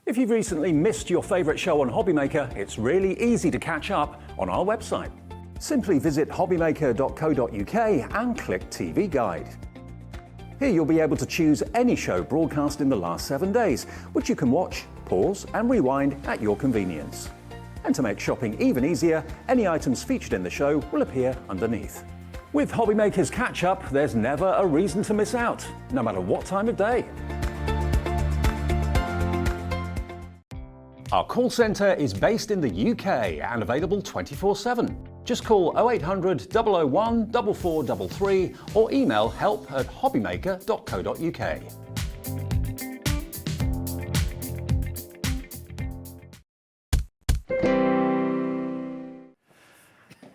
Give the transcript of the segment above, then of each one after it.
If you've recently missed your favourite show on Hobby Maker, it's really easy to catch up on our website. Simply visit hobbymaker.co.uk and click TV Guide. Here you'll be able to choose any show broadcast in the last 7 days, which you can watch, pause and rewind at your convenience. And to make shopping even easier, any items featured in the show will appear underneath. With Hobby Maker's Catch Up, there's never a reason to miss out, no matter what time of day. Our call centre is based in the UK and available 24/7. Just call 0800 001 4433 or email help@hobbymaker.co.uk.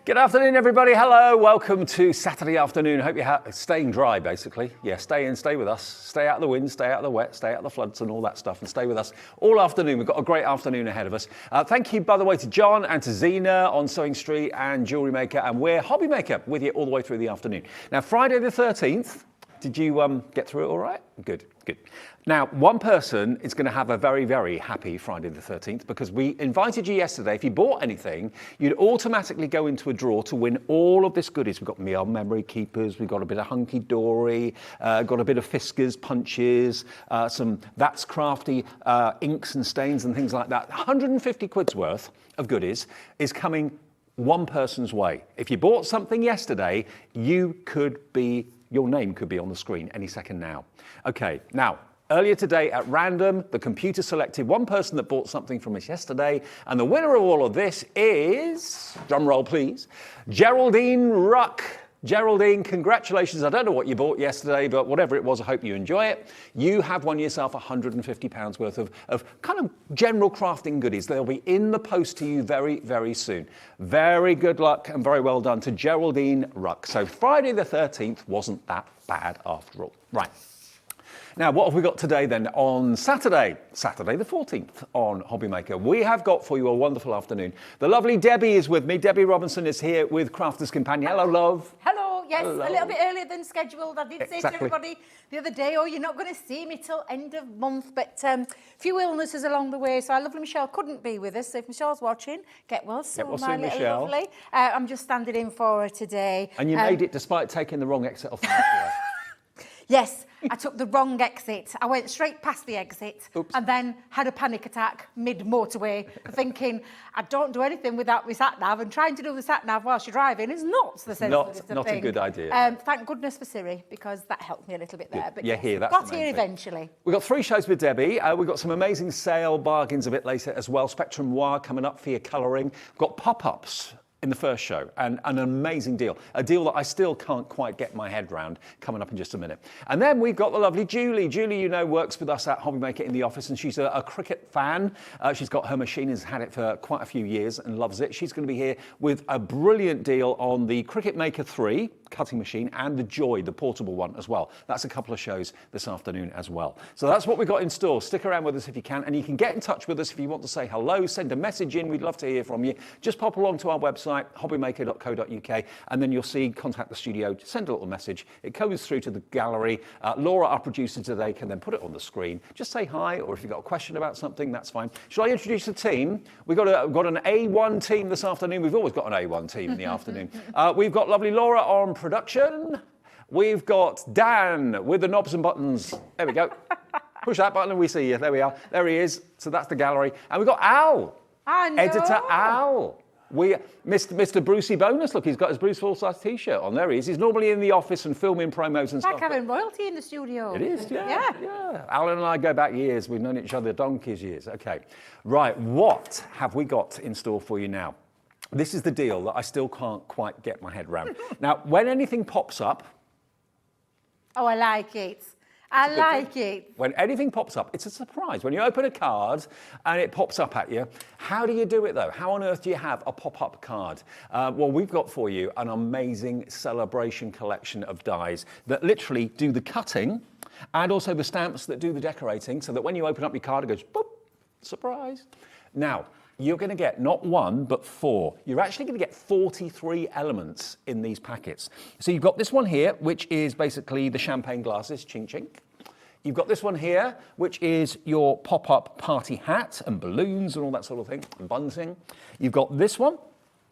Good afternoon, everybody. Hello, welcome to Saturday afternoon. Hope you're staying dry, basically. Yeah, stay in, stay with us. Stay out of the wind, stay out of the wet, stay out of the floods and all that stuff, and stay with us all afternoon. We've got a great afternoon ahead of us. Thank you, by the way, to John and to Zena on Sewing Street and Jewellery Maker, and we're Hobby Maker with you all the way through the afternoon. Now, Friday the 13th, did you get through it all right? Good, good. Now, one person is going to have a very, very happy Friday the 13th because we invited you yesterday. If you bought anything, you'd automatically go into a draw to win all of this goodies. We've got memory keepers, we've got a bit of hunky dory, got a bit of Fiskars punches, some That's Crafty inks and stains and things like that. 150 quid's worth of goodies is coming one person's way. If you bought something yesterday, your name could be on the screen any second now. Okay, now, earlier today at random, the computer selected one person that bought something from us yesterday, and the winner of all of this is, drum roll please, Geraldine Ruck. Geraldine, congratulations. I don't know what you bought yesterday, but whatever it was, I hope you enjoy it. You have won yourself £150 worth of kind of general crafting goodies. They'll be in the post to you very, very soon. Very good luck and very well done to Geraldine Ruck. So Friday the 13th wasn't that bad after all. Right. Now, what have we got today then? On Saturday the 14th on Hobby Maker, we have got for you a wonderful afternoon. The lovely Debbie is with me. Debbie Robinson is here with Crafter's Companion. Hello, love. Hello, yes, Hello. A little bit earlier than scheduled. I did say to everybody the other day, oh, you're not going to see me till end of month, but a few illnesses along the way, so our lovely Michelle couldn't be with us, so if Michelle's watching, get well soon, my little Michelle. Lovely. I'm just standing in for her today. And you made it despite taking the wrong exit off the motorway. Yes, I took the wrong exit. I went straight past the exit. Oops. And then had a panic attack mid-motorway, thinking I don't do anything without my sat-nav, and trying to do the sat-nav whilst you're driving is not the sensible Not thing. a good idea. Thank goodness for Siri, because that helped me a little bit there. But Yeah, yes, here, that's got the main here thing. eventually. We've got 3 shows with Debbie. We've got some amazing sale bargains a bit later as well. Spectrum Noir coming up for your colouring. We've got pop-ups in the first show, and an amazing deal. A deal that I still can't quite get my head round, coming up in just a minute. And then we've got the lovely Julie. Julie, you know, works with us at Hobby Maker in the office, and she's a Cricut fan. She's got her machine, has had it for quite a few years and loves it. She's going to be here with a brilliant deal on the Cricut Maker 3 cutting machine and the Joy, the portable one as well. That's a couple of shows this afternoon as well. So that's what we've got in store. Stick around with us if you can, and you can get in touch with us if you want to say hello, send a message in. We'd love to hear from you. Just pop along to our website, hobbymaker.co.uk, and then you'll see contact the studio. Send a little message. It goes through to the gallery. Laura, our producer today, can then put it on the screen. Just say hi, or if you've got a question about something, that's fine. Shall I introduce the team? We've got an A1 team this afternoon. We've always got an A1 team in the afternoon. We've got lovely Laura on production. We've got Dan with the knobs and buttons. There we go. Push that button and we see you. There we are. There he is. So that's the gallery. And we've got Al. I know. Editor Al. Mr. Brucey Bonus, look, he's got his Bruce Full-Size T-shirt on. There he is. He's normally in the office and filming promos and stuff. Like having royalty in the studio. It is, yeah. Alan and I go back years. We've known each other donkey's years. Okay. Right, what have we got in store for you now? This is the deal that I still can't quite get my head around. Now, when anything pops up... Oh, I like it. I like it. When anything pops up, it's a surprise. When you open a card and it pops up at you, how do you do it though? How on earth do you have a pop-up card? Well, we've got for you an amazing celebration collection of dies that literally do the cutting and also the stamps that do the decorating, so that when you open up your card, it goes, boop, surprise. Now, you're going to get not 1, but 4. You're actually going to get 43 elements in these packets. So you've got this one here, which is basically the champagne glasses, chink chink. You've got this one here, which is your pop-up party hat and balloons and all that sort of thing, and bunting. You've got this one,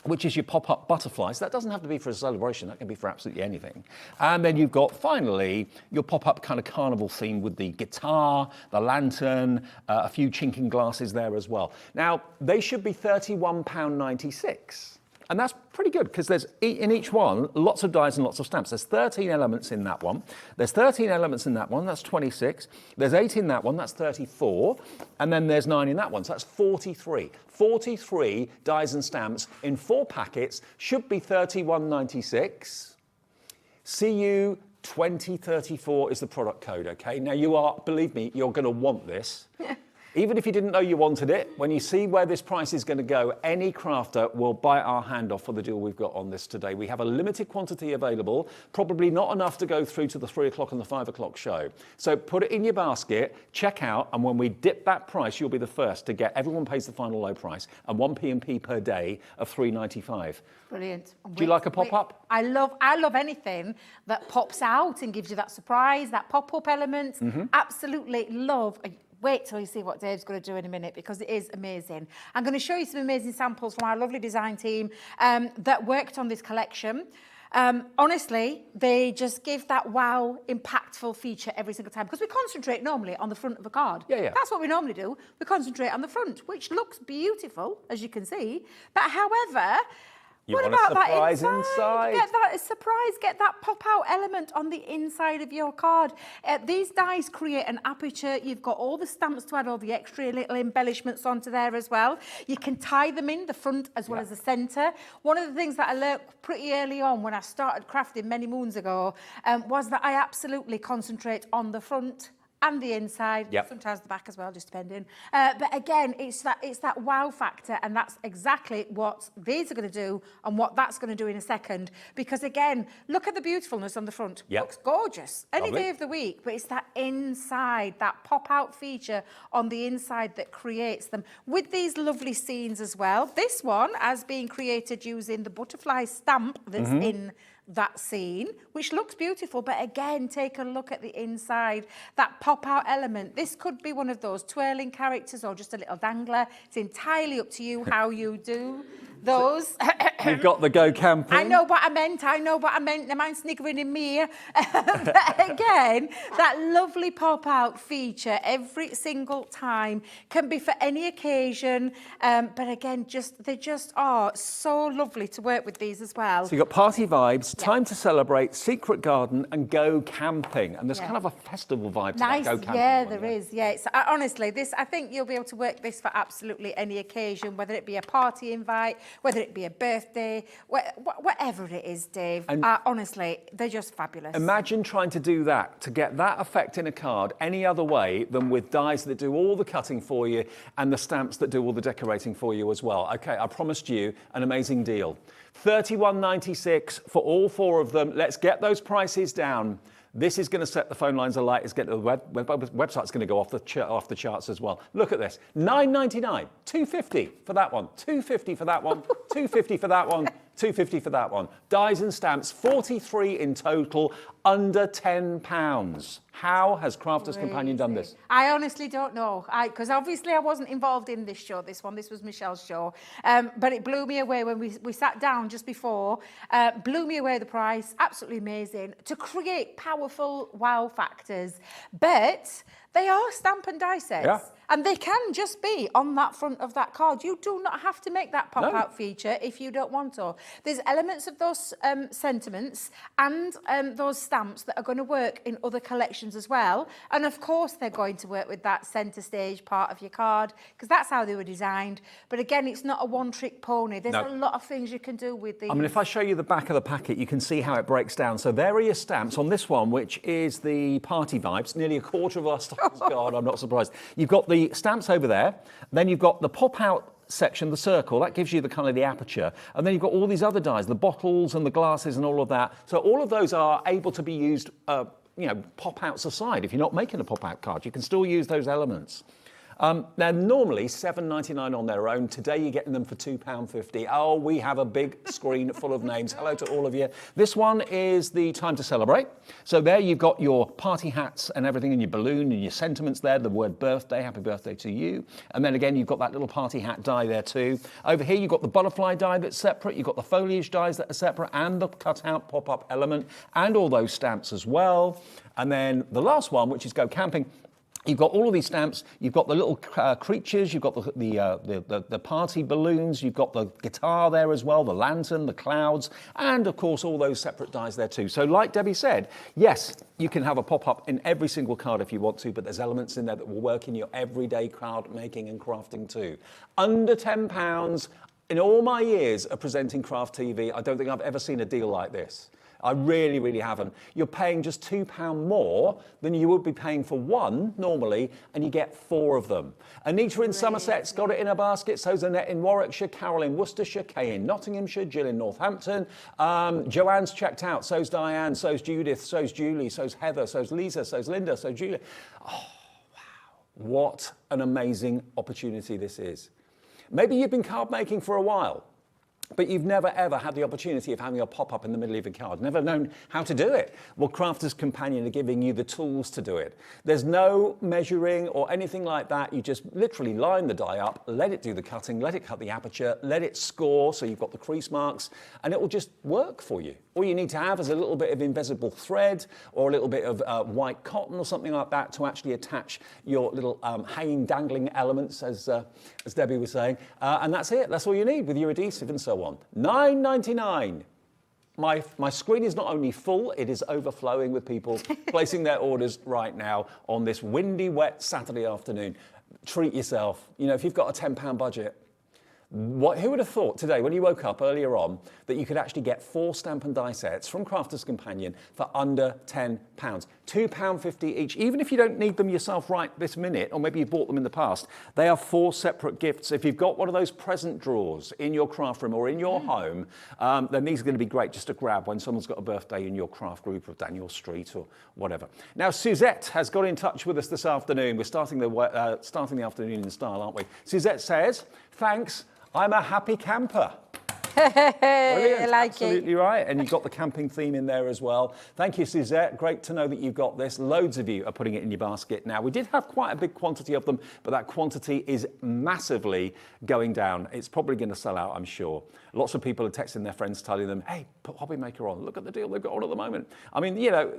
which is your pop-up butterflies. That doesn't have to be for a celebration, that can be for absolutely anything. And then you've got, finally, your pop-up kind of carnival theme with the guitar, the lantern, a few chinking glasses there as well. Now, they should be £31.96. And that's pretty good, because there's, in each one, lots of dies and lots of stamps. There's 13 elements in that one. There's 13 elements in that one, that's 26. There's 8 in that one, that's 34. And then there's 9 in that one, so that's 43. 43 dies and stamps in 4 packets, should be £31.96. CU 2034 is the product code, okay? Now you are, believe me, you're going to want this. Even if you didn't know you wanted it, when you see where this price is going to go, any crafter will bite our hand off for the deal we've got on this today. We have a limited quantity available, probably not enough to go through to the 3 o'clock and the 5 o'clock show. So put it in your basket, check out, and when we dip that price, you'll be the first to get, everyone pays the final low price, and 1 P&P per day of £3.95. Brilliant. Do you like a pop-up? I love anything that pops out and gives you that surprise, that pop-up element. Absolutely love. Wait till you see what Dave's going to do in a minute, because it is amazing. I'm going to show you some amazing samples from our lovely design team that worked on this collection. Honestly, they just give that wow, impactful feature every single time, because we concentrate normally on the front of a card. Yeah. That's what we normally do. We concentrate on the front, which looks beautiful, as you can see. But however, what about that inside? Get that surprise, get that pop-out element on the inside of your card. These dies create an aperture. You've got all the stamps to add all the extra little embellishments onto there as well. You can tie them in the front as well as the centre. One of the things that I learnt pretty early on when I started crafting many moons ago was that I absolutely concentrate on the front and the inside, sometimes the back as well, just depending. But again, it's that wow factor, and that's exactly what these are going to do and what that's going to do in a second. Because again, look at the beautifulness on the front. Looks gorgeous any day of the week, but it's that inside, that pop-out feature on the inside that creates them. With these lovely scenes as well. This one has been created using the butterfly stamp that's in that scene, which looks beautiful, but again, take a look at the inside, that pop-out element. This could be one of those twirling characters or just a little dangler. It's entirely up to you how you do those. You've got the go camping. I know what I meant. The man sniggering in me. But again, that lovely pop-out feature every single time can be for any occasion. But again, they just are so lovely to work with these as well. So you've got party vibes, time to celebrate, secret garden, and go camping. And there's kind of a festival vibe to that go camping. Yeah, there is. Yeah, it's, honestly, I think you'll be able to work this for absolutely any occasion, whether it be a party invite, whether it be a birthday, whatever it is, Dave. Honestly, they're just fabulous. Imagine trying to do that, to get that effect in a card any other way than with dies that do all the cutting for you and the stamps that do all the decorating for you as well. Okay, I promised you an amazing deal. £31.96 for all 4 of them. Let's get those prices down. This is going to set the phone lines alight. It's the website's going to go off the charts as well. Look at this: £9.99, £2.50 for that one, £2.50 for that one, £2.50 for that one, £2.50 for that one. Dies and stamps, 43 in total, under £10. How has Crafters Companion done this? I honestly don't know, because obviously I wasn't involved in this show, this was Michelle's show, but it blew me away when we sat down just before, blew me away the price, absolutely amazing, to create powerful wow factors, but they are stamp and die sets, and they can just be on that front of that card. You do not have to make that pop-out feature if you don't want to. There's elements of those sentiments and those stamps that are going to work in other collections as well, and of course they're going to work with that centre stage part of your card, because that's how they were designed. But again, it's not a one-trick pony. There's a lot of things you can do with these. I mean, if I show you the back of the packet, you can see how it breaks down. So there are your stamps on this one, which is the party vibes, nearly a quarter of our stock. God, I'm not surprised. You've got the stamps over there, then you've got the pop-out section, the circle, that gives you the kind of the aperture, and then you've got all these other dies, the bottles and the glasses and all of that. So all of those are able to be used, pop-outs aside. If you're not making a pop-out card, you can still use those elements. They're normally $7.99 on their own. Today you're getting them for £2.50. Oh, we have a big screen full of names. Hello to all of you. This one is the Time to Celebrate. So there you've got your party hats and everything, and your balloon and your sentiments there, the word birthday, happy birthday to you. And then again, you've got that little party hat die there too. Over here, you've got the butterfly die that's separate. You've got the foliage dies that are separate, and the cutout pop-up element, and all those stamps as well. And then the last one, which is Go Camping. You've got all of these stamps. You've got the little creatures. You've got the party balloons. You've got the guitar there as well, the lantern, the clouds, and of course all those separate dies there too. So like Debbie said, yes, you can have a pop-up in every single card if you want to, but there's elements in there that will work in your everyday card making and crafting too. Under £10. In all my years of presenting Craft TV, I don't think I've ever seen a deal like this. I really, really haven't. You're paying just £2 more than you would be paying for one normally, and you get 4 of them. Anita in Somerset's got it in a basket, so's Annette in Warwickshire, Carol in Worcestershire, Kay in Nottinghamshire, Jill in Northampton. Joanne's checked out, so's Diane, so's Judith, so's Julie, so's Heather, so's Lisa, so's Linda, so's Julia. Oh, wow. What an amazing opportunity this is. Maybe you've been card making for a while, but you've never ever had the opportunity of having a pop-up in the middle of your card, never known how to do it. Well, Crafter's Companion are giving you the tools to do it. There's no measuring or anything like that. You just literally line the die up, let it do the cutting, let it cut the aperture, let it score so you've got the crease marks, and it will just work for you. All you need to have is a little bit of invisible thread or a little bit of white cotton or something like that to actually attach your little hanging, dangling elements, as Debbie was saying. And that's it. That's all you need with your adhesive and so on. $9.99. My screen is not only full, it is overflowing with people placing their orders right now on this windy, wet Saturday afternoon. Treat yourself. You know, if you've got a £10 budget, who would have thought today, when you woke up earlier on, that you could actually get 4 stamp and die sets from Crafter's Companion for under £10? £2.50 each. Even if you don't need them yourself right this minute, or maybe you bought them in the past, they are 4 separate gifts. If you've got one of those present drawers in your craft room or in your home, then these are going to be great just to grab when someone's got a birthday in your craft group or down your street or whatever. Now, Suzette has got in touch with us this afternoon. We're starting the afternoon in style, aren't we? Suzette says, thanks. I'm a happy camper. I like Absolutely right. And you've got the camping theme in there as well. Thank you, Suzette. Great to know that you've got this. Loads of you are putting it in your basket now. We did have quite a big quantity of them, but that quantity is massively going down. It's probably going to sell out, I'm sure. Lots of people are texting their friends telling them, hey, put Hobby Maker on. Look at the deal they've got on at the moment. I mean, you know,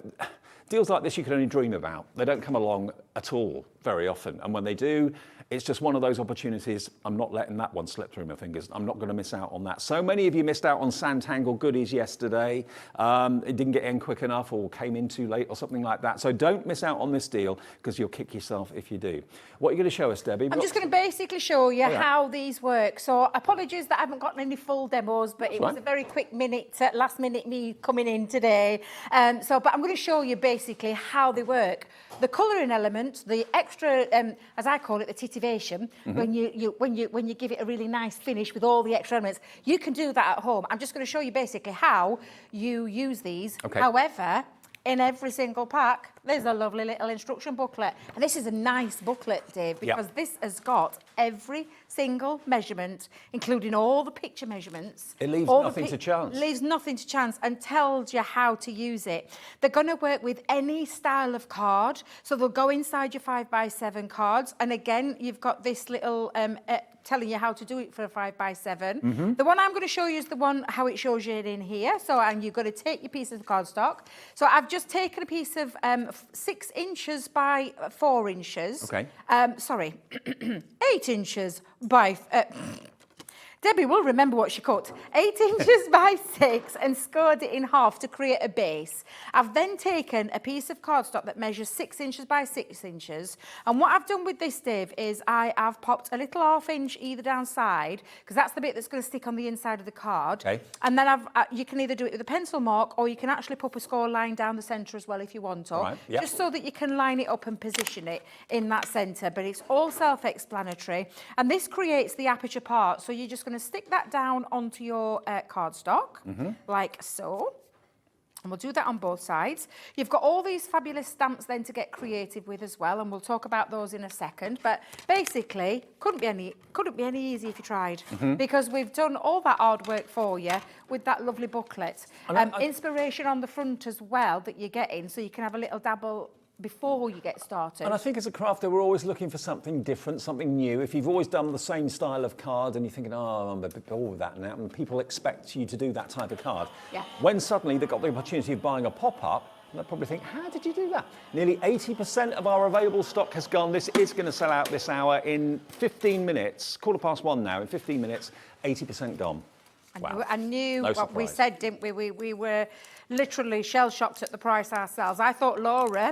deals like this you can only dream about. They don't come along at all very often. And when they do, it's just one of those opportunities. I'm not letting that one slip through my fingers. I'm not going to miss out on that. So many of you missed out on Sanntangle goodies yesterday. It didn't get in quick enough or came in too late or something like that. So don't miss out on this deal because you'll kick yourself if you do. What are you going to show us, Debbie? I'm just going to basically show you how these work. So apologies that I haven't gotten any full demos, but it was a very quick minute, last minute me coming in today. But I'm going to show you basically how they work. The colouring element, the extra, as I call it, the titivation, when you give it a really nice finish with all the extra elements, you can do that at home. I'm just going to show you basically how you use these. Okay. However, in every single pack, there's a lovely little instruction booklet. And this is a nice booklet, Dave, because this has got every single measurement, including all the picture measurements. It leaves nothing to chance. Leaves nothing to chance and tells you how to use it. They're going to work with any style of card. So they'll go inside your 5x7 cards. And again, you've got this little telling you how to do it for a 5x7. The one I'm going to show you is the one how it shows you it in here. So, and you've got to take your piece of cardstock. So I've just taken a piece of 6 inches by 4 inches. Okay. Sorry, 8 inches by... Debbie will remember what she cut. 8 inches by 6 and scored it in half to create a base. I've then taken a piece of cardstock that measures 6 inches by 6 inches. And what I've done with this, Dave, is I have popped a little ½ inch either down side, because that's the bit that's going to stick on the inside of the card. Okay. And then you can either do it with a pencil mark, or you can actually pop a score line down the centre as well if you want to. Right. Yep. Just so that you can line it up and position it in that centre. But it's all self-explanatory. And this creates the aperture part. So you're just going to stick that down onto your cardstock, like so. And we'll do that on both sides. You've got all these fabulous stamps then to get creative with as well, and we'll talk about those in a second. But basically, couldn't be any easier if you tried, because we've done all that hard work for you with that lovely booklet. Inspiration on the front as well that you're getting, so you can have a little dabble before you get started. And I think as a crafter, we're always looking for something different, something new. If you've always done the same style of card and you're thinking, oh, I'm a bit bored with that now, and people expect you to do that type of card. Yeah. When suddenly they've got the opportunity of buying a pop-up, they'll probably think, how did you do that? Nearly 80% of our available stock has gone. This is going to sell out this hour in 15 minutes, 1:15 now, in 15 minutes, 80% gone. Wow. I knew No what we surprise. said, didn't we? We were literally shell-shocked at the price ourselves. I thought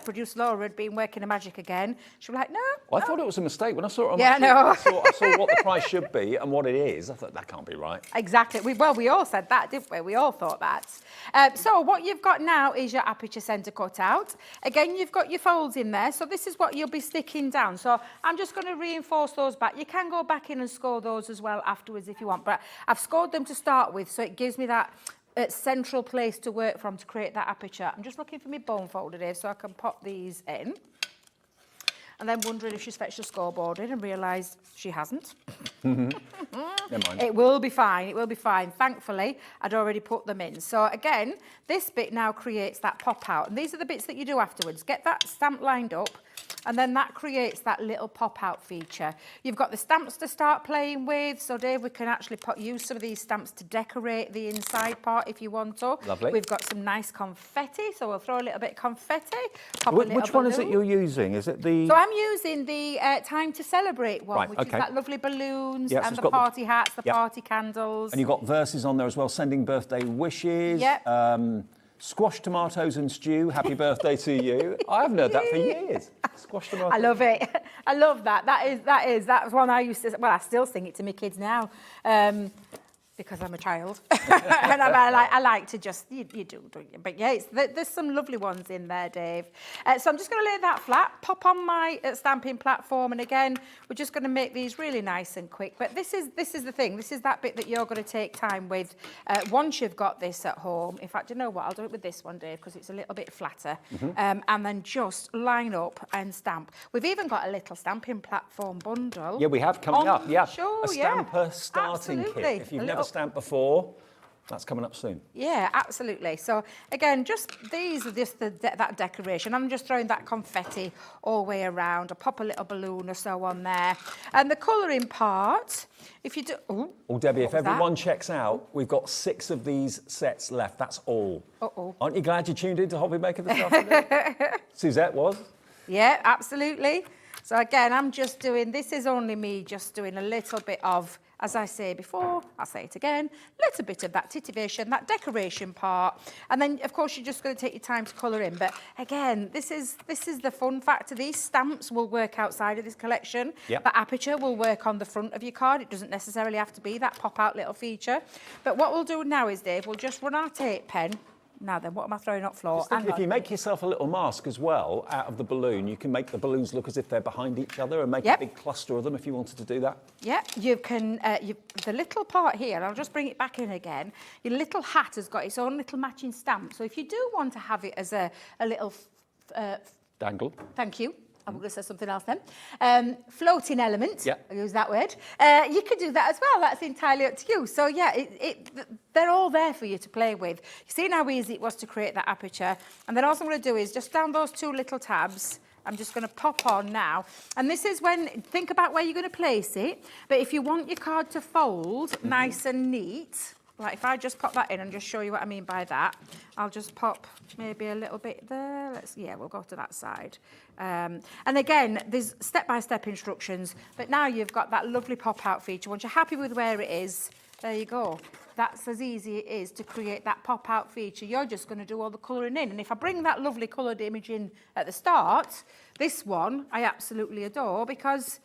producer Laura, had been working a magic again. She was like, no. Well, I thought it was a mistake. When I saw it on Yeah, my no. sheet, I saw what the price should be and what it is. I thought, that can't be right. Exactly. We all said that, didn't we? We all thought that. So what you've got now is your aperture centre cut out. Again, you've got your folds in there. So this is what you'll be sticking down. So I'm just going to reinforce those back. You can go back in and score those as well afterwards if you want. But I've scored them to start with, so it gives me that central place to work from to create that aperture. I'm just looking for my bone folder here so I can pop these in. And then wondering if she's fetched the scoreboard in and realised she hasn't. Never mind. It will be fine, it will be fine. Thankfully, I'd already put them in. So again, this bit now creates that pop out. And these are the bits that you do afterwards. Get that stamp lined up, and then that creates that little pop out feature. You've got the stamps to start playing with. So Dave, we can actually use some of these stamps to decorate the inside part if you want to. Lovely. We've got some nice confetti, so we'll throw a little bit of confetti. Which one is it you're using? Is it the... So I'm using the Time to Celebrate one, Right, which okay. is that lovely balloons Yes, and it's the got party hats, the Yep. party candles. And you've got verses on there as well, sending birthday wishes. Yep. Squash tomatoes and stew, happy birthday to you. I haven't heard that for years. Squash tomatoes. I love it. I love that. That was one I used to, well, I still sing it to my kids now. Because I'm a child, and I like to just, you do, don't you? But yeah, there's some lovely ones in there, Dave. So I'm just going to lay that flat, pop on my stamping platform, and again, we're just going to make these really nice and quick. But this is the thing. This is that bit that you're going to take time with once you've got this at home. In fact, you know what? I'll do it with this one, Dave, because it's a little bit flatter. And then just line up and stamp. We've even got a little stamping platform bundle. Yeah, we have coming up. Yeah, Sure, a stamper starting absolutely. kit. If you've never stamped before, that's coming up soon. Yeah, absolutely. So again, just these are just that decoration. I'm just throwing that confetti all the way around. I pop a little balloon or so on there. And the colouring part, if you do... Oh, Debbie, if everyone that? checks out, we've got 6 of these sets left. That's all. Uh-oh. Aren't you glad you tuned in to Hobby Maker this afternoon? Suzette was. Yeah, absolutely. So again, I'm just doing, this is only me just doing a little bit of, as I say before, I'll say it again, a little bit of that titivation, that decoration part. And then, of course, you're just going to take your time to colour in. But again, this is the fun factor. These stamps will work outside of this collection. Yep. The aperture will work on the front of your card. It doesn't necessarily have to be that pop-out little feature. But what we'll do now is, Dave, we'll just run our tape pen. Now then, what am I throwing on floor? If you make yourself a little mask as well out of the balloon, you can make the balloons look as if they're behind each other and make a big cluster of them if you wanted to do that. Yeah, you can, the little part here, I'll just bring it back in again. Your little hat has got its own little matching stamp. So if you do want to have it as a little... Dangle. Thank you. I'm going to say something else then. Floating element, I'll use that word. You could do that as well. That's entirely up to you. So yeah, they're all there for you to play with. You see how easy it was to create that aperture. And then all I'm going to do is just down those 2 little tabs, I'm just going to pop on now. And this is when, think about where you're going to place it. But if you want your card to fold nice and neat, like if I just pop that in and just show you what I mean by that, I'll just pop maybe a little bit there. We'll go to that side. And again, there's step-by-step instructions, but now you've got that lovely pop-out feature. Once you're happy with where it is, there you go. That's as easy it is to create that pop-out feature. You're just going to do all the colouring in. And if I bring that lovely coloured image in at the start, this one I absolutely adore because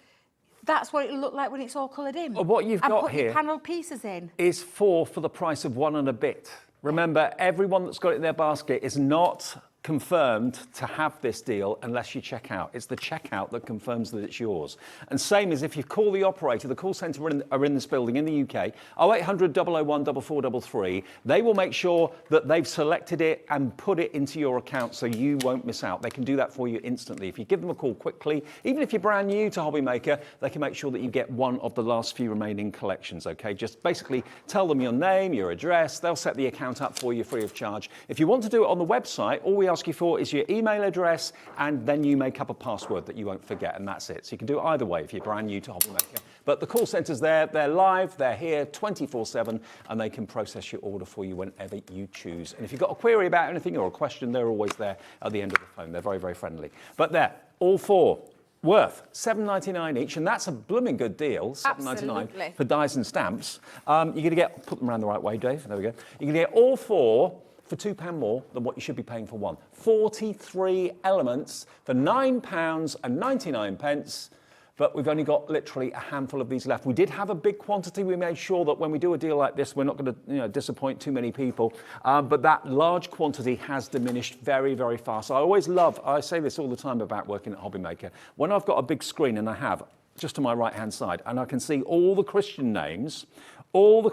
that's what it'll look like when it's all coloured in. Well, what you've got put here your panel pieces in is 4 for the price of 1 and a bit. Remember, everyone that's got it in their basket is not confirmed to have this deal unless you check out. It's the checkout that confirms that it's yours. And same as if you call the operator, the call centre are in this building in the UK, 0800 001 4433. They will make sure that they've selected it and put it into your account so you won't miss out. They can do that for you instantly. If you give them a call quickly, even if you're brand new to Hobby Maker, they can make sure that you get one of the last few remaining collections, okay? Just basically tell them your name, your address, they'll set the account up for you free of charge. If you want to do it on the website, all we ask you for is your email address, and then you make up a password that you won't forget, and that's it. So you can do it either way if you're brand new to Hobby Maker. But the call centre's there, they're live, they're here 24/7, and they can process your order for you whenever you choose. And if you've got a query about anything or a question, they're always there at the end of the phone. They're very, very friendly. But there, all four, worth £7.99 each, and that's a blooming good deal, £7.99 for dies and stamps. You're going to get, put them around the right way, Dave, there we go. You're going to get all four for £2 more than what you should be paying for one. 43 elements for £9.99, but we've only got literally a handful of these left. We did have a big quantity. We made sure that when we do a deal like this, we're not going to disappoint too many people, but that large quantity has diminished very, very fast. I say this all the time about working at Hobby Maker. When I've got a big screen, and I have, just to my right-hand side, and I can see all the Christian names of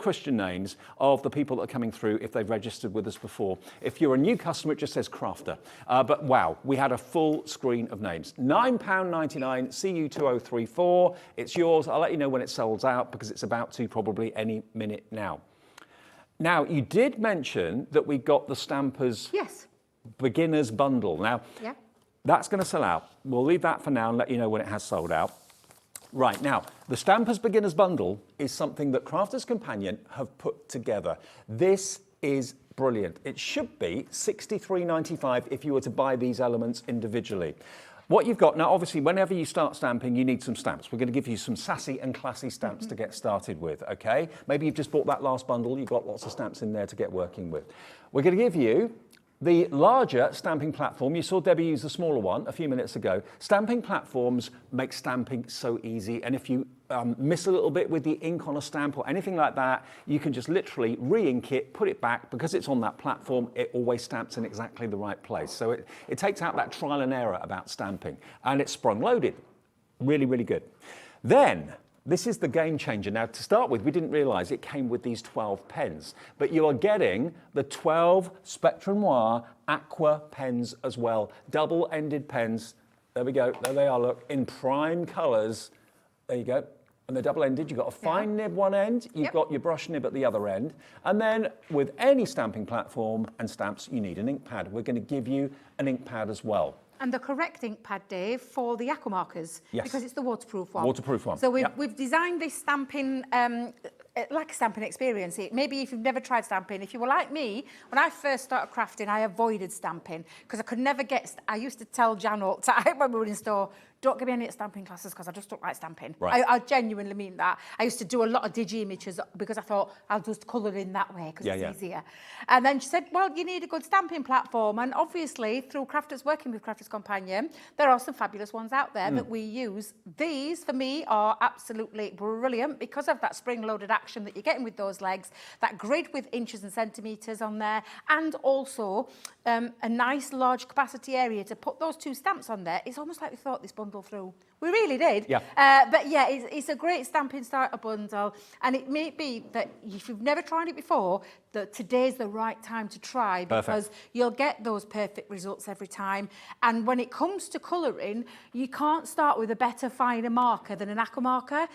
the people that are coming through if they've registered with us before. If you're a new customer, it just says crafter. But wow, we had a full screen of names. £9.99, CU2034. It's yours. I'll let you know when it sells out because it's about to probably any minute now. Now, you did mention that we got the Stampers Beginners Bundle. Now, that's going to sell out. We'll leave that for now and let you know when it has sold out. Right, now, the Stampers Beginners Bundle is something that Crafters Companion have put together. This is brilliant. It should be $63.95 if you were to buy these elements individually. What you've got, now obviously whenever you start stamping, you need some stamps. We're going to give you some sassy and classy stamps to get started with, okay? Maybe you've just bought that last bundle, you've got lots of stamps in there to get working with. We're going to give you the larger stamping platform. You saw Debbie use the smaller one a few minutes ago. Stamping platforms make stamping so easy, and if you miss a little bit with the ink on a stamp or anything like that, you can just literally re-ink it, put it back. Because it's on that platform, it always stamps in exactly the right place. So it takes out that trial and error about stamping, and it's sprung loaded. Really, really good. Then, this is the game changer. Now, to start with, we didn't realise it came with these 12 pens, but you are getting the 12 Spectrum Noir Aqua pens as well. Double-ended pens. There we go. There they are, look, in prime colours. There you go. And they're double-ended. You've got a fine nib one end. You've got your brush nib at the other end. And then, with any stamping platform and stamps, you need an ink pad. We're going to give you an ink pad as well. And the correct ink pad, Dave, for the aqua markers, because it's the waterproof one. Waterproof one. So we've designed this stamping like a stamping experience. Maybe if you've never tried stamping, if you were like me, when I first started crafting, I avoided stamping because I could never get. I used to tell Jan all the time when we were in store, don't give me any stamping classes because I just don't like stamping. Right. I genuinely mean that. I used to do a lot of digi images because I thought I'll just colour in that way because it's easier. And then she said, well, you need a good stamping platform. And obviously, through Crafters, working with Crafters Companion, there are some fabulous ones out there that we use. These, for me, are absolutely brilliant because of that spring-loaded action that you're getting with those legs, that grid with inches and centimetres on there, and also a nice large capacity area to put those two stamps on there. It's almost like we thought this bundle through. We really did. Yeah. But yeah, it's a great stamping starter bundle, and it may be that if you've never tried it before, that today's the right time to try because you'll get those perfect results every time. And when it comes to colouring, you can't start with a better, finer marker than an aqua marker.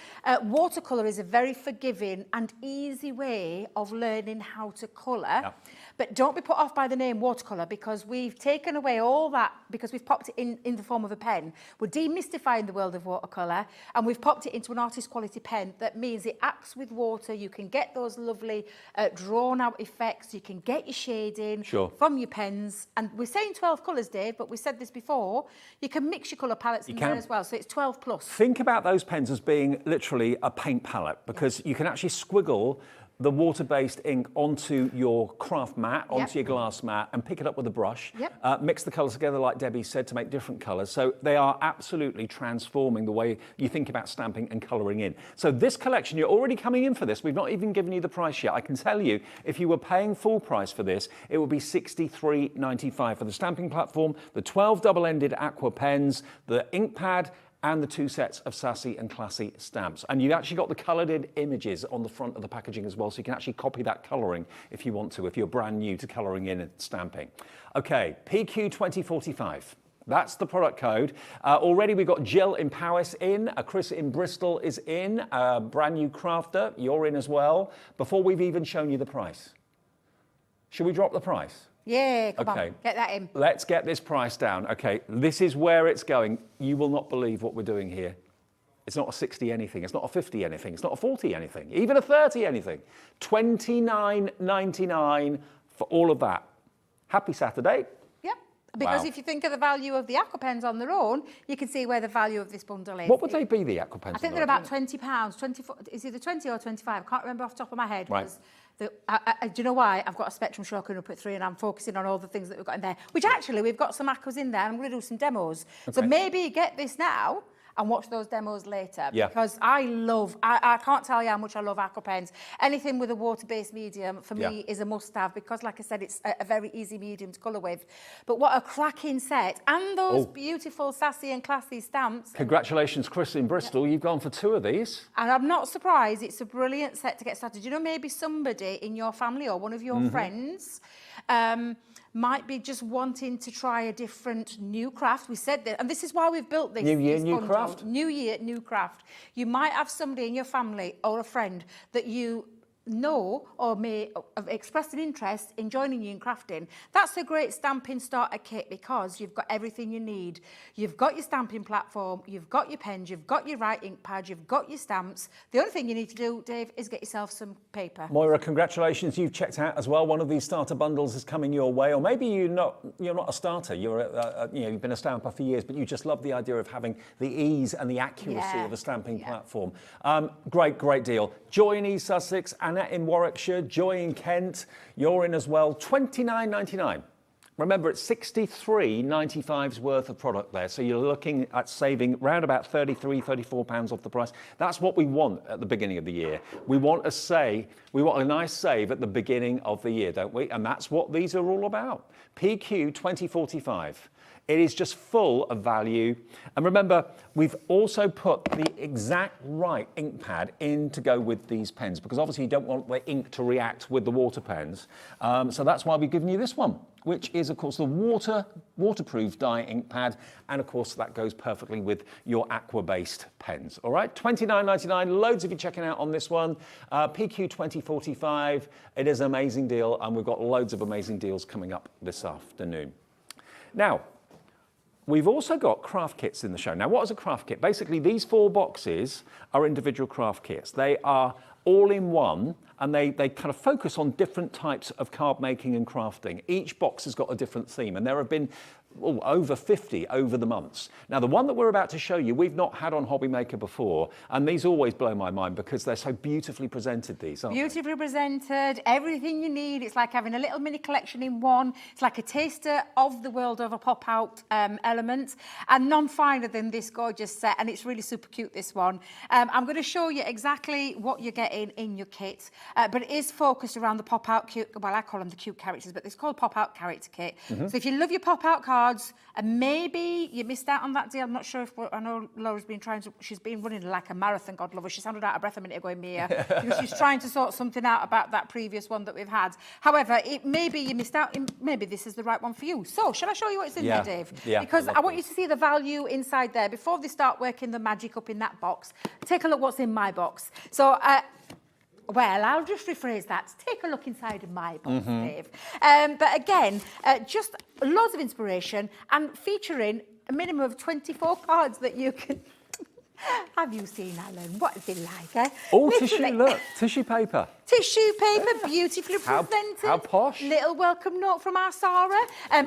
Watercolour is a very forgiving and easy way of learning how to colour. Yeah. But don't be put off by the name watercolour because we've taken away all that because we've popped it in the form of a pen. We're demystifying the world of watercolour and we've popped it into an artist quality pen. That means it acts with water. You can get those lovely drawn out effects. You can get your shading from your pens. And we're saying 12 colours, Dave, but we said this before. You can mix your colour palettes in there as well. So it's 12 plus. Think about those pens as being literally a paint palette because you can actually squiggle the water-based ink onto your craft mat, onto Yep. your glass mat, and pick it up with a brush. Yep. Mix the colours together, like Debbie said, to make different colours. So they are absolutely transforming the way you think about stamping and colouring in. So this collection, you're already coming in for this. We've not even given you the price yet. I can tell you, if you were paying full price for this, it would be $63.95 for the stamping platform, the 12 double-ended aqua pens, the ink pad, and the 2 sets of Sassy and Classy stamps. And you've actually got the coloured in images on the front of the packaging as well, so you can actually copy that colouring if you want to, if you're brand new to colouring in and stamping. Okay, PQ2045. That's the product code. Already we've got Jill in Powys in, Chris in Bristol is in, brand new crafter, you're in as well, before we've even shown you the price. Should we drop the price? Yeah, come Okay. on, get that in. Let's get this price down. Okay, this is where it's going. You will not believe what we're doing here. It's not a 60 anything, it's not a 50 anything, it's not a 40 anything, even a 30 anything. $29.99 for all of that. Happy Saturday. Yep. Because Wow. if you think of the value of the aqua pens on their own, you can see where the value of this bundle is. What would they be, the aqua pens? I think they're about £20, 24, is either 20 or 25, I can't remember off the top of my head. Right. Because do you know why? I've got a spectrum shortener up at 3 and I'm focusing on all the things that we've got in there, which actually we've got some aquas in there. I'm going to do some demos. So Okay. maybe get this now and watch those demos later. Yeah. Because I can't tell you how much I love aqua pens. Anything with a water-based medium for me is a must-have because, like I said, it's a very easy medium to colour with. But what a cracking set. And those beautiful Sassy and Classy stamps. Congratulations, Chris in Bristol. You've gone for 2 of these. And I'm not surprised. It's a brilliant set to get started. You know, maybe somebody in your family or one of your friends might be just wanting to try a different new craft. We said that, and this is why we've built this. New year, this new bundle. craft. New year, new craft. You might have somebody in your family or a friend that you know or may have expressed an interest in joining you in crafting. That's a great stamping starter kit because you've got everything you need. You've got your stamping platform, you've got your pens, you've got your right ink pad, you've got your stamps. The only thing you need to do, Dave, is get yourself some paper. Moira, congratulations. You've checked out as well. One of these starter bundles is coming your way, or maybe you're not a starter. You've been a stamper for years, but you just love the idea of having the ease and the accuracy of a stamping platform. Great deal. Joy in East Sussex, Annette in Warwickshire, Joy in Kent, you're in as well. $29.99. Remember, it's $63.95's worth of product there, so you're looking at saving around about £34 off the price. That's what we want at the beginning of the year. We want a nice save at the beginning of the year, don't we? And that's what these are all about. PQ 2045. It is just full of value. And remember, we've also put the exact right ink pad in to go with these pens, because obviously you don't want the ink to react with the water pens. So that's why we've given you this one, which is, of course, the waterproof dye ink pad. And, of course, that goes perfectly with your aqua-based pens. All right, $29.99. Loads of you checking out on this one. PQ 2045. It is an amazing deal, and we've got loads of amazing deals coming up this afternoon. Now, we've also got craft kits in the show. Now, what is a craft kit? Basically, these 4 boxes are individual craft kits. They are all in one, and they kind of focus on different types of card making and crafting. Each box has got a different theme, and there have been over 50 over the months. Now, the one that we're about to show you, we've not had on Hobby Maker before, and these always blow my mind because they're so beautifully presented, these, aren't they? Beautifully presented, everything you need. It's like having a little mini collection in one. It's like a taster of the world of a pop-out element, and none finer than this gorgeous set, and it's really super cute, this one. I'm going to show you exactly what you're getting in your kit, but it is focused around the pop-out cute, well, I call them the cute characters, but it's called pop-out character kit. So if you love your pop-out cards, and maybe you missed out on that deal, I'm not sure if, I know Laura's been she's been running like a marathon, God love her. She sounded out of breath a minute ago in Mia, because she's trying to sort something out about that previous one that we've had. However, maybe you missed out, maybe this is the right one for you. So, shall I show you what's in there, Dave? Yeah. Because I want you to see the value inside there. Before they start working the magic up in that box, take a look what's in my box. So, well, I'll just rephrase that. Take a look inside of my box, Dave. But again, just loads of inspiration and featuring a minimum of 24 cards that you can... Have you seen, Alan? What is it like, eh? All tissue, look, tissue paper. Tissue paper, beautifully presented. How posh. Little welcome note from our Sarah.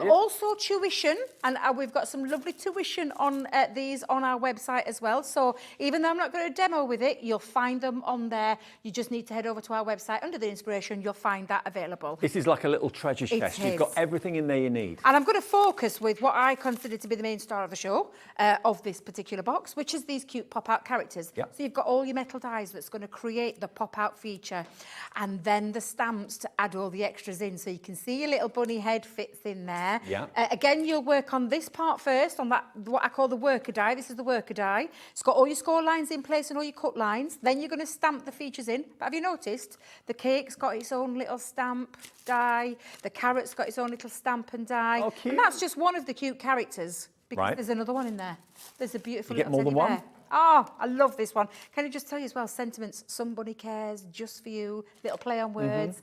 Also tuition, and we've got some lovely tuition on these on our website as well. So even though I'm not going to demo with it, you'll find them on there. You just need to head over to our website under the inspiration. You'll find that available. This is like a little treasure chest. You've got everything in there you need. And I'm going to focus with what I consider to be the main star of the show, of this particular box, which is these cute pop-out characters. Yep. So you've got all your metal dies that's going to create the pop-out feature, and then the stamps to add all the extras in. So you can see your little bunny head fits in there. Yeah. Again, you'll work on this part first, on that, what I call the worker die. This is the worker die. It's got all your score lines in place and all your cut lines. Then you're going to stamp the features in. But have you noticed the cake's got its own little stamp die, the carrot's got its own little stamp and die. Oh, cute. And that's just one of the cute characters, because there's another one in there. There's a beautiful little teddy bear. Oh, I love this one. Can I just tell you as well, sentiments, somebody cares, just for you, little play on words.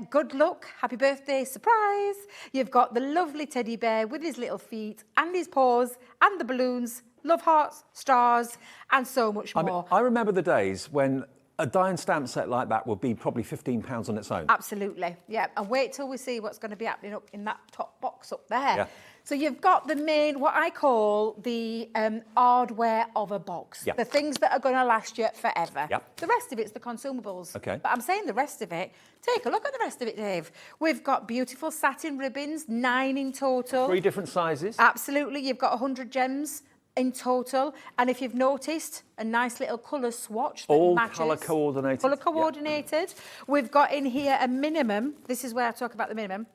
Good luck, happy birthday, surprise. You've got the lovely teddy bear with his little feet and his paws and the balloons, love hearts, stars, and so much more. I remember the days when a die and stamp set like that would be probably £15 on its own. Absolutely, yeah. And wait till we see what's going to be happening up in that top box up there. Yeah. So you've got the main, what I call the hardware of a box. Yep. The things that are going to last you forever. Yep. The rest of it's the consumables. Okay. But I'm saying the rest of it. Take a look at the rest of it, Dave. We've got beautiful satin ribbons, 9 in total. 3 different sizes. Absolutely. You've got 100 gems in total, and if you've noticed, a nice little colour swatch that all matches. colour coordinated. Colour coordinated. Yep. We've got in here a minimum, this is where I talk about the minimum,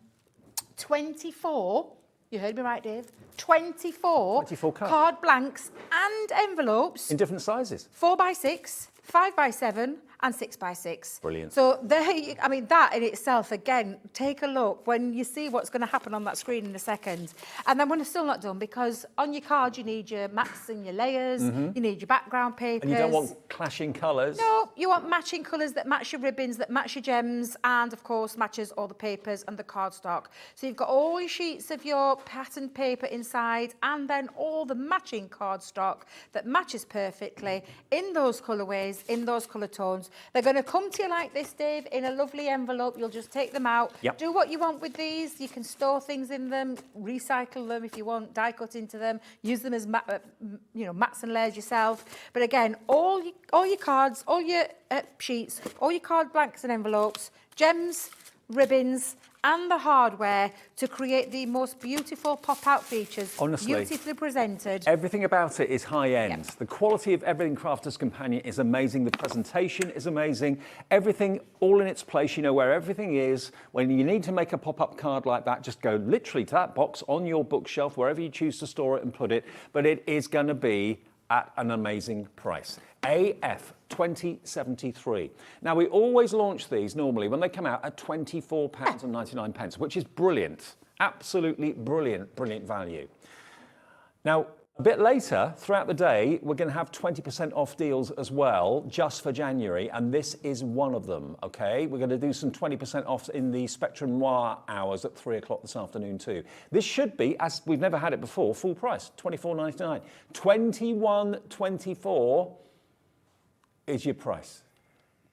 24, you heard me right, Dave, 24 card blanks and envelopes. In different sizes. 4x6, 5x7 and 6x6. Brilliant. So there, I mean, that in itself, again, take a look when you see what's going to happen on that screen in a second. And then when it's still not done, because on your card you need your mats and your layers, you need your background papers. And you don't want clashing colours. No, you want matching colours that match your ribbons, that match your gems, and of course matches all the papers and the cardstock. So you've got all your sheets of your patterned paper inside, and then all the matching cardstock that matches perfectly in those colourways, in those colour tones. They're going to come to you like this, Dave, in a lovely envelope. You'll just take them out. Yep. Do what you want with these. You can store things in them, recycle them if you want, die cut into them, use them as mats and layers yourself. But again, all your cards, all your sheets, all your card blanks and envelopes, gems, ribbons, and the hardware to create the most beautiful pop-out features. Honestly, beautifully presented. Everything about it is high-end. Yep. The quality of everything Crafter's Companion is amazing. The presentation is amazing. Everything all in its place. You know where everything is. When you need to make a pop-up card like that, just go literally to that box on your bookshelf, wherever you choose to store it and put it. But it is going to be at an amazing price. AF 2073. Now, we always launch these normally when they come out at £24.99, which is brilliant. Absolutely brilliant, brilliant value. Now, a bit later, throughout the day, we're going to have 20% off deals as well, just for January, and this is one of them, okay? We're going to do some 20% off in the Spectrum Noir hours at 3 o'clock this afternoon too. This should be, as we've never had it before, full price, $24.99. $21.24 is your price.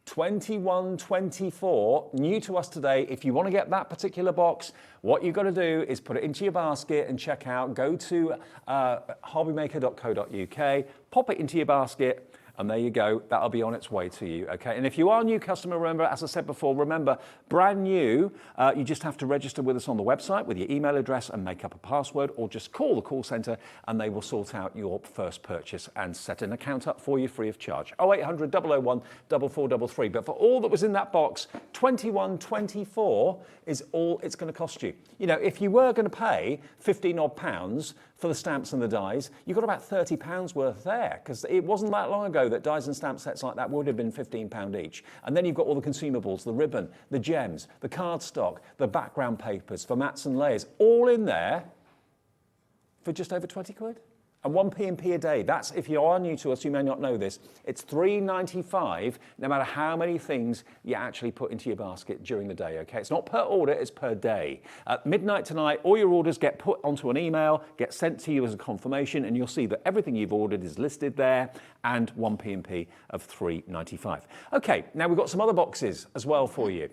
$21.24, new to us today. If you want to get that particular box, what you've got to do is put it into your basket and check out. Go to hobbymaker.co.uk, pop it into your basket, and there you go. That'll be on its way to you, okay? And if you are a new customer, remember, as I said before, remember, brand new, you just have to register with us on the website with your email address and make up a password, or just call the call centre and they will sort out your first purchase and set an account up for you free of charge. 0800 001 4433. But for all that was in that box, $21.24 is all it's going to cost you. You know, if you were going to pay £15 odd for the stamps and the dies, you got about £30 worth there, because it wasn't that long ago that dies and stamp sets like that would have been £15 each. And then you've got all the consumables, the ribbon, the gems, the cardstock, the background papers for mats and layers, all in there for just over 20 quid. And 1p a day. That's, if you are new to us, you may not know this, it's $3.95 no matter how many things you actually put into your basket during the day, okay? It's not per order, it's per day. At midnight tonight, all your orders get put onto an email, get sent to you as a confirmation, and you'll see that everything you've ordered is listed there, and 1p of $3.95. Okay, now we've got some other boxes as well for you.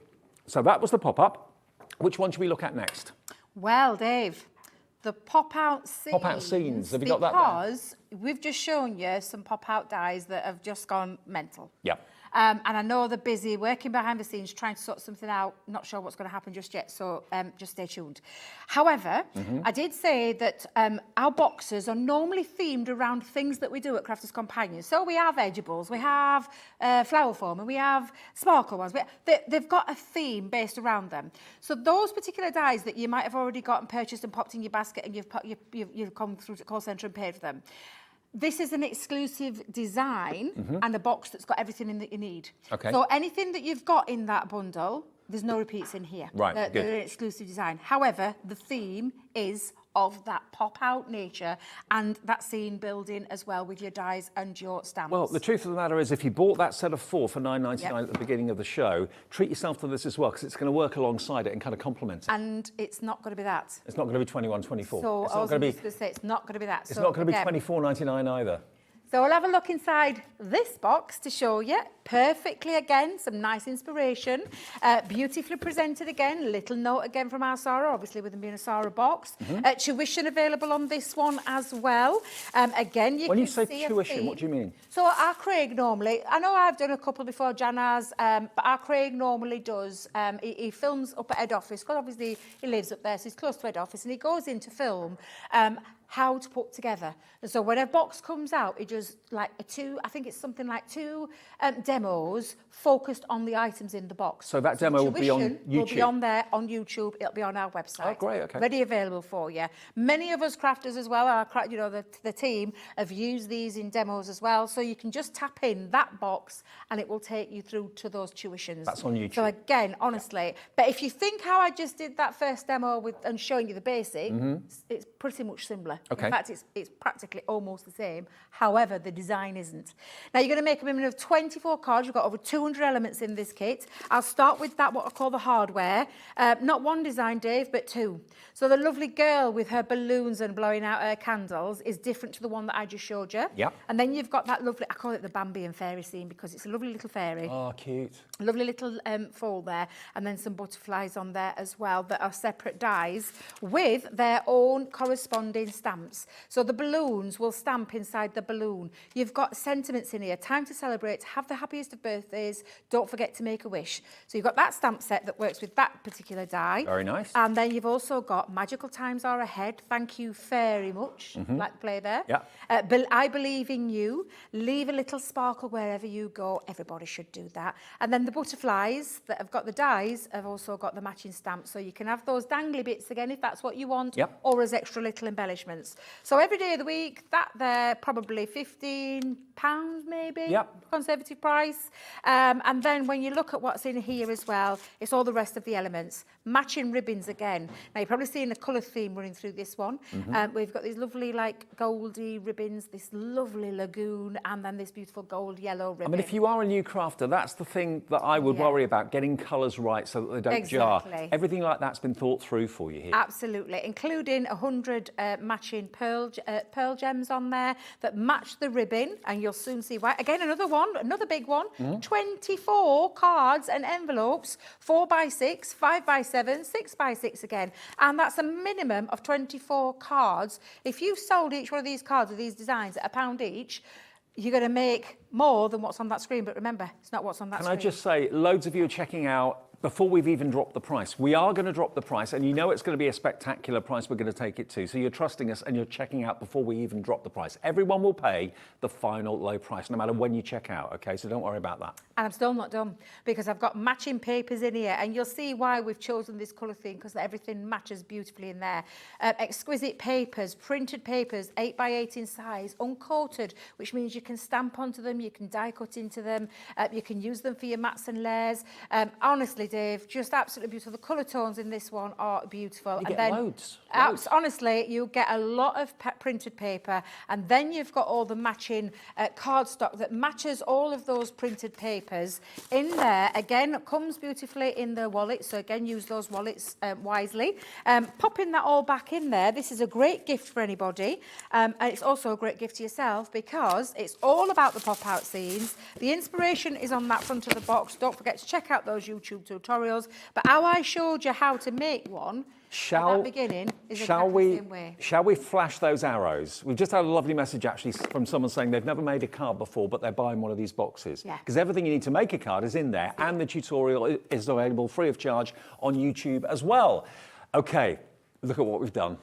So that was the pop-up. Which one should we look at next? Well, Dave, the pop-out scenes. Pop-out scenes, have you got that there? Because we've just shown you some pop-out dies that have just gone mental. Yeah. And I know they're busy working behind the scenes, trying to sort something out. Not sure what's going to happen just yet, so just stay tuned. However, I did say that our boxes are normally themed around things that we do at Crafters Companion. So we have edibles, we have flower foam, and we have sparkle ones. They've got a theme based around them. So those particular dies that you might have already got and purchased and popped in your basket, and you've come through to the call centre and paid for them. This is an exclusive design and a box that's got everything in that you need. Okay. So anything that you've got in that bundle, there's no repeats in here. Right, good. They're an exclusive design. However, the theme is of that pop-out nature and that scene building as well with your dies and your stamps. Well, the truth of the matter is, if you bought that set of 4 for $9.99 at the beginning of the show, treat yourself to this as well, because it's going to work alongside it and kind of complement it. And it's not going to be that. It's not going to be $21.24. So it's I not was going to be. just going to say it's not going to be that. It's not going to be $24.99 either. So we'll have a look inside this box to show you. Perfectly again, some nice inspiration. Beautifully presented again. Little note again from our Sarah, obviously with them being a Sarah box. Tuition available on this one as well. Again, when you say tuition, what do you mean? So our Craig normally, I know I've done a couple before, Jan has, but our Craig normally does, he films up at head office, because obviously he lives up there, so he's close to head office, and he goes in to film how to put together. And so when a box comes out, he does like I think it's something like 2 demos focused on the items in the box. So that demo will be on YouTube? Will be on there on YouTube. It'll be on our website. Oh, great, okay. Ready, available for you. Many of us crafters as well, the team, have used these in demos as well. So you can just tap in that box and it will take you through to those tuitions. That's on YouTube. So again, honestly, but if you think how I just did that first demo and showing you the basic, it's pretty much similar. Okay. In fact, it's practically almost the same. However, the design isn't. Now, you're going to make a minimum of 24 cards. You've got over 200 elements in this kit. I'll start with that, what I call the hardware. Not one design, Dave, but 2. So the lovely girl with her balloons and blowing out her candles is different to the one that I just showed you. Yep. And then you've got that lovely, I call it the Bambi and fairy scene because it's a lovely little fairy. Oh, cute. Lovely little fold there, and then some butterflies on there as well that are separate dies with their own corresponding stamps. So the balloons will stamp inside the balloon. You've got sentiments in here, time to celebrate, have the happiest of birthdays, don't forget to make a wish. So you've got that stamp set that works with that particular die. Very nice. And then you've also got magical times are ahead, thank you very much, like the play there. Yeah. I believe in you, leave a little sparkle wherever you go, everybody should do that. And then the butterflies that have got the dies have also got the matching stamps, so you can have those dangly bits again if that's what you want, or as extra little embellishments. So every day of the week, that they're probably £15 maybe, conservative price. And then when you look at what's in here as well, it's all the rest of the elements. Matching ribbons again. Now you're probably seeing a colour theme running through this one. We've got these lovely like goldy ribbons, this lovely lagoon, and then this beautiful gold yellow ribbon. I mean, if you are a new crafter, that's the thing that I would worry about, getting colours right so that they don't jar. Everything like that's been thought through for you here. Absolutely, including 100 matching pearl gems on there that match the ribbon, and you'll soon see why. Again, another big one, 24 cards and envelopes, 4x6, 5x7, 6x6 again, and that's a minimum of 24 cards. If you sold each one of these cards with these designs at £1 each, you're going to make more than what's on that screen, but remember, it's not what's on that screen. Can I just say, loads of you are checking out before we've even dropped the price. We are going to drop the price, and you know it's going to be a spectacular price we're going to take it to. So you're trusting us and you're checking out before we even drop the price. Everyone will pay the final low price, no matter when you check out, okay? So don't worry about that. And I'm still not done, because I've got matching papers in here, and you'll see why we've chosen this colour theme, because everything matches beautifully in there. Exquisite papers, printed papers, 8x8 in size, uncoated, which means you can stamp onto them, you can die cut into them, you can use them for your mats and layers. Honestly, Dave, just absolutely beautiful. The colour tones in this one are beautiful. You get loads. Honestly, you get a lot of printed paper, and then you've got all the matching cardstock that matches all of those printed papers in there. Again, it comes beautifully in the wallet, so again, use those wallets wisely. Popping that all back in there, this is a great gift for anybody, and it's also a great gift to yourself because it's all about the pop-out scenes. The inspiration is on that front of the box. Don't forget to check out those YouTube tutorials. But how I showed you how to make one at that beginning is exactly the same way. Shall we flash those arrows? We've just had a lovely message actually from someone saying they've never made a card before, but they're buying one of these boxes. Yeah. Because everything you need to make a card is in there, and the tutorial is available free of charge on YouTube as well. Okay, look at what we've done.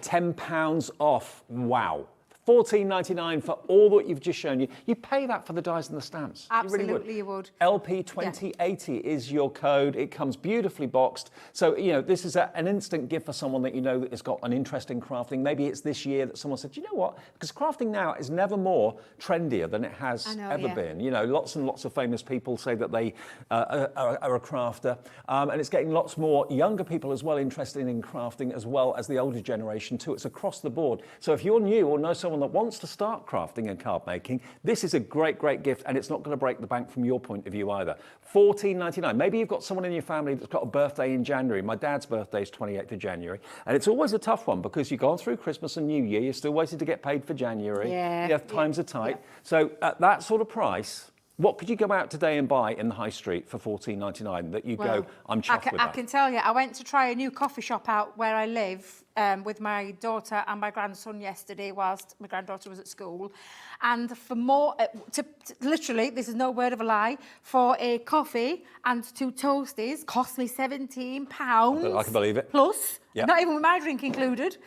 £10 off. Wow. $14.99 for all that you've just shown you. You pay that for the dies and the stamps. Absolutely, you would. LP2080 is your code. It comes beautifully boxed. So, you know, this is an instant gift for someone that you know that has got an interest in crafting. Maybe it's this year that someone said, you know what? Because crafting now is never more trendier than it has ever been. You know, lots and lots of famous people say that they are a crafter. And it's getting lots more younger people as well interested in crafting, as well as the older generation too. It's across the board. So if you're new or know someone that wants to start crafting and card making, this is a great, great gift, and it's not going to break the bank from your point of view either. $14.99. Maybe you've got someone in your family that's got a birthday in January. My dad's birthday is 28th of January, and it's always a tough one because you've gone through Christmas and New Year, you're still waiting to get paid for January. Times are tight. So at that sort of price, what could you go out today and buy in the high street for $14.99 that you go, I'm chuffed with that? I can tell you, I went to try a new coffee shop out where I live with my daughter and my grandson yesterday whilst my granddaughter was at school. And for more, literally, this is no word of a lie, for a coffee and 2 toasties cost me £17. I can believe it. Plus, not even with my drink included.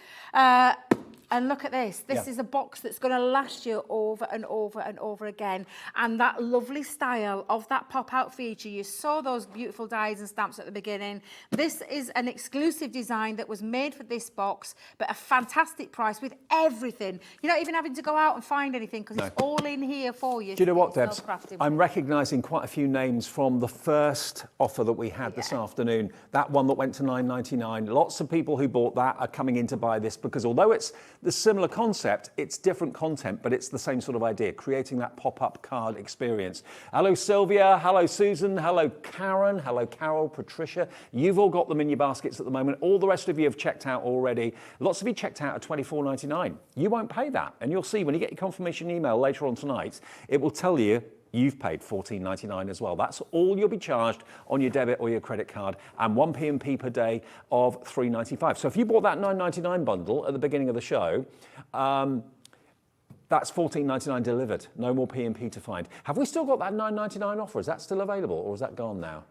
And look at this. This is a box that's going to last you over and over and over again. And that lovely style of that pop-out feature, you saw those beautiful dies and stamps at the beginning. This is an exclusive design that was made for this box, but a fantastic price with everything. You're not even having to go out and find anything because it's all in here for you. Do you know what, Debs? I'm recognising quite a few names from the first offer that we had this afternoon. That one that went to $9.99. Lots of people who bought that are coming in to buy this because although it's the similar concept, it's different content, but it's the same sort of idea, creating that pop-up card experience. Hello, Sylvia. Hello, Susan. Hello, Karen. Hello, Carol, Patricia. You've all got them in your baskets at the moment. All the rest of you have checked out already. Lots of you checked out at $24.99. You won't pay that. And you'll see when you get your confirmation email later on tonight, it will tell you you've paid $14.99 as well. That's all you'll be charged on your debit or your credit card, and 1 P&P per day of $3.95. So if you bought that $9.99 bundle at the beginning of the show, that's $14.99 delivered. No more P&P to find. Have we still got that $9.99 offer? Is that still available, or is that gone now?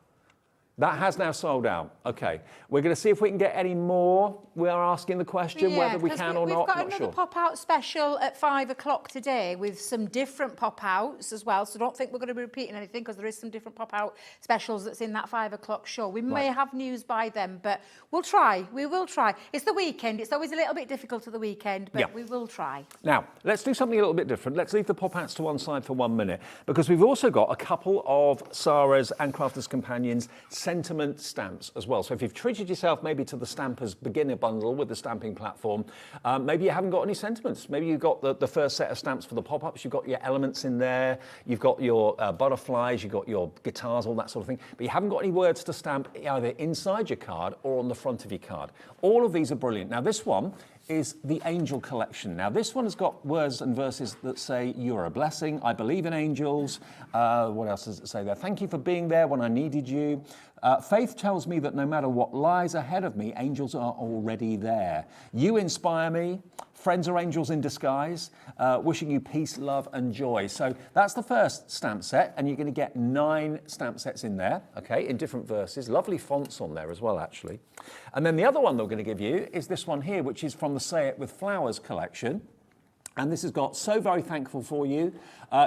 That has now sold out. Okay, we're going to see if we can get any more. We are asking the question whether we can or not. We've got another pop-out special at 5 o'clock today with some different pop-outs as well. So don't think we're going to be repeating anything because there is some different pop-out specials that's in that 5 o'clock show. We may have news by then, but we'll try. We will try. It's the weekend. It's always a little bit difficult at the weekend, but we will try. Now, let's do something a little bit different. Let's leave the pop-outs to one side for 1 minute because we've also got a couple of Sarah's and Crafters Companions sentiment stamps as well. So if you've treated yourself maybe to the Stampers beginner bundle with the stamping platform, maybe you haven't got any sentiments. Maybe you've got the first set of stamps for the pop-ups, you've got your elements in there, you've got your butterflies, you've got your guitars, all that sort of thing, but you haven't got any words to stamp either inside your card or on the front of your card. All of these are brilliant. Now this one is the Angel Collection. Now this one has got words and verses that say, you're a blessing, I believe in angels. What else does it say there? Thank you for being there when I needed you. Faith tells me that no matter what lies ahead of me, angels are already there. You inspire me. Friends are angels in disguise. Wishing you peace, love, and joy. So that's the first stamp set, and you're going to get 9 stamp sets in there, okay, in different verses. Lovely fonts on there as well, actually. And then the other one that we're going to give you is this one here, which is from the Say It With Flowers collection. And this has got "So very thankful for you.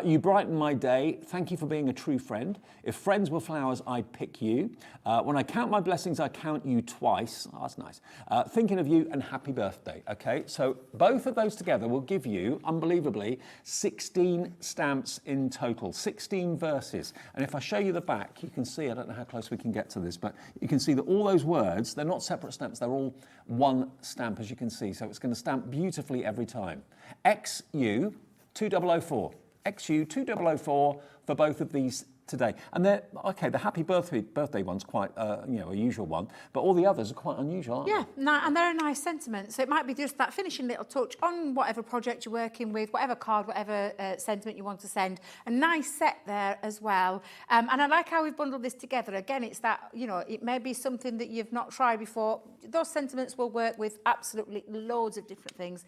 You brighten my day. Thank you for being a true friend. If friends were flowers, I'd pick you. When I count my blessings, I count you twice." Oh, that's nice. "Thinking of you and happy birthday." Okay, so both of those together will give you, unbelievably, 16 stamps in total, 16 verses. And if I show you the back, you can see, I don't know how close we can get to this, but you can see that all those words, they're not separate stamps, they're all one stamp, as you can see. So it's going to stamp beautifully every time. XU 2004. XU 2004 for both of these today. And they're, okay, the happy birthday one's quite, a usual one, but all the others are quite unusual, aren't they? Yeah, and they're a nice sentiment. So it might be just that finishing little touch on whatever project you're working with, whatever card, whatever sentiment you want to send. A nice set there as well. And I like how we've bundled this together. Again, it's that, it may be something that you've not tried before. Those sentiments will work with absolutely loads of different things.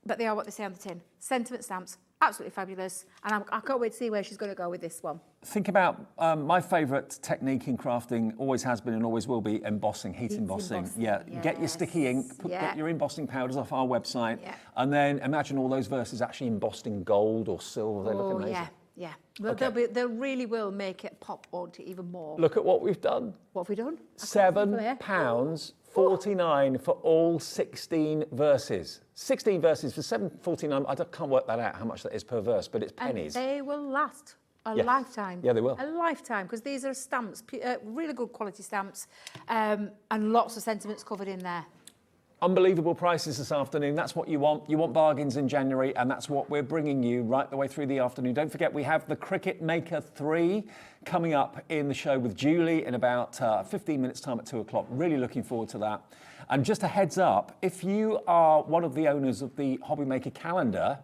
But they are what they say on the tin. Sentiment stamps, absolutely fabulous. And I can't wait to see where she's going to go with this one. Think about my favourite technique in crafting, always has been and always will be embossing, heat embossing. Yeah, yes. Get your sticky ink, get your embossing powders off our website, and then imagine all those verses actually embossed in gold or silver. They look amazing. Yeah. They really will make it pop onto even more. Look at what we've done. What have we done? £7.49 for all 16 verses. 16 verses for £7.49. I can't work that out, how much that is per verse, but it's pennies. And they will last a lifetime. Yeah, they will. A lifetime, because these are stamps, really good quality stamps, and lots of sentiments covered in there. Unbelievable prices this afternoon. That's what you want. You want bargains in January, and that's what we're bringing you right the way through the afternoon. Don't forget, we have the Cricut Maker 3 coming up in the show with Julie in about 15 minutes' time at 2 o'clock. Really looking forward to that. And just a heads up, if you are one of the owners of the Hobby Maker calendar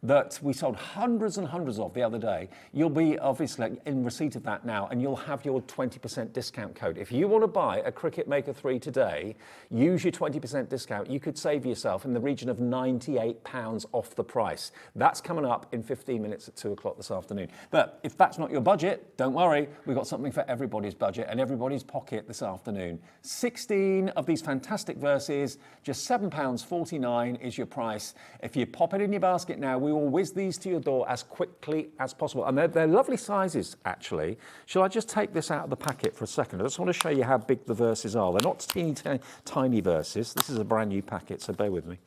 that we sold hundreds and hundreds of the other day, you'll be obviously in receipt of that now, and you'll have your 20% discount code. If you want to buy a Cricut Maker 3 today, use your 20% discount. You could save yourself in the region of £98 off the price. That's coming up in 15 minutes at 2 o'clock this afternoon. But if that's not your budget, don't worry. We've got something for everybody's budget and everybody's pocket this afternoon. 16 of these fantastic verses, just £7.49 is your price. If you pop it in your basket now, we will whiz these to your door as quickly as possible. And they're lovely sizes, actually. Shall I just take this out of the packet for a second? I just want to show you how big the verses are. They're not teeny, tiny verses. This is a brand new packet, so bear with me.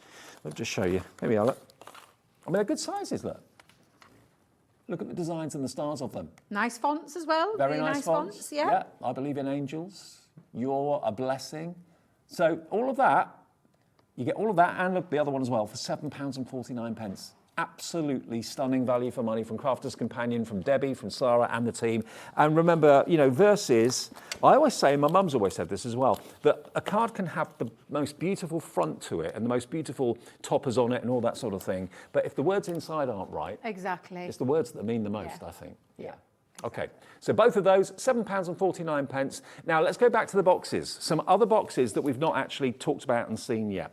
Let me just show you. Here we are, look. I mean, they're good sizes, look. Look at the designs and the stars of them. Nice fonts as well. Very nice fonts. Yeah. I believe in angels. You're a blessing. So all of that, you get all of that and look, the other one as well for £7.49. Absolutely stunning value for money from Crafter's Companion, from Debbie, from Sarah and the team. And remember, verses, I always say, my mum's always said this as well, that a card can have the most beautiful front to it and the most beautiful toppers on it and all that sort of thing. But if the words inside aren't right, exactly, it's the words that mean the most, I think. Yeah. Okay, so both of those, £7.49. Now let's go back to the boxes. Some other boxes that we've not actually talked about and seen yet.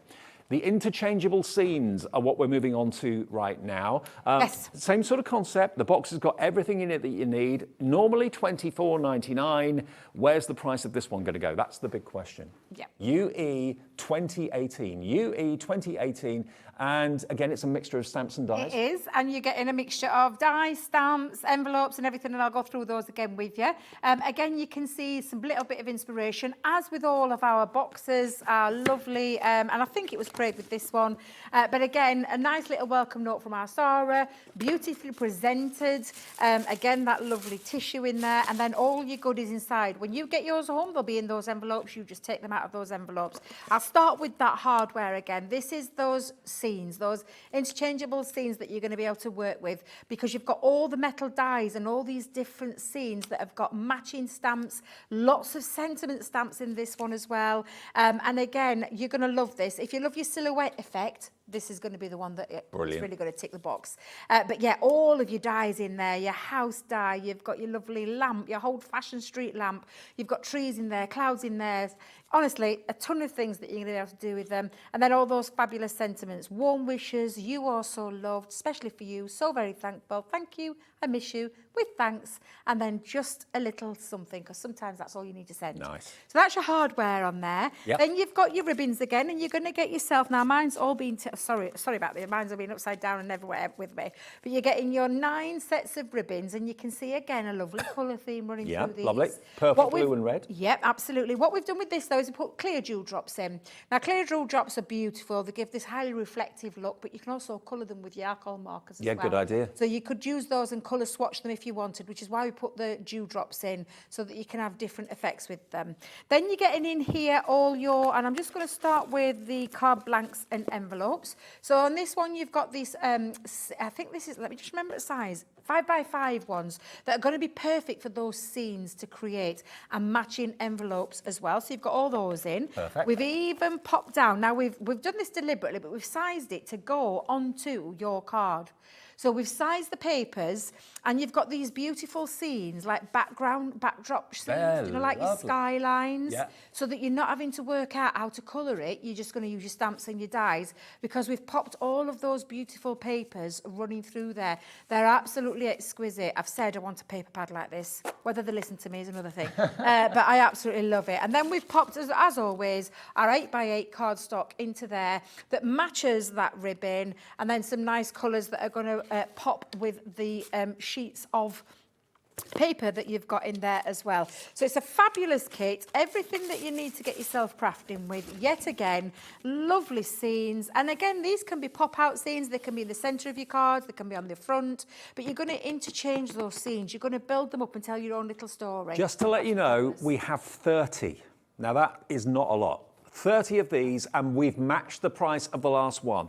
The interchangeable scenes are what we're moving on to right now. Yes. Same sort of concept. The box has got everything in it that you need. Normally $24.99. Where's the price of this one going to go? That's the big question. Yeah. UE 2018. UE 2018. And again, it's a mixture of stamps and dies. It is, and you're getting a mixture of dies, stamps, envelopes and everything, and I'll go through those again with you. Again, you can see some little bit of inspiration, as with all of our boxes are lovely, and I think it was sprayed with this one. But again, a nice little welcome note from our Sarah, beautifully presented. Again, that lovely tissue in there, and then all your goodies inside. When you get yours home, they'll be in those envelopes. You just take them out of those envelopes. I'll start with that hardware again. This is those scenes, those interchangeable scenes that you're going to be able to work with, because you've got all the metal dies and all these different scenes that have got matching stamps, lots of sentiment stamps in this one as well. And again, you're going to love this. If you love your silhouette effect, this is going to be the one that is really going to tick the box. But yeah, all of your dies in there, your house die, you've got your lovely lamp, your old-fashioned street lamp, you've got trees in there, clouds in there. Honestly, a ton of things that you're going to be able to do with them. And then all those fabulous sentiments, warm wishes, you are so loved, especially for you, so very thankful, thank you, I miss you, with thanks, and then just a little something, because sometimes that's all you need to send. Nice. So that's your hardware on there. Yep. Then you've got your ribbons again, and you're going to get yourself, now mine's all been sorry about this, mine's have been upside down and everywhere with me. But you're getting your 9 sets of ribbons, and you can see again a lovely colour theme running through these. Lovely. Purple, blue and red. Yep, absolutely. What we've done with this though is we put clear jewel drops in. Now clear jewel drops are beautiful. They give this highly reflective look, but you can also colour them with your alcohol markers as well. Yeah, good idea. So you could use those and colour swatch them if you wanted, which is why we put the dew drops in, so that you can have different effects with them. Then you're getting in here all your, and I'm just going to start with the card blanks and envelopes. So on this one you've got these, I think this is, let me just remember the size, 5x5 ones that are going to be perfect for those scenes to create, and matching envelopes as well. So you've got all those in. Perfect. We've even popped down, now we've done this deliberately, but we've sized it to go onto your card. So we've sized the papers, and you've got these beautiful scenes, like backdrop scenes, you know, like your skylines, so that you're not having to work out how to colour it. You're just going to use your stamps and your dies, because we've popped all of those beautiful papers running through there. They're absolutely exquisite. I've said I want a paper pad like this. Whether they listen to me is another thing. But I absolutely love it. And then we've popped, as always, our 8x8 cardstock into there that matches that ribbon, and then some nice colours that are going to pop with the sheets of paper that you've got in there as well. So it's a fabulous kit, everything that you need to get yourself crafting with. Yet again, lovely scenes, and again these can be pop-out scenes, they can be in the centre of your cards, they can be on the front, but you're going to interchange those scenes, you're going to build them up and tell your own little story. Just to let you know, we have 30. Now that is not a lot. 30 of these, and we've matched the price of the last one.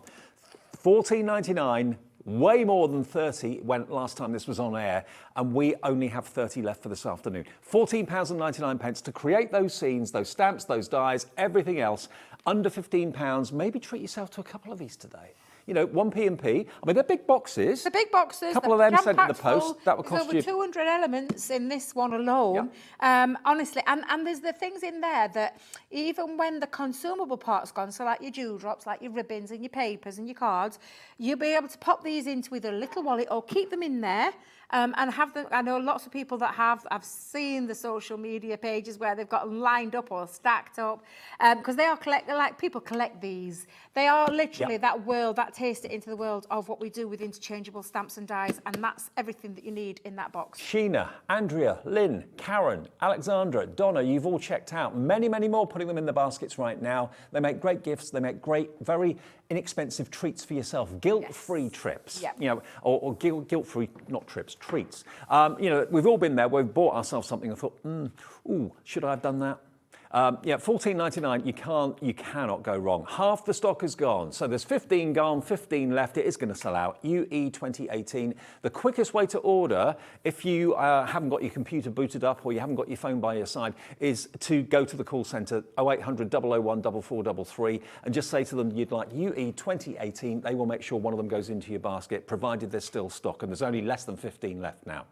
$14.99. Way more than 30 went last time this was on air, and we only have 30 left for this afternoon. £14.99 to create those scenes, those stamps, those dies, everything else. Under £15, maybe treat yourself to a couple of these today. You know, 1p&p. I mean, they're big boxes. The big boxes. A couple of them sent in the post. That would cost you... over 200 elements in this one alone. Honestly, and there's the things in there that even when the consumable part's gone, so like your jewel drops, like your ribbons and your papers and your cards, you'll be able to pop these into either a little wallet or keep them in there. And have them. I know lots of people that have. I've seen the social media pages where they've got them lined up or stacked up, because they are like people collect these. They are literally that world, that taste it into the world of what we do with interchangeable stamps and dies, and that's everything that you need in that box. Sheena, Andrea, Lynn, Karen, Alexandra, Donna, you've all checked out. Many, many more putting them in the baskets right now. They make great gifts. They make great, very inexpensive treats for yourself. Guilt-free trips. You know, or guilt-free, not trips, treats. You know, we've all been there. We've bought ourselves something and thought, ooh, should I have done that? $14.99, you cannot go wrong. Half the stock is gone. So there's 15 gone, 15 left. It is going to sell out. UE 2018. The quickest way to order, if you haven't got your computer booted up or you haven't got your phone by your side, is to go to the call centre, 0800 001 4433, and just say to them you'd like UE 2018. They will make sure one of them goes into your basket, provided there's still stock, and there's only less than 15 left now.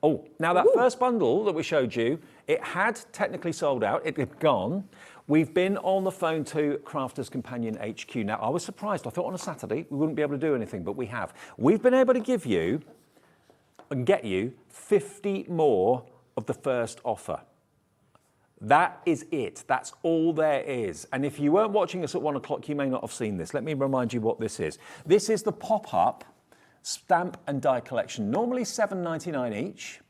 Oh, now that first bundle that we showed you, it had technically sold out, it had gone. We've been on the phone to Crafters Companion HQ. Now, I was surprised. I thought on a Saturday we wouldn't be able to do anything, but we have. We've been able to give you and get you 50 more of the first offer. That is it. That's all there is. And if you weren't watching us at 1 o'clock, you may not have seen this. Let me remind you what this is. This is the pop-up stamp and die collection, normally $7.99 each.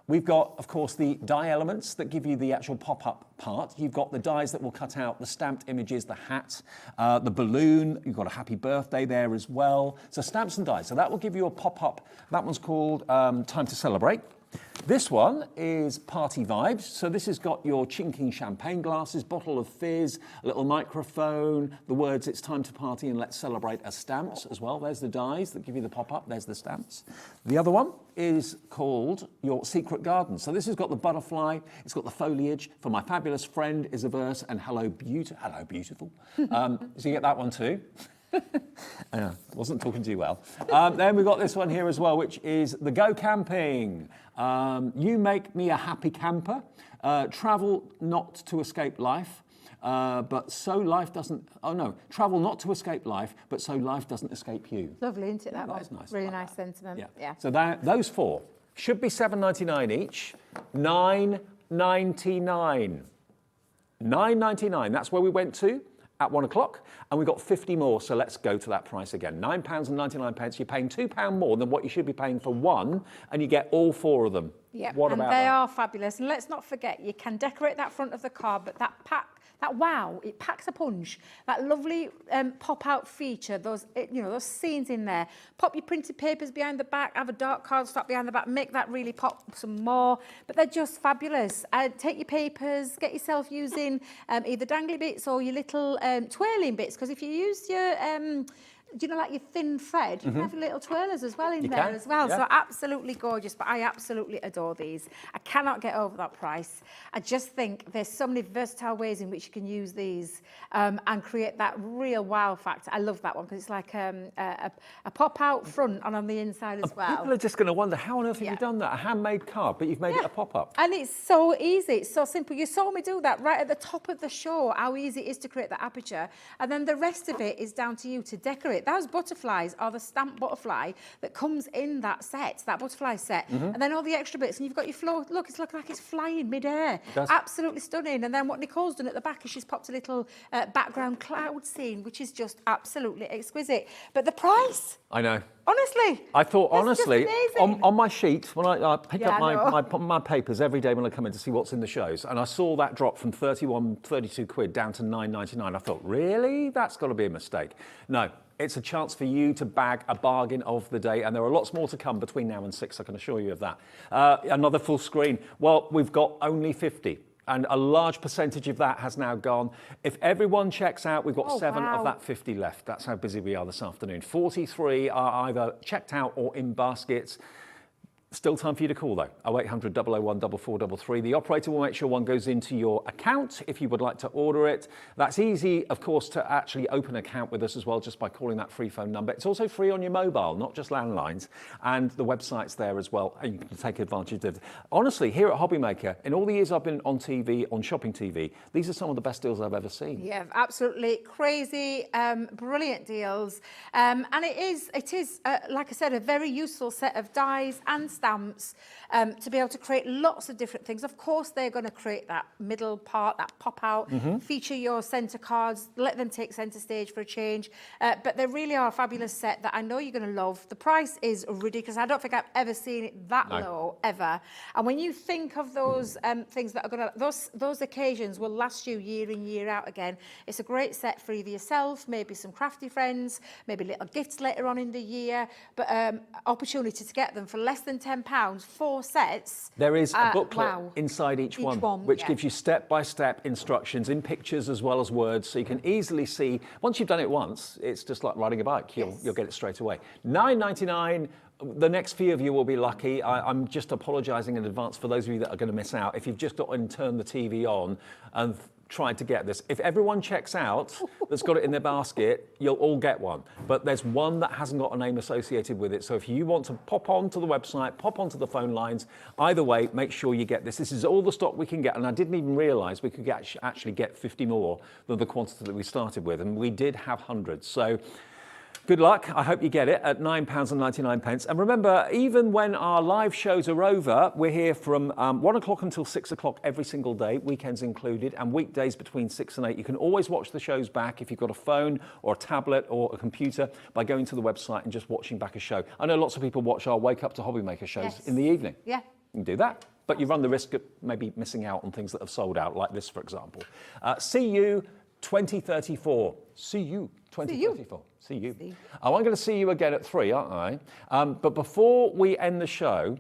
We've got, of course, the die elements that give you the actual pop-up part. You've got the dies that will cut out the stamped images, the hat, the balloon. You've got a happy birthday there as well. So stamps and dies. So that will give you a pop-up. That one's called Time to Celebrate. This one is Party Vibes. So this has got your chinking champagne glasses, bottle of fizz, a little microphone, the words "It's time to party and let's celebrate" as stamps as well. There's the dies that give you the pop-up. There's the stamps. The other one is called Your Secret Garden. So this has got the butterfly. It's got the foliage. For my fabulous friend is a verse, and hello, beautiful. So you get that one too. Wasn't talking too well. Then we've got this one here as well, which is the Go Camping. You make me a happy camper. Travel not to escape life, but so life doesn't. Oh no, travel not to escape life, but so life doesn't escape you. Lovely, isn't it? That one? That's nice. Really nice sentiment. Yeah. So those four should be $7.99 each. $9.99. $9.99. That's where we went to. at 1 o'clock, and we've got 50 more, so let's go to that price again. £9.99. You're paying £2 more than what you should be paying for one, and you get all 4 of them. Yeah, What and about they that? are fabulous. And let's not forget, you can decorate that front of the card, but that wow, it packs a punch. That lovely pop-out feature, those scenes in there. Pop your printed papers behind the back, have a dark cardstock behind the back, make that really pop some more. But they're just fabulous. Take your papers, get yourself using either dangly bits or your little twirling bits, because if you use your like your thin thread, you can have little twirlers as well in there as well. Yeah. So absolutely gorgeous, but I absolutely adore these. I cannot get over that price. I just think there's so many versatile ways in which you can use these and create that real wow factor. I love that one because it's like a pop-out front and on the inside as well. People are just going to wonder, how on earth have you done that? A handmade card, but you've made it a pop-up. And it's so easy, it's so simple. You saw me do that right at the top of the show, how easy it is to create the aperture. And then the rest of it is down to you to decorate. Those butterflies are the stamped butterfly that comes in that set, that butterfly set. And then all the extra bits, and you've got your floor. Look, it's looking like it's flying mid-air. Absolutely stunning. And then what Nicole's done at the back is she's popped a little background cloud scene, which is just absolutely exquisite. But the price... I know. Honestly. I thought, honestly, on my sheet, when I pick up my papers every day when I come in to see what's in the shows, and I saw that drop from 32 quid down to 9.99, I thought, really? That's got to be a mistake. No. It's a chance for you to bag a bargain of the day, and there are lots more to come between now and 6, I can assure you of that. Another full screen. Well, we've got only 50, and a large percentage of that has now gone. If everyone checks out, we've got 7 of that 50 left. That's how busy we are this afternoon. 43 are either checked out or in baskets. Still time for you to call though, 0800 001 4433. The operator will make sure one goes into your account if you would like to order it. That's easy, of course, to actually open an account with us as well, just by calling that free phone number. It's also free on your mobile, not just landlines, and the website's there as well, and you can take advantage of it. Honestly, here at Hobby Maker, in all the years I've been on TV, on shopping TV, these are some of the best deals I've ever seen. Yeah, absolutely crazy, brilliant deals. And it is, like I said, a very useful set of dies and stamps to be able to create lots of different things. Of course, they're going to create that middle part, that pop out, feature your centre cards, let them take centre stage for a change. But they really are a fabulous set that I know you're going to love. The price is ridiculous. I don't think I've ever seen it that low, ever. And when you think of those things that are going to, those occasions will last you year in, year out again. It's a great set for either yourself, maybe some crafty friends, maybe little gifts later on in the year, but opportunity to get them for less than £10, 4 sets. There is a booklet inside each one, which gives you step-by-step instructions in pictures as well as words, so you can easily see. Once you've done it once, it's just like riding a bike. You'll get it straight away. £9.99. The next few of you will be lucky. I'm just apologising in advance for those of you that are going to miss out. If you've just got to turn the TV on and tried to get this. If everyone checks out that's got it in their basket, you'll all get one. But there's one that hasn't got a name associated with it. So if you want to pop onto the website, pop onto the phone lines, either way, make sure you get this. This is all the stock we can get. And I didn't even realise we could actually get 50 more than the quantity that we started with. And we did have hundreds. So good luck. I hope you get it at £9.99. And remember, even when our live shows are over, we're here from 1 o'clock until 6 o'clock every single day, weekends included, and weekdays between 6 and 8. You can always watch the shows back if you've got a phone or a tablet or a computer by going to the website and just watching back a show. I know lots of people watch our Wake Up to Hobby Maker shows in the evening. Yeah. You can do that. But you run the risk of maybe missing out on things that have sold out, like this, for example. See you 2034. See you 2034. See you. Oh, I'm going to see you again at 3, aren't I? But before we end the show,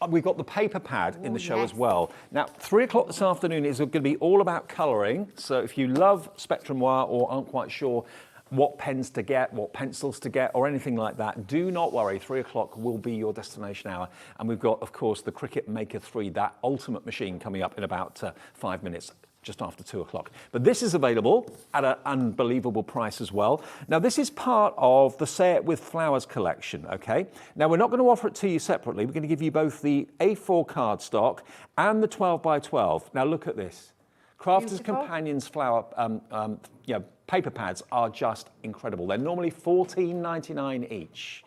we've got the paper pad in the show as well. Now, 3 o'clock this afternoon is going to be all about colouring. So if you love Spectrum Noir or aren't quite sure what pens to get, what pencils to get, or anything like that, do not worry. 3 o'clock will be your destination hour. And we've got, of course, the Cricut Maker 3, that ultimate machine, coming up in about 5 minutes. Just after 2 o'clock. But this is available at an unbelievable price as well. Now, this is part of the Say It With Flowers collection, okay? Now, we're not going to offer it to you separately. We're going to give you both the A4 cardstock and the 12 by 12. Now, look at this. Crafters Companions flower paper pads are just incredible. They're normally $14.99 each.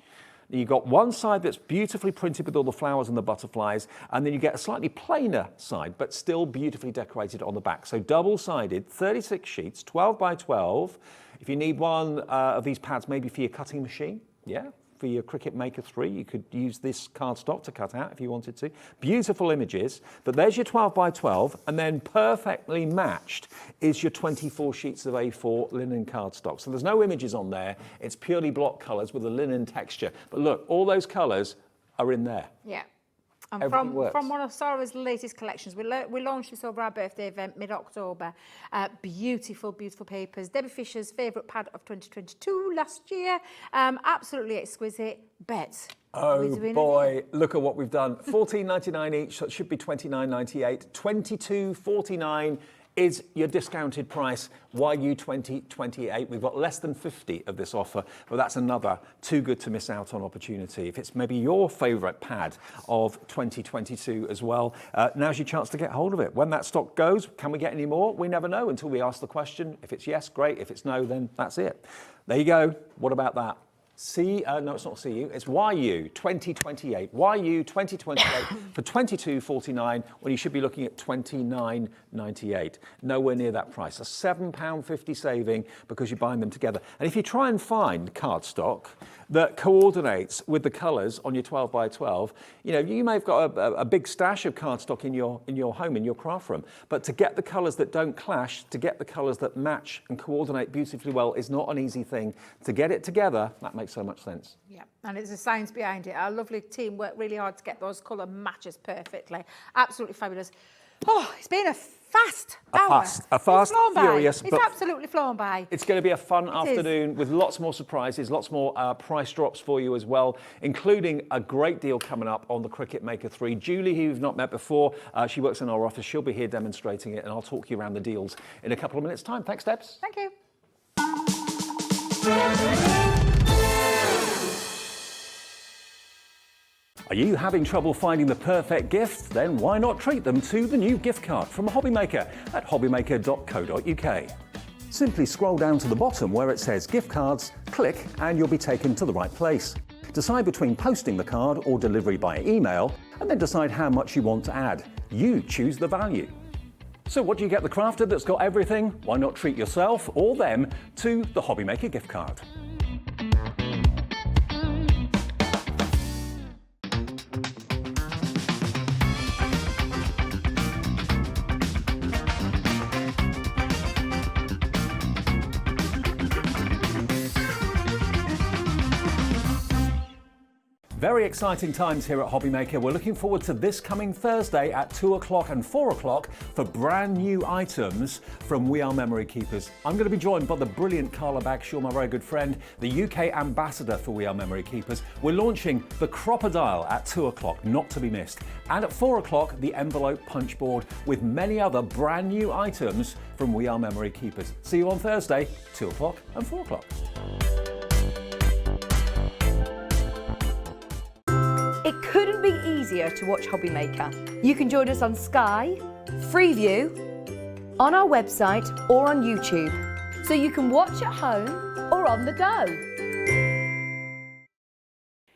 You've got one side that's beautifully printed with all the flowers and the butterflies, and then you get a slightly plainer side, but still beautifully decorated on the back. So double-sided, 36 sheets, 12 by 12. If you need one of these pads, maybe for your cutting machine, yeah, for your Cricut Maker 3, you could use this cardstock to cut out if you wanted to. Beautiful images, but there's your 12 by 12, and then perfectly matched is your 24 sheets of A4 linen cardstock. So there's no images on there, it's purely block colours with a linen texture. But look, all those colours are in there. Yeah. And Everything from one of Sarah's latest collections, we launched this over our birthday event mid-October. Beautiful, beautiful papers. Debbie Fisher's favourite pad of 2022 last year. Absolutely exquisite. Bet. Oh boy, look at what we've done. $14.99 each, so it should be $29.98. $22.49 is your discounted price, YU 2028. We've got less than 50 of this offer, but that's another too good to miss out on opportunity. If it's maybe your favourite pad of 2022 as well, now's your chance to get hold of it. When that stock goes, can we get any more? We never know until we ask the question. If it's yes, great. If it's no, then that's it. There you go. What about that? No, it's not CU, it's YU 2028. YU 2028 for $22.49 when you should be looking at $29.98. Nowhere near that price. A £7.50 saving because you're buying them together. And if you try and find cardstock that coordinates with the colours on your 12 by 12, you know, you may have got a big stash of cardstock in your home, in your craft room, but to get the colours that don't clash, to get the colours that match and coordinate beautifully well is not an easy thing. To get it together, that makes so much sense. Yeah, and there's a science behind it. Our lovely team worked really hard to get those colour matches perfectly. Absolutely fabulous. Oh, it's been a fast hour. A fast, furious. It's absolutely flown by. It's going to be a fun afternoon with lots more surprises, lots more price drops for you as well, including a great deal coming up on the Cricut Maker 3. Julie, who you've not met before, she works in our office. She'll be here demonstrating it, and I'll talk you around the deals in a couple of minutes' time. Thanks, Debs. Thank you. Are you having trouble finding the perfect gift? Then why not treat them to the new gift card from Hobby Maker at hobbymaker.co.uk. Simply scroll down to the bottom where it says gift cards, click and you'll be taken to the right place. Decide between posting the card or delivery by email, and then decide how much you want to add. You choose the value. So what do you get the crafter that's got everything? Why not treat yourself or them to the Hobby Maker gift card? Very exciting times here at Hobby Maker. We're looking forward to this coming Thursday at 2 o'clock and 4 o'clock for brand new items from We Are Memory Keepers. I'm going to be joined by the brilliant Carla Bagshaw, my very good friend, the UK ambassador for We Are Memory Keepers. We're launching the Crocodile at 2 o'clock, not to be missed. And at 4 o'clock, the envelope punch board with many other brand new items from We Are Memory Keepers. See you on Thursday, 2 o'clock and 4 o'clock. It couldn't be easier to watch Hobby Maker. You can join us on Sky, Freeview, on our website or on YouTube. So you can watch at home or on the go.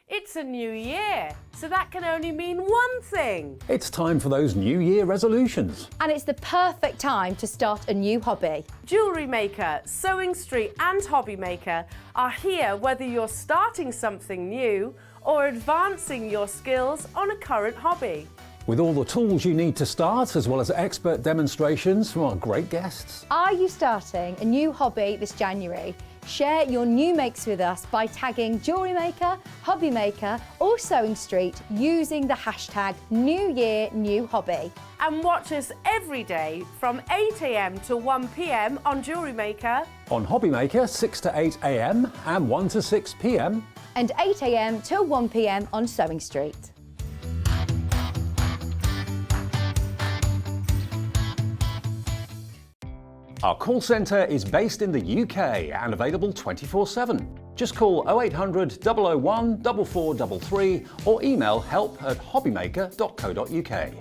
It's a new year, so that can only mean one thing. It's time for those New Year resolutions. And it's the perfect time to start a new hobby. Jewellery Maker, Sewing Street and Hobby Maker are here whether you're starting something new or advancing your skills on a current hobby. With all the tools you need to start, as well as expert demonstrations from our great guests. Are you starting a new hobby this January? Share your new makes with us by tagging Jewellery Maker, Hobby Maker or Sewing Street using the hashtag NewYearNewHobby. And watch us every day from 8 AM to 1 PM on Jewellery Maker. On Hobby Maker, 6 to 8 AM and 1 to 6 PM. And 8 AM till 1 PM on Sewing Street. Our call centre is based in the UK and available 24/7. Just call 0800 001 4433 or email help@hobbymaker.co.uk.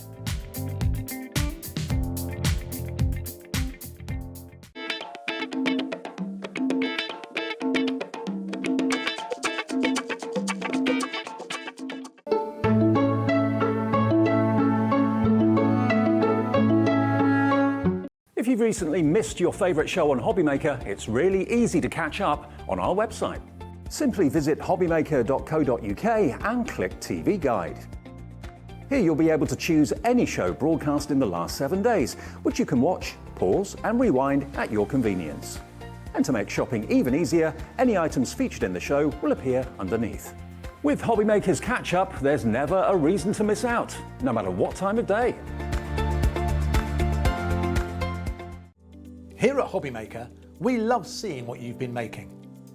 you've recently missed your favourite show on Hobby Maker, it's really easy to catch up on our website. Simply visit hobbymaker.co.uk and click TV Guide. Here you'll be able to choose any show broadcast in the last 7 days, which you can watch, pause and rewind at your convenience. And to make shopping even easier, any items featured in the show will appear underneath. With Hobby Maker's catch-up, there's never a reason to miss out, no matter what time of day. Here at Hobby Maker, we love seeing what you've been making,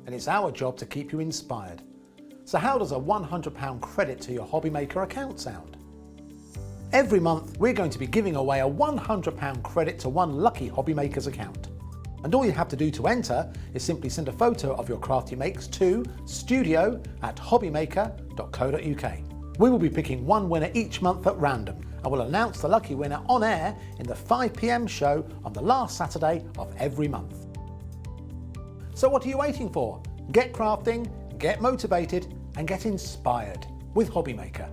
and it's our job to keep you inspired. So how does a £100 credit to your Hobby Maker account sound? Every month, we're going to be giving away a £100 credit to one lucky Hobby Maker's account. And all you have to do to enter is simply send a photo of your craft you makes to studio@hobbymaker.co.uk. We will be picking one winner each month at random, and we'll announce the lucky winner on air in the 5 PM show on the last Saturday of every month. So what are you waiting for? Get crafting, get motivated, and get inspired with Hobby Maker.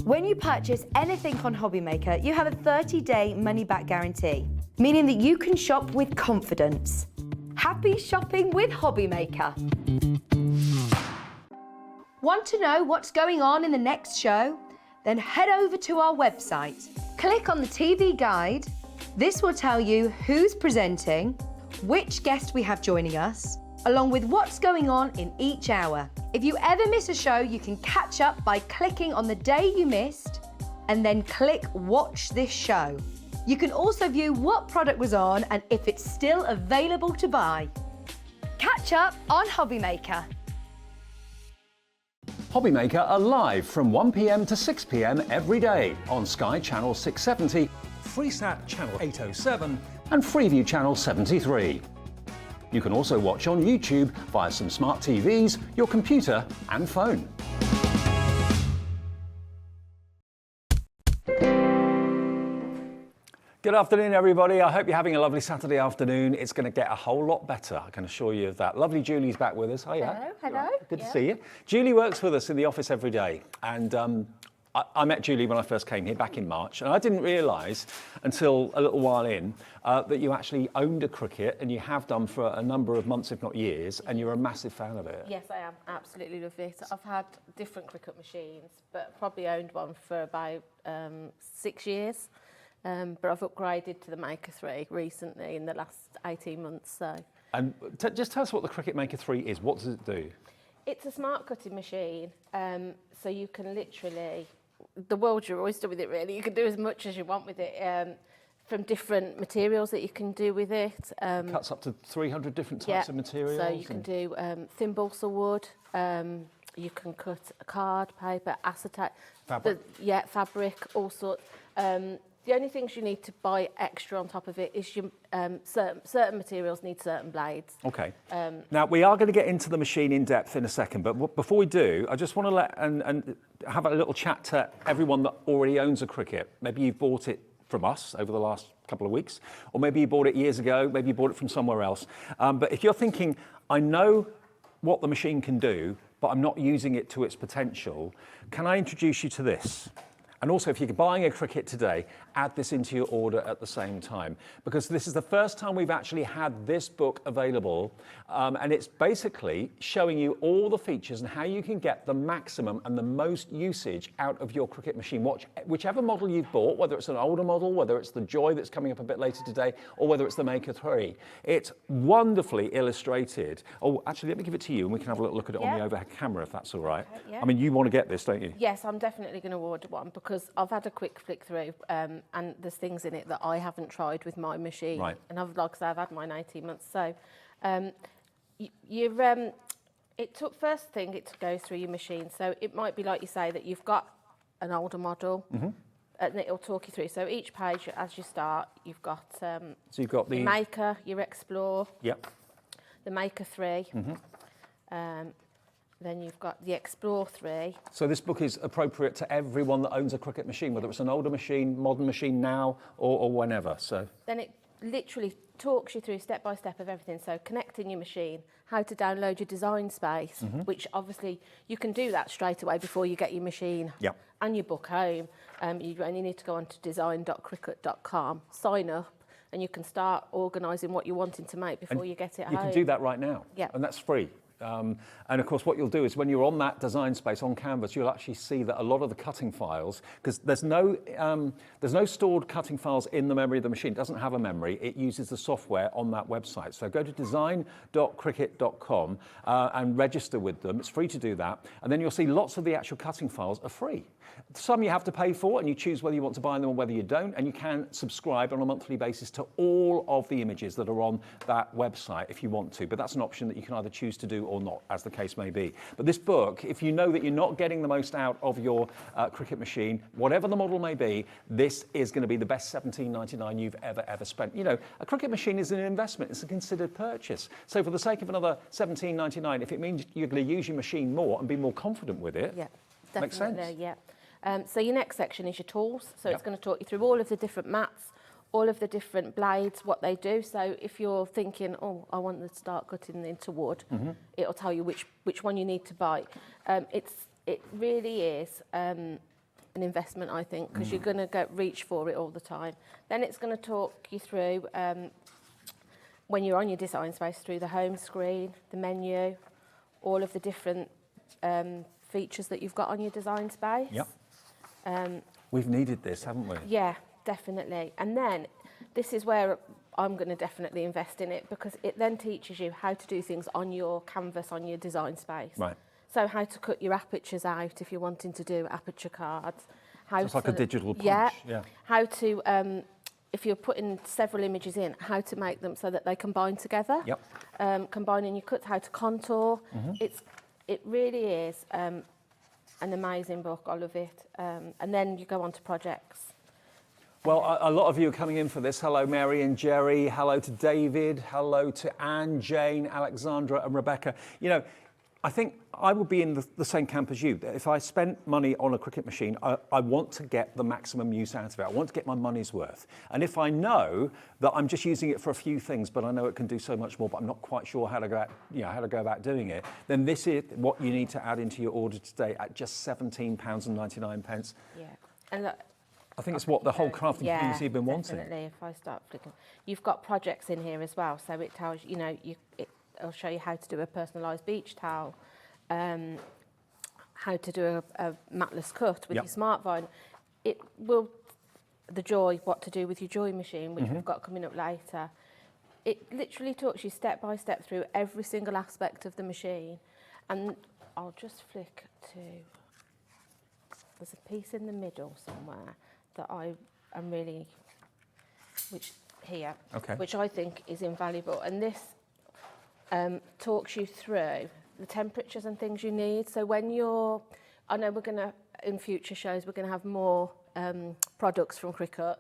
When you purchase anything on Hobby Maker, you have a 30-day money-back guarantee, meaning that you can shop with confidence. Happy shopping with Hobby Maker. Want to know what's going on in the next show? Then head over to our website. Click on the TV Guide. This will tell you who's presenting, which guest we have joining us, along with what's going on in each hour. If you ever miss a show, you can catch up by clicking on the day you missed and then click Watch This Show. You can also view what product was on and if it's still available to buy. Catch up on Hobby Maker. Hobby Maker are live from 1 PM to 6 PM every day on Sky Channel 670, Freesat Channel 807 and Freeview Channel 73. You can also watch on YouTube via some smart TVs, your computer and phone. Good afternoon, everybody. I hope you're having a lovely Saturday afternoon. It's going to get a whole lot better, I can assure you of that. Lovely Julie's back with us. Hiya. Hello. Good to see you. Julie works with us in the office every day. And I met Julie when I first came here back in March. And I didn't realise until a little while in that you actually owned a Cricut, and you have done for a number of months, if not years, and you're a massive fan of it. Yes, I am. Absolutely love it. I've had different Cricut machines, but probably owned one for about 6 years. But I've upgraded to the Maker 3 recently in the last 18 months. So. And just tell us what the Cricut Maker 3 is. What does it do? It's a smart cutting machine, so you can literally, the world's your oyster with it really. You can do as much as you want with it, from different materials that you can do with it. Cuts up to 300 different types of materials. So you can do thin balsa wood, you can cut card, paper, acetate. Fabric. Fabric, all sorts. The only things you need to buy extra on top of it is your certain materials need certain blades. Okay. Now, we are going to get into the machine in depth in a second, but before we do, I just want to let and have a little chat to everyone that already owns a Cricut. Maybe you've bought it from us over the last couple of weeks, or maybe you bought it years ago, maybe you bought it from somewhere else. But if you're thinking, I know what the machine can do, but I'm not using it to its potential, can I introduce you to this? And also, if you're buying a Cricut today, add this into your order at the same time, because this is the first time we've actually had this book available, and it's basically showing you all the features and how you can get the maximum and the most usage out of your Cricut machine. Whichever model you've bought, whether it's an older model, whether it's the Joy that's coming up a bit later today, or whether it's the Maker 3, it's wonderfully illustrated. Oh, actually, let me give it to you, and we can have a little look at it on the overhead camera, if that's all right. Okay, yeah. I mean, you want to get this, don't you? Yes, I'm definitely going to order one because I've had a quick flick through and there's things in it that I haven't tried with my machine. Right. And like I say, I've had mine 18 months. So it took first thing it goes through your machine. So it might be like you say that you've got an older model and it'll talk you through. So each page as you start, you've got, so you've got the Maker, your Explore, Yep. the Maker 3, then you've got the Explore 3. So this book is appropriate to everyone that owns a Cricut machine, whether it's an older machine, modern machine now, or whenever. So Then it literally talks you through step by step of everything. So connecting your machine, how to download your design space, which obviously you can do that straight away before you get your machine and your book home. You only need to go on to design.cricut.com, sign up, and you can start organising what you're wanting to make before you get it home. You can do that right now, and that's free. And of course, what you'll do is when you're on that design space on Canvas, you'll actually see that a lot of the cutting files, because there's no stored cutting files in the memory of the machine. It doesn't have a memory. It uses the software on that website. So go to design.cricut.com and register with them. It's free to do that. And then you'll see lots of the actual cutting files are free. Some you have to pay for, and you choose whether you want to buy them or whether you don't, and you can subscribe on a monthly basis to all of the images that are on that website if you want to, but that's an option that you can either choose to do or not, as the case may be. But this book, if you know that you're not getting the most out of your Cricut machine, whatever the model may be, this is going to be the best $17.99 you've ever spent. You know, a Cricut machine is an investment, it's a considered purchase. So for the sake of another $17.99, if it means you're going to use your machine more and be more confident with it, makes sense. So your next section is your tools. So it's going to talk you through all of the different mats, all of the different blades, what they do. So if you're thinking, oh, I want to start cutting into wood, it'll tell you which one you need to buy. It really is an investment, I think, because you're going to reach for it all the time. Then it's going to talk you through, when you're on your design space, through the home screen, the menu, all of the different features that you've got on your design space. We've needed this, haven't we? Yeah, definitely. And then this is where I'm going to definitely invest in it, because it then teaches you how to do things on your canvas, on your design space. Right. So how to cut your apertures out if you're wanting to do aperture cards. So it's like a digital punch. Yeah. How to, if you're putting several images in, how to make them so that they combine together. Combining your cuts, how to contour. It really is an amazing book. I love it. And then you go on to projects. Well, a lot of you are coming in for this. Hello, Mary and Jerry. Hello to David. Hello to Anne, Jane, Alexandra and Rebecca. You know, I think I would be in the same camp as you. If I spent money on a Cricut machine, I want to get the maximum use out of it. I want to get my money's worth. And if I know that I'm just using it for a few things, but I know it can do so much more, but I'm not quite sure how to go about doing it, then this is what you need to add into your order today at just £17.99. Yeah. And I think it's what the whole crafting community have been wanting. Definitely. If I start flicking, you've got projects in here as well, so it tells you, it'll show you how to do a personalised beach towel, how to do a matless cut with your smartphone. It will, what to do with your Joy machine, which we've got coming up later. It literally talks you step by step through every single aspect of the machine. And I'll just flick to, there's a piece in the middle somewhere that I am really, which I think is invaluable. And this talks you through the temperatures and things you need. So when I know we're going to, in future shows, we're going to have more products from Cricut.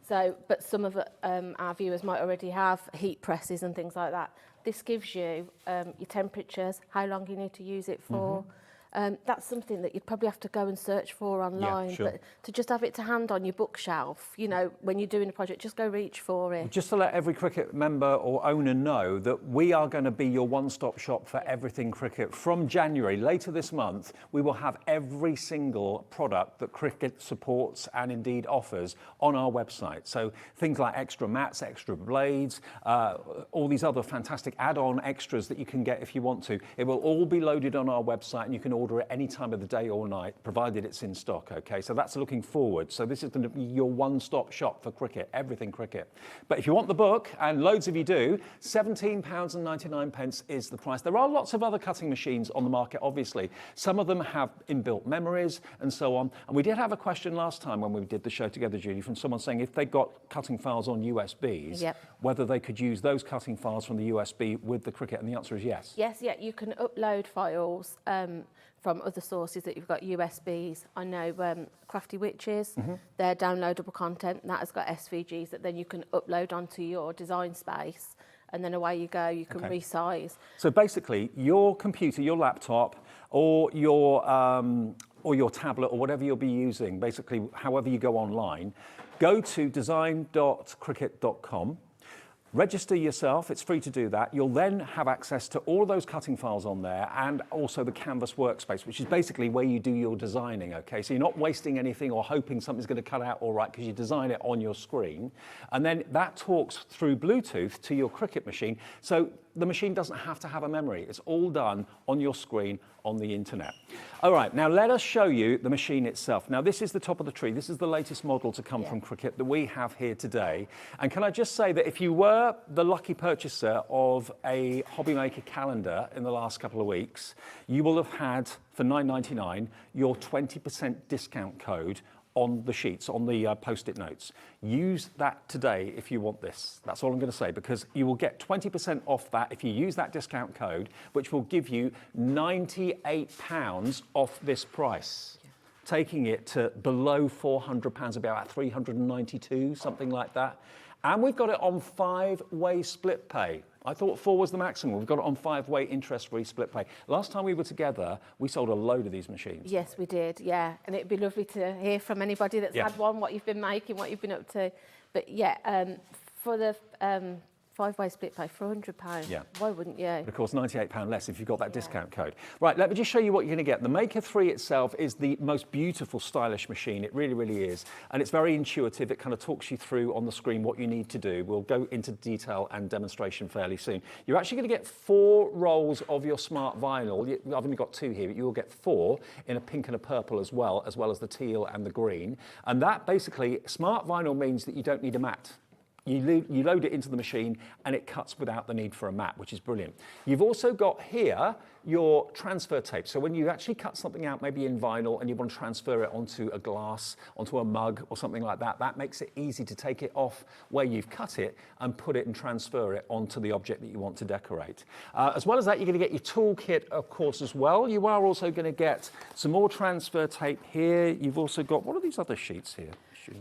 So, but some of our viewers might already have heat presses and things like that. This gives you your temperatures, how long you need to use it for. That's something that you'd probably have to go and search for online, but to just have it to hand on your bookshelf, when you're doing a project, just go reach for it. Just to let every Cricut member or owner know that we are going to be your one-stop shop for everything Cricut. From January, later this month, we will have every single product that Cricut supports and indeed offers on our website. So things like extra mats, extra blades, all these other fantastic add-on extras that you can get if you want to. It will all be loaded on our website, and you can order it any time of the day or night, provided it's in stock, okay? So that's looking forward. So this is going to be your one-stop shop for Cricut, everything Cricut. But if you want the book, and loads of you do, £17.99 is the price. There are lots of other cutting machines on the market, obviously. Some of them have inbuilt memories and so on. And we did have a question last time when we did the show together, Judy, from someone saying if they got cutting files on USBs, whether they could use those cutting files from the USB with the Cricut, and the answer is yes. Yes, you can upload files from other sources that you've got USBs. I know Crafty Witches, their downloadable content, that has got SVGs that then you can upload onto your design space, and then away you go, you can resize. So basically, your computer, your laptop, or your tablet, or whatever you'll be using, basically however you go online, go to design.cricut.com, Register yourself, it's free to do that. You'll then have access to all of those cutting files on there and also the Canvas workspace, which is basically where you do your designing, okay? So you're not wasting anything or hoping something's going to cut out all right because you design it on your screen. And then that talks through Bluetooth to your Cricut machine. So the machine doesn't have to have a memory. It's all done on your screen on the internet. All right, now let us show you the machine itself. Now this is the top of the tree. This is the latest model to come from Cricut that we have here today. And can I just say that if you were the lucky purchaser of a Hobby Maker calendar in the last couple of weeks, you will have had, for $9.99, your 20% discount code on the sheets, on the post-it notes. Use that today if you want this. That's all I'm going to say, because you will get 20% off that if you use that discount code, which will give you £98 off this price, taking it to below £400, about 392, something like that. And we've got it on 5-way split pay. I thought 4 was the maximum. We've got it on 5-way interest-free split pay. Last time we were together, we sold a load of these machines. Yes, we did, yeah. And it'd be lovely to hear from anybody that's had one, what you've been making, what you've been up to. But yeah, for the 5-way split pay for £100, why wouldn't you? Of course, £98 less if you've got that discount code. Right, let me just show you what you're going to get. The Maker 3 itself is the most beautiful, stylish machine. It really, really is. And it's very intuitive. It kind of talks you through on the screen what you need to do. We'll go into detail and demonstration fairly soon. You're actually going to get 4 rolls of your smart vinyl. I've only got 2 here, but you'll get 4 in a pink and a purple as well as the teal and the green. And that basically, smart vinyl means that you don't need a mat. You load it into the machine and it cuts without the need for a mat, which is brilliant. You've also got here your transfer tape. So when you actually cut something out, maybe in vinyl, and you want to transfer it onto a glass, onto a mug or something like that, that makes it easy to take it off where you've cut it and put it and transfer it onto the object that you want to decorate. As well as that, you're going to get your toolkit, of course, as well. You are also going to get some more transfer tape here. You've also got, what are these other sheets here?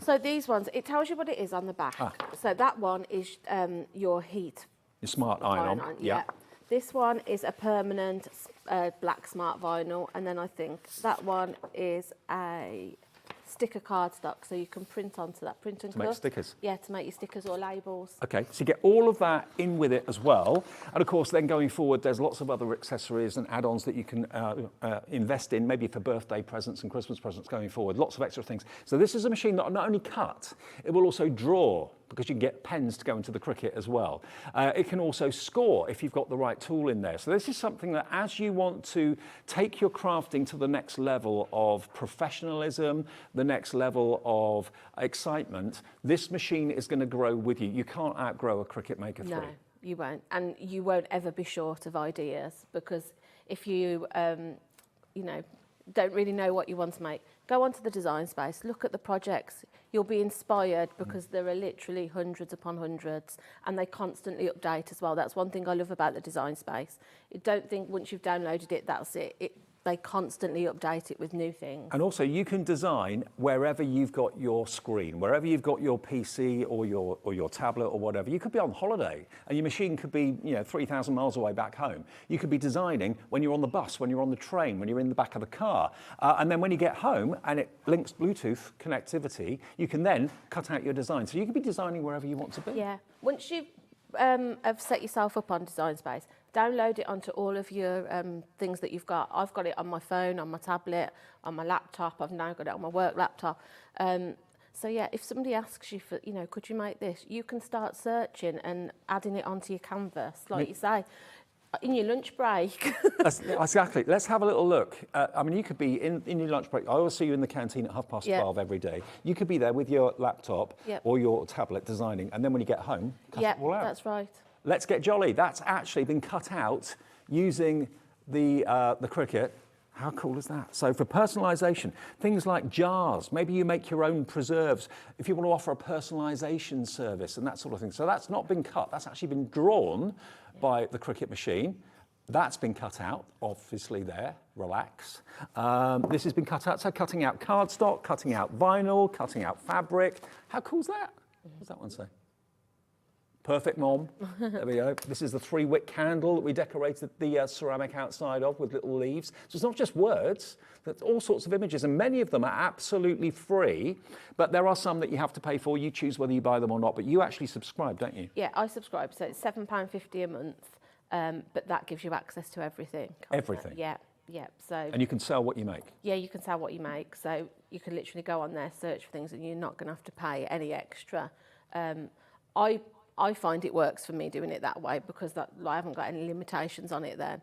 So these ones, it tells you what it is on the back. So that one is your heat. Your smart iron-on. Yeah. This one is a permanent black smart vinyl, and then I think that one is a sticker cardstock, so you can print onto that, print and cut. To make stickers? Yeah, to make your stickers or labels. Okay, so you get all of that in with it as well. And of course, then going forward, there's lots of other accessories and add-ons that you can invest in, maybe for birthday presents and Christmas presents going forward, lots of extra things. So this is a machine that will not only cut, it will also draw, because you can get pens to go into the Cricut as well. It can also score if you've got the right tool in there. So this is something that as you want to take your crafting to the next level of professionalism, the next level of excitement, this machine is going to grow with you. You can't outgrow a Cricut Maker 3. No, you won't. And you won't ever be short of ideas, because if you, don't really know what you want to make, go onto the design space, look at the projects. You'll be inspired because there are literally hundreds upon hundreds, and they constantly update as well. That's one thing I love about the design space. You don't think once you've downloaded it, that's it. They constantly update it with new things. And also you can design wherever you've got your screen, wherever you've got your PC or your tablet or whatever. You could be on holiday and your machine could be 3,000 miles away back home. You could be designing when you're on the bus, when you're on the train, when you're in the back of the car. And then when you get home and it links Bluetooth connectivity, you can then cut out your design. So you could be designing wherever you want to be. Yeah. Once you've have set yourself up on Design Space, download it onto all of your things that you've got. I've got it on my phone, on my tablet, on my laptop. I've now got it on my work laptop. So yeah, if somebody asks you for, could you make this? You can start searching and adding it onto your canvas, like you say, in your lunch break. Exactly. Let's have a little look. You could be in your lunch break. I always see you in the canteen at 12:30 every day. You could be there with your laptop or your tablet designing, and then when you get home, cut it all out. That's right. Let's Get Jolly. That's actually been cut out using the Cricut. How cool is that? So for personalisation, things like jars, maybe you make your own preserves, if you want to offer a personalisation service and that sort of thing. So that's not been cut, that's actually been drawn by the Cricut machine. That's been cut out, obviously there, relax. This has been cut out, so cutting out cardstock, cutting out vinyl, cutting out fabric. How cool is that? What does that one say? Perfect, Mom. There we go. This is the 3-wick candle that we decorated the ceramic outside of with little leaves. So it's not just words, there's all sorts of images, and many of them are absolutely free, but there are some that you have to pay for. You choose whether you buy them or not, but you actually subscribe, don't you? Yeah, I subscribe, so it's £7.50 a month, but that gives you access to everything. Everything? Yeah, yeah. So. And you can sell what you make? Yeah, you can sell what you make, so you can literally go on there, search for things, and you're not going to have to pay any extra. I find it works for me doing it that way because I haven't got any limitations on it then.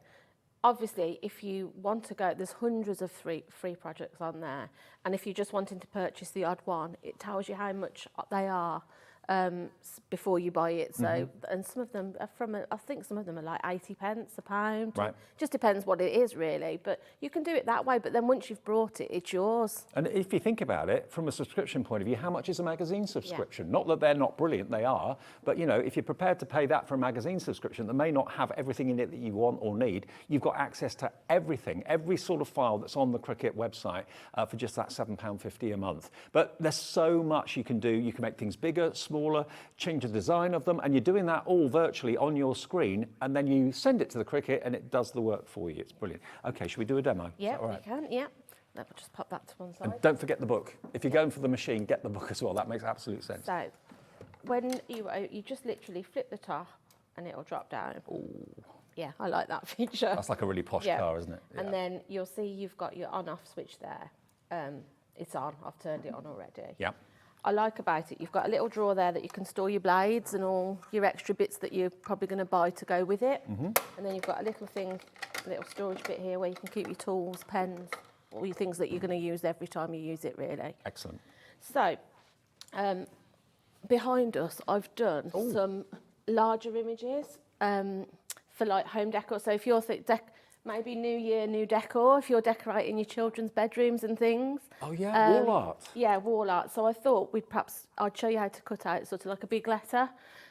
Obviously, if you want to go, there's hundreds of free projects on there, and if you're just wanting to purchase the odd one, it tells you how much they are before you buy it. So, and some of them are I think some of them are like 80p a pound. Right. Just depends what it is really, but you can do it that way, but then once you've brought it, it's yours. And if you think about it, from a subscription point of view, how much is a magazine subscription? Not that they're not brilliant, they are, but you know, if you're prepared to pay that for a magazine subscription that may not have everything in it that you want or need, you've got access to everything, every sort of file that's on the Cricut website for just that £7.50 a month. But there's so much you can do. You can make things bigger, smaller, change the design of them, and you're doing that all virtually on your screen, and then you send it to the Cricut and it does the work for you. It's brilliant. Okay, should we do a demo? Yeah, right? we can, yeah. Let me just pop that to one side. And don't forget the book. If you're going for the machine, get the book as well. That makes absolute sense. So, when you just literally flip the top and it'll drop down. Ooh. Yeah, I like that feature. That's like a really posh car, isn't it? Yeah. And then you'll see you've got your on-off switch there. It's on. I've turned it on already. Yeah. I like about it, you've got a little drawer there that you can store your blades and all your extra bits that you're probably going to buy to go with it. And then you've got a little storage bit here where you can keep your tools, pens, all your things that you're going to use every time you use it, really. Excellent. So, behind us, I've done some larger images for like home decor. So if you're maybe New Year, new decor, if you're decorating your children's bedrooms and things. Oh yeah, wall art. Yeah, wall art. So I thought I'd show you how to cut out sort of like a big letter.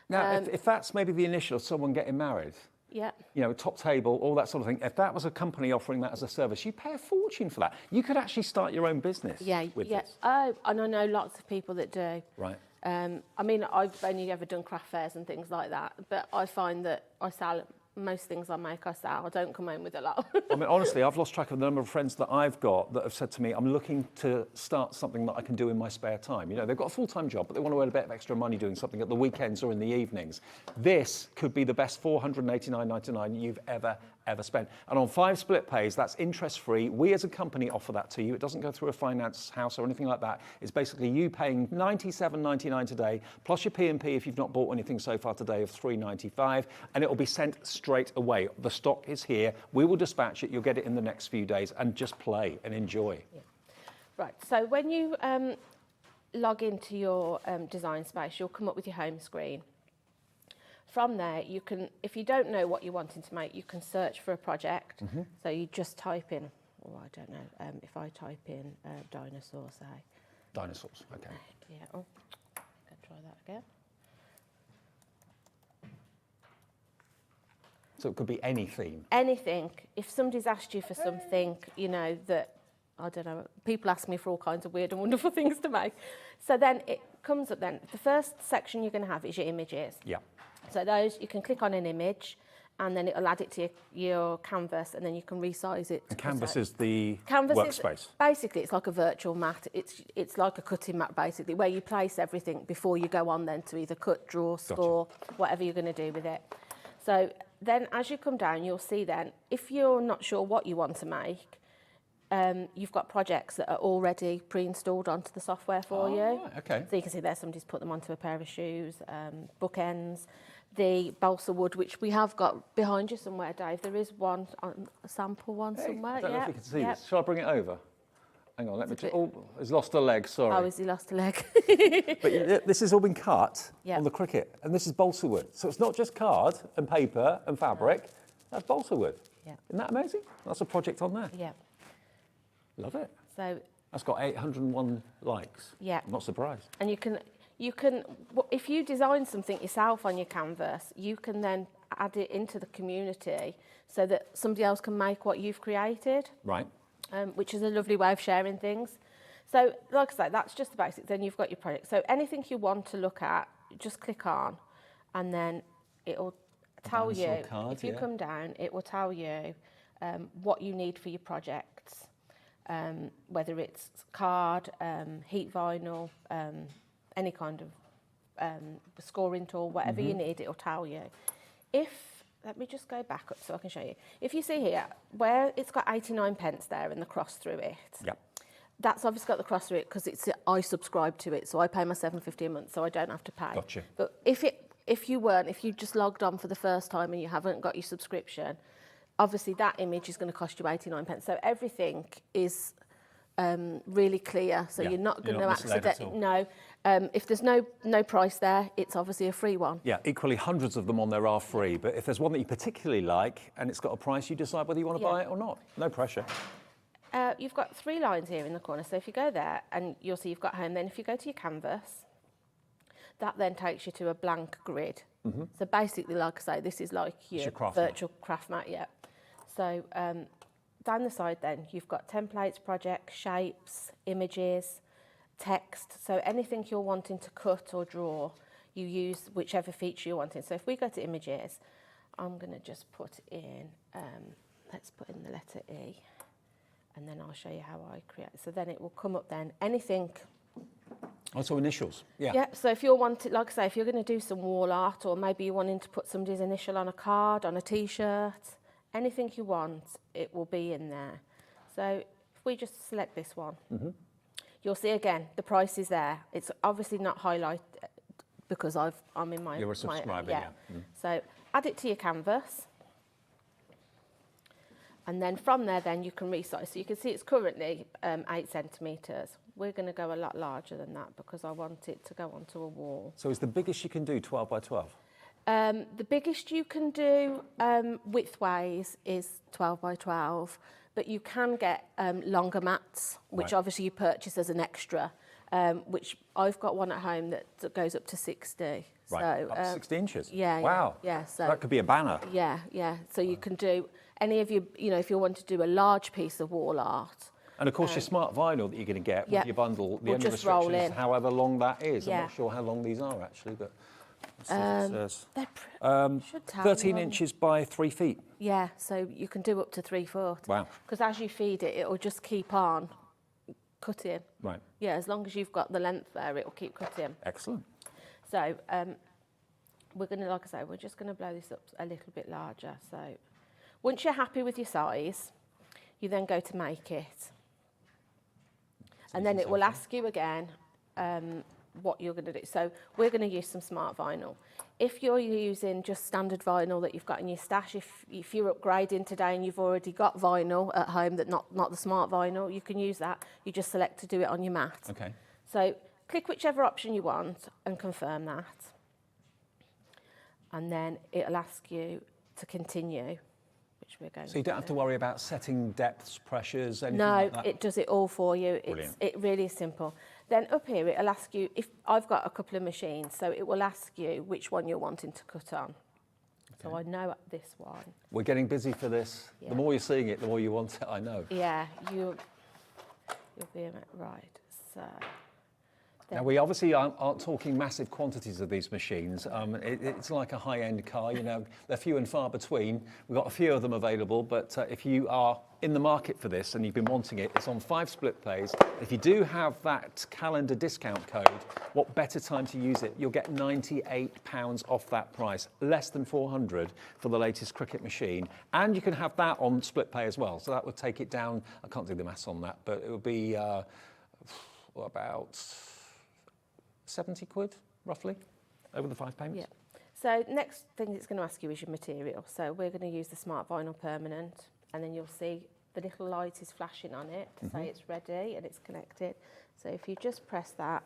Now, if that's maybe the initial of someone getting married, yeah, you know, top table, all that sort of thing, if that was a company offering that as a service, you'd pay a fortune for that. You could actually start your own business with this. Oh, and I know lots of people that do. Right. I mean, I've only ever done craft fairs and things like that, but I find that I sell most things I make, I sell. I don't come home with a lot. I mean, honestly, I've lost track of the number of friends that I've got that have said to me, I'm looking to start something that I can do in my spare time. You know, they've got a full-time job, but they want to earn a bit of extra money doing something at the weekends or in the evenings. This could be the best $489.99 you've ever spent. And on 5 split pays, that's interest-free. We as a company offer that to you. It doesn't go through a finance house or anything like that. It's basically you paying $97.99 today, plus your P&P if you've not bought anything so far today of $3.95, and it will be sent straight away. The stock is here. We will dispatch it. You'll get it in the next few days, and just play and enjoy. Yeah. Right, so when you log into your design space, you'll come up with your home screen. From there, you can, if you don't know what you're wanting to make, you can search for a project. So you just type in, I don't know, if I type in dinosaur, say. Dinosaurs, okay. Yeah, oh, can try that again. So it could be any theme. Anything. If somebody's asked you for something, you know, that, I don't know, people ask me for all kinds of weird and wonderful things to make. So then it comes up then. The first section you're going to have is your images. Yeah. So those, you can click on an image and then it'll add it to your canvas and then you can resize it. And canvas is the canvas workspace? Basically, it's like a virtual mat. It's like a cutting mat, basically, where you place everything before you go on then to either cut, draw, score, whatever you're going to do with it. So then as you come down, you'll see then, if you're not sure what you want to make, you've got projects that are already pre-installed onto the software for you. Right, okay. So you can see there somebody's put them onto a pair of shoes, bookends, the balsa wood, which we have got behind you somewhere, Dave. There is one, a sample one somewhere. I don't know if you can see this. Shall I bring it over? Hang on, let me... Oh, he's lost a leg, sorry. Oh, has he lost a leg? But this has all been cut on the Cricut, and this is balsa wood. So it's not just card and paper and fabric, that's balsa wood. Yeah. Isn't that amazing? That's a project on there. Yeah. Love it. So that's got 801 likes. Yeah. I'm not surprised. And you can, if you design something yourself on your canvas, you can then add it into the community so that somebody else can make what you've created. Right. Which is a lovely way of sharing things. So, like I say, that's just the basics. Then you've got your project. So anything you want to look at, just click on, and then it'll tell you, dinosaur card, if you yeah. come down, it will tell you what you need for your projects, whether it's card, heat vinyl, any kind of scoring tool, whatever you need, it'll tell you. Let me just go back up so I can show you. If you see here, where it's got 89 pence there and the cross through it, Yep. that's obviously got the cross through it because I subscribe to it, so I pay my $7.50 a month, so I don't have to pay. Gotcha. But if you just logged on for the first time and you haven't got your subscription, obviously that image is going to cost you 89 pence. So everything is really clear, so Yeah, you're not going you're to not misled at accidentally all. no. If there's no price there, it's obviously a free one. Yeah, equally hundreds of them on there are free, but if there's one that you particularly like and it's got a price, you decide whether you want to buy it or not. No pressure. You've got 3 lines here in the corner, so if you go there and you'll see you've got home, then if you go to your canvas, that then takes you to a blank grid. So basically, like I say, this is like your craft virtual craft mat, yeah. So down the side then, you've got templates, projects, shapes, images, text. So anything you're wanting to cut or draw, you use whichever feature you're wanting. So if we go to images, I'm going to just put in, let's put in the letter E, and then I'll show you how I create. So then it will come up then, anything. Also initials, yeah. Yeah, so if you're wanting, like I say, if you're going to do some wall art, or maybe you're wanting to put somebody's initial on a card, on a T-shirt, anything you want, it will be in there. So if we just select this one, you'll see again, the price is there. It's obviously not highlighted because I'm in my... You're a subscriber, yeah. So add it to your canvas. And then from there, then you can resize. So you can see it's currently 8 centimetres. We're going to go a lot larger than that because I want it to go onto a wall. So is the biggest you can do 12 by 12? The biggest you can do width-wise is 12 by 12, but you can get longer mats, which Right. obviously you purchase as an extra, which I've got one at home that goes up to 60. Right, So, up to 60 inches? yeah, Wow. yeah, so- that could be a banner. Yeah, yeah. So you can do any of your, if you want to do a large piece of wall art. And of course, your smart vinyl that you're going to get yeah. with your bundle, the Will only just roll restriction is in. however long that is. I'm Yeah. not sure how long these are actually, but let's see if it says. They should tell 13 you. inches by 3 feet. Yeah, so you can do up to 3 foot. Wow. Because as you feed it, it'll just keep on cutting. Right, Yeah, as long as you've got the length there, it'll keep cutting. excellent. So we're going to, like I say, we're just going to blow this up a little bit larger. So once you're happy with your size, you then go to make it. And then it will ask you again what you're going to do. So we're going to use some smart vinyl. If you're using just standard vinyl that you've got in your stash, if you're upgrading today and you've already got vinyl at home, that not the smart vinyl, you can use that. You just select to do it on your mat. Okay. So click whichever option you want and confirm that. And then it'll ask you to continue, which we're going to So you don't have to worry about setting depths, pressures, anything No, like that? it does it all for you. Brilliant. It really is simple. Then up here, it'll ask you, if I've got a couple of machines, so it will ask you which one you're wanting to cut on. So I know this one. We're getting busy for this. Yeah. The more you're seeing it, the more you want it, I know. Yeah, you'll be in it. Right, so... Now, we obviously aren't talking massive quantities of these machines. It's like a high-end car, they're few and far between. We've got a few of them available, but if you are in the market for this and you've been wanting it, it's on 5 split pays. If you do have that calendar discount code, what better time to use it? You'll get £98 off that price, less than £400 for the latest Cricut machine. And you can have that on split pay as well. So that would take it down, I can't do the maths on that, but it would be about 70 quid, roughly, over the 5 payments. Yeah. So next thing it's going to ask you is your material. So we're going to use the Smart Vinyl Permanent, and then you'll see the little light is flashing on it to say it's ready and it's connected. So if you just press that,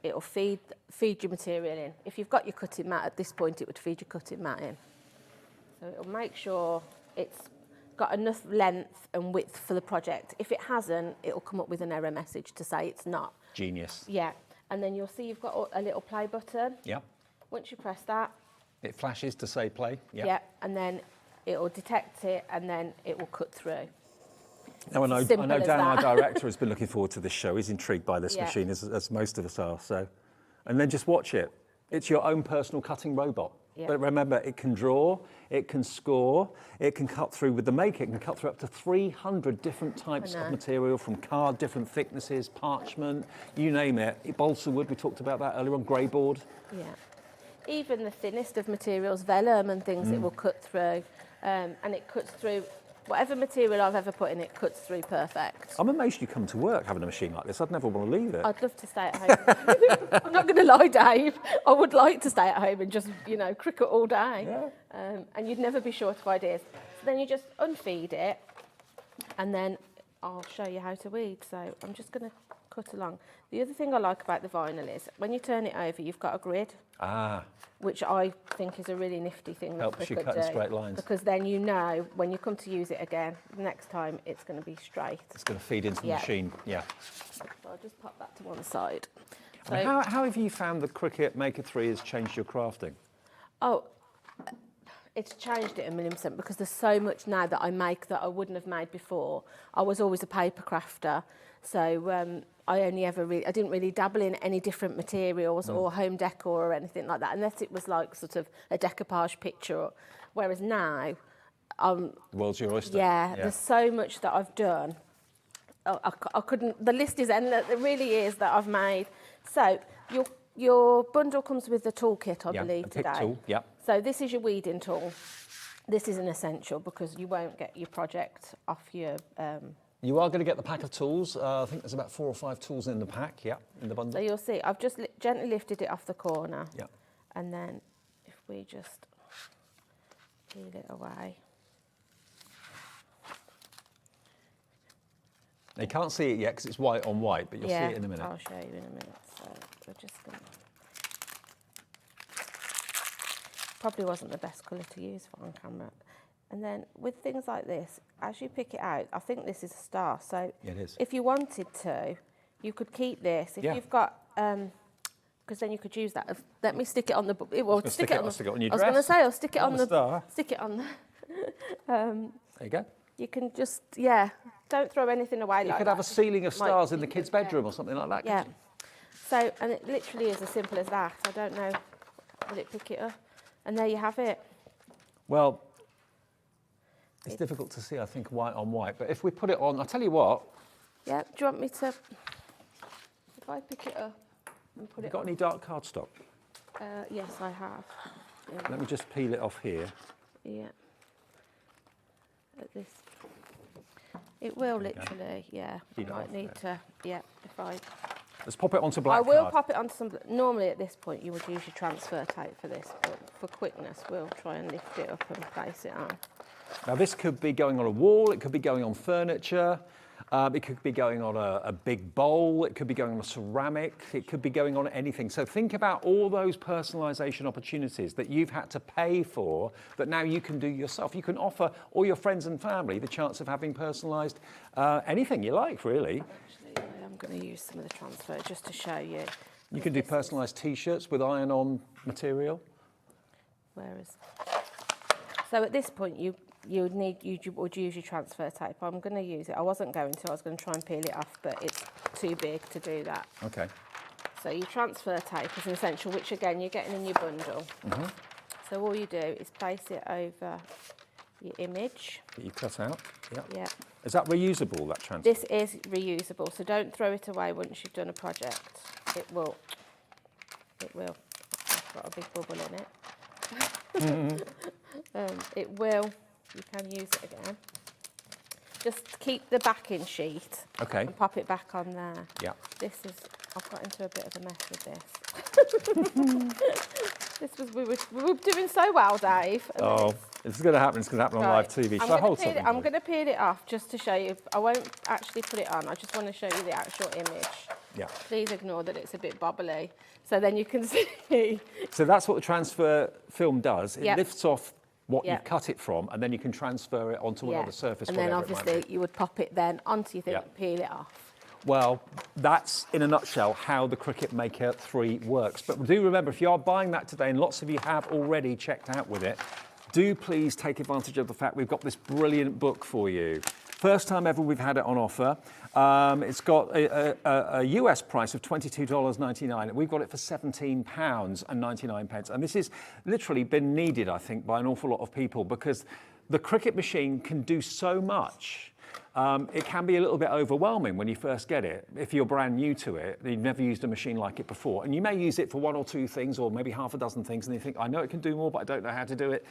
it'll feed your material in. If you've got your cutting mat at this point, it would feed your cutting mat in. So it'll make sure it's got enough length and width for the project. If it hasn't, it'll come up with an error message to say it's not. Genius. Yeah. And then you'll see you've got a little play button. Yep. Once you press that, It flashes to say play. Yep. yeah, and then it will detect it and then it will cut through. Now, I know Simple as Dan, our that. director, has been looking forward to this show. He's intrigued by this Yeah. machine, as most of us are. So, and then just watch it. It's your own personal cutting robot. Yeah. But remember, it can draw, it can score, it can cut through with the Maker. It can cut through up to 300 different types of material, from card, different thicknesses, parchment, you name it. Balsa wood, we talked about that earlier on, grey board. Yeah. Even the thinnest of materials, vellum and things, it will cut through. And it cuts through, whatever material I've ever put in, it cuts through perfect. I'm amazed you come to work having a machine like this. I'd never want to leave it. I'd love to stay at home. I'm not going to lie, Dave. I would like to stay at home and just, Cricut all day. Yeah. And you'd never be short of ideas. So then you just unfeed it, and then I'll show you how to weed. So I'm just going to cut along. The other thing I like about the vinyl is when you turn it over, you've got a grid. Which I think is a really nifty thing that Helps you Cricut cut in do, straight lines. because then you know when you come to use it again, the next time it's going to be straight. It's going to feed into the machine, yeah. So I'll just pop that to one side. So how have you found the Cricut Maker 3 has changed your crafting? Oh, it's changed it 1,000,000%, because there's so much now that I make that I wouldn't have made before. I was always a paper crafter, so I didn't really dabble in any different materials or home decor or anything like that, unless it was like sort of a decoupage picture. Whereas now, The world's your oyster. yeah, there's so much that I've done. I couldn't. The list is endless. It really is that I've made. So your bundle comes with the toolkit, I believe, a pick today. tool, yeah. So this is your weeding tool. This is an essential because you won't get your project off your. You are going to get the pack of tools. I think there's about 4 or 5 tools in the pack, in the bundle. So you'll see, I've just gently lifted it off the corner. Yeah. And then if we just peel it away. Now, you can't see it yet because it's white on white, but you'll see it in a minute. I'll show you in a minute. So we're just going to. Probably wasn't the best colour to use for on camera. And then with things like this, as you pick it out, I think this is a star. So Yeah, it is. if you wanted to, you could keep this. If Yeah. you've got, because then you could use that. Let me stick it on the. Well, stick it on I'll stick it on your I was going to dress. say, I'll stick it On on the star. Stick it on the. There you go. You can just, don't throw anything away You like could that. have a ceiling of Like- stars in the kids' bedroom or something like that. Yeah. couldn't So, and it literally is as simple as that. I don't know, will it pick it up? And there you have it. you? Well, it's difficult to see, I think, white on white. But if we put it on, I'll tell you what, Yeah, do you want me to, if I pick it up and put you it got on? any dark cardstock? Yes, I have. Let me just peel it off here. Yeah. At this. It will literally, yeah. Peel it Might off need to, if I... Let's pop it onto black I will card. pop it onto some... Normally at this point you would use your transfer tape for this, but for quickness we'll try and lift it up and place it on. Now, this could be going on a wall, it could be going on furniture, it could be going on a big bowl, it could be going on a ceramic, it could be going on anything. So think about all those personalisation opportunities that you've had to pay for that now you can do yourself. You can offer all your friends and family the chance of having personalised anything you like, really. Actually, I am going to use some of the transfer just to show you. You can do personalised T-shirts with iron-on material. Whereas, so at this point you would use your transfer tape. I'm going to use it. I wasn't going to. I was going to try and peel it off, but it's too big to do that. Okay. So your transfer tape is an essential, which again you're getting in your bundle. So all you do is place it over your image. That you cut out. Yeah. Yeah. Is that reusable, that transfer? This is reusable, so don't throw it away once you've done a project. It will. It's got a big bubble in it. It will. You can use it again. Just keep the backing sheet. Okay. And pop it back on there. Yeah. This is. I've got into a bit of a mess with this. We were doing so well, Dave. And then it's- It's going to happen. It's going to happen on live TV. Shall I hold something? I'm going to peel it off just to show you. I won't actually put it on. I just want to show you the actual image. Yeah. Please ignore that it's a bit bobbly. So then you can see. So that's what the transfer film does. It Yep. lifts off what Yep. you've cut it from, and then you can transfer it onto another surface. And then whatever it might obviously be. you would pop it then onto your thing Yep. and peel it off. Well, that's in a nutshell how the Cricut Maker 3 works. But do remember, if you are buying that today, and lots of you have already checked out with it, do please take advantage of the fact we've got this brilliant book for you. First time ever we've had it on offer. It's got a US price of $22.99. We've got it for £17.99. And this has literally been needed, I think, by an awful lot of people because the Cricut machine can do so much. It can be a little bit overwhelming when you first get it. If you're brand new to it, you've never used a machine like it before, and you may use it for one or two things or maybe half a dozen things, and you think, I know it can do more, but I don't know how to do it.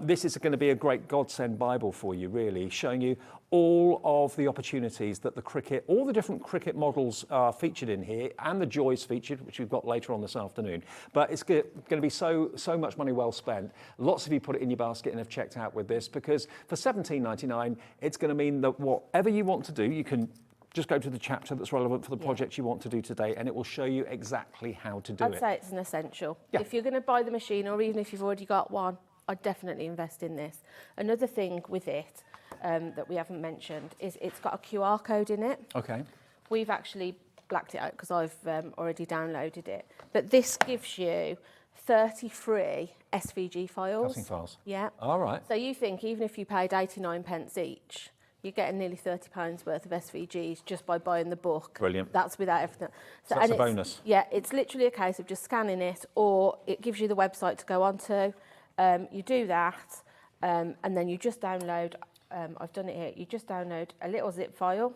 This is going to be a great godsend Bible for you, really, showing you all of the opportunities that the Cricut, all the different Cricut models are featured in here, and the Joys featured, which we've got later on this afternoon. But it's going to be so much money well spent. Lots of you put it in your basket and have checked out with this, because for $17.99, it's going to mean that whatever you want to do, you can just go to the chapter that's relevant for the project you want to do today, and it will show you exactly how to do it. I'd say it's an essential. Yeah. If you're going to buy the machine, or even if you've already got one, I'd definitely invest in this. Another thing with it that we haven't mentioned is it's got a QR code in it. Okay. We've actually blacked it out because I've already downloaded it. But this gives you 30 free SVG files. Cutting files. Yeah. All right. So you think even if you paid 89 pence each, you're getting nearly £30 worth of SVGs just by buying the book. Brilliant. That's without everything. So that's a bonus. Yeah, it's literally a case of just scanning it, or it gives you the website to go onto. You do that, and then you just download, I've done it here, you just download a little zip file,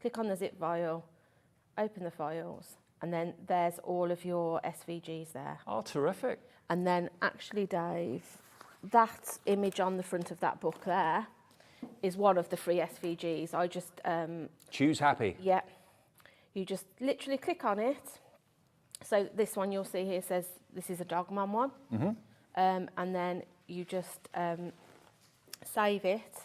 click on the zip file, open the files, and then there's all of your SVGs there. Oh, terrific. And then actually, Dave, that image on the front of that book there is one of the free SVGs. I just... Choose happy. Yeah. You just literally click on it. So this one you'll see here says this is a dog mum one. And then you just save it.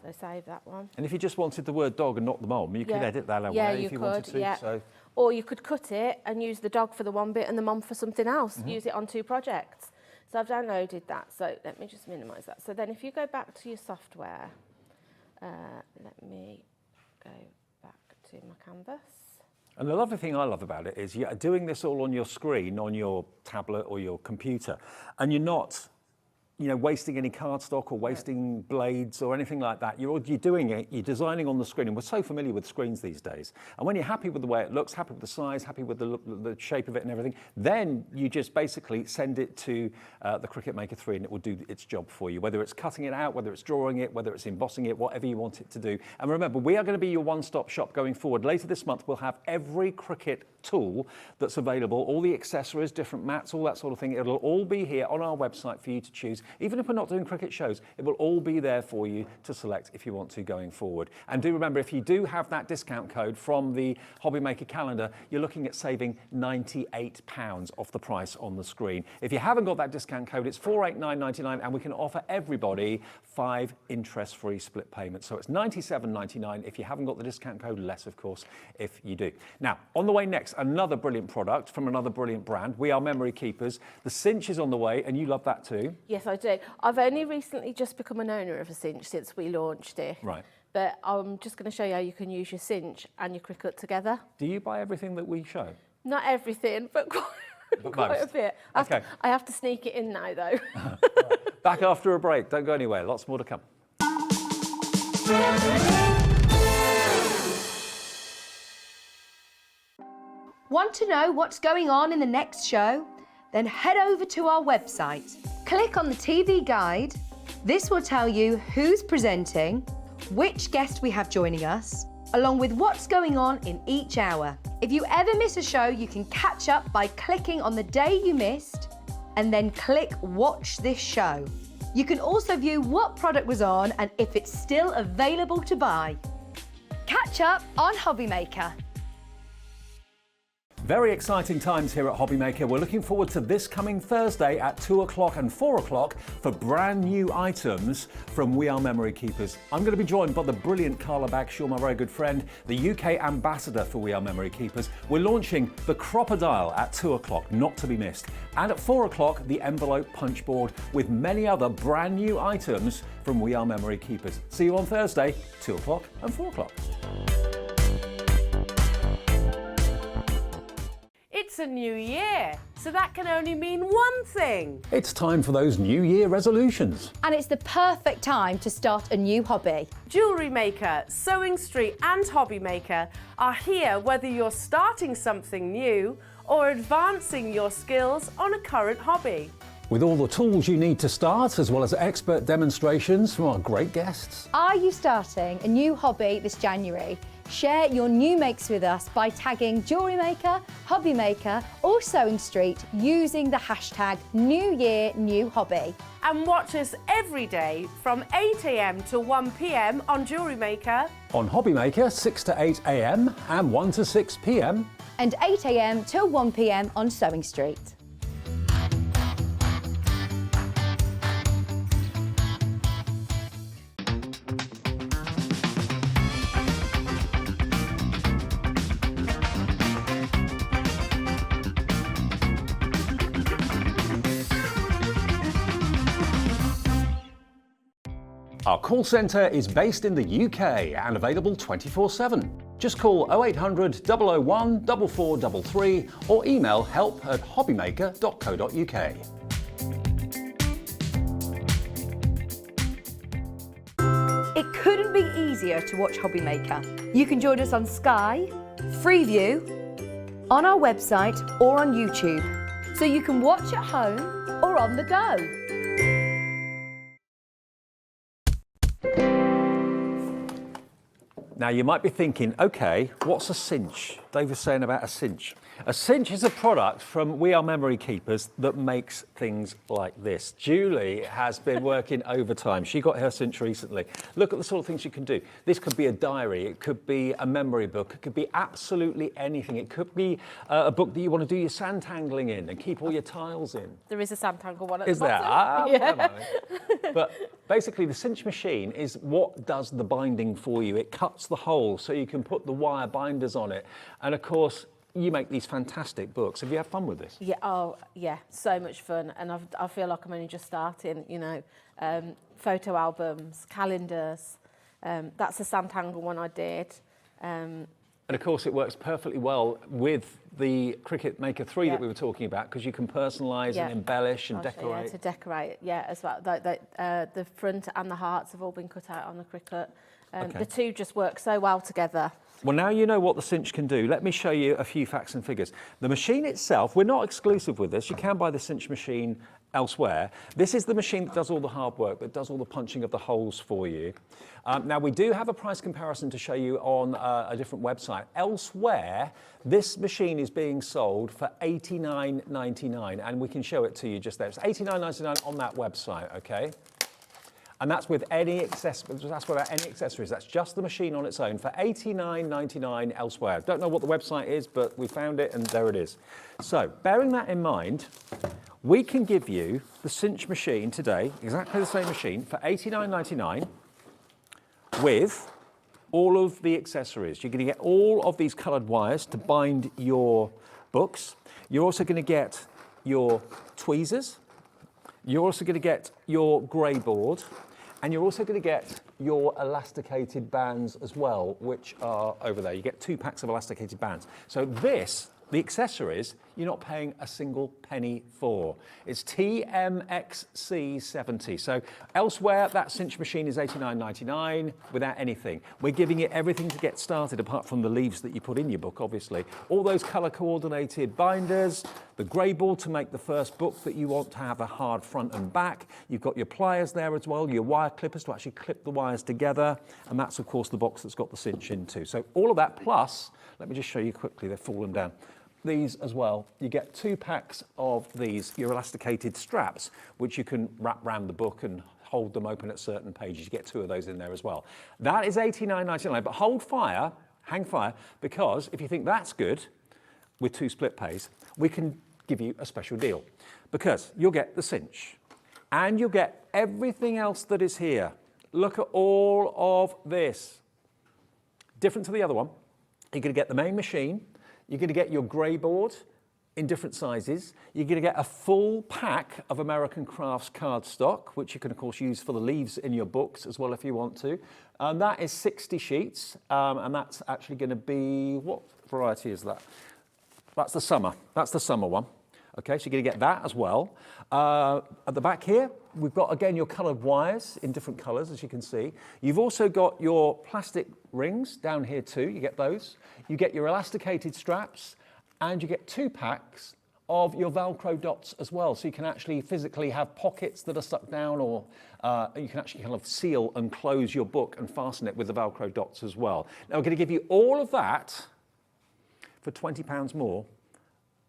So save that one. And if you just wanted the word dog and not the mom, you could edit that away if you wanted to. Yeah. So. Or you could cut it and use the dog for the one bit and the mom for something else. Use it on two projects. So I've downloaded that. So let me just minimise that. So then if you go back to your software, let me go back to my canvas. And the lovely thing I love about it is you're doing this all on your screen, on your tablet or your computer, and you're not, wasting any cardstock or wasting blades or anything like that. You're doing it, you're designing on the screen, and we're so familiar with screens these days. And when you're happy with the way it looks, happy with the size, happy with the shape of it and everything, then you just basically send it to the Cricut Maker 3 and it will do its job for you, whether it's cutting it out, whether it's drawing it, whether it's embossing it, whatever you want it to do. And remember, we are going to be your one-stop shop going forward. Later this month, we'll have every Cricut tool that's available, all the accessories, different mats, all that sort of thing. It'll all be here on our website for you to choose. Even if we're not doing Cricut shows, it will all be there for you to select if you want to going forward. And do remember, if you do have that discount code from the Hobby Maker calendar, you're looking at saving £98 off the price on the screen. If you haven't got that discount code, it's $489.99, and we can offer everybody 5 interest-free split payments. So it's $97.99 if you haven't got the discount code, less of course if you do. Now, on the way next, another brilliant product from another brilliant brand. We are Memory Keepers. The Cinch is on the way, and you love that too. Yes, I do. I've only recently just become an owner of a Cinch since we launched it. Right. But I'm just going to show you how you can use your Cinch and your Cricut together. Do you buy everything that we show? Not everything, but quite a bit. I have to sneak it in now, though. Back after a break. Don't go anywhere. Lots more to come. Want to know what's going on in the next show? Then head over to our website. Click on the TV guide. This will tell you who's presenting, which guest we have joining us, along with what's going on in each hour. If you ever miss a show, you can catch up by clicking on the day you missed and then click Watch This Show. You can also view what product was on and if it's still available to buy. Catch up on Hobby Maker. Very exciting times here at Hobby Maker. We're looking forward to this coming Thursday at 2 o'clock and 4 o'clock for brand new items from We Are Memory Keepers. I'm going to be joined by the brilliant Carla Bagshaw, my very good friend, the UK ambassador for We Are Memory Keepers. We're launching the Crop-A-Dial at 2 o'clock, not to be missed. And at 4 o'clock, the envelope punch board with many other brand new items from We Are Memory Keepers. See you on Thursday, 2 o'clock and 4 o'clock. It's It's a new year, so that can only mean one thing. It's time for those New Year resolutions. And it's the perfect time to start a new hobby. Jewellery Maker, Sewing Street and Hobby Maker are here whether you're starting something new or advancing your skills on a current hobby. With all the tools you need to start, as well as expert demonstrations from our great guests. Are you starting a new hobby this January? Share your new makes with us by tagging Jewellery Maker, Hobby Maker or Sewing Street using the hashtag New Year New Hobby. And watch us every day from 8 AM to 1 PM on Jewellery Maker. On Hobby Maker, 6 to 8 AM and 1 to 6 PM. And 8 AM till 1 PM on Sewing Street. Our call centre is based in the UK and available 24/7. Just call 0800 001 4433 or email help@hobbymaker.co.uk. It couldn't be easier to watch Hobby Maker. You can join us on Sky, Freeview, on our website or on YouTube. So you can watch at home or on the go. Now you might be thinking, okay, what's a cinch? Dave was saying about a cinch. A cinch is a product from We Are Memory Keepers that makes things like this. Julie has been working overtime. She got her cinch recently. Look at the sort of things you can do. This could be a diary, it could be a memory book, it could be absolutely anything. It could be a book that you want to do your sand tangling in and keep all your tiles in. There is a Santangle one at Is the there? bottom. Yeah. But basically the cinch machine is what does the binding for you. It cuts the hole so you can put the wire binders on it. And of course, you make these fantastic books. Have you had fun with this? Yeah, oh yeah, so much fun. And I feel like I'm only just starting, you know, photo albums, calendars. That's a Santangle one I did. And of course, it works perfectly well with the Cricut Maker 3 that we were talking about, because you can personalise and embellish and decorate. Yeah, to decorate, yeah, as well. The front and the hearts have all been cut out on the Cricut. The two just work so well together. Well, now you know what the cinch can do. Let me show you a few facts and figures. The machine itself, we're not exclusive with this. You can buy the cinch machine elsewhere. This is the machine that does all the hard work, that does all the punching of the holes for you. Now, we do have a price comparison to show you on a different website. Elsewhere, this machine is being sold for $89.99, and we can show it to you just there. It's $89.99 on that website, okay? And that's with any accessories. That's without any accessories. That's just the machine on its own for $89.99 elsewhere. Don't know what the website is, but we found it and there it is. So, bearing that in mind, we can give you the cinch machine today, exactly the same machine, for $89.99 with all of the accessories. You're going to get all of these coloured wires to bind your books. You're also going to get your tweezers. You're also going to get your grey board. And you're also going to get your elasticated bands as well, which are over there. You get 2 packs of elasticated bands. So this, the accessories, you're not paying a single penny for. It's TMXC70. So elsewhere, that cinch machine is $89.99 without anything. We're giving it everything to get started, apart from the leaves that you put in your book, obviously. All those colour-coordinated binders, the grey board to make the first book that you want to have a hard front and back. You've got your pliers there as well, your wire clippers to actually clip the wires together. And that's, of course, the box that's got the cinch in too. So all of that plus, let me just show you quickly, they've fallen down. These as well, you get 2 packs of these, your elasticated straps, which you can wrap around the book and hold them open at certain pages. You get 2 of those in there as well. That is $89.99, but hold fire, hang fire, because if you think that's good, with 2 split pays, we can give you a special deal. Because you'll get the cinch, and you'll get everything else that is here. Look at all of this. Different to the other one, you're gonna get the main machine, you're going to get your grey board in different sizes. You're going to get a full pack of American Crafts cardstock, which you can, of course, use for the leaves in your books as well if you want to. And that is 60 sheets, and that's actually going to be, what variety is that? That's the summer one. Okay, so you're going to get that as well. At the back here, we've got, again, your coloured wires in different colours, as you can see. You've also got your plastic rings down here too. You get those. You get your elasticated straps, and you get 2 packs of your Velcro dots as well. So you can actually physically have pockets that are stuck down, or you can actually kind of seal and close your book and fasten it with the Velcro dots as well. Now, we're going to give you all of that for £20 more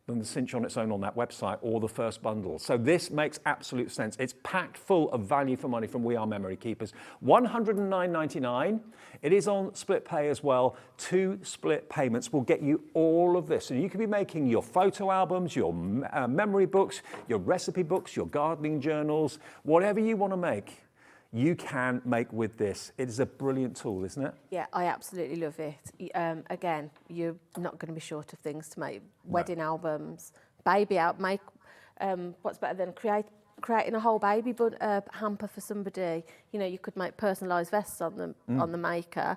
than the Cinch on its own on that website, or the first bundle. So this makes absolute sense. It's packed full of value for money from We Are Memory Keepers. $109.99. It is on split pay as well. 2 split payments will get you all of this. And you can be making your photo albums, your memory books, your recipe books, your gardening journals, whatever you want to make, you can make with this. It is a brilliant tool, isn't it? Yeah, I absolutely love it. Again, you're not going to be short of things to make. Wedding albums, baby out. Make what's better than creating a whole baby hamper for somebody. You know, you could make personalised vests on the Maker,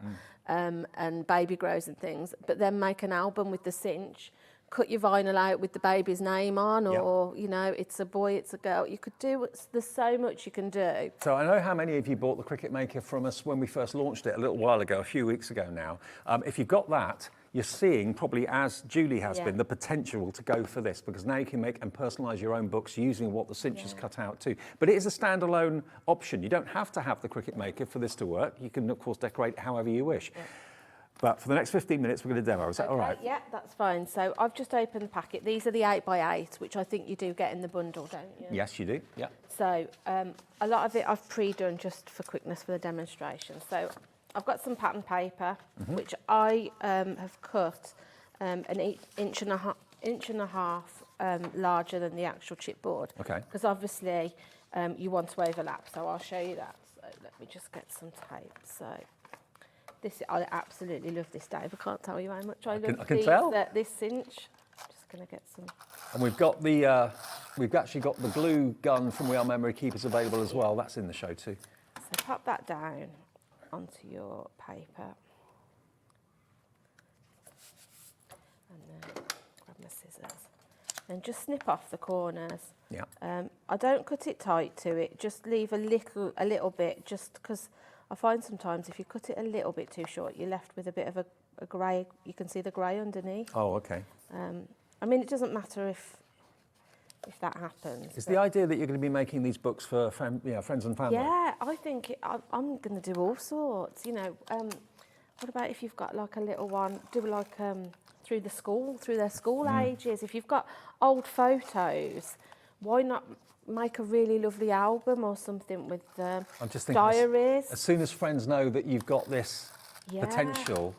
and baby grows and things. But then make an album with the Cinch. Cut your vinyl out with the baby's name on, or you know, it's a boy, it's a girl. You could do. There's so much you can do. So I know how many of you bought the Cricut Maker from us when we first launched it a little while ago, a few weeks ago now. If you've got that, you're seeing, probably as Julie has been, the potential to go for this, because now you can make and personalise your own books using what the Cinch has cut out too. But it is a standalone option. You don't have to have the Cricut Maker for this to work. You can, of course, decorate however you wish. Yeah. But for the next 15 minutes, we're going to demo. Is that all right? Yeah, that's fine. So I've just opened the packet. These are the 8x8, which I think you do get in the bundle, don't you? Yes, you do. Yeah. So a lot of it I've pre-done just for quickness for the demonstration. So I've got some pattern paper, which I have cut an inch and a half larger than the actual chipboard. Okay. Because obviously you want to overlap. So I'll show you that. So let me just get some tape. So. I absolutely love this, Dave. I can't tell you how much I love this Cinch. I'm just going to get some. And we've got the, we've actually got the glue gun from We Are Memory Keepers available as well. That's in the show too. So pop that down onto your paper. And then grab my scissors. And just snip off the corners. Yeah. I don't cut it tight to it. Just leave a little bit, just because I find sometimes if you cut it a little bit too short, you're left with a bit of a grey. You can see the grey underneath. Oh, okay. I mean, it doesn't matter if that happens. Is the idea that you're going to be making these books for friends and family? Yeah, I think I'm going to do all sorts. You know, what about if you've got like a little one? Do like through their school ages. If you've got old photos, why not make a really lovely album or something with I'm just thinking diaries? As soon as friends know that you've got this potential,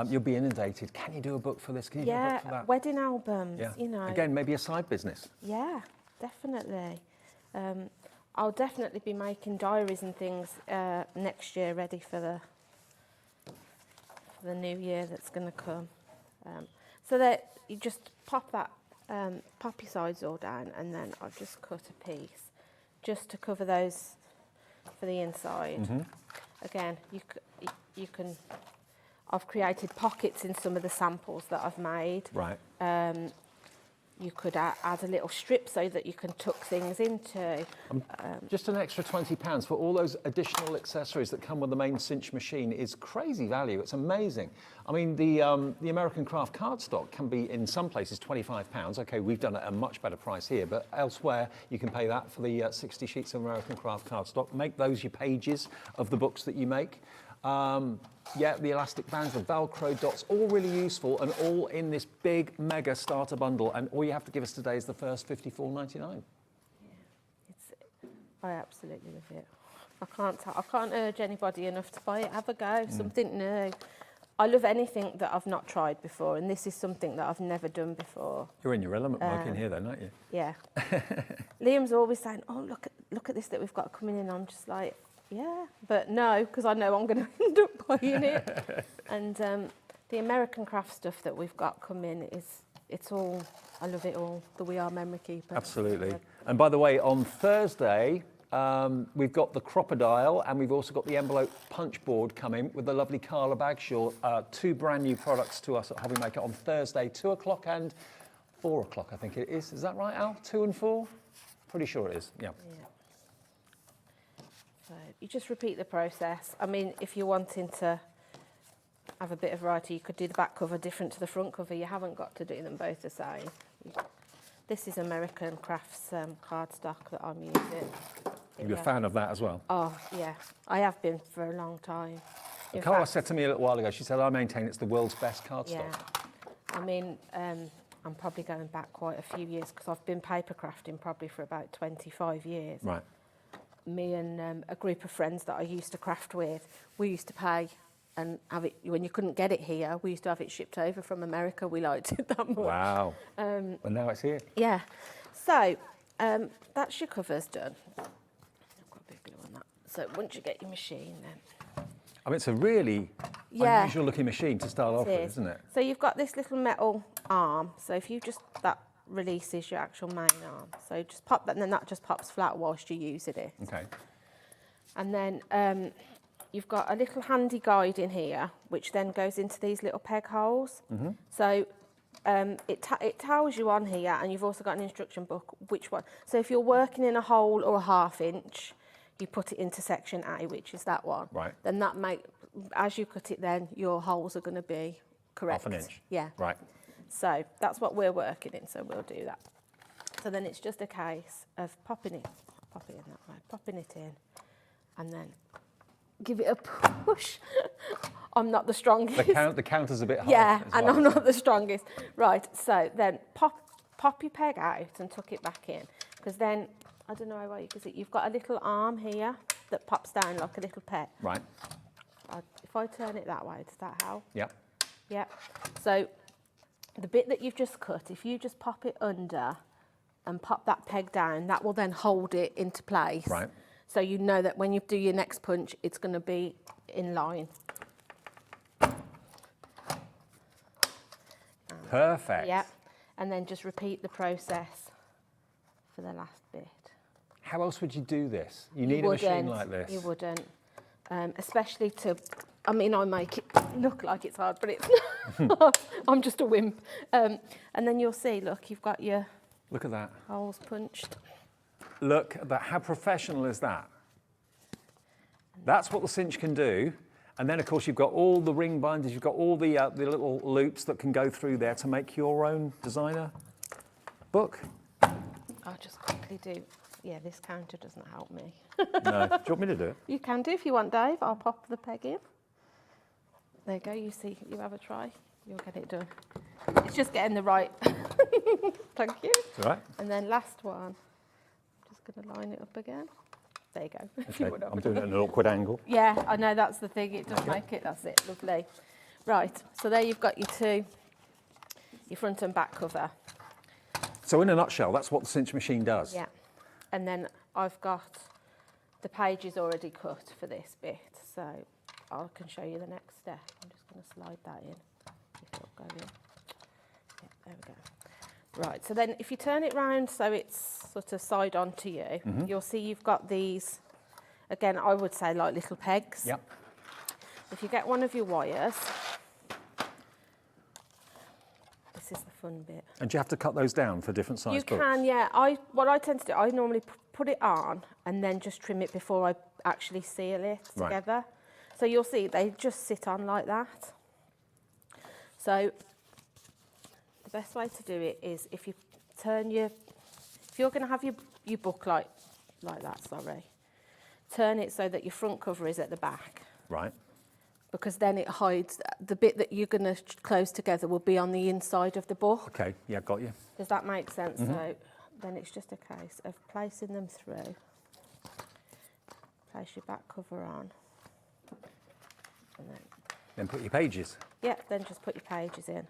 you'll be inundated. Can you do a book for this? Can you do a book for that? Wedding albums, you know. Again, maybe a side business. Yeah, definitely. I'll definitely be making diaries and things next year, ready for the new year that's going to come. So that you just pop your sides all down, and then I've just cut a piece just to cover those for the inside. Again, you can. I've created pockets in some of the samples that I've made. Right. You could add a little strip so that you can tuck things into. Just an extra £20 for all those additional accessories that come with the main Cinch machine is crazy value. It's amazing. I mean, the American Craft cardstock can be in some places £25. Okay, we've done it at a much better price here, but elsewhere you can pay that for the 60 sheets of American Craft cardstock. Make those your pages of the books that you make. Yeah, the elastic bands, the Velcro dots, all really useful and all in this big mega starter bundle. And all you have to give us today is the first $54.99. Yeah, I absolutely love it. I can't urge anybody enough to buy it. Have a go, something new. I love anything that I've not tried before, and this is something that I've never done before. You're in your element working here then, aren't you? Yeah. Liam's always saying, "Oh, look at this that we've got coming in." I'm just like, yeah, but no, because I know I'm going to end up buying it. And the American Craft stuff that we've got coming it's all, I love it all. The We Are Memory Keeper. Absolutely. And by the way, on Thursday, we've got the Crocodile, and we've also got the envelope punch board coming with the lovely Carla Bagshaw. 2 brand new products to us at Hobby Maker on Thursday, 2 o'clock and 4 o'clock, I think it is. Is that right, Al? 2 and 4? Pretty sure it is, yeah. So you just repeat the process. I mean, if you're wanting to have a bit of variety, you could do the back cover different to the front cover. You haven't got to do them both the same. This is American Crafts cardstock that I'm using. You're a fan of that as well? Oh, yeah. I have been for a long time. In Carla fact, said to me a little while ago, she said, I maintain it's the world's best cardstock. yeah. I mean, I'm probably going back quite a few years because I've been paper crafting probably for about 25 years. Right. Me and a group of friends that I used to craft with, we used to pay and have it, when you couldn't get it here, we used to have it shipped over from America. We liked it that much. Wow. And now it's here. Yeah. So, that's your covers done. I've got a bit of glue on that. So once you get your machine then. I mean, it's a really unusual looking machine to start off with, isn't it? So you've got this little metal arm. So if you just, that releases your actual main arm. So just pop that and then that just pops flat whilst you're using it. Okay. And then you've got a little handy guide in here, which then goes into these little peg holes. Mm-hmm. So it tells you on here, and you've also got an instruction book, which one. So if you're working in a hole or a 1/2 inch, you put it into section A, which is that one. Right. Then as you cut it then, your holes are going to be correct. 1/2 inch? Yeah. Right. So that's what we're working in, so we'll do that. So then it's just a case of popping it in, and then give it a push. I'm not the strongest. The counter's a bit hard. Yeah, as and well. I'm not the strongest. Right, so then pop your peg out and tuck it back in, because then, I don't know why you can see, you've got a little arm here that pops down like a little peg. Right. If I turn it that way, does that help? Yep. Yep. So the bit that you've just cut, if you just pop it under and pop that peg down, that will then hold it into place. Right. So you know that when you do your next punch, it's going to be in line. Perfect. Yeah. And then just repeat the process for the last bit. How else would you do this? You need a machine like this. You wouldn't. Especially I mean, I make it look like it's hard, but it's not. I'm just a wimp. And then you'll see, look, you've got your Look at that. holes punched. Look at that. How professional is that? That's what the cinch can do. And then, of course, you've got all the ring binders. You've got all the little loops that can go through there to make your own designer book. I'll just quickly do. Yeah, this counter doesn't help me. No. Do you want me to do it? You can do if you want, Dave. I'll pop the peg in. There you go. You see, you have a try. You'll get it done. It's just getting the right. Thank you. It's all right. And then last one. I'm just going to line it up again. There you go. If you Okay. would have I'm a doing it look. at an awkward angle. Yeah, I know that's the thing. It does make it. That's it. Lovely. Right. So there you've got your front and back cover. So in a nutshell, that's what the cinch machine does. Yeah. And then I've got the pages already cut for this bit, so I can show you the next step. I'm just going to slide that in. If it'll go in. Yeah, there we go. Right, so then if you turn it round so it's sort of side on to you, you'll see you've got these, again, I would say like little pegs. Yep. If you get one of your wires, this is the fun bit. And do you have to cut those down for different size You books? can, yeah. What I tend to do, I normally put it on and then just trim it before I actually seal it Right. together. So you'll see they just sit on like that. So the best way to do it is if you if you're going to have your book like that, sorry, turn it so that your front cover is at the back. Right. Because then it hides, the bit that you're going to close together will be on the inside of the book. Okay. Yeah, got you. Does that make sense? So then it's just a case of placing them through. Place your back cover on. And Then put your pages. then just put your pages in.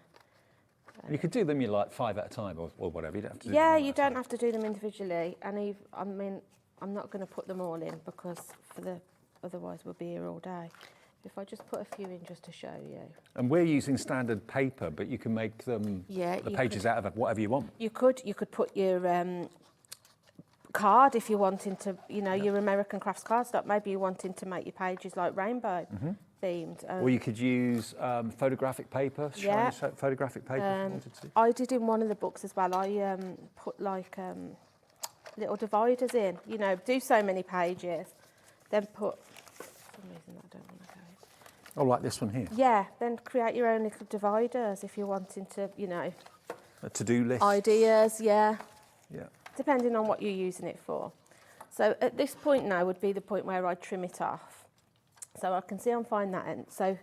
And you could do them, you like 5 at a time or whatever. You don't have to do Yeah, them all you at a don't time. have to do them individually. And I mean, I'm not going to put them all in because otherwise we'll be here all day. If I just put a few in just to show you. And we're using standard paper, but you can make them Yeah, the you pages out of whatever you want. You could put your card if you're wanting to, your American Crafts cardstock. Maybe you're wanting to make your pages like rainbow. themed. Or you could use photographic paper, Yeah. shiny photographic paper if you wanted to. I did in one of the books as well. I put like little dividers in. You know, do so many pages, then put. For some reason I don't want to go in. Oh, like this one here. Yeah, then create your own little dividers if you're wanting to, you know. A to-do list. Ideas, yeah. Yeah. Depending on what you're using it for. So at this point now would be the point where I trim it off. So I can see I'm fine that end. So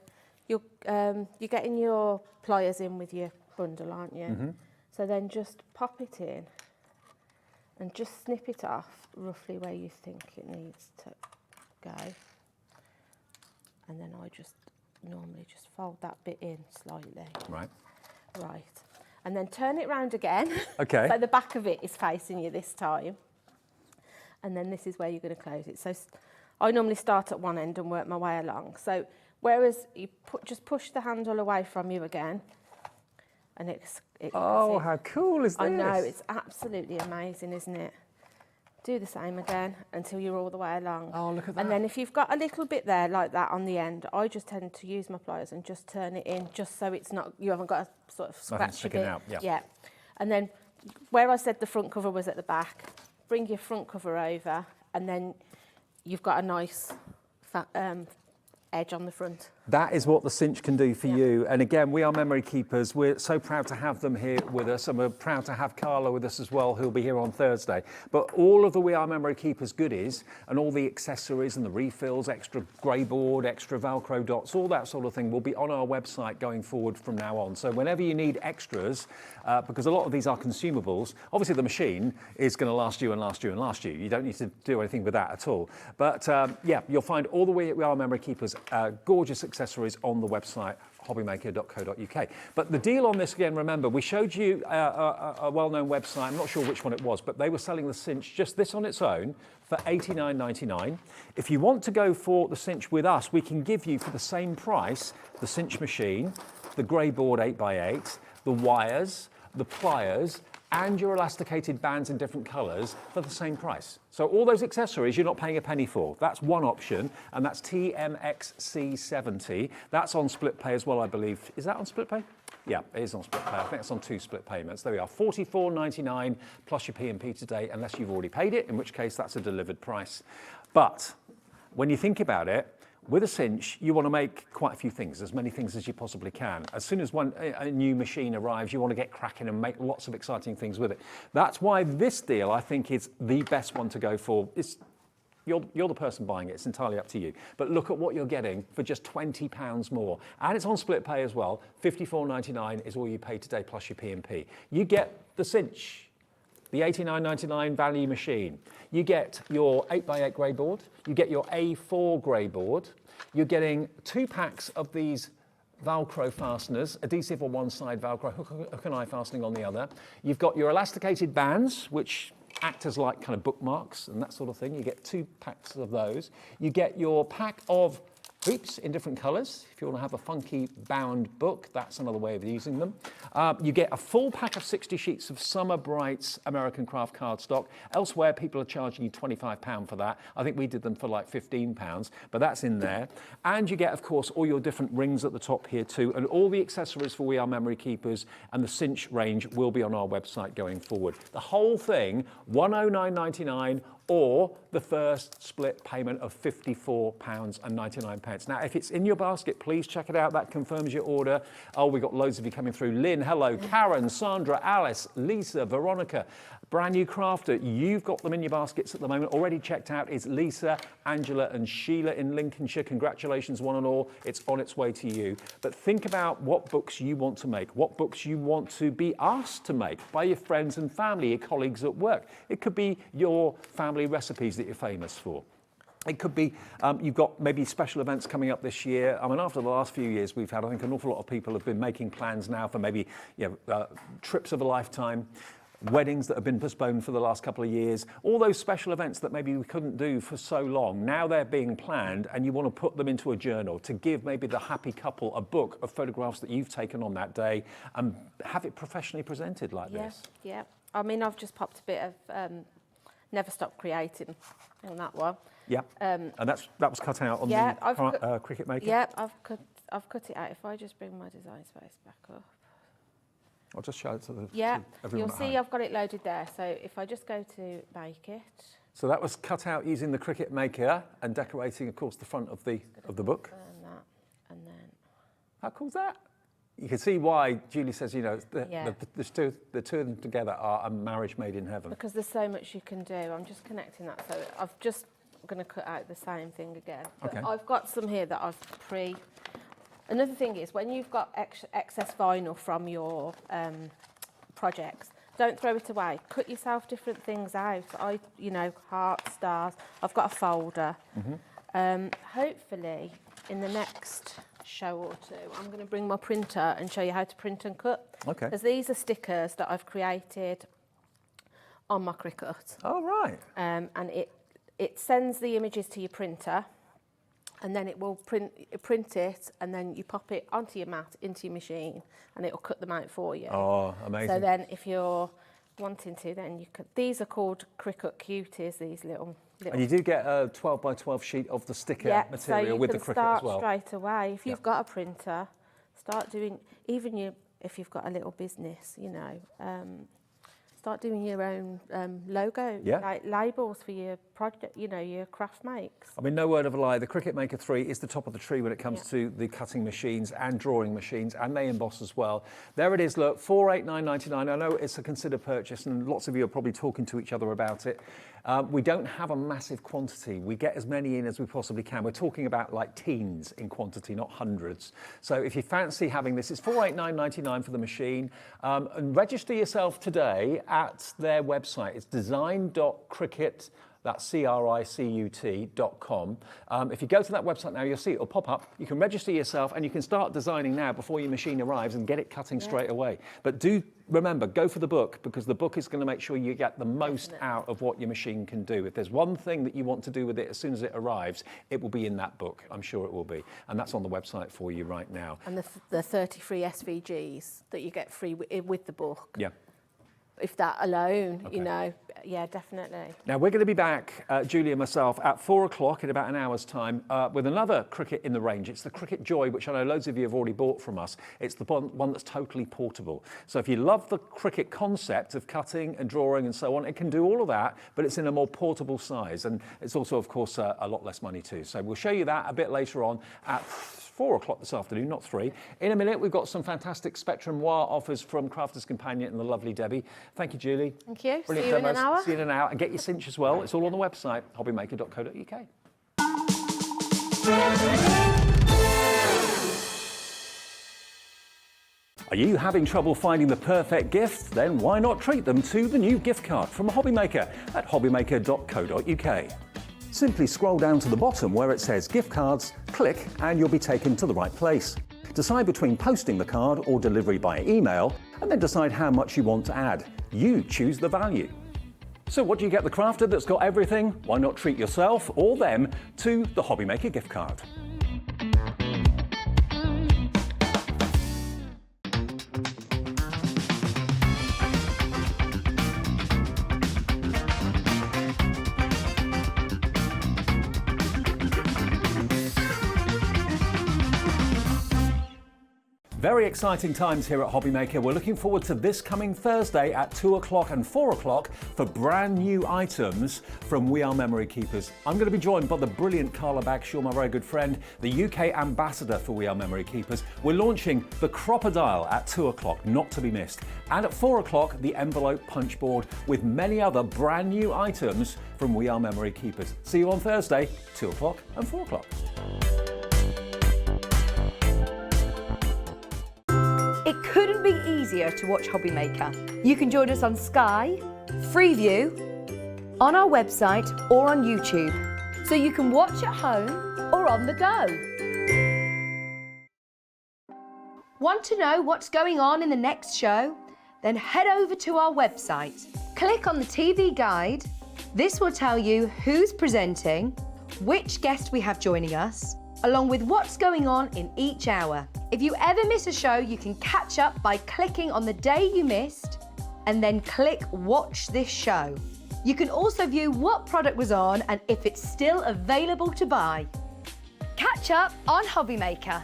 you're getting your pliers in with your bundle, aren't you? Mm-hmm. So then just pop it in and just snip it off roughly where you think it needs to go. And then I just normally just fold that bit in slightly. Right. Right. And then turn it round again. Okay. So the back of it is facing you this time. And then this is where you're going to close it. So I normally start at one end and work my way along. So whereas you just push the handle away from you again, and Oh, how cool is this? I know, it's absolutely amazing, isn't it? Do the same again until you're all the way along. Oh, look at that. And then if you've got a little bit there like that on the end, I just tend to use my pliers and just turn it in, just so it's not, you haven't got a sort of scratchy sticking bit. out, yeah. Yeah. And then where I said the front cover was at the back, bring your front cover over, and then you've got a nice edge on the front. That is what the Cinch can do for you. And again, we are memory keepers. We're so proud to have them here with us, and we're proud to have Carla with us as well, who'll be here on Thursday. But all of the We Are Memory Keepers goodies and all the accessories and the refills, extra grey board, extra Velcro dots, all that sort of thing will be on our website going forward from now on. So whenever you need extras, because a lot of these are consumables, obviously the machine is going to last you and last you and last you. You don't need to do anything with that at all. But yeah, you'll find all the We Are Memory Keepers gorgeous accessories on the website hobbymaker.co.uk. But the deal on this, again, remember, we showed you a well-known website, I'm not sure which one it was, but they were selling the Cinch, just this on its own, for $89.99. If you want to go for the Cinch with us, we can give you for the same price the Cinch machine, the grey board 8x8, the wires, the pliers, and your elasticated bands in different colours for the same price. So all those accessories you're not paying a penny for. That's one option, and that's TMXC70. That's on split pay as well, I believe. Is that on split pay? Yeah, it is on split pay. I think it's on 2 split payments. There we are, $44.99 plus your P&P today, unless you've already paid it, in which case that's a delivered price. But when you think about it, with a Cinch, you want to make quite a few things, as many things as you possibly can. As soon as a new machine arrives, you want to get cracking and make lots of exciting things with it. That's why this deal, I think, is the best one to go for. You're the person buying it, it's entirely up to you. But look at what you're getting for just £20 more. And it's on split pay as well. $54.99 is all you pay today plus your P&P. You get the Cinch, the $89.99 value machine. You get your 8x8 grey board, you get your A4 grey board, you're getting 2 packs of these Velcro fasteners, adhesive on one side, Velcro, hook and eye fastening on the other. You've got your elasticated bands, which act as like kind of bookmarks and that sort of thing. You get 2 packs of those. You get your pack of hoops in different colours. If you want to have a funky bound book, that's another way of using them. You get a full pack of 60 sheets of Summer Brights American Craft cardstock. Elsewhere, people are charging you £25 for that. I think we did them for like £15, but that's in there. And you get, of course, all your different rings at the top here too, and all the accessories for We Are Memory Keepers, and the Cinch range will be on our website going forward. The whole thing, $109.99, or the first split payment of £54.99. Now, if it's in your basket, please check it out. That confirms your order. Oh, we've got loads of you coming through. Lynn, hello. Karen, Sandra, Alice, Lisa, Veronica. Brand new crafter. You've got them in your baskets at the moment. Already checked out is Lisa, Angela and Sheila in Lincolnshire. Congratulations, one and all. It's on its way to you. But think about what books you want to make, what books you want to be asked to make by your friends and family, your colleagues at work. It could be your family recipes that you're famous for. It could be, you've got maybe special events coming up this year. I mean, after the last few years we've had, I think an awful lot of people have been making plans now for maybe trips of a lifetime, weddings that have been postponed for the last couple of years, all those special events that maybe we couldn't do for so long. Now they're being planned, and you want to put them into a journal to give maybe the happy couple a book of photographs that you've taken on that day and have it professionally presented like this. Yeah. I mean, I've just popped a bit of never stop creating on that one. Yeah. And that was cut out on Yeah, the Cricut Maker? Yeah, I've cut it out. If I just bring my design space back up. I'll just show it to the Yeah, to everyone you'll at see home. I've got it loaded there. So if I just go to Make It. So that was cut out using the Cricut Maker and decorating, of course, the front of the book. And that, and then. How cool's that? You can see why Julie says, you know, Yeah. the two of them together are a marriage made in heaven. Because there's so much you can do. I'm just connecting that. So I've just going to cut out the same thing again. But Okay. I've got some here that I've Another thing is when you've got excess vinyl from your projects, don't throw it away. Cut yourself different things out. Hearts, stars. I've got a folder. Hopefully, in the next show or two, I'm going to bring my printer and show you how to print and cut. Okay. Because these are stickers that I've created on my Cricut. Oh, right. And it sends the images to your printer, and then it will print it, and then you pop it onto your mat, into your machine, and it will cut them out for you. Oh, amazing. So then if you're wanting to, then you could. These are called Cricut Cuties, these little. And you do get a 12 by 12 sheet of the sticker material so you with can the Cricut start as well. straight away. If you've got a printer, start doing, if you've got a little business, start doing your own logo, like labels for your project, your craft makes. I mean, no word of a lie, the Cricut Maker 3 is the top of the tree when it comes to the cutting machines and drawing machines, and they emboss as well. There it is, look, $489.99. I know it's a considered purchase, and lots of you are probably talking to each other about it. We don't have a massive quantity. We get as many in as we possibly can. We're talking about like teens in quantity, not hundreds. So if you fancy having this, it's $489.99 for the machine. And register yourself today at their website. It's design.cricut. That's cricut.com. If you go to that website now, you'll see it'll pop up. You can register yourself and you can start designing now before your machine arrives and get it cutting straight away. But do remember, go for the book, because the book is going to make sure you get the most out of what your machine can do. If there's one thing that you want to do with it as soon as it arrives, it will be in that book. I'm sure it will be. And that's on the website for you right now. And the 30 free SVGs that you get free with the book. Yeah. If that alone, yeah, definitely. Now, we're going to be back, Julie and myself, at 4 o'clock in about an hour's time with another Cricut in the range. It's the Cricut Joy, which I know loads of you have already bought from us. It's the one that's totally portable. So if you love the Cricut concept of cutting and drawing and so on, it can do all of that, but it's in a more portable size. And it's also, of course, a lot less money too. So we'll show you that a bit later on at 4 o'clock this afternoon, not 3. In a minute, we've got some fantastic Spectrum Noir offers from Crafter's Companion and the lovely Debbie. Thank you, Julie. Thank you. Brilliant See you in an demos. hour. See you in an hour. And get your cinch as well. It's all on the website, hobbymaker.co.uk. Are you having trouble finding the perfect gift? Then why not treat them to the new gift card from Hobbymaker at hobbymaker.co.uk. Simply scroll down to the bottom where it says gift cards, click, and you'll be taken to the right place. Decide between posting the card or delivery by email, and then decide how much you want to add. You choose the value. So what do you get the crafter that's got everything? Why not treat yourself or them to the Hobbymaker gift card? Very exciting times here at Hobbymaker. We're looking forward to this coming Thursday at 2 o'clock and 4 o'clock for brand new items from We Are Memory Keepers. I'm going to be joined by the brilliant Carla Bagshaw, my very good friend, the UK ambassador for We Are Memory Keepers. We're launching the Crocodile at 2 o'clock, not to be missed. And at 4 o'clock, the envelope punch board with many other brand new items from We Are Memory Keepers. See you on Thursday, 2 o'clock and 4 o'clock. It couldn't be easier to watch Hobbymaker. You can join us on Sky, Freeview, on our website or on YouTube, so you can watch at home or on the go. Want to know what's going on in the next show? Then head over to our website. Click on the TV guide. This will tell you who's presenting, which guest we have joining us, along with what's going on in each hour. If you ever miss a show, you can catch up by clicking on the day you missed and then click Watch This Show. You can also view what product was on and if it's still available to buy. Catch up on Hobby Maker.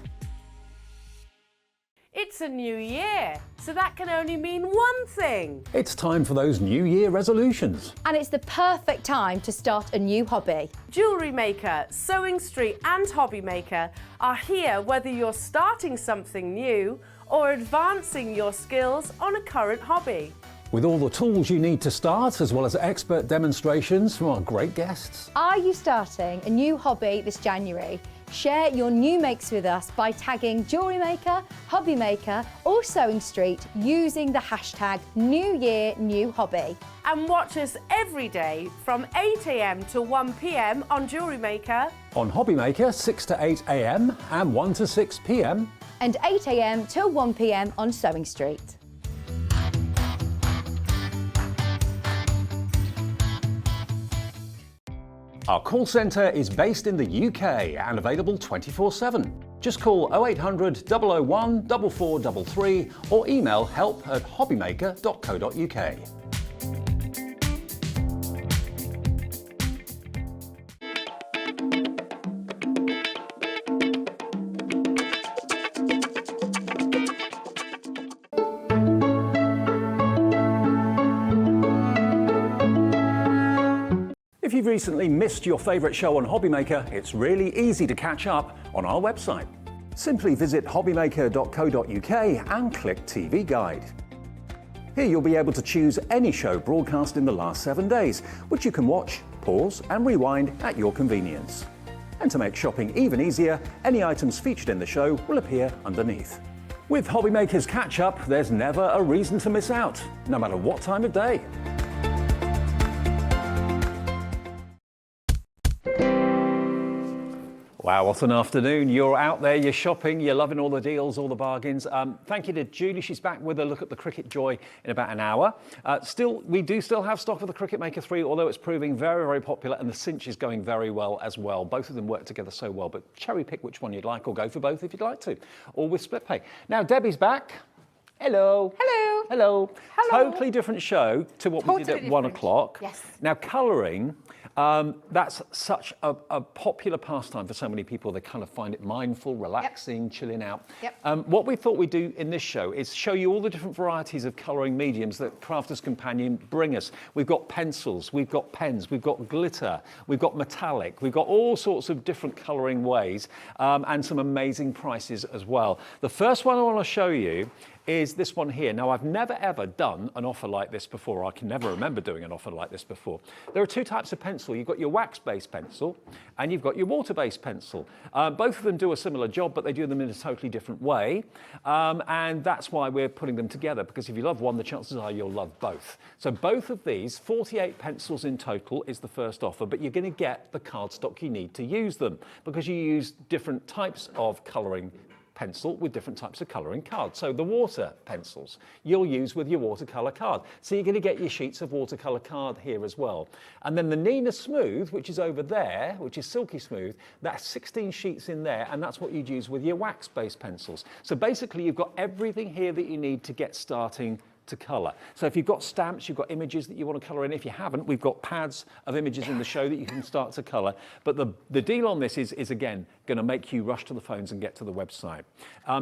It's a new year, so that can only mean one thing. It's time for those New Year resolutions. And it's the perfect time to start a new hobby. Jewellery Maker, Sewing Street and Hobby Maker are here whether you're starting something new or advancing your skills on a current hobby. With all the tools you need to start, as well as expert demonstrations from our great guests. Are you starting a new hobby this January? Share your new makes with us by tagging Jewellery Maker, Hobby Maker or Sewing Street using the hashtag New Year New Hobby. And watch us every day from 8 AM to 1 PM on Jewellery Maker. On Hobby Maker, 6 to 8 AM and 1 to 6 PM. And 8 AM till 1 PM on Sewing Street. Our call centre is based in the UK and available 24/7. Just call 0800 001 4433 or email help@hobbymaker.co.uk. If you've recently missed your favourite show on Hobby Maker, it's really easy to catch up on our website. Simply visit hobbymaker.co.uk and click TV Guide. Here you'll be able to choose any show broadcast in the last 7 days, which you can watch, pause and rewind at your convenience. And to make shopping even easier, any items featured in the show will appear underneath. With Hobby Maker's Catch Up, there's never a reason to miss out, no matter what time of day. Wow, what an afternoon. You're out there, you're shopping, you're loving all the deals, all the bargains. Thank you to Julie. She's back with a look at the Cricut Joy in about an hour. We do still have stock of the Cricut Maker 3, although it's proving very, very popular, and the Cinch is going very well as well. Both of them work together so well, but cherry pick which one you'd like, or go for both if you'd like to, or with split pay. Now, Debbie's back. Hello. Hello. Hello. Hello. Totally different show to what we did at 1 o'clock. Yes. Now, colouring, that's such a popular pastime for so many people. They kind of find it mindful, relaxing, chilling out. Yep. What we thought we'd do in this show is show you all the different varieties of colouring mediums that Crafter's Companion bring us. We've got pencils, we've got pens, we've got glitter, we've got metallic, we've got all sorts of different colouring ways and some amazing prices as well. The first one I want to show you is this one here. Now, I've never ever done an offer like this before. I can never remember doing an offer like this before. There are two types of pencil. You've got your wax-based pencil and you've got your water-based pencil. Both of them do a similar job, but they do them in a totally different way. And that's why we're putting them together, because if you love one, the chances are you'll love both. So both of these, 48 pencils in total is the first offer, but you're going to get the cardstock you need to use them, because you use different types of colouring pencil with different types of colouring cards. So the water pencils you'll use with your watercolour card. So you're going to get your sheets of watercolour card here as well. And then the Nina Smooth, which is over there, which is silky smooth, that's 16 sheets in there, and that's what you'd use with your wax-based pencils. So basically you've got everything here that you need to get starting to colour. So if you've got stamps, you've got images that you want to colour in. If you haven't, we've got pads of images in the show that you can start to colour. But the deal on this is again going to make you rush to the phones and get to the website.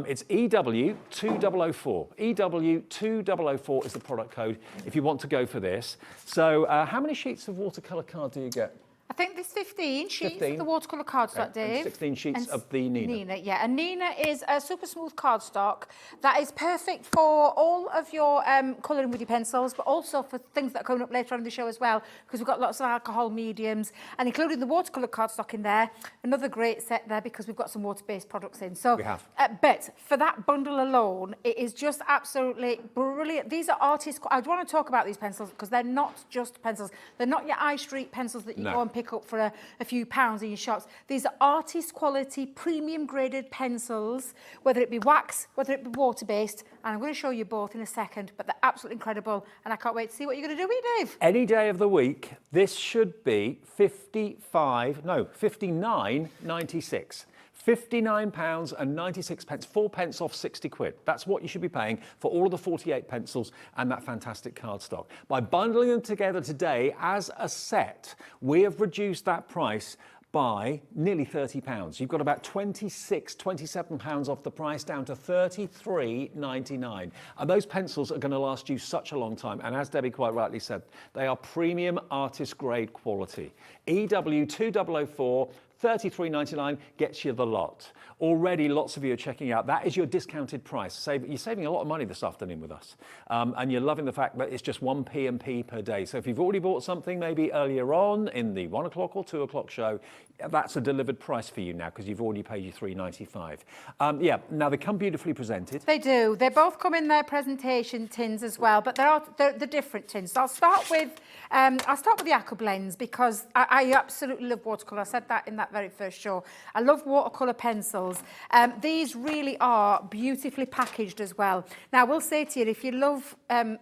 It's EW2004. EW2004 is the product code if you want to go for this. So how many sheets of watercolour card do you get? I think there's 15 sheets 15. of the watercolour cardstock, Dave. And 16 sheets of the Nina. Nina, yeah. And Nina is a super smooth cardstock that is perfect for all of your colouring with your pencils, but also for things that are coming up later on in the show as well, because we've got lots of alcohol mediums, and including the watercolour cardstock in there. Another great set there, because we've got some water-based products in. So, we have. But for that bundle alone, it is just absolutely brilliant. These are artist. I want to talk about these pencils because they're not just pencils. They're not your High Street pencils that you go and pick up for a few pounds in your shops. These are artist quality, premium graded pencils, whether it be wax, whether it be water based. And I'm going to show you both in a second, but they're absolutely incredible. And I can't wait to see what you're going to do with it, Dave. Any day of the week, this should be 59.96. £59.96, 4p off 60 quid. That's what you should be paying for all of the 48 pencils and that fantastic cardstock. By bundling them together today as a set, we have reduced that price by nearly £30. You've got about £27 off the price, down to $33.99. And those pencils are going to last you such a long time. And as Debbie quite rightly said, they are premium artist grade quality. EW2004, $33.99 gets you the lot. Already lots of you are checking out. That is your discounted price. You're saving a lot of money this afternoon with us. And you're loving the fact that it's just 1p and p per day. So if you've already bought something maybe earlier on in the 1 o'clock or 2 o'clock show, that's a delivered price for you now because you've already paid your $3.95. Yeah, now they come beautifully presented. They do. They both come in their presentation tins as well, but they're different tins. So I'll start with the Aqua Blends because I absolutely love watercolour. I said that in that very first show. I love watercolour pencils. These really are beautifully packaged as well. Now, I will say to you, if you love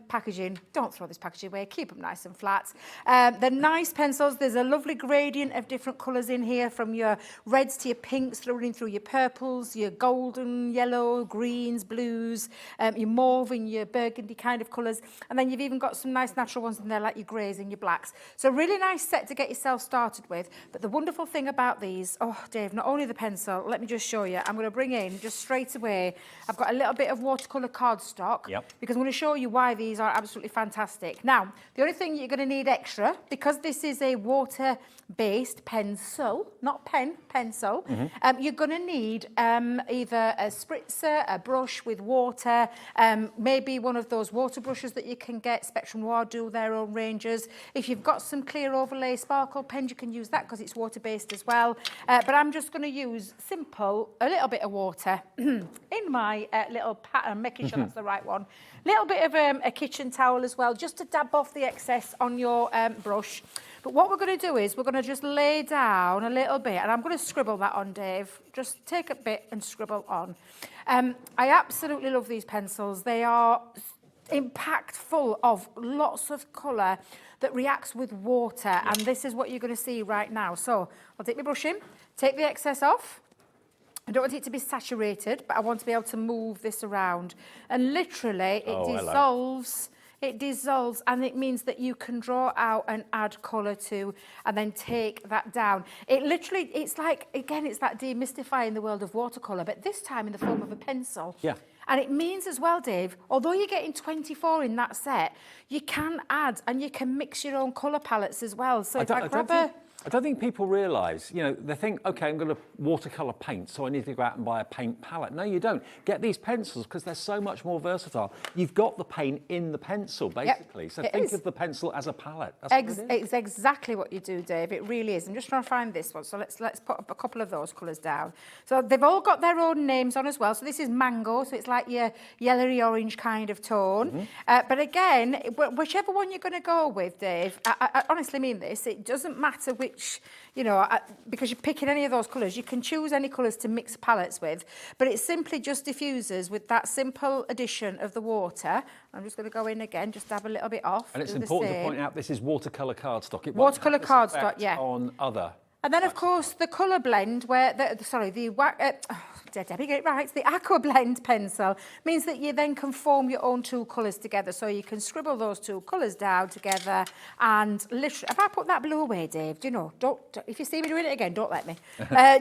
packaging, don't throw this packaging away. Keep them nice and flat. They're nice pencils. There's a lovely gradient of different colours in here, from your reds to your pinks, running through your purples, your golden, yellow, greens, blues, your mauve and your burgundy kind of colours. And then you've even got some nice natural ones in there, like your greys and your blacks. So really nice set to get yourself started with. But the wonderful thing about these, oh, Dave, not only the pencil, let me just show you. I'm going to bring in, just straight away, I've got a little bit of watercolour cardstock, because I'm going to show you why these are absolutely fantastic. Now, the only thing you're going to need extra, because this is a water-based pencil, not pen, pencil, you're going to need either a spritzer, a brush with water, maybe one of those water brushes that you can get. Spectrum Noir do their own ranges. If you've got some clear overlay sparkle pens, you can use that because it's water-based as well. But I'm just going to use simple, a little bit of water in my little pattern, making sure that's the right one. Little bit of a kitchen towel as well, just to dab off the excess on your brush. But what we're going to do is we're going to just lay down a little bit, and I'm going to scribble that on, Dave. Just take a bit and scribble on. I absolutely love these pencils. They are impactful of lots of colour that reacts with water, and this is what you're going to see right now. So I'll take my brush in, take the excess off. I don't want it to be saturated, but I want to be able to move this around. And literally, it dissolves. Hello. It dissolves, and it means that you can draw out and add colour to, and then take that down. It literally, it's like, again, it's that demystifying the world of watercolour, but this time in the form of a pencil. Yeah. And it means as well, Dave, although you're getting 24 in that set, you can add and you can mix your own colour palettes as well. So if I grab a... I don't think people realise, you know, they think, OK, I'm going to watercolour paint, so I need to go out and buy a paint palette. No, you don't. Get these pencils because they're so much more versatile. You've got the paint in the pencil, basically. Yep, so think of the pencil as a palette. It's exactly what you do, Dave. It really is. I'm just trying to find this one. So let's put up a couple of those colours down. So they've all got their own names on as well. So this is mango, so it's like your yellowy orange kind of tone. But again, whichever one you're going to go with, Dave, I honestly mean this, it doesn't matter which, you know, because you're picking any of those colours, you can choose any colours to mix palettes with, but it simply just diffuses with that simple addition of the water. I'm just going to go in again, just dab a little bit off. And it's important to point out this is watercolour cardstock. It watercolour cardstock, yeah. On other. And then, of course, the colour blend, where Debbie, get it right. It's the Aqua Blend pencil. Means that you then can form your own two colours together. So you can scribble those two colours down together. And literally, if I put that blue away, Dave, do you know, don't if you see me doing it again, don't let me.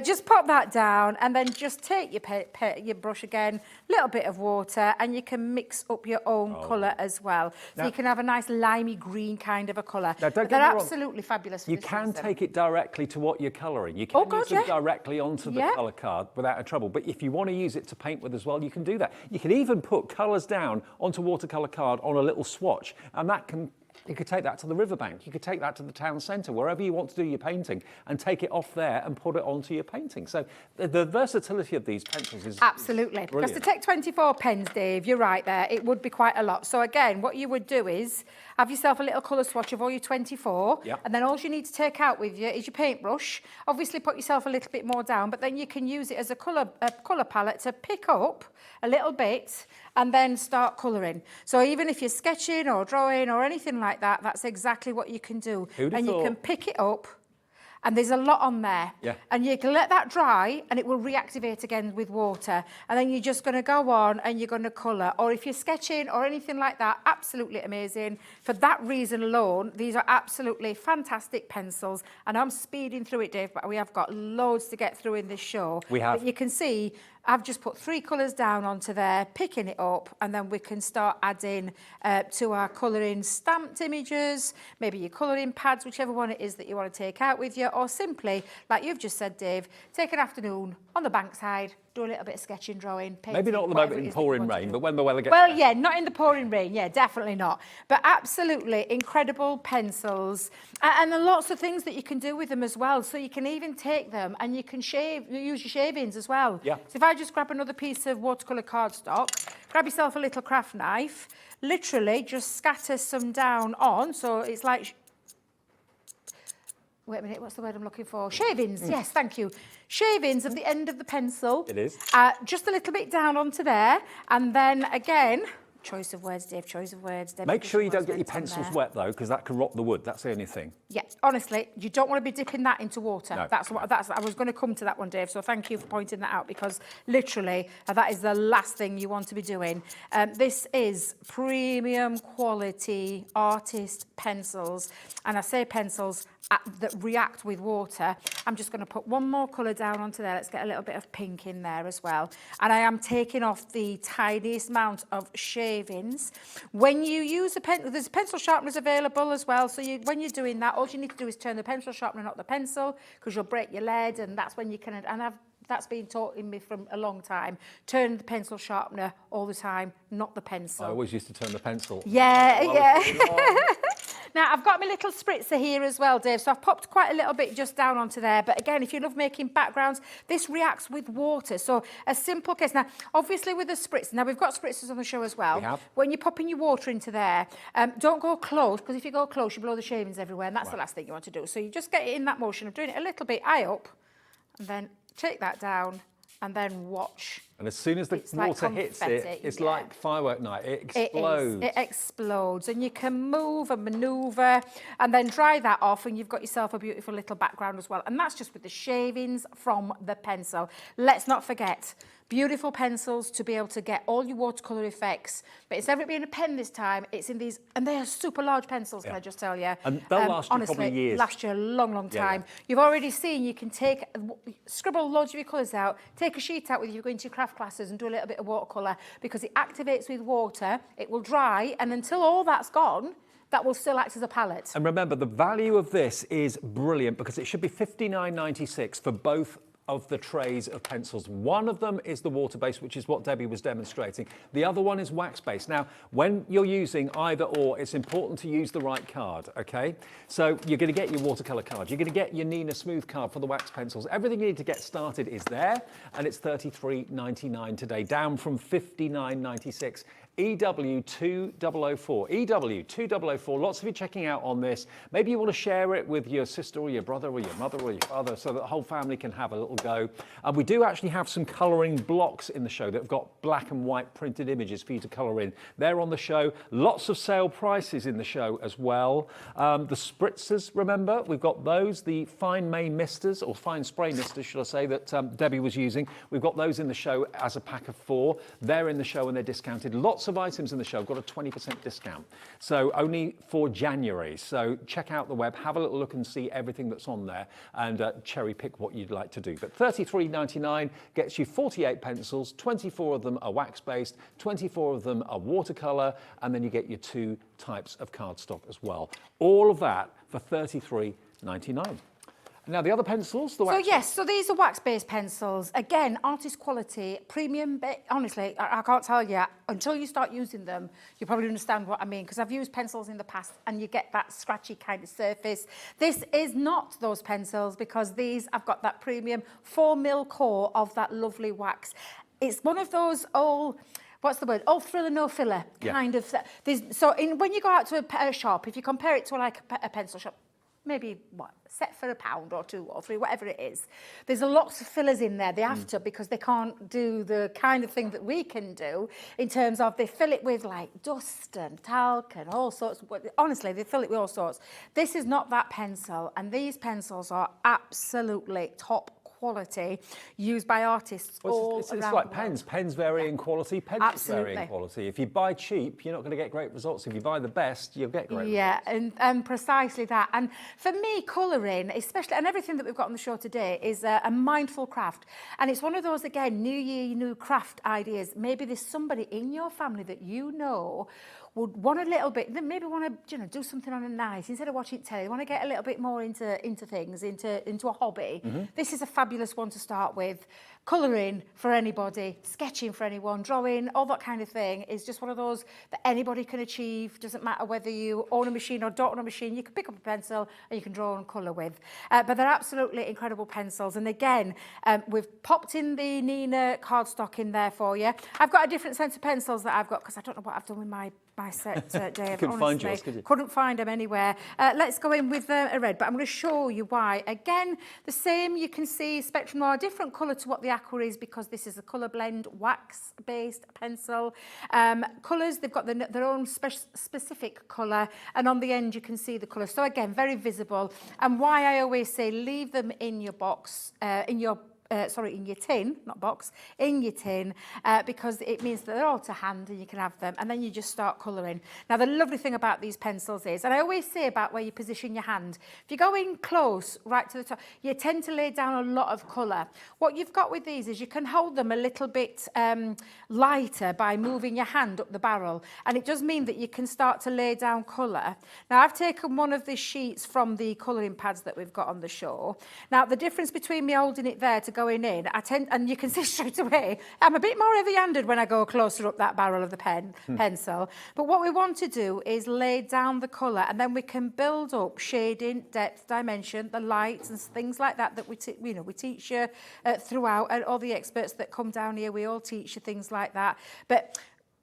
Just pop that down and then just take your brush again, little bit of water, and you can mix up your own colour as well. So you can have a nice limey green kind of a colour. Now, they're absolutely fabulous for you this can season. take it directly to what you're colouring. You can use it directly onto the colour card without a trouble. But if you want to use it to paint with as well, you can do that. You can even put colours down onto watercolour card on a little swatch, and that can... You could take that to the riverbank. You could take that to the town centre, wherever you want to do your painting, and take it off there and put it onto your painting. So the versatility of these pencils is absolutely. Because to take 24 pens, Dave, you're right there, it would be quite a lot. So again, what you would do is have yourself a little colour swatch of all your 24, and then all you need to take out with you is your paintbrush. Obviously, put yourself a little bit more down, but then you can use it as a colour palette to pick up a little bit and then start colouring. So even if you're sketching or drawing or anything like that, that's exactly what you can do. Who'd have and thought? You can pick it up And there's a lot on there. Yeah. And you can let that dry and it will reactivate again with water. And then you're just going to go on and you're going to colour. Or if you're sketching or anything like that, absolutely amazing. For that reason alone, these are absolutely fantastic pencils. And I'm speeding through it, Dave, but we have got loads to get through in this show. We have. But you can see I've just put 3 colours down onto there, picking it up, and then we can start adding to our colouring stamped images, maybe your colouring pads, whichever one it is that you want to take out with you, or simply, like you've just said, Dave, take an afternoon on the bankside, do a little bit of sketching, drawing, painting. Maybe not at the moment in pouring rain, but when the weather gets Well, better. yeah, not in the pouring rain. Yeah, definitely not. But absolutely incredible pencils. And there are lots of things that you can do with them as well. So you can even take them and you can use your shavings as well. Yeah. So if I just grab another piece of watercolour cardstock, grab yourself a little craft knife, literally just scatter some down on. So it's like... Wait a minute, what's the word I'm looking for? Shavings, yes, thank you. Shavings of the end of the pencil. It is. Just a little bit down onto there. And then again, choice of words, Dave, choice of words. Deb, Make sure you don't get your words on pencils there. wet, though, because that can rot the wood. That's the only thing. Yeah, honestly, you don't want to be dipping that into water. No. I was going to come to that one, Dave, so thank you for pointing that out, because literally that is the last thing you want to be doing. This is premium quality artist pencils, and I say pencils that react with water. I'm just going to put one more colour down onto there. Let's get a little bit of pink in there as well. And I am taking off the tiniest amount of shavings. When you use a pencil, there's pencil sharpeners available as well. So when you're doing that, all you need to do is turn the pencil sharpener, not the pencil, because you'll break your lead, and that's when you can, that's been taught in me from a long time. Turn the pencil sharpener all the time, not the pencil. I always used to turn the pencil. Yeah, yeah. Now, I've got my little spritzer here as well, Dave, so I've popped quite a little bit just down onto there. But again, if you love making backgrounds, this reacts with water. So a simple case. Now, obviously with the spritzer, now we've got spritzers on the show as well. We have. When you're popping your water into there, don't go close, because if you go close, you blow the shavings everywhere, and that's the last thing you want to do. So you just get it in that motion of doing it a little bit eye up, and then take that down, and then watch. And as soon as the It's like water hits confetti, it, it's yeah. like firework night. It explodes. It explodes, and you can move and manoeuvre and then dry that off, and you've got yourself a beautiful little background as well. And that's just with the shavings from the pencil. Let's not forget, beautiful pencils to be able to get all your watercolour effects. But instead of it being a pen this time, it's in these, and they are super large pencils, can I just tell you? And they'll last you honestly, probably years. Last you a long, long Yeah, time. yeah. You've already seen you can scribble loads of your colours out, take a sheet out with you going to your craft classes and do a little bit of watercolour, because it activates with water, it will dry, and until all that's gone, that will still act as a palette. And remember, the value of this is brilliant, because it should be $59.96 for both of the trays of pencils. One of them is the water-based, which is what Debbie was demonstrating. The other one is wax-based. Now, when you're using either or, it's important to use the right card, okay? So you're going to get your watercolour card. You're going to get your Nina Smooth card for the wax pencils. Everything you need to get started is there, and it's $33.99 today, down from $59.96. EW2004. EW2004. Lots of you checking out on this. Maybe you want to share it with your sister or your brother or your mother or your father, so that the whole family can have a little go. And we do actually have some colouring blocks in the show that have got black and white printed images for you to colour in. They're on the show. Lots of sale prices in the show as well. The spritzers, remember, we've got those. The fine May misters, or fine spray misters, should I say, that Debbie was using. We've got those in the show as a pack of 4. They're in the show and they're discounted. Lots of items in the show have got a 20% discount. So only for January. So check out the web, have a little look and see everything that's on there, and cherry pick what you'd like to do. But $33.99 gets you 48 pencils, 24 of them are wax-based, 24 of them are watercolour, and then you get your 2 types of cardstock as well. All of that for $33.99. Now, the other pencils, the wax... So, yes, so these are wax-based pencils. Again, artist quality, premium. Honestly, I can't tell you. Until you start using them, you probably understand what I mean, because I've used pencils in the past and you get that scratchy kind of surface. This is not those pencils, because these have got that premium 4mm core of that lovely wax. It's one of those old... What's the word? All thriller, no filler kind of... When you go out to a shop, if you compare it to like a pencil shop, maybe, what, set for £1 or £2 or £3, whatever it is. There's lots of fillers in there. They have to, because they can't do the kind of thing that we can do in terms of they fill it with like dust and talc and all sorts. Honestly, they fill it with all sorts. This is not that pencil, and these pencils are absolutely top quality, used by artists all around it's the like world. pens. Pens vary in quality, pencils vary in Absolutely. quality. If you buy cheap, you're not going to get great results. If you buy the best, you'll get great results. Yeah, and precisely that. And for me, colouring, especially, and everything that we've got on the show today, is a mindful craft. And it's one of those, again, new year, new craft ideas. Maybe there's somebody in your family that you know would want a little bit, maybe want to do something on a night instead of watching telly. They want to get a little bit more into things, into a hobby. This is a fabulous one to start with. Colouring for anybody, sketching for anyone, drawing, all that kind of thing is just one of those that anybody can achieve. Doesn't matter whether you own a machine or don't own a machine. You can pick up a pencil and you can draw and colour with. But they're absolutely incredible pencils. And again, we've popped in the Nina cardstock in there for you. I've got a different set of pencils that I've got because I don't know what I've done with my set, Dave. Couldn't find yours, could you? Couldn't find them anywhere. Let's go in with a red, but I'm going to show you why. Again, the same, you can see Spectrum are a different colour to what the Aqua is, because this is a colour blend wax-based pencil. Colours, they've got their own specific colour, and on the end you can see the colour. So again, very visible. And why I always say leave them in your box, in your tin, not box, in your tin, because it means that they're all to hand and you can have them, and then you just start colouring. Now, the lovely thing about these pencils is, and I always say about where you position your hand, if you go in close, right to the top, you tend to lay down a lot of colour. What you've got with these is you can hold them a little bit lighter by moving your hand up the barrel, and it does mean that you can start to lay down colour. Now, I've taken one of the sheets from the colouring pads that we've got on the show. Now, the difference between me holding it there to going in, and you can see straight away, I'm a bit more heavy-handed when I go closer up that barrel of the pencil. But what we want to do is lay down the colour, and then we can build up shading, depth, dimension, the lights and things like that we teach you throughout, and all the experts that come down here, we all teach you things like that. But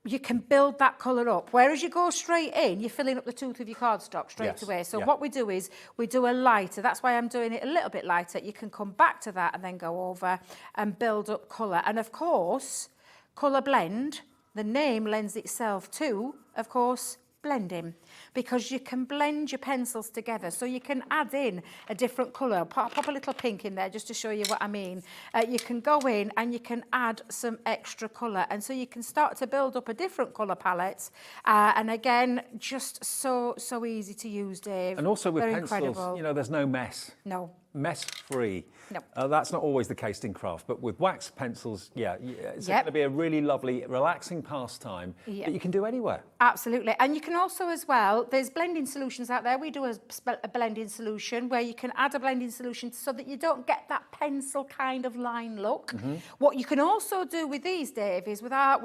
you can build that colour up. Whereas you go straight in, you're filling up the tooth of your cardstock straight away. So what we do is we do a lighter. That's why I'm doing it a little bit lighter. You can come back to that and then go over and build up colour. And of course, colour blend, the name lends itself to, of course, blending, because you can blend your pencils together. So you can add in a different colour. Pop a little pink in there just to show you what I mean. You can go in and you can add some extra colour, and so you can start to build up a different colour palette. And again, just so easy to use, Dave. And also with Very pencils, incredible. there's no mess. No. Mess-free. No. That's not always the case in craft, but with wax pencils, it's going to be a really lovely, relaxing pastime that you can do anywhere. Absolutely. And you can also, as well, there's blending solutions out there. We do a blending solution where you can add a blending solution so that you don't get that pencil kind of line look. What you can also do with these, Dave, is with our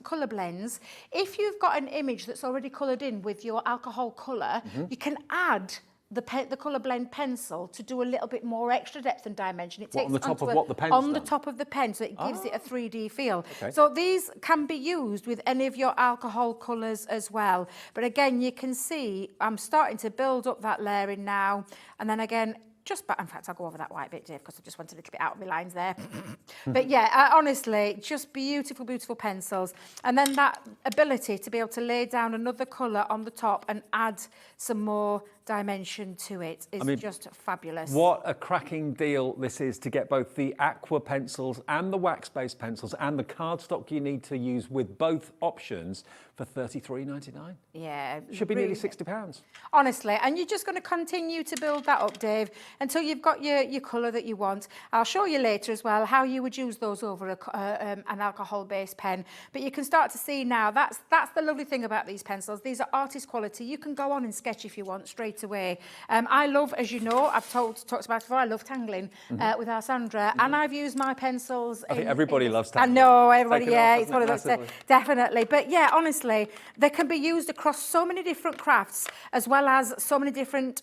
colour blends, if you've got an image that's already coloured in with your alcohol colour, you can add the colour blend pencil to do a little bit more extra depth and dimension. It takes on the top of what the pen's on the done? top of the pen, so it gives it a 3D feel. Okay. So these can be used with any of your alcohol colours as well. But again, you can see I'm starting to build up that layering now, and then again, in fact, I'll go over that white bit, Dave, because I just went a little bit out of my lines there. But yeah, honestly, just beautiful, beautiful pencils. And then that ability to be able to lay down another colour on the top and add some more dimension to it is just fabulous. What a cracking deal this is to get both the Aqua pencils and the wax-based pencils and the cardstock you need to use with both options for $33.99. Yeah. Should be nearly £60. Honestly, and you're just going to continue to build that up, Dave, until you've got your colour that you want. I'll show you later as well how you would use those over an alcohol-based pen. But you can start to see now, that's the lovely thing about these pencils. These are artist quality. You can go on and sketch if you want straight away. I love, as you know, I've talked about before, I love tangling with our Sandra, and I've used my pencils. I think everybody loves tangling. I know, everybody, Taken off, it's one of those, massively. definitely. But yeah, honestly, they can be used across so many different crafts, as well as so many different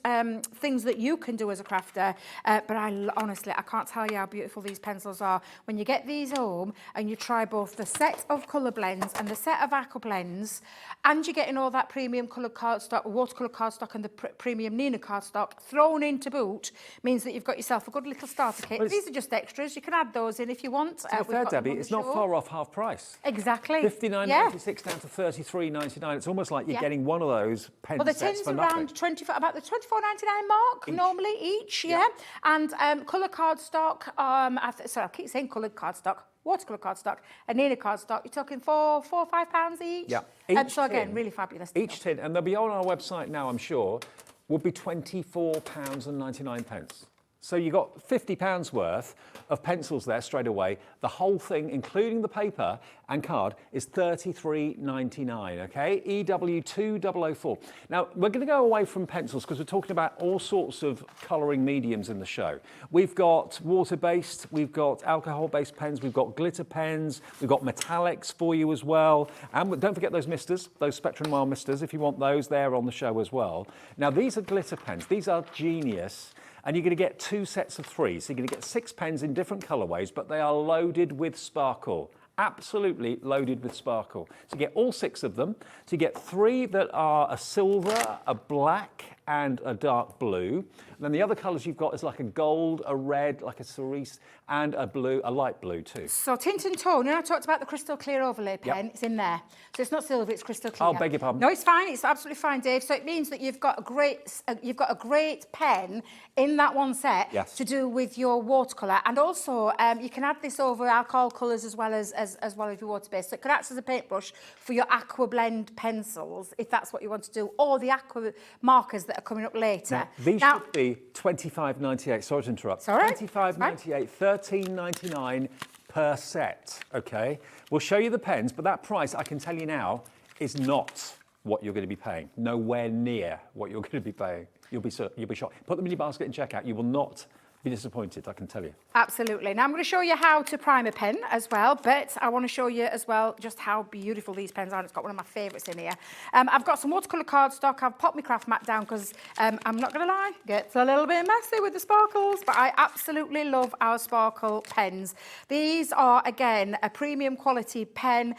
things that you can do as a crafter. But honestly, I can't tell you how beautiful these pencils are. When you get these home and you try both the set of colour blends and the set of aqua blends, and you're getting all that premium coloured cardstock, watercolour cardstock, and the premium Nina cardstock thrown into boot means that you've got yourself a good little starter kit. Well, these are just extras. You can add those in if you want. To be fair, Debbie, it's not far off half price. Exactly. $59.96 down to $33.99. It's almost like you're getting one of those pen Well, the sets tins for around nothing. about the $24.99 mark normally each, And colour cardstock. Sorry, I keep saying coloured cardstock. Watercolour cardstock, a Nina cardstock. You're talking £4 or £5 each. Yeah. So again, really fabulous. Each tin, and they'll be on our website now, I'm sure, would be £24.99. So you got £50 worth of pencils there straight away. The whole thing, including the paper and card, is $33.99, okay? EW2004. Now, we're going to go away from pencils because we're talking about all sorts of colouring mediums in the show. We've got water-based, we've got alcohol-based pens, we've got glitter pens, we've got metallics for you as well. And don't forget those misters, those Spectrum Mile misters. If you want those, they're on the show as well. Now, these are glitter pens. These are genius. And you're going to get 2 sets of 3. So you're going to get 6 pens in different colourways, but they are loaded with sparkle. Absolutely loaded with sparkle. So you get all 6 of them. So you get 3 that are a silver, a black, and a dark blue. And then the other colours you've got is like a gold, a red, like a cerise, and a blue, a light blue too. So tint and tone, I talked about the crystal clear overlay pen, it's in there. So it's not silver, it's crystal clear. Oh, beg your pardon. No, it's fine, it's absolutely fine, Dave. So it means that you've got a great pen in that one set to do with your watercolour. And also, you can add this over alcohol colours as well as your water-based. So it can act as a paintbrush for your aqua blend pencils, if that's what you want to do, or the aqua markers that are coming up later. Now, these should be $25.98. Sorry to interrupt. Sorry. $25.98, $13.99 per set. Okay. We'll show you the pens, but that price, I can tell you now, is not what you're going to be paying. Nowhere near what you're going to be paying. You'll be shocked. Put them in your basket and check out. You will not be disappointed, I can tell you. Absolutely. Now I'm going to show you how to prime a pen as well, but I want to show you as well just how beautiful these pens are. It's got one of my favourites in here. I've got some watercolour cardstock. I've popped my craft mat down because I'm not going to lie, gets a little bit messy with the sparkles, but I absolutely love our sparkle pens. These are, again, a premium quality pen.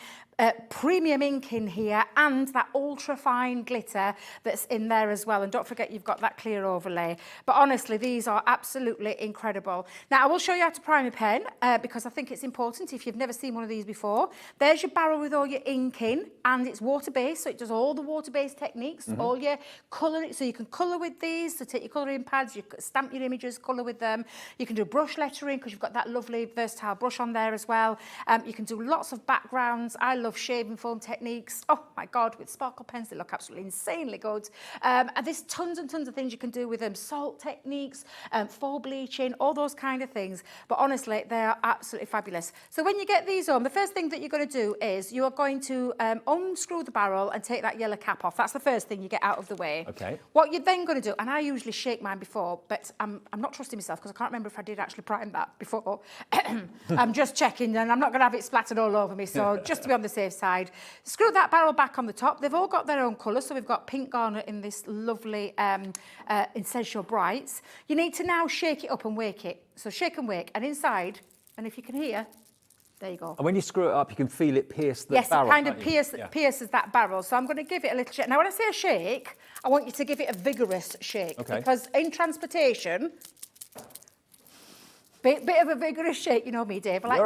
Premium ink in here and that ultra fine glitter that's in there as well, and don't forget you've got that clear overlay. But honestly, these are absolutely incredible. Now I will show you how to prime a pen because I think it's important if you've never seen one of these before. There's your barrel with all your ink in, and it's water based, so it does all the water based techniques, all your colouring, so you can colour with these, so take your colouring pads, you stamp your images, colour with them. You can do brush lettering because you've got that lovely versatile brush on there as well. You can do lots of backgrounds. I love shaving foam techniques. Oh my God, with sparkle pens, they look absolutely insanely good. And there's tons and tons of things you can do with them. Salt techniques, fall bleaching, all those kind of things. But honestly, they are absolutely fabulous. So when you get these home, the first thing that you're going to do is you are going to unscrew the barrel and take that yellow cap off. That's the first thing you get out of the way. Okay. What you're then going to do, and I usually shake mine before, but I'm not trusting myself because I can't remember if I did actually prime that before. I'm just checking, and I'm not going to have it splattered all over me. So just to be on the safe side, screw that barrel back on the top. They've all got their own colour, so we've got pink garnet in this lovely Essential Brights. You need to now shake it up and wake it. So shake and wake, and inside, and if you can hear, there you go. And when you screw it up, you can feel it pierce the barrel. Yes, it kind of pierces that barrel. So I'm going to give it a little shake. Now, when I say a shake, I want you to give it a vigorous shake. Okay. Because in transportation, bit of a vigorous shake, you know me, Dave. I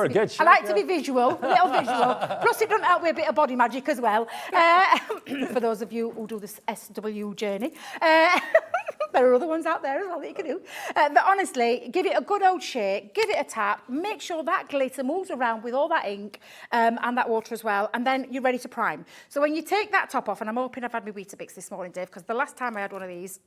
like to be visual, a little visual. Plus, it doesn't help with a bit of body magic as well. For those of you who do this SW journey. There are other ones out there as well that you can do. But honestly, give it a good old shake, give it a tap, make sure that glitter moves around with all that ink and that water as well, and then you're ready to prime. So when you take that top off, and I'm hoping I've had my Weetabix this morning, Dave, because the last time I had one of these,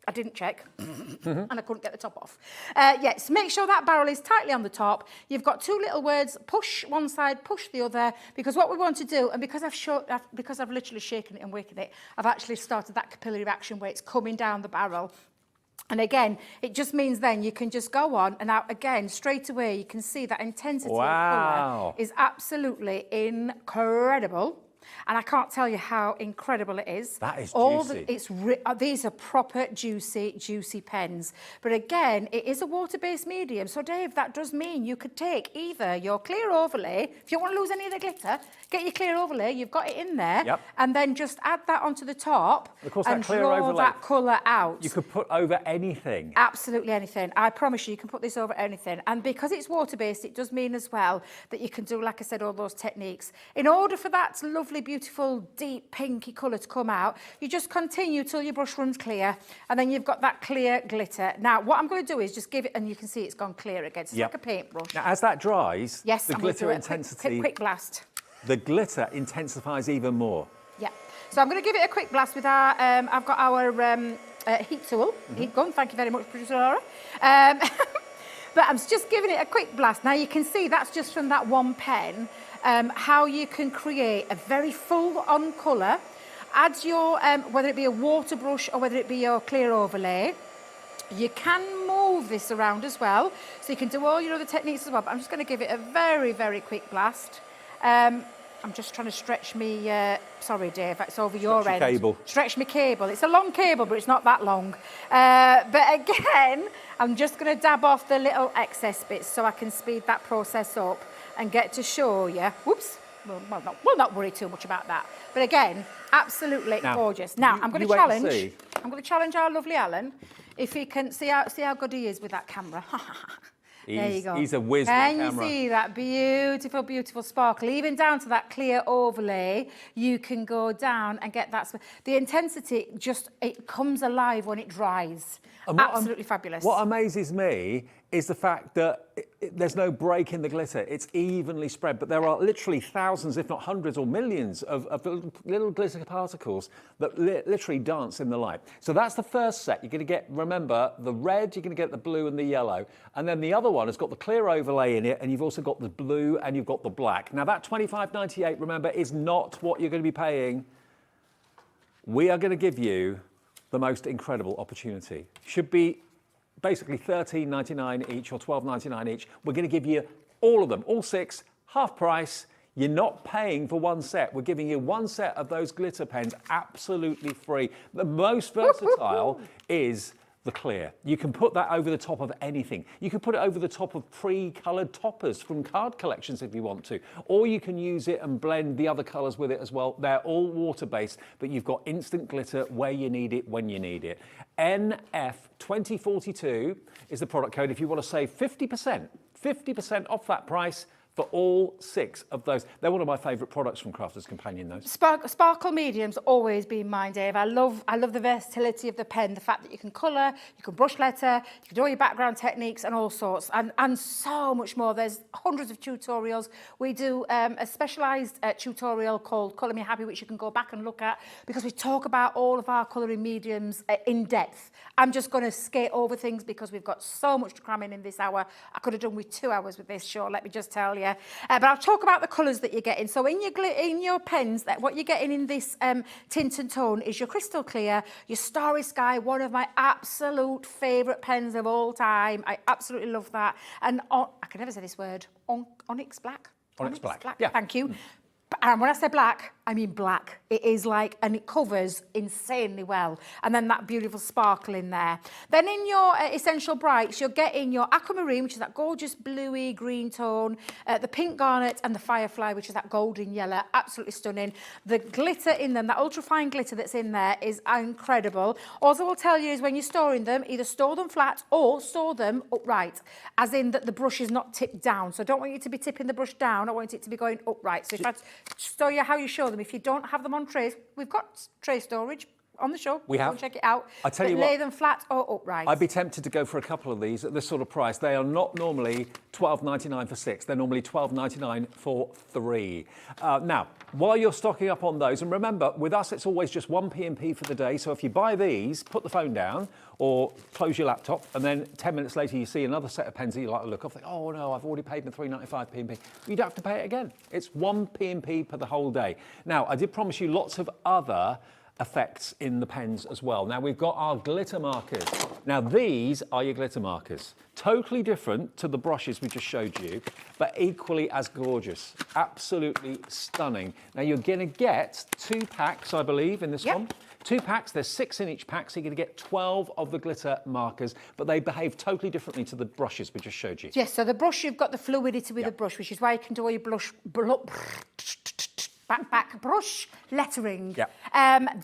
I didn't check, and I couldn't get the top off. Yes, make sure that barrel is tightly on the top. You've got 2 little words, push one side, push the other, because what we want to do, and because I've literally shaken it and waken it, I've actually started that capillary action where it's coming down the barrel. And again, it just means then you can just go on, and now again, straight away, you can see that intensity of colour is absolutely incredible. And I can't tell you how incredible it is. That is juicy. juicy. These are proper juicy pens. But again, it is a water-based medium. So Dave, that does mean you could take either your clear overlay, if you don't want to lose any of the glitter, get your clear overlay, you've got it in there, Yep. and then just add that onto the top Of course, and that clear draw overlay, that colour out. you could put over anything. Absolutely anything. I promise you can put this over anything. And because it's water-based, it does mean as well that you can do, like I said, all those techniques. In order for that lovely, beautiful, deep, pinky colour to come out, you just continue till your brush runs clear, and then you've got that clear glitter. Now, what I'm going to do is just give it, and you can see it's gone clear again. It's like a paintbrush. Now, as that dries, Yes, the I'm gonna glitter do a intensity, quick blast. the glitter intensifies even more. Yeah. So I'm going to give it a quick blast with our, I've got our heat tool, heat gun, thank you very much, producer Laura. But I'm just giving it a quick blast. Now you can see that's just from that one pen, how you can create a very full-on colour. Add your, whether it be a water brush or whether it be your clear overlay. You can move this around as well, so you can do all your other techniques as well, but I'm just going to give it a very, very quick blast. I'm just trying to stretch me, sorry Dave, it's over your end. Cable. Stretch me cable. It's a long cable, but it's not that long. But again, I'm just going to dab off the little excess bits so I can speed that process up and get to show you. Whoops. We'll not worry too much about that. But again, absolutely gorgeous. Now, I'm going to challenge. I'm going to challenge our lovely Alan if he can see how good he is with that camera. There you go. He's a whiz with the camera. Can you see that beautiful, beautiful sparkle? Even down to that clear overlay, you can go down and get that. The intensity it comes alive when it dries. Absolutely fabulous. What amazes me is the fact that there's no break in the glitter. It's evenly spread, but there are literally thousands, if not hundreds or millions of little glitter particles that literally dance in the light. So that's the first set. You're going to get, remember, the red, you're going to get the blue and the yellow. And then the other one has got the clear overlay in it, and you've also got the blue and you've got the black. Now that $25.98, remember, is not what you're going to be paying. We are going to give you the most incredible opportunity. Should be basically $13.99 each or $12.99 each. We're going to give you all of them, all 6, half price. You're not paying for one set. We're giving you one set of those glitter pens absolutely free. The most versatile is the clear. You can put that over the top of anything. You can put it over the top of pre-coloured toppers from card collections if you want to, or you can use it and blend the other colours with it as well. They're all water-based, but you've got instant glitter where you need it, when you need it. NF2042 is the product code if you want to save 50% off that price for all 6 of those. They're one of my favourite products from Crafters Companion, those. Sparkle medium's always been mine, Dave. I love the versatility of the pen, the fact that you can colour, you can brush letter, you can do all your background techniques and all sorts, and so much more. There's hundreds of tutorials. We do a specialised tutorial called Colour Me Happy, which you can go back and look at, because we talk about all of our colouring mediums in depth. I'm just going to skate over things because we've got so much to cram in this hour. I could have done with 2 hours with this show, let me just tell you. But I'll talk about the colours that you're getting. So in your pens, what you're getting in this tint and tone is your crystal clear, your Starry Sky, one of my absolute favourite pens of all time. I absolutely love that. And I can never say this word, onyx black. Onyx black. Yeah. Thank you. And when I say black, I mean black. It is like, and it covers insanely well. And then that beautiful sparkle in there. Then in your Essential Brights, you're getting your aquamarine, which is that gorgeous bluey green tone, the pink garnet, and the firefly, which is that golden yellow. Absolutely stunning. The glitter in them, that ultrafine glitter that's in there is incredible. Also, I will tell you is when you're storing them, either store them flat or store them upright, as in that the brush is not tipped down. So I don't want you to be tipping the brush down. I want it to be going upright. So if I show you how you show them, if you don't have them on trays, we've got tray storage on the show. We have. Go check it out. I tell you what, lay them flat or upright. I'd be tempted to go for a couple of these at this sort of price. They are not normally $12.99 for 6. They're normally $12.99 for 3. Now, while you're stocking up on those, and remember, with us, it's always just 1 P&P for the day. So if you buy these, put the phone down or close your laptop, and then 10 minutes later, you see another set of pens that you like the look of. Think, oh no, I've already paid the $3.95 P&P. You don't have to pay it again. It's 1 P&P per the whole day. Now, I did promise you lots of other effects in the pens as well. Now we've got our glitter markers. Now these are your glitter markers. Totally different to the brushes we just showed you, but equally as gorgeous. Absolutely stunning. Now you're gonna get 2 packs, I believe, in this one. 2 packs, there's 6 in each pack, so you're going to get 12 of the glitter markers, but they behave totally differently to the brushes we just showed you. Yes, so the brush, you've got the fluidity with the brush, which is why you can do all your back brush lettering.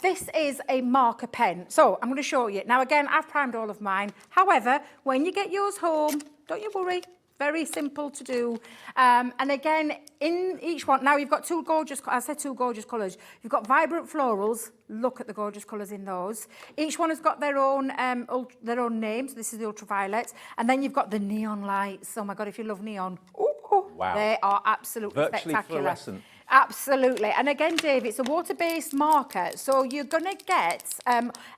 This is a marker pen. So I'm going to show you. Now, again, I've primed all of mine. However, when you get yours home, don't you worry. Very simple to do. And again, in each one, now you've got 2 gorgeous, I said 2 gorgeous colours. You've got vibrant florals. Look at the gorgeous colours in those. Each one has got their own names. This is the ultraviolet. And then you've got the neon lights. Oh my God, if you love neon. Ooh, wow. They are absolutely virtually spectacular. Fluorescent. Absolutely. And again, Dave, it's a water-based marker. So you're going to get,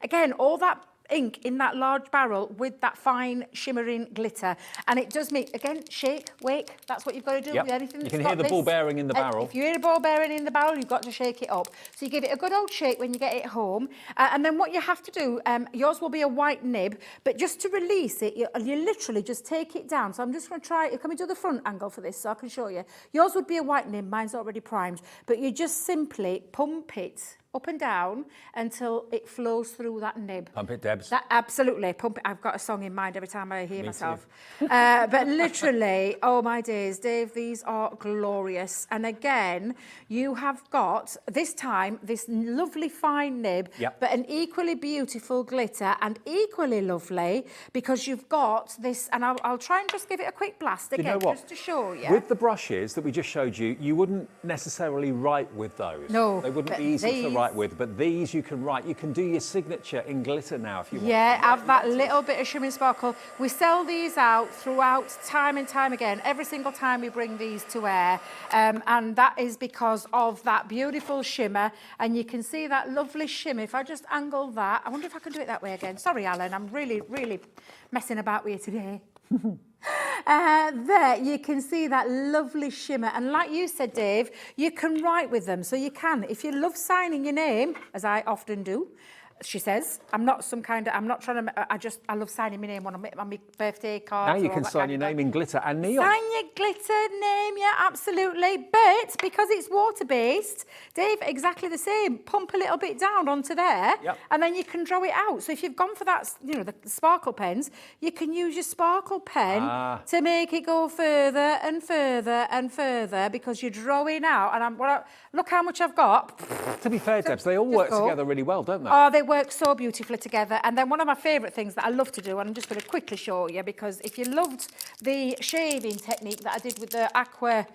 again, all that ink in that large barrel with that fine shimmering glitter, and it does make, again, shake, wake. That's what you've got to do with anything. You can hear the ball bearing in the barrel. If you hear a ball bearing in the barrel, you've got to shake it up. So you give it a good old shake when you get it home, and then what you have to do, yours will be a white nib, but just to release it, you literally just take it down. So I'm just going to try. Can we do the front angle for this so I can show you? Yours would be a white nib. Mine's already primed, but you just simply pump it up and down until it flows through that nib. Pump it, Debs. Absolutely, pump it. I've got a song in mind every time I hear myself. But literally, oh my days, Dave, these are glorious. And again, you have got, this time, this lovely fine nib, but an equally beautiful glitter and equally lovely because you've got this, and I'll try and just give it a quick blast again, just to show you. With the brushes that we just showed you, you wouldn't necessarily write with those. No. They wouldn't be easy to write with, but these you can write. You can do your signature in glitter now if you want. Yeah, have that little bit of shimmering sparkle. We sell these out throughout time and time again, every single time we bring these to air, and that is because of that beautiful shimmer, and you can see that lovely shimmer. If I just angle that, I wonder if I can do it that way again. Sorry, Alan, I'm really, really messing about with you today. There you can see that lovely shimmer, and like you said, Dave, you can write with them. So you can, if you love signing your name, as I often do, she says, I'm not trying to, I love signing my name on my birthday card. Now you can sign your name in glitter and neon. Sign your glitter name, yeah, absolutely. But because it's water-based, Dave, exactly the same. Pump a little bit down onto there, and then you can draw it out. So if you've gone for that, the sparkle pens, you can use your sparkle pen to make it go further and further and further because you're drawing out. And look how much I've got. To be fair, Debs, they all work together really well, don't they? Oh, they work so beautifully together. And then one of my favourite things that I love to do, and I'm just going to quickly show you, because if you loved the shaving technique that I did with the aqua,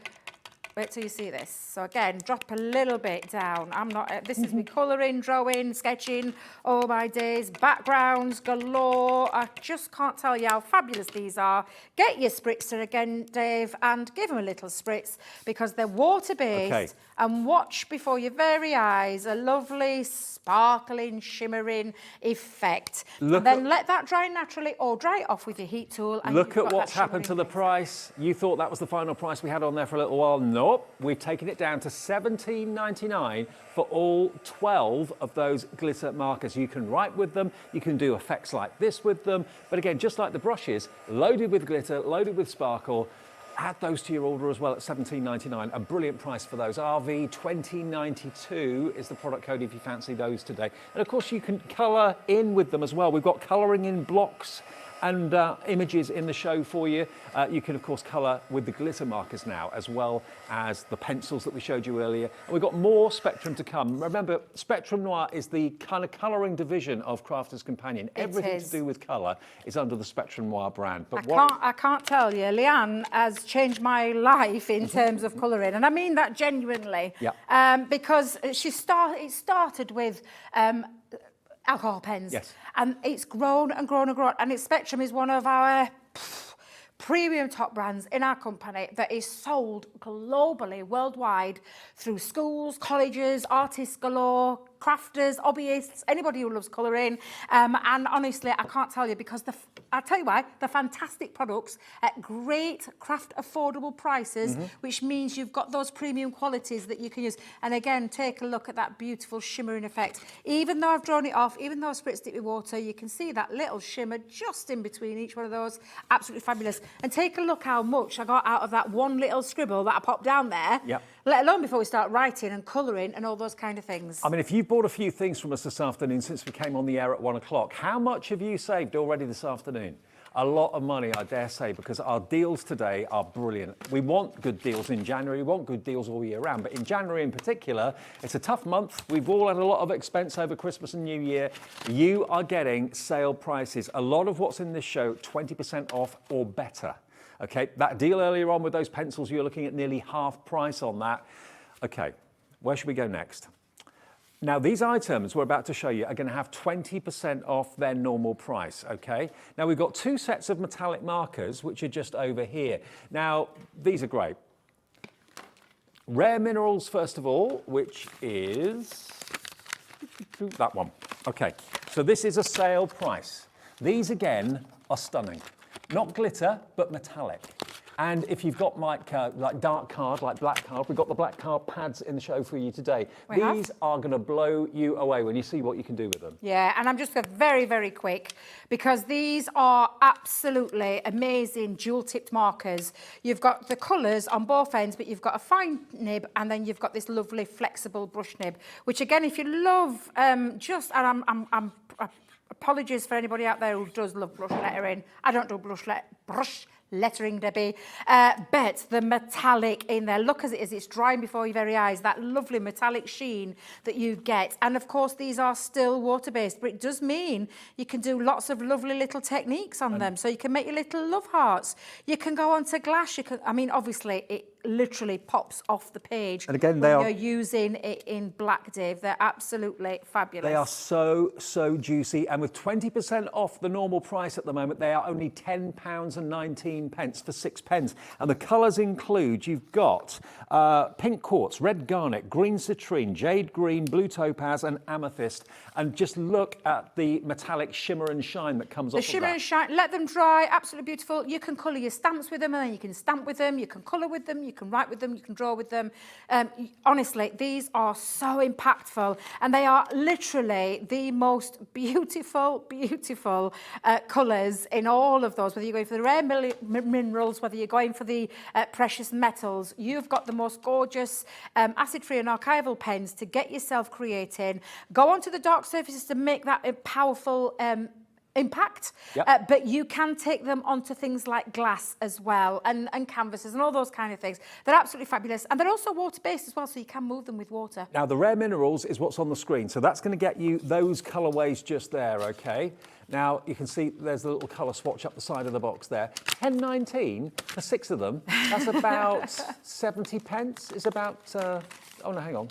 wait till you see this. So again, drop a little bit down. This is me colouring, drawing, sketching, oh my days, backgrounds galore. I just can't tell you how fabulous these are. Get your spritzer again, Dave, and give them a little spritz because they're water-based. And watch before your very eyes a lovely, sparkling, shimmering effect. And then let that dry naturally or dry it off with your heat tool. And look at what's happened to the price. You thought that was the final price we had on there for a little while. Nope, we've taken it down to $17.99 for all 12 of those glitter markers. You can write with them, you can do effects like this with them, but again, just like the brushes, loaded with glitter, loaded with sparkle. Add those to your order as well at $17.99, a brilliant price for those. RV2092 is the product code if you fancy those today. And of course you can colour in with them as well. We've got colouring in blocks and images in the show for you. You can, of course, colour with the glitter markers now, as well as the pencils that we showed you earlier. And we've got more Spectrum to come. Remember, Spectrum Noir is the kind of colouring division of Crafter's Companion. Everything to do with colour is under the Spectrum Noir brand. But I can't tell you, Leanne has changed my life in terms of colouring, and I mean that genuinely. Because it started with alcohol pens. And it's grown and grown and grown. And Spectrum is one of our premium top brands in our company that is sold globally, worldwide, through schools, colleges, artists galore, crafters, hobbyists, anybody who loves colouring. And honestly, I can't tell you, because I'll tell you why, they're fantastic products at great craft affordable prices, which means you've got those premium qualities that you can use. And again, take a look at that beautiful shimmering effect. Even though I've drawn it off, even though I've spritzed it with water, you can see that little shimmer just in between each one of those. Absolutely fabulous. And take a look how much I got out of that one little scribble that I popped down there, let alone before we start writing and colouring and all those kind of things. I mean, if you've bought a few things from us this afternoon since we came on the air at 1 o'clock, how much have you saved already this afternoon? A lot of money, I dare say, because our deals today are brilliant. We want good deals in January, we want good deals all year round, but in January in particular, it's a tough month. We've all had a lot of expense over Christmas and New Year. You are getting sale prices. A lot of what's in this show, 20% off or better. Okay, that deal earlier on with those pencils, you're looking at nearly half price on that. Okay, where should we go next? Now, these items we're about to show you are going to have 20% off their normal price, okay? Now, we've got 2 sets of metallic markers, which are just over here. Now, these are great. Rare Minerals, first of all, which is that one. Okay, so this is a sale price. These, again, are stunning. Not glitter, but metallic. And if you've got like dark card, like black card, we've got the black card pads in the show for you today. These are going to blow you away when you see what you can do with them. Yeah, and I'm just very, very quick, because these are absolutely amazing dual-tipped markers. You've got the colours on both ends, but you've got a fine nib, and then you've got this lovely flexible brush nib, which again, if you love apologies for anybody out there who does love brush lettering. I don't do brush lettering, Debbie, but the metallic in there, look as it is, it's drying before your very eyes, that lovely metallic sheen that you get. And of course, these are still water-based, but it does mean you can do lots of lovely little techniques on them. So you can make your little love hearts. You can go onto glass. You can, I mean, obviously, it literally pops off the page. And again, you're using it in black, Dave. They're absolutely fabulous. They are so juicy, and with 20% off the normal price at the moment, they are only £10.19 for 6 pence. And the colours include, you've got pink quartz, red garnet, green citrine, jade green, blue topaz, and amethyst. And just look at the metallic shimmer and shine that comes off of that. The shimmer and shine, let them dry, absolutely beautiful. You can colour your stamps with them, and then you can stamp with them, you can colour with them, you can write with them, you can draw with them. Honestly, these are so impactful, and they are literally the most beautiful colours in all of those, whether you're going for the rare minerals, whether you're going for the precious metals. You've got the most gorgeous acid-free and archival pens to get yourself creating. Go onto the dark surfaces to make that a powerful impact, but you can take them onto things like glass as well, and canvases and all those kind of things. They're absolutely fabulous, and they're also water-based as well, so you can move them with water. Now, the Rare Minerals is what's on the screen, so that's going to get you those colourways just there, okay? Now, you can see there's a little colour swatch up the side of the box there. £10.19 for 6 of them. That's about 70 pence. Is about, oh no, hang on.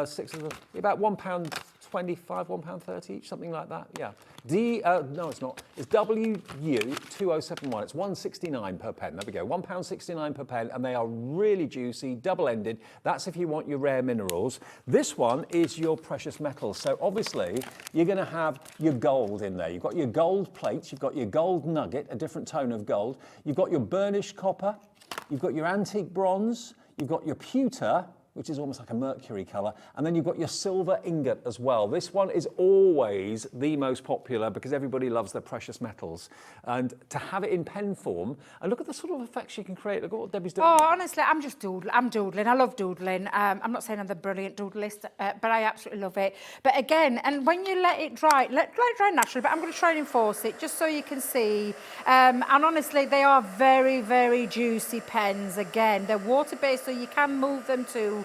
6 of them, about £1.25, £1.30 each, something like that, yeah. No, it's not. It's WU2071. It's £1.69 per pen. There we go. £1.69 per pen, and they are really juicy, double-ended. That's if you want your rare minerals. This one is your precious metals. So obviously, you're going to have your gold in there. You've got your gold plates. You've got your gold nugget, a different tone of gold. You've got your burnished copper. You've got your antique bronze. You've got your pewter, which is almost like a mercury colour, and then you've got your silver ingot as well. This one is always the most popular because everybody loves their precious metals. And to have it in pen form, and look at the sort of effects you can create. Look at what Debbie's doing. Oh, honestly, I'm just doodling. I'm doodling. I love doodling. I'm not saying I'm the brilliant doodleist, but I absolutely love it. But again, and when you let it dry naturally, but I'm going to try and enforce it just so you can see. And honestly, they are very, very juicy pens. Again, they're water-based, so you can move them too.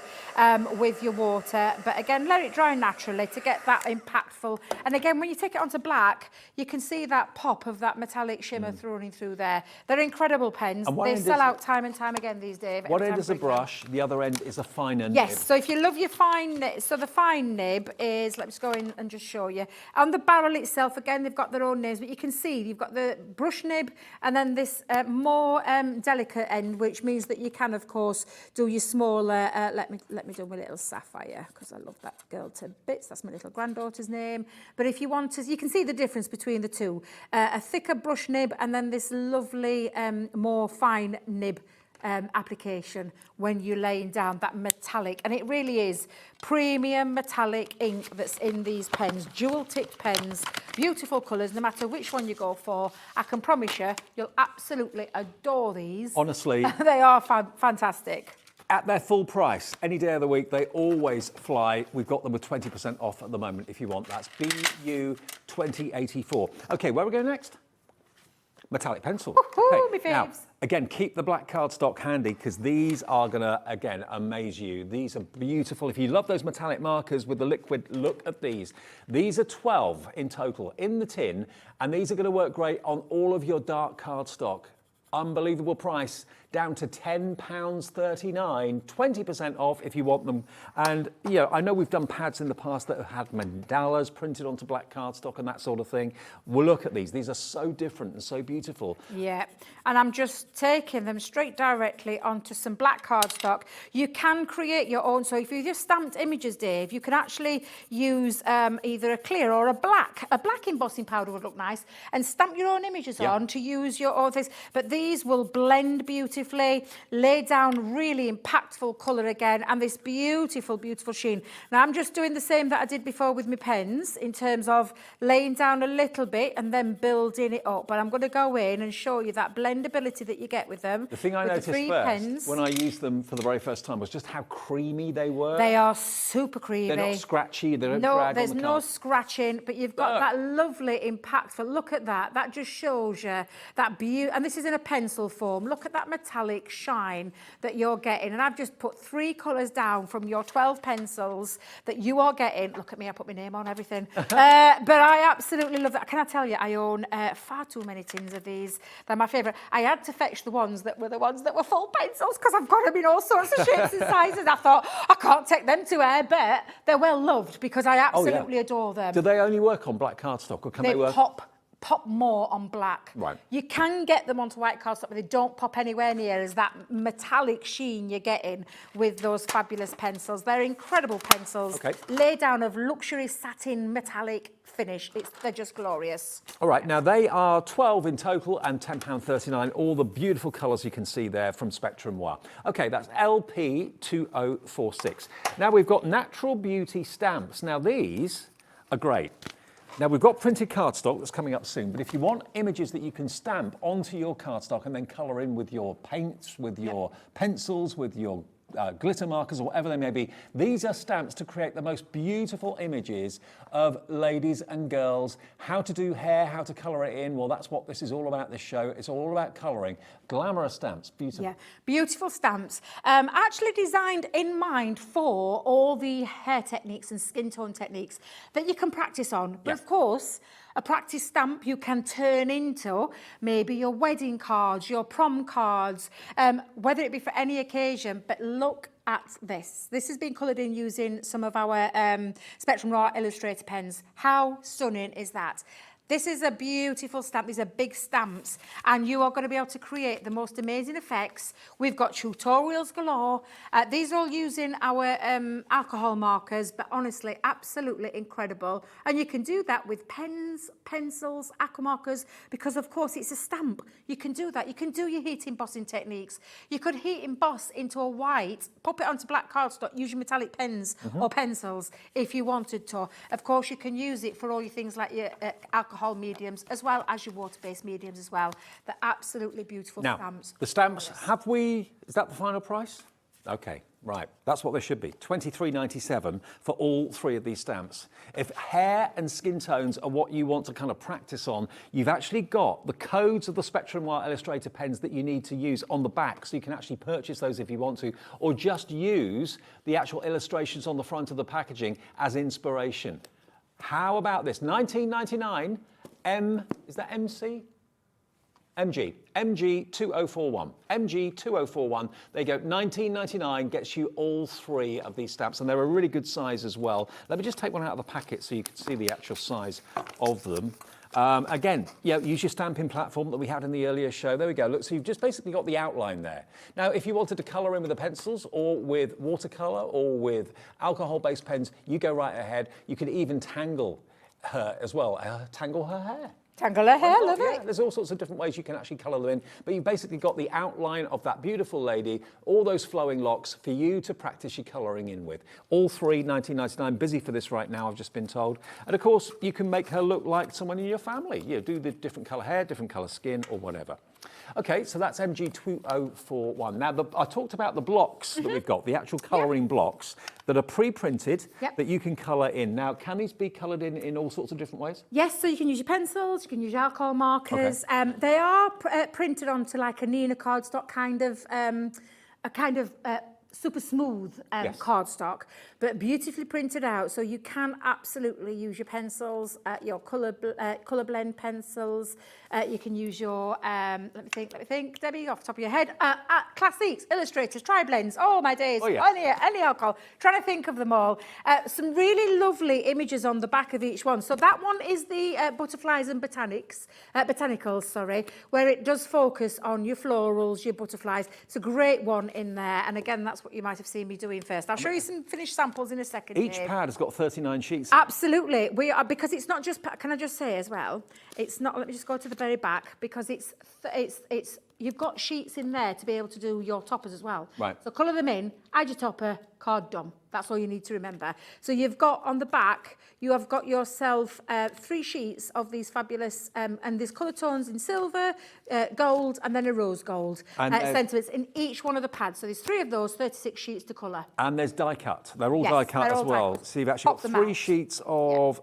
With your water, but again, let it dry naturally to get that impactful. And again, when you take it onto black, you can see that pop of that metallic shimmer running through there. They're incredible pens. They sell out time and time again these days. One end is a brush, the other end is a finer nib. Yes, so if you love your fine nib, so the fine nib is, let me just go in and just show you. On the barrel itself, again, they've got their own names, but you can see you've got the brush nib and then this more delicate end, which means that you can, of course, do your smaller, let me me do my little sapphire, because I love that girl to bits. That's my little granddaughter's name. But if you want to, you can see the difference between the two. A thicker brush nib and then this lovely, more fine nib application when you're laying down that metallic. And it really is premium metallic ink that's in these pens, dual tipped pens, beautiful colours, no matter which one you go for. I can promise you, you'll absolutely adore these. Honestly. They are fantastic. At their full price, any day of the week, they always fly. We've got them with 20% off at the moment if you want. That's BU 2084. Okay, where are we going next? Metallic pencil. Me Now, faves. again, keep the black cardstock handy because these are going to, again, amaze you. These are beautiful. If you love those metallic markers with the liquid, look at these. These are 12 in total in the tin, and these are going to work great on all of your dark cardstock. Unbelievable price, down to £10.39, 20% off if you want them. And, you know, I know we've done pads in the past that have had mandalas printed onto black cardstock and that sort of thing. Well, look at these. These are so different and so beautiful. Yeah, and I'm just taking them straight directly onto some black cardstock. You can create your own. So if you just stamped images, Dave, you can actually use either a clear or a black. A black embossing powder would look nice, and stamp your own images on to use your own things. But these will blend beautifully, lay down really impactful colour again, and this beautiful, beautiful sheen. Now, I'm just doing the same that I did before with my pens in terms of laying down a little bit and then building it up. But I'm going to go in and show you that blendability that you get with them. The thing I noticed first when I used them for the very first time was just how creamy they were. They are super creamy. They're not scratchy. They don't drag on the card. No, there's no scratching, but you've got that lovely impactful. Look at that. That just shows you that beauty. And this is in a pencil form. Look at that metallic shine that you're getting. And I've just put 3 colours down from your 12 pencils that you are getting. Look at me, I put my name on everything. But I absolutely love that. Can I tell you, I own far too many tins of these. They're my favourite. I had to fetch the ones that were full pencils because I've got them in all sorts of shapes and sizes. I thought, I can't take them to air, but they're well loved because I absolutely adore them. Do they only work on black cardstock, or can they work? Pop more on black. Right. You can get them onto white cardstock, but they don't pop anywhere near as that metallic sheen you're getting with those fabulous pencils. They're incredible pencils. Okay. Lay down of luxury satin metallic finish. They're just glorious. All right, now they are 12 in total and £10.39. All the beautiful colours you can see there from Spectrum Wire. Okay, that's LP2046. Now we've got Natural Beauty stamps. Now these are great. Now, we've got printed cardstock that's coming up soon, but if you want images that you can stamp onto your cardstock and then colour in with your paints, with your pencils, with your glitter markers or whatever they may be, these are stamps to create the most beautiful images of ladies and girls. How to do hair, how to colour it in. Well, that's what this is all about, this show. It's all about colouring. Glamorous stamps, beautiful. Yeah, beautiful stamps. Actually designed in mind for all the hair techniques and skin tone techniques that you can practice on. But of course, a practice stamp you can turn into maybe your wedding cards, your prom cards, whether it be for any occasion. But look at this. This has been coloured in using some of our Spectrum Raw Illustrator pens. How stunning is that? This is a beautiful stamp. These are big stamps, and you are going to be able to create the most amazing effects. We've got tutorials galore. These are all using our alcohol markers, but honestly, absolutely incredible. And you can do that with pens, pencils, aqua markers, because of course it's a stamp. You can do that. You can do your heat embossing techniques. You could heat emboss into a white, pop it onto black cardstock, use your metallic pens or pencils if you wanted to. Of course, you can use it for all your things like your alcohol mediums as well as your water-based mediums as well. They're absolutely beautiful stamps. The stamps, is that the final price? Okay, right. That's what they should be. $23.97 for all 3 of these stamps. If hair and skin tones are what you want to kind of practice on, you've actually got the codes of the Spectrum Wire Illustrator pens that you need to use on the back, so you can actually purchase those if you want to, or just use the actual illustrations on the front of the packaging as inspiration. How about this? $19.99, is that MC? MG 2041. MG 2041. There you go. $19.99 gets you all 3 of these stamps, and they're a really good size as well. Let me just take one out of the packet so you can see the actual size of them. Again, use your stamping platform that we had in the earlier show. There we go. Look, so you've just basically got the outline there. Now, if you wanted to colour in with the pencils or with watercolour or with alcohol-based pens, you go right ahead. You can even tangle her as well. Tangle her hair. Tangle her hair, love it. There's all sorts of different ways you can actually colour them in, but you've basically got the outline of that beautiful lady, all those flowing locks for you to practice your colouring in with. All three, $19.99, busy for this right now, I've just been told. And of course, you can make her look like someone in your family. You do the different colour hair, different colour skin, or whatever. Okay, so that's MG2041. Now, I talked about the blocks that we've got, the actual colouring blocks that are pre-printed that you can colour in. Now, can these be coloured in all sorts of different ways? Yes, so you can use your pencils, you can use your alcohol markers. They are printed onto like a Nina cardstock kind of super smooth cardstock, but beautifully printed out. So you can absolutely use your pencils, your colour blend pencils. You can use your, let me think, Debbie, off the top of your head. Classiques, illustrators, tri-blends. Oh, my days. Oh, yeah. Any alcohol. Trying to think of them all. Some really lovely images on the back of each one. So that one is the butterflies and botanicals, where it does focus on your florals, your butterflies. It's a great one in there. And again, that's what you might have seen me doing first. I'll show you some finished samples in a second. Each pad has got 39 sheets. Absolutely. We are, because it's not just, can I just say as well, it's not, let me just go to the very back, because it's you've got sheets in there to be able to do your toppers as well. Right. So colour them in, add your topper, card done. That's all you need to remember. So you've got on the back, you have got yourself 3 sheets of these fabulous, and there's colour tones in silver, gold, and then a rose gold sentiments in each one of the pads. So there's 3 of those, 36 sheets to colour. And there's die cut. They're all die cut as well. So you've actually got 3 sheets of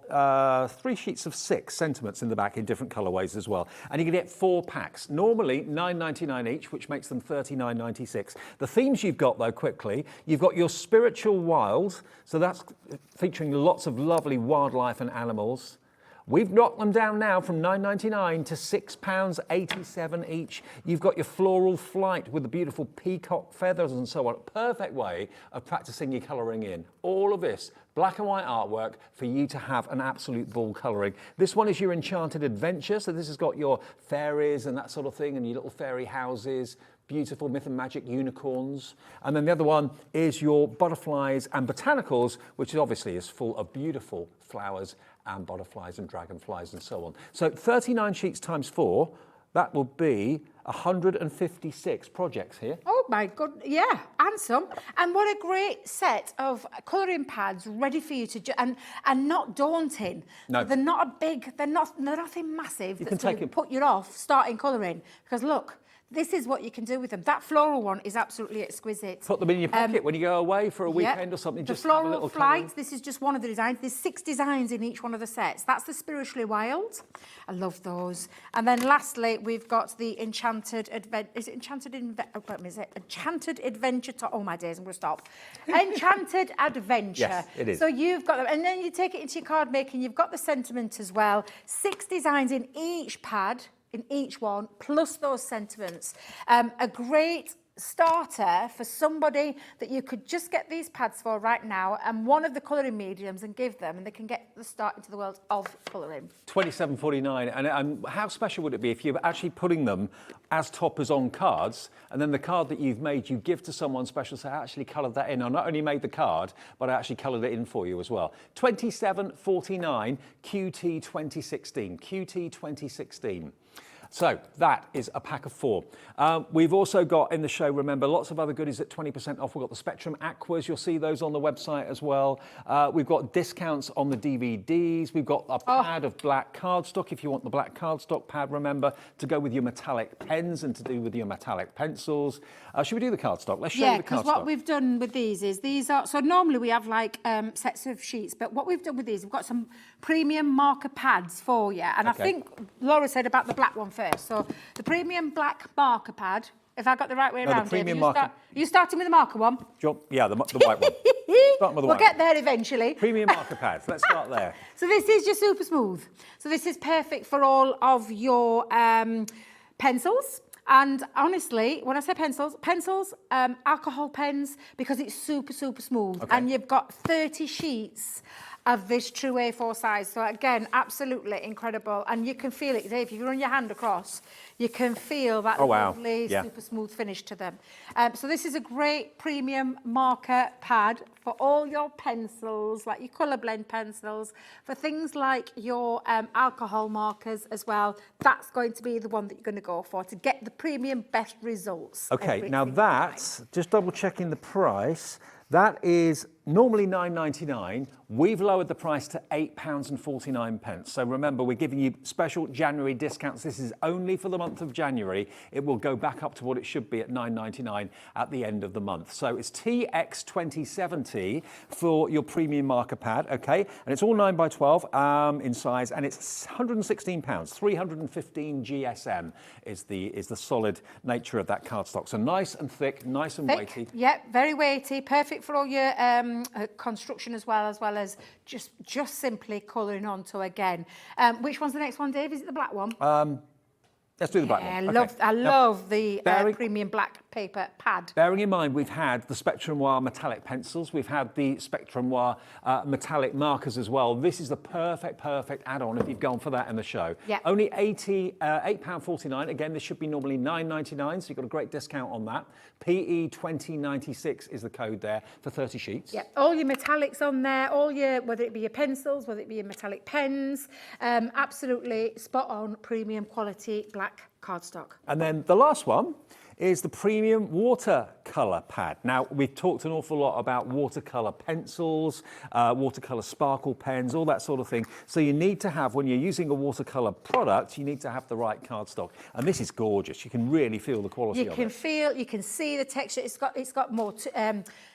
3 sheets of 6 sentiments in the back in different colourways as well. And you can get 4 packs. Normally $9.99 each, which makes them $39.96. The themes you've got though, quickly, you've got your spiritual wild, so that's featuring lots of lovely wildlife and animals. We've knocked them down now from $9.99 to £6.87 each. You've got your floral flight with the beautiful peacock feathers and so on. Perfect way of practicing your colouring in. All of this black and white artwork for you to have an absolute ball colouring. This one is your Enchanted Adventure. So this has got your fairies and that sort of thing and your little fairy houses. Beautiful myth and magic unicorns. And then the other one is your butterflies and botanicals, which obviously is full of beautiful flowers and butterflies and dragonflies and so on. So 39 sheets times 4, that will be 156 projects here. Oh my God, yeah, and some. And what a great set of colouring pads ready for you to, and not daunting. No. They're not a big, they're nothing massive You that's can going to take it. put you off starting colouring. Because look, this is what you can do with them. That floral one is absolutely exquisite. Put them in your pocket when you go away for a weekend or something. The Just have a floral little flights, this is just one of the designs. There's 6 designs in each one of the sets. That's the Spiritually Wild. I love those. And then lastly, we've got the Enchanted Adventure. Is it Enchanted Enchanted Adventure? Oh my days, I'm going to stop. Enchanted Adventure. Yes, it is. So you've got them. And then you take it into your card making. You've got the sentiment as well. 6 designs in each pad. In each one, plus those sentiments. A great starter for somebody that you could just get these pads for right now and one of the colouring mediums and give them, and they can get the start into the world of colouring. $27.49. And how special would it be if you're actually putting them as toppers on cards, and then the card that you've made you give to someone special, say, I actually coloured that in. I not only made the card, but I actually coloured it in for you as well. $27.49, QT 2016. QT 2016. So that is a pack of 4. We've also got in the show, remember, lots of other goodies at 20% off. We've got the Spectrum Aquas. You'll see those on the website as well. We've got discounts on the DVDs. We've got a pad of black cardstock. If you want the black cardstock pad, remember, to go with your metallic pens and to do with your metallic pencils. Should we do the cardstock? Let's show you the cardstock. Yeah, because what we've done with these is, so normally we have like sets of sheets, but what we've done with these, we've got some premium marker pads for you. And I think Laura said about the black one first. So the premium black marker pad, if I got the right way around, the premium David, marker. are you starting with the marker one? Yeah, the white one. Starting with the We'll white get one. there eventually. Premium marker pads. Let's start there. So this is just super smooth. So this is perfect for all of your pencils. And honestly, when I say pencils, alcohol pens, because it's super, super smooth. Okay. And you've got 30 sheets of this true A4 size. So again, absolutely incredible. And you can feel it, Dave, if you run your hand across, you can feel that lovely, super smooth finish to them. So this is a great premium marker pad for all your pencils, like your colour blend pencils, for things like your alcohol markers as well. That's going to be the one that you're going to go for to get the premium best results. Okay, now that's, just double checking the price, that is normally £9.99. We've lowered the price to £8.49. So remember, we're giving you special January discounts. This is only for the month of January. It will go back up to what it should be at £9.99 at the end of the month. So it's TX2070 for your premium marker pad, okay? And it's all 9x12 in size, and it's £116. 315 GSM is the solid nature of that cardstock. So nice and thick, nice and weighty. Yeah, very weighty, perfect for all your construction as well as just simply colouring onto again. Which one's the next one, Dave? Is it the black one? Let's do the black one. I love the premium black paper pad. Bearing in mind, we've had the Spectrum Noir metallic pencils, we've had the Spectrum Noir metallic markers as well. This is the perfect add-on if you've gone for that in the show. Yep. Only £8.49. Again, this should be normally £9.99, so you've got a great discount on that. PE2096 is the code there for 30 sheets. Yeah, all your metallics on there, all your, whether it be your pencils, whether it be your metallic pens, absolutely spot on premium quality black cardstock. And then the last one is the premium watercolour pad. Now, we've talked an awful lot about watercolour pencils, watercolour sparkle pens, all that sort of thing. So you need to have, when you're using a watercolour product, you need to have the right cardstock. And this is gorgeous. You can really feel the quality of it. You can see the texture. It's got more.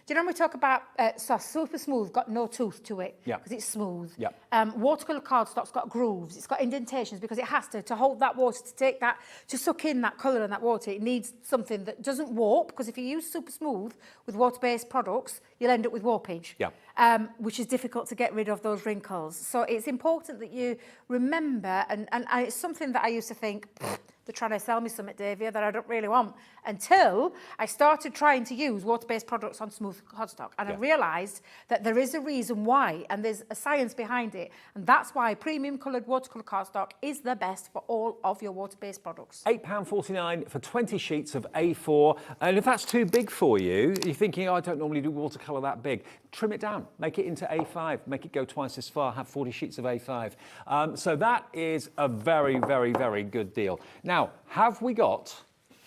Do you know when we talk about super smooth, got no tooth to it? Yeah. Because it's smooth. Yeah. Watercolour cardstock's got grooves. It's got indentations because it has to hold that water, to take that, to suck in that colour and that water. It needs something that doesn't warp, because if you use super smooth with water-based products, you'll end up with warpage. Yeah. Which is difficult to get rid of those wrinkles. So it's important that you remember, and it's something that I used to think, they're trying to sell me something, Davia, that I don't really want, until I started trying to use water-based products on smooth cardstock. And I realised that there is a reason why, and there's a science behind it. And that's why premium coloured watercolour cardstock is the best for all of your water-based products. £8.49 for 20 sheets of A4. And if that's too big for you, you're thinking, oh, I don't normally do watercolour that big, trim it down, make it into A5, make it go twice as far, have 40 sheets of A5. So that is a very good deal. Now, have we got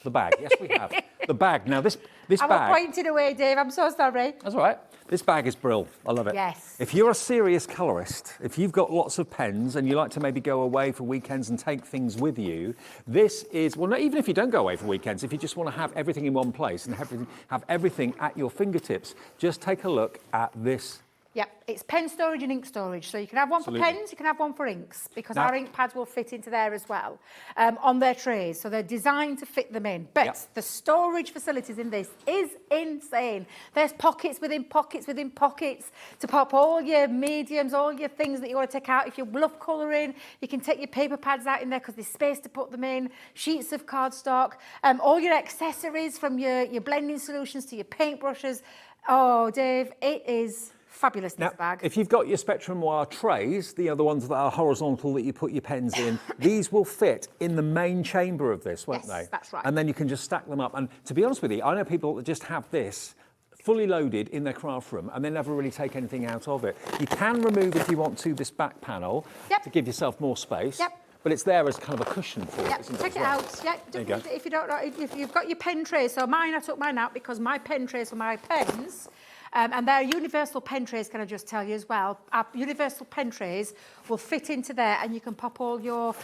the bag? Yes, we have. The bag. Now, this bag... I'm pointing away, Dave. I'm so sorry. That's all right. This bag is brill. I love it. Yes. If you're a serious colourist, if you've got lots of pens and you like to maybe go away for weekends and take things with you, this is... Well, not even if you don't go away for weekends, if you just want to have everything in one place and have everything at your fingertips, just take a look at this. Yep, it's pen storage and ink storage. So you can have one for pens, you can have one for inks, because our ink pads will fit into there as well, on their trays. So they're designed to fit them in. But the storage facilities in this is insane. There's pockets within pockets within pockets to pop all your mediums, all your things that you want to take out. If you love colouring, you can take your paper pads out in there because there's space to put them in, sheets of cardstock, all your accessories from your blending solutions to your paintbrushes. Oh, Dave, it is... fabulous, this bag. If you've got your Spectrum Noir trays, the other ones that are horizontal that you put your pens in, these will fit in the main chamber of this, won't they? Yes, that's right. And then you can just stack them up. And to be honest with you, I know people that just have this fully loaded in their craft room and they never really take anything out of it. You can remove, if you want to, this back panel to give yourself more space. Yep. But it's there as kind of a cushion for it, isn't it? Take it well? out. Yeah, There you go. if you don't know, if you've got your pen trays, so mine, I took mine out because my pen trays for my pens, and they're universal pen trays, can I just tell you as well. Our universal pen trays will fit into there, and you can pop all your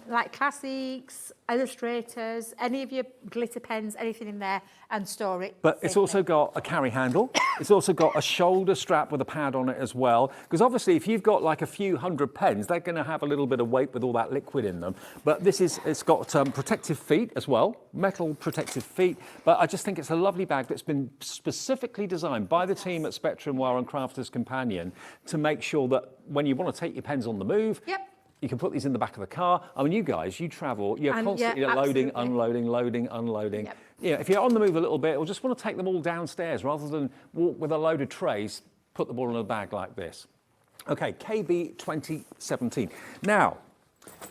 like classics, illustrators, any of your glitter pens, anything in there, and store it. But it's also got a carry handle. It's also got a shoulder strap with a pad on it as well. Because obviously, if you've got like a few hundred pens, they're going to have a little bit of weight with all that liquid in them. But it's got protective feet as well, metal protective feet. But I just think it's a lovely bag that's been specifically designed by the team at Spectrum Noir and Crafter's Companion to make sure that when you want to take your pens on the move, you can put these in the back of the car. I mean, you guys, you travel, you're constantly loading, unloading, loading, unloading. Yep. You know, if you're on the move a little bit or just want to take them all downstairs rather than walk with a load of trays, put them all in a bag like this. Okay, KB 2017. Now,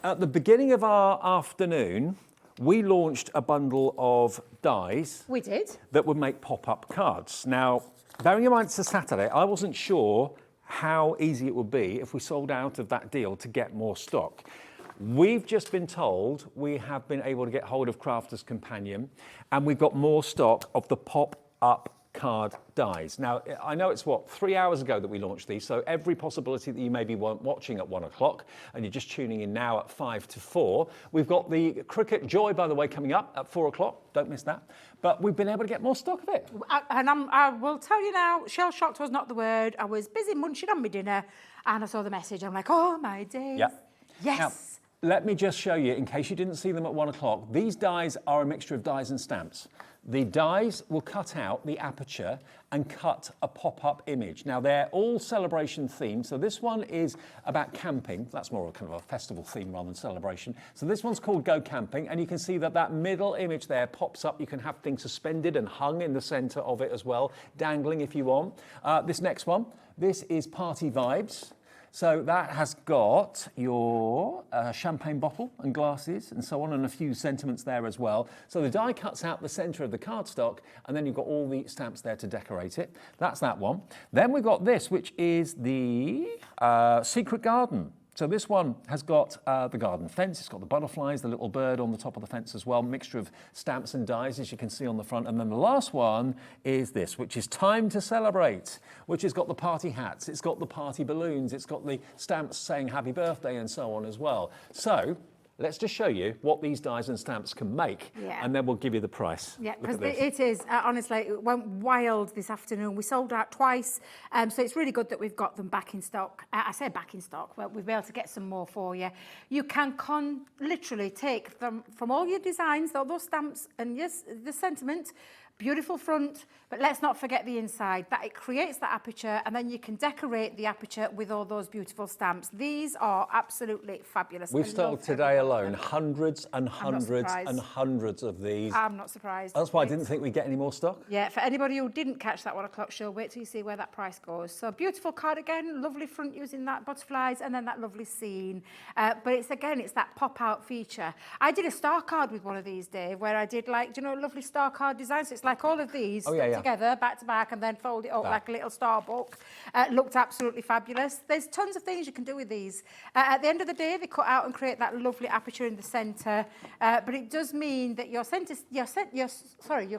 at the beginning of our afternoon, we launched a bundle of dies. We did. That would make pop-up cards. Now, bearing in mind it's a Saturday, I wasn't sure how easy it would be if we sold out of that deal to get more stock. We've just been told we have been able to get hold of Crafter's Companion, and we've got more stock of the pop-up card dies. Now, I know it's 3 hours ago that we launched these, so every possibility that you maybe weren't watching at 1 o'clock and you're just tuning in now at 5 to 4. We've got the Cricut Joy, by the way, coming up at 4 o'clock. Don't miss that. But we've been able to get more stock of it. I will tell you now, shell-shocked was not the word. I was busy munching on my dinner and I saw the message. I'm like, oh my days. Yep. Yes. Now, let me just show you, in case you didn't see them at 1 o'clock, these dies are a mixture of dies and stamps. The dies will cut out the aperture and cut a pop-up image. Now, they're all celebration themed. So this one is about camping. That's more kind of a festival theme rather than celebration. So this one's called Go Camping. And you can see that middle image there pops up. You can have things suspended and hung in the center of it as well, dangling if you want. This next one, this is Party Vibes. So that has got your champagne bottle and glasses and so on, and a few sentiments there as well. So the die cuts out the center of the cardstock, and then you've got all the stamps there to decorate it. That's that one. Then we've got this, which is the Secret Garden. So this one has got the garden fence, it's got the butterflies, the little bird on the top of the fence as well, mixture of stamps and dies, as you can see on the front. And then the last one is this, which is Time to Celebrate, which has got the party hats, it's got the party balloons, it's got the stamps saying happy birthday and so on as well. So let's just show you what these dies and stamps can make, and then we'll give you the price. Yeah, because it is, honestly, it went wild this afternoon. We sold out twice, so it's really good that we've got them back in stock. I say back in stock, but we'll be able to get some more for you. You can literally take them from all your designs, all those stamps, and yes, the sentiment, beautiful front, but let's not forget the inside, that it creates that aperture, and then you can decorate the aperture with all those beautiful stamps. These are absolutely fabulous. We've sold today alone hundreds and hundreds and hundreds of these. I'm not surprised. That's why I didn't think we'd get any more stock. Yeah, for anybody who didn't catch that 1 o'clock show, wait till you see where that price goes. So beautiful cardigan, lovely front using that butterflies, and then that lovely scene. But it's that pop-out feature. I did a star card with one of these, Dave, where I did lovely star card designs. So it's like all of these together, back to back, and then fold it up like a little star book. Looked absolutely fabulous. There's tons of things you can do with these. At the end of the day, they cut out and create that lovely aperture in the centre. But it does mean that your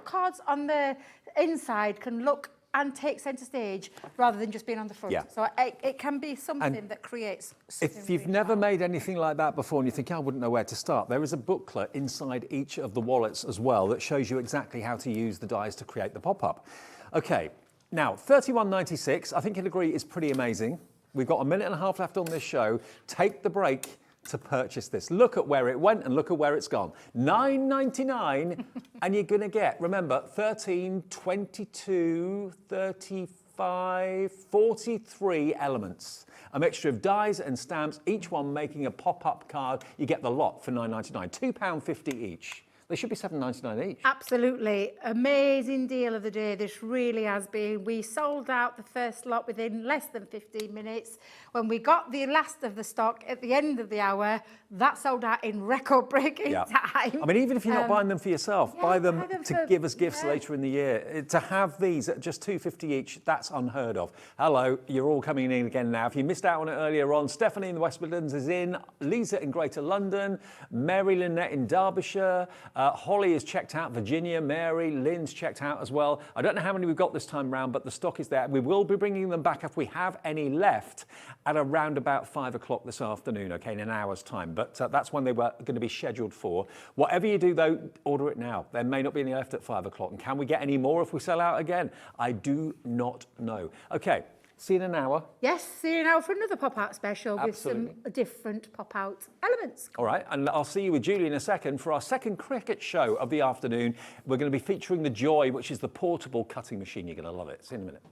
cards on the inside can look and take centre stage rather than just being on the front. Yeah. So it can be something that creates something If you've really never fun. made anything like that before and you think, I wouldn't know where to start, there is a booklet inside each of the wallets as well that shows you exactly how to use the dies to create the pop-up. Okay, now $31.96, I think you'll agree is pretty amazing. We've got a minute and a half left on this show. Take the break to purchase this. Look at where it went and look at where it's gone. $9.99 and you're gonna get, remember, 13, 22, 35, 43 elements. A mixture of dies and stamps, each one making a pop-up card. You get the lot for $9.99, £2.50 each. They should be $7.99 each. Absolutely. Amazing deal of the day. This really has been. We sold out the first lot within less than 15 minutes. When we got the last of the stock at the end of the hour, that sold out in record-breaking time. I mean, even if you're not buying them for yourself, buy them to give us gifts later in the year. To have these at just $2.50 each, that's unheard of. Hello, you're all coming in again now. If you missed out on it earlier on, Stephanie in the West Midlands is in, Lisa in Greater London, Mary Lynette in Derbyshire, Holly is checked out, Virginia, Mary, Lynn's checked out as well. I don't know how many we've got this time round, but the stock is there. We will be bringing them back if we have any left at around about 5 o'clock this afternoon, okay, in an hour's time. But that's when they were going to be scheduled for. Whatever you do, though, order it now. There may not be any left at 5 o'clock. And can we get any more if we sell out again? I do not know. Okay. See you in an hour. Yes, see you now for another pop-out special with some different pop-out elements. All right, and I'll see you with Julie in a second for our second Cricut show of the afternoon. We're going to be featuring the Joy, which is the portable cutting machine. You're going to love it. See you in a minute.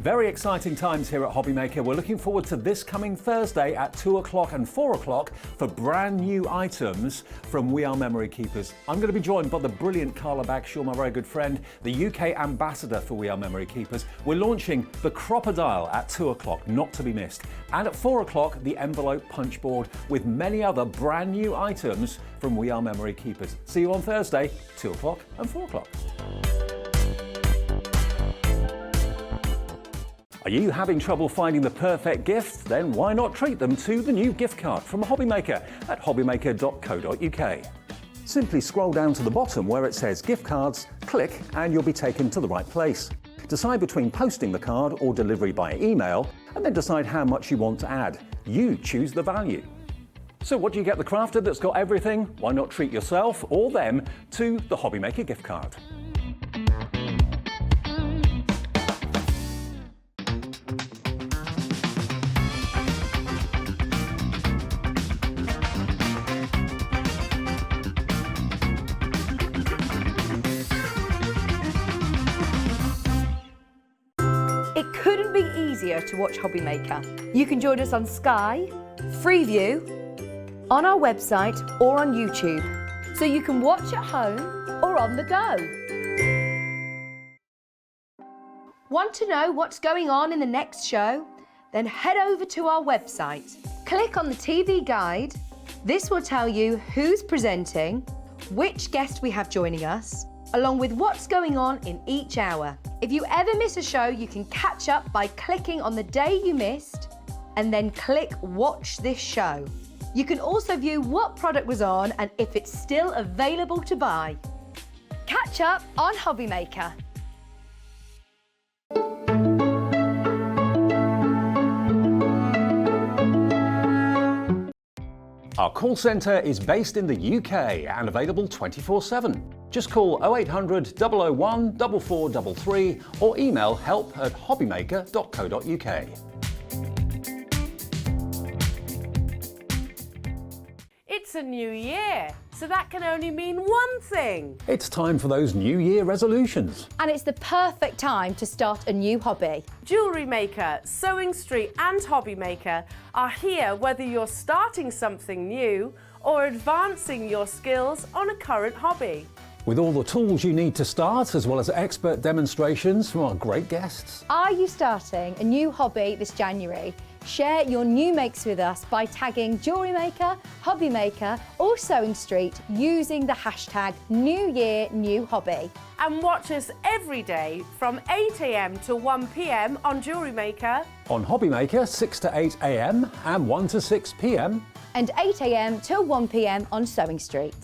Very exciting times here at Hobby Maker. We're looking forward to this coming Thursday at 2 o'clock and 4 o'clock for brand new items from We Are Memory Keepers. I'm going to be joined by the brilliant Carla Bagshaw, my very good friend, the UK ambassador for We Are Memory Keepers. We're launching the Crocodile at 2 o'clock, not to be missed. And at 4 o'clock, the envelope punch board with many other brand new items from We Are Memory Keepers. See you on Thursday, 2 o'clock and 4 o'clock. Are you having trouble finding the perfect gift? Then why not treat them to the new gift card from Hobby Maker at hobbymaker.co.uk. Simply scroll down to the bottom where it says gift cards, click and you'll be taken to the right place. Decide between posting the card or delivery by email and then decide how much you want to add. You choose the value. So what do you get the crafter that's got everything? Why not treat yourself or them to the Hobby Maker gift card? It couldn't be easier to watch Hobby Maker. You can join us on Sky, Freeview, on our website or on YouTube, so you can watch at home or on the go. Want to know what's going on in the next show? Then head over to our website. Click on the TV guide. This will tell you who's presenting, which guest we have joining us, along with what's going on in each hour. If you ever miss a show, you can catch up by clicking on the day you missed and then click Watch This Show. You can also view what product was on and if it's still available to buy. Catch up on Hobby Maker. Our call centre is based in the UK and available 24/7. Just call 0800 001 4433 or email help@hobbymaker.co.uk. It's a new year, so that can only mean one thing. It's time for those New Year resolutions. And it's the perfect time to start a new hobby. Jewellery Maker, Sewing Street and Hobby Maker are here whether you're starting something new or advancing your skills on a current hobby. With all the tools you need to start, as well as expert demonstrations from our great guests. Are you starting a new hobby this January? Share your new makes with us by tagging Jewellery Maker, Hobby Maker or Sewing Street using the hashtag New Year New Hobby. And watch us every day from 8 AM to 1 PM on Jewellery Maker. On Hobby Maker, 6 to 8 AM and 1 to 6 PM. And 8 AM till 1 PM on Sewing Street.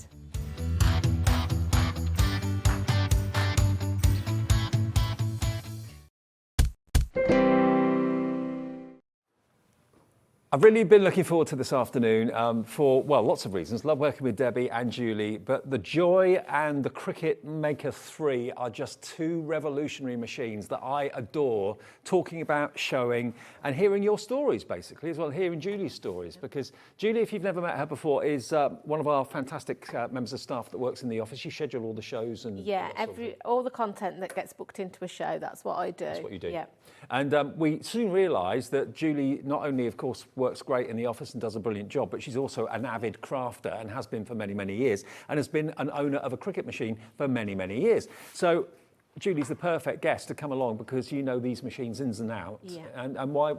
I've really been looking forward to this afternoon for, well, lots of reasons. Love working with Debbie and Julie, but the Joy and the Cricut Maker 3 are just two revolutionary machines that I adore, talking about, showing, and hearing your stories, basically, as well, hearing Julie's stories. Because Julie, if you've never met her before, is one of our fantastic members of staff that works in the office. You schedule all the shows and... Yeah, all the content that gets booked into a show, that's what I do. That's what you do. Yeah. And we soon realised that Julie not only, of course, works great in the office and does a brilliant job, but she's also an avid crafter and has been for many, many years, and has been an owner of a Cricut machine for many, many years. So Julie's the perfect guest to come along because you know these machines ins and outs, Yeah. and why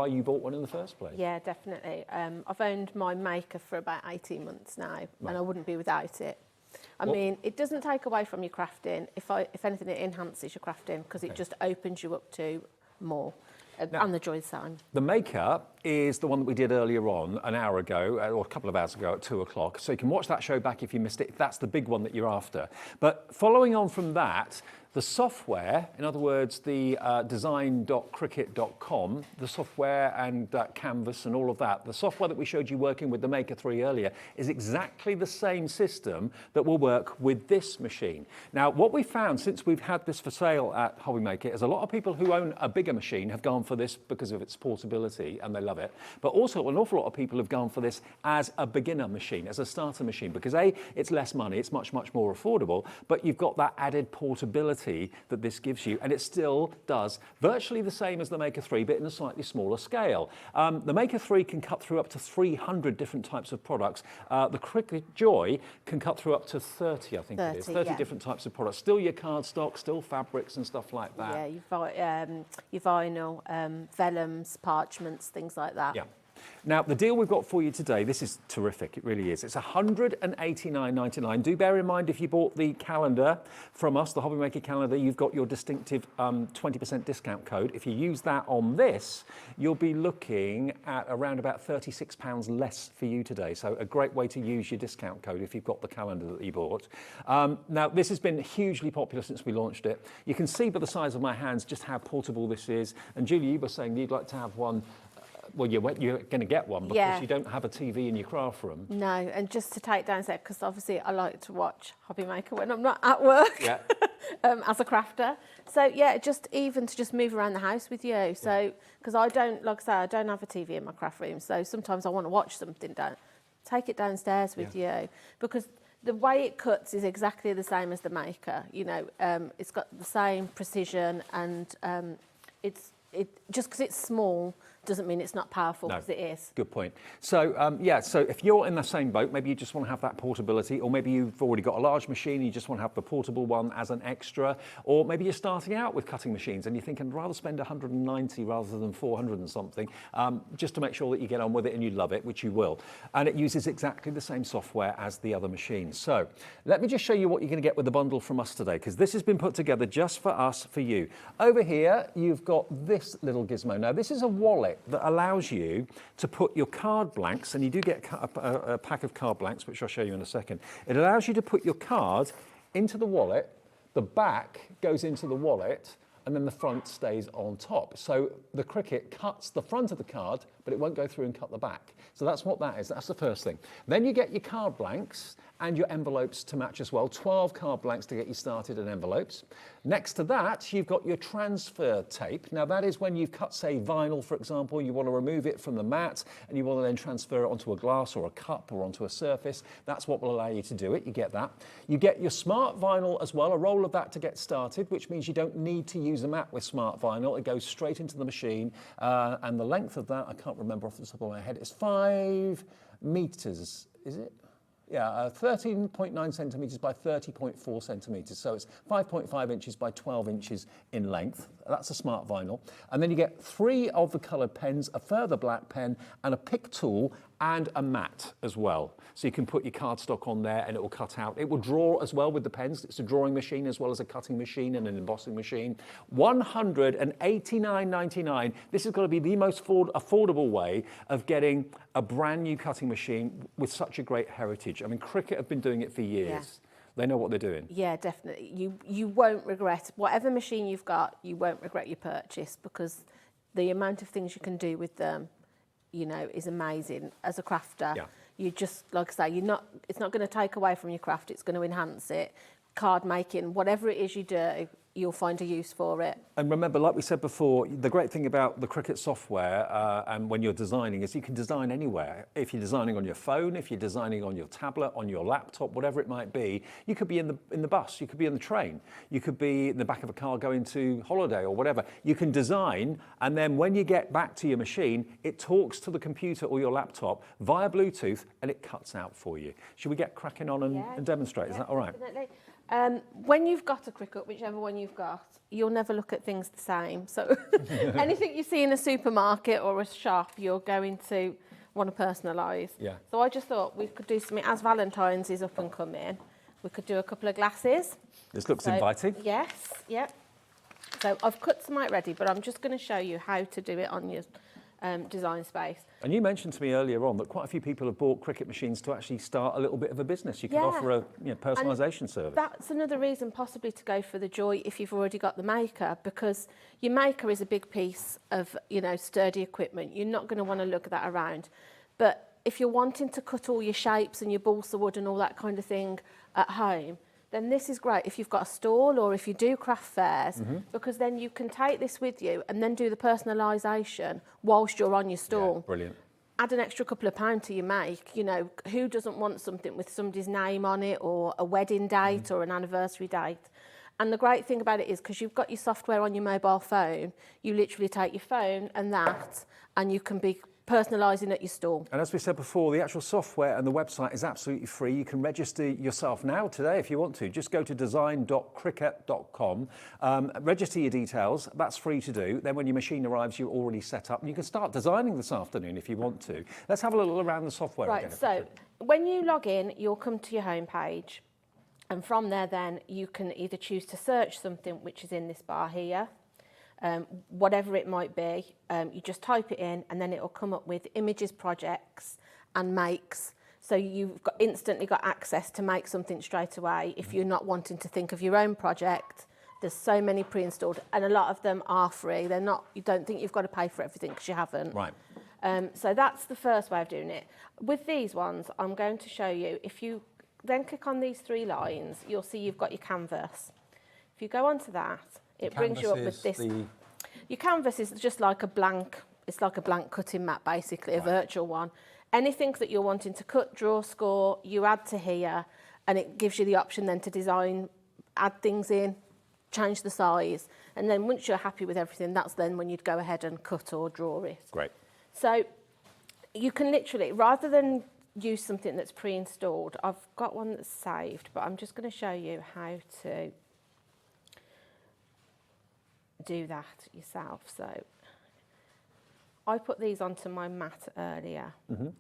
you bought one in the first place. Yeah, definitely. I've owned my Maker for about 18 months now, and I wouldn't be without it. I mean, it doesn't take away from your crafting. If anything, it enhances your crafting because it just opens you up to more. And the joy sign. The Maker is the one that we did earlier on, an hour ago, or a couple of hours ago at 2 o'clock. So you can watch that show back if you missed it, if that's the big one that you're after. But following on from that, the software, in other words, the design.cricut.com, the software and Canvas and all of that, the software that we showed you working with the Maker 3 earlier is exactly the same system that will work with this machine. Now, what we found since we've had this for sale at Hobby Maker is a lot of people who own a bigger machine have gone for this because of its portability and they love love it. But also an awful lot of people have gone for this as a beginner machine, as a starter machine, because A, it's less money, it's much, much more affordable, but you've got that added portability that this gives you, and it still does virtually the same as the Maker 3, but in a slightly smaller scale. The Maker 3 can cut through up to 300 different types of products. The Cricut Joy can cut through up to 30, I think it is, 30 different types of products. Still your cardstock, still fabrics and stuff like that. Yeah, your vinyl, vellums, parchments, things like that. Yeah. Now, the deal we've got for you today, this is terrific, it really is. It's $189.99. Do bear in mind, if you bought the calendar from us, the Hobby Maker calendar, you've got your distinctive 20% discount code. If you use that on this, you'll be looking at around about £36 less for you today. So a great way to use your discount code if you've got the calendar that you bought. Now, this has been hugely popular since we launched it. You can see by the size of my hands just how portable this is. And Julie, you were saying you'd like to have one. Well, you're going to get one because you don't have a TV in your craft room. No, and just to take downstairs, because obviously I like to watch Hobby Maker when I'm not at work as a crafter. So yeah, just even to just move around the house with you. So, because I don't, like I say, I don't have a TV in my craft room. So sometimes I want to watch something, take it downstairs with you. Because the way it cuts is exactly the same as the Maker. You know, it's got the same precision, and just because it's small doesn't mean it's not powerful, because it is. Good point. So, so if you're in the same boat, maybe you just want to have that portability, or maybe you've already got a large machine and you just want to have the portable one as an extra, or maybe you're starting out with cutting machines and you're thinking, I'd rather spend 190 rather than 400 and something, just to make sure that you get on with it and you love it, which you will. And it uses exactly the same software as the other machines. So let me just show you what you're going to get with the bundle from us today, because this has been put together just for us, for you. Over here, you've got this little gizmo. Now, this is a wallet that allows you to put your card blanks, and you do get a pack of card blanks, which I'll show you in a second. It allows you to put your card into the wallet, the back goes into the wallet, and then the front stays on top. So the Cricut cuts the front of the card, but it won't go through and cut the back. So that's what that is. That's the first thing. Then you get your card blanks and your envelopes to match as well. 12 card blanks to get you started and envelopes. Next to that, you've got your transfer tape. Now that is when you've cut, say, vinyl, for example, you want to remove it from the mat and you want to then transfer it onto a glass or a cup or onto a surface. That's what will allow you to do it. You get that. You get your smart vinyl as well, a roll of that to get started, which means you don't need to use a mat with smart vinyl. It goes straight into the machine. And the length of that, I can't remember off the top of my head, it's 5 meters, is it? Yeah, 13.9 centimetres by 30.4 centimetres. So it's 5.5 inches by 12 inches in length. That's a smart vinyl. And then you get 3 of the coloured pens, a further black pen, and a pick tool, and a mat as well. So you can put your cardstock on there and it will cut out. It will draw as well with the pens. It's a drawing machine as well as a cutting machine and an embossing machine. $189.99. This is going to be the most affordable way of getting a brand new cutting machine with such a great heritage. I mean, Cricut have been doing it for years. Yeah. They know what they're doing. Yeah, definitely. You won't regret, whatever machine you've got, you won't regret your purchase, because the amount of things you can do with them, you know, is amazing. As a crafter, you just, like I say, it's not going to take away from your craft, it's going to enhance it. Card making, whatever it is you do, you'll find a use for it. And remember, like we said before, the great thing about the Cricut software and when you're designing is you can design anywhere. If you're designing on your phone, if you're designing on your tablet, on your laptop, whatever it might be, you could be in the bus, you could be in the train, you could be in the back of a car going to holiday or whatever. You can design, and then when you get back to your machine, it talks to the computer or your laptop via Bluetooth and it cuts out for you. Should we get cracking on and demonstrate? Is that all right? Definitely. When you've got a Cricut, whichever one you've got, you'll never look at things the same. So anything you see in a supermarket or a shop, you're going to want to personalise. Yeah. So I just thought we could do something, as Valentine's is up and coming, we could do a couple of glasses. This looks inviting. Yes, yep. So I've cut some out ready, but I'm just going to show you how to do it on your design space. And you mentioned to me earlier on that quite a few people have bought Cricut machines to actually start a little bit of a business. You can offer a personalisation service. That's another reason possibly to go for the Joy if you've already got the Maker, because your Maker is a big piece of, sturdy equipment. You're not going to want to lug that around. But if you're wanting to cut all your shapes and your balsa wood and all that kind of thing at home, then this is great if you've got a stall or if you do craft fairs, because then you can take this with you and then do the personalisation whilst you're on your stall. Yeah, brilliant. Add an extra couple of pounds to your make. You know, who doesn't want something with somebody's name on it, or a wedding date or an anniversary date? And the great thing about it is, because you've got your software on your mobile phone, you literally take your phone and you can be personalising at your stall. And as we said before, the actual software and the website is absolutely free. You can register yourself now today if you want to. Just go to design.cricut.com, register your details. That's free to do. Then when your machine arrives, you're already set up and you can start designing this afternoon if you want to. Let's have a little around the software again. Right, so when you log in, you'll come to your home page, and from there then you can either choose to search something which is in this bar here, whatever it might be. You just type it in and then it'll come up with images, projects and makes. So you've instantly got access to make something straight away. If you're not wanting to think of your own project, there's so many pre-installed and a lot of them are free. They're not, you don't think you've got to pay for everything because you haven't. Right. So that's the first way of doing it. With these ones, I'm going to show you, if you then click on these 3 lines, you'll see you've got your canvas. If you go onto that, it brings you up with this. Your canvas is just like a blank, it's like a blank cutting mat basically, a virtual one. Anything that you're wanting to cut, draw, score, you add to here, and it gives you the option then to design, add things in, change the size, and then once you're happy with everything, that's then when you'd go ahead and cut or draw it. Great. So you can literally, rather than use something that's pre-installed, I've got one that's saved, but I'm just going to show you how to do that yourself. So I put these onto my mat earlier,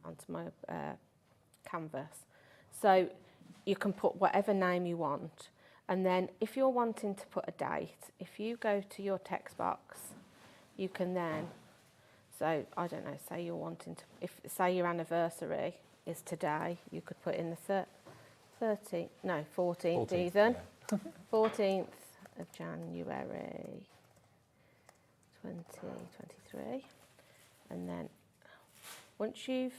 onto my canvas. So you can put whatever name you want, and then if you're wanting to put a date, if you go to your text box, you can then, so I don't know, say you're wanting to, if say your anniversary is today, you could put in the 14th even, 14th of January 2023, and then once you've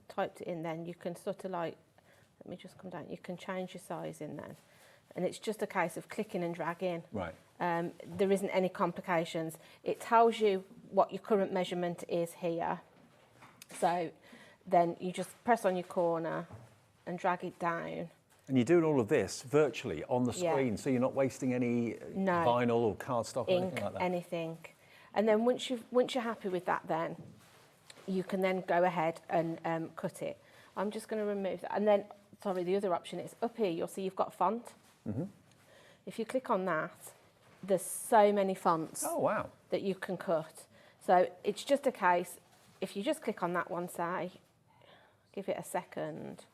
typed it in, then you can sort of like, let me just come down, you can change your size in then, and it's just a case of clicking and dragging. Right. There isn't any complications. It tells you what your current measurement is here, so then you just press on your corner and drag it down. And you're doing all of this virtually on the screen, so you're not wasting any vinyl or cardstock or anything like that? Anything. And then once you're happy with that, then you can then go ahead and cut it. I'm just going to remove that. And then, sorry, the other option is up here, you'll see you've got font. If you click on that, there's so many fonts that you can cut. So it's just a case, if you just click on that one, say, give it a second,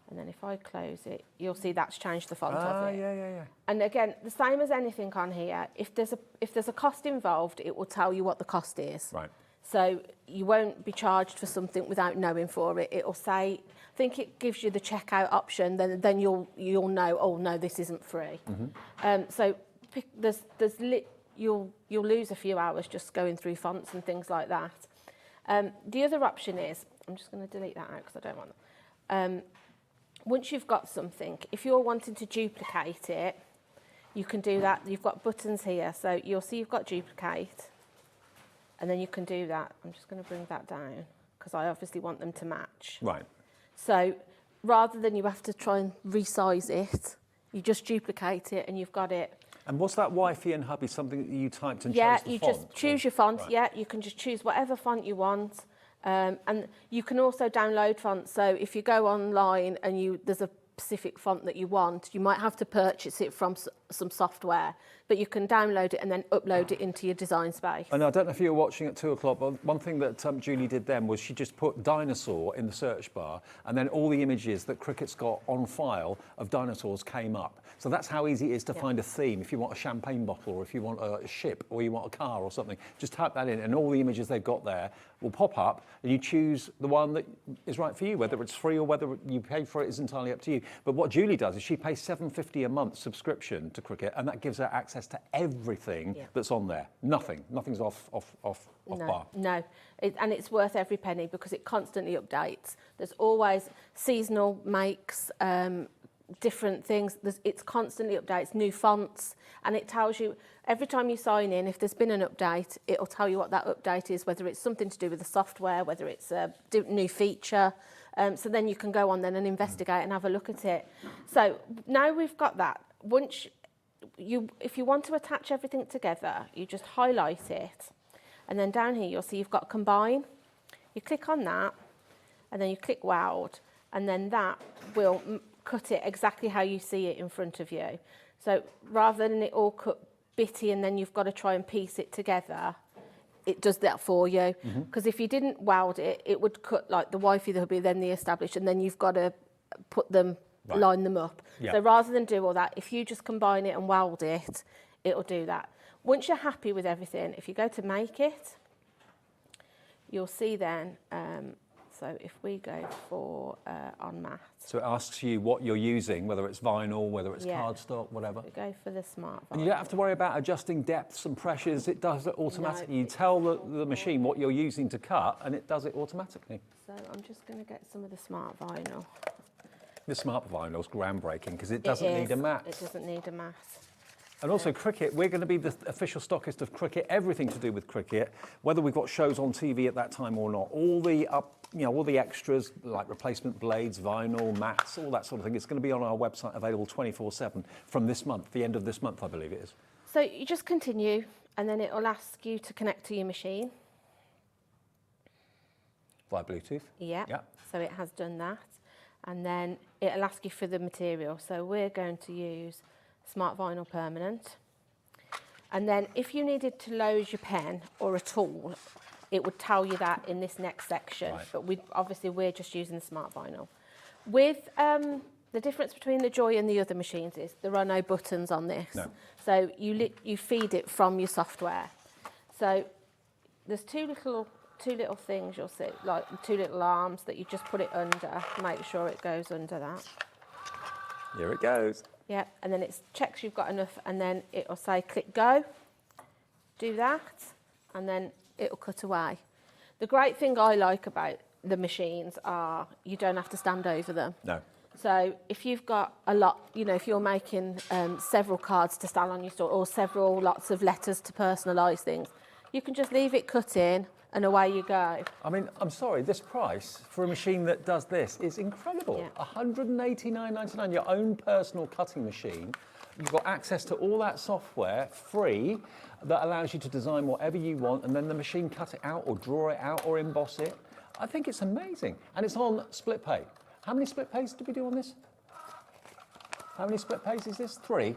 and then if I close it, you'll see that's changed the font of it. Yeah. And again, the same as anything on here, if there's a cost involved, it will tell you what the cost is. Right. So you won't be charged for something without knowing for it. It'll say, I think it gives you the checkout option, then you'll know, oh no, this isn't free. So you'll lose a few hours just going through fonts and things like that. The other option is, I'm just going to delete that out because I don't want that. Once you've got something, if you're wanting to duplicate it, you can do that. You've got buttons here, so you'll see you've got duplicate, and then you can do that. I'm just going to bring that down because I obviously want them to match. Right. So rather than you have to try and resize it, you just duplicate it and you've got it. And was that Wi-Fi and hubby something that you typed and chose the font? Yeah, you just choose your font. Right. Yeah, you can just choose whatever font you want. And you can also download fonts. So if you go online and there's a specific font that you want, you might have to purchase it from some software, but you can download it and then upload it into your design space. And I don't know if you were watching at 2 o'clock, but one thing that Julie did then was she just put dinosaur in the search bar, and then all the images that Cricut's got on file of dinosaurs came up. So that's how easy it is to find a theme. If you want a champagne bottle, or if you want a ship, or you want a car or something, just type that in and all the images they've got there will pop up, and you choose the one that is right for you. Whether it's free or whether you pay for it is entirely up to you. But what Julie does is she pays $7.50 a month subscription to Cricut, and that gives her access to everything that's on there. Nothing's off bar. No, and it's worth every penny because it constantly updates. There's always seasonal makes, different things. It's constantly updates, new fonts, and it tells you every time you sign in, if there's been an update, it'll tell you what that update is, whether it's something to do with the software, whether it's a new feature. So then you can go on then and investigate and have a look at it. So now we've got that. Once if you want to attach everything together, you just highlight it, and then down here you'll see you've got combine. You click on that, and then you click weld, and then that will cut it exactly how you see it in front of you. So rather than it all cut bitty and then you've got to try and piece it together, it does that for you. Because if you didn't weld it, it would cut like the wifey, the hubby, then the established, and then you've got to put them, line them up. So rather than do all that, if you just combine it and weld it, it'll do that. Once you're happy with everything, if you go to make it, you'll see then, so if we go for on matte. So it asks you what you're using, whether it's vinyl, whether it's cardstock, whatever. We go for the smart vinyl. And you don't have to worry about adjusting depths and pressures. It does it automatically. You tell the machine what you're using to cut, and it does it automatically. So I'm just going to get some of the smart vinyl. The smart vinyl is groundbreaking because it doesn't need a mat. It doesn't need a mat. And also Cricut, we're going to be the official stockist of Cricut, everything to do with Cricut, whether we've got shows on TV at that time or not. All the all the extras like replacement blades, vinyl, mats, all that sort of thing. It's going to be on our website, available 24/7 from this month, the end of this month, I believe it is. So you just continue, and then it will ask you to connect to your machine. Via Bluetooth. Yeah. Yep. So it has done that, and then it'll ask you for the material. So we're going to use Smart Vinyl Permanent. And then if you needed to load your pen or a tool, it would tell you that in this next section. Right. But we're just using the Smart Vinyl. With the difference between the Joy and the other machines is there are no buttons on this. No. So you feed it from your software. So there's two little things you'll see, like two little arms that you just put it under, make sure it goes under that. Here it goes. Yeah, and then it checks you've got enough, and then it'll say click go, do that, and then it'll cut away. The great thing I like about the machines are you don't have to stand over them. No. So if you've got a lot, if you're making several cards to stand on your store or several lots of letters to personalise things, you can just leave it cut in and away you go. I mean, I'm sorry, this price for a machine that does this is incredible. Yeah. $189.99, your own personal cutting machine. You've got access to all that software free that allows you to design whatever you want, and then the machine cut it out or draw it out or emboss it. I think it's amazing. And it's on split pay. How many split pays did we do on this? How many split pays is this? 3?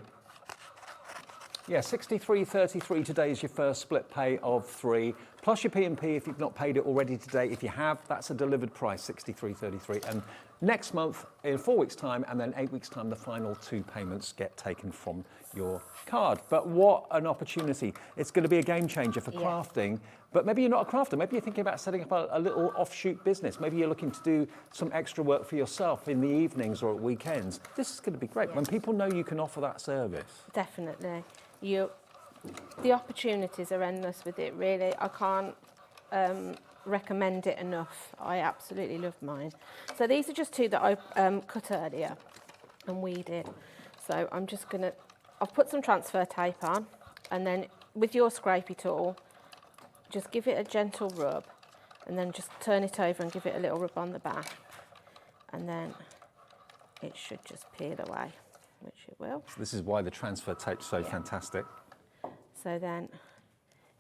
Yeah, 63.33 today is your first split pay of 3, plus your P&P if you've not paid it already today. If you have, that's a delivered price, 63.33. And next month, in 4 weeks' time, and then 8 weeks' time, the final 2 payments get taken from your card. But what an opportunity. It's going to be a game changer for crafting. But maybe you're not a crafter. Maybe you're thinking about setting up a little offshoot business. Maybe you're looking to do some extra work for yourself in the evenings or at weekends. This is going to be great when people know you can offer that service. Definitely. The opportunities are endless with it, really. I can't recommend it enough. I absolutely love mine. So these are just 2 that I cut earlier and weeded. So I'm just going to, I've put some transfer tape on, and then with your scrapey tool, just give it a gentle rub, and then just turn it over and give it a little rub on the back, and then it should just peel away, which it will. This is why the transfer tape's so fantastic. So then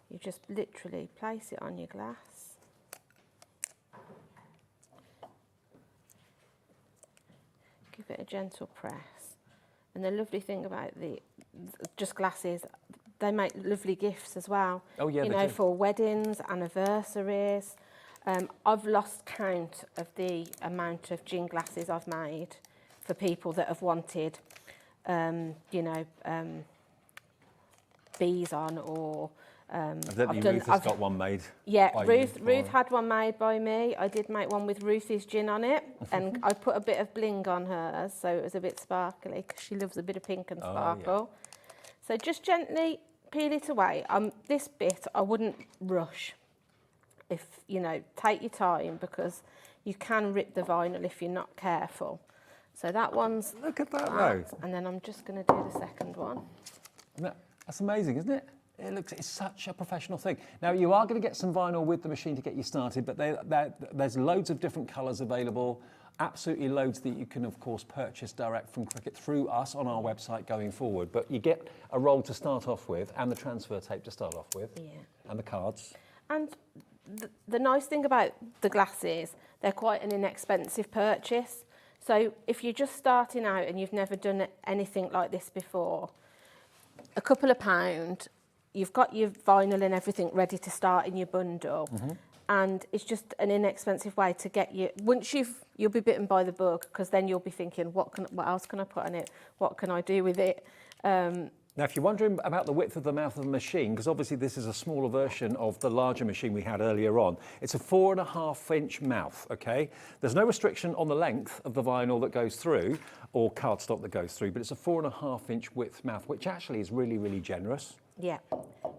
you just literally place it on your glass. Give it a gentle press. And the lovely thing about the glasses, they make lovely gifts as well. Oh yeah, you know, for weddings, anniversaries. I've lost count of the amount of gin glasses I've made for people that have wanted, bees on, or Ruth has got one made. Yeah, Ruth had one made by me. I did make one with Ruthie's gin on it, and I put a bit of bling on hers, so it was a bit sparkly, because she loves a bit of pink and sparkle. So just gently peel it away. This bit I wouldn't rush. Take your time, because you can rip the vinyl if you're not careful. So that one's Look at that though. and then I'm just going to do the second one. That's amazing, isn't it? It's such a professional thing. Now, you are going to get some vinyl with the machine to get you started, but there's loads of different colours available, absolutely loads that you can, of course, purchase direct from Cricut through us on our website going forward. But you get a roll to start off with and the transfer tape to start off with, and the cards. And the nice thing about the glasses, they're quite an inexpensive purchase. So if you're just starting out and you've never done anything like this before, a couple of £, you've got your vinyl and everything ready to start in your bundle, and it's just an inexpensive way to get you. Once you'll be bitten by the bug, because then you'll be thinking, what else can I put on it? What can I do with it? Now, if you're wondering about the width of the mouth of the machine, because obviously this is a smaller version of the larger machine we had earlier on, it's a 4.5-inch mouth, okay? There's no restriction on the length of the vinyl that goes through, or cardstock that goes through, but it's a 4.5-inch width mouth, which actually is really, really generous. Yeah,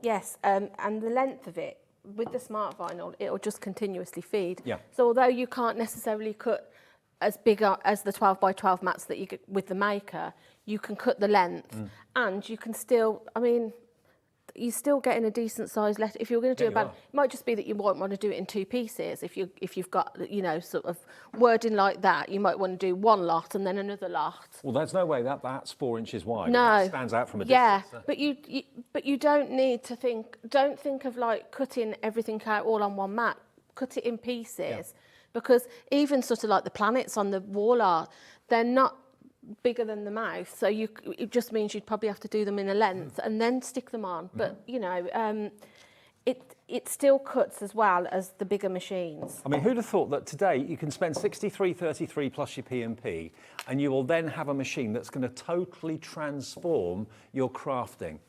yes, and the length of it, with the smart vinyl, it'll just continuously feed. Yeah. So although you can't necessarily cut as big as the 12 by 12 mats that you get with the Maker, you can cut the length, and you can still, I mean, you're still getting a decent size letter. If you're going to do it might just be that you won't want to do it in 2 pieces. If you've got, you know, sort of wording like that, you might want to do one lot and then another lot. Well, there's no way that's 4 inches wide. No, It stands out from a distance. Yeah, but you don't need to think. Don't think of like cutting everything out all on one mat. Cut it in pieces, because even sort of like the planets on the wall art, they're not bigger than the mouth, so it just means you'd probably have to do them in a length and then stick them on. But you know, it still cuts as well as the bigger machines. I mean, who'd have thought that today you can spend $63.33 plus your P&P, and you will then have a machine that's going to totally transform your crafting.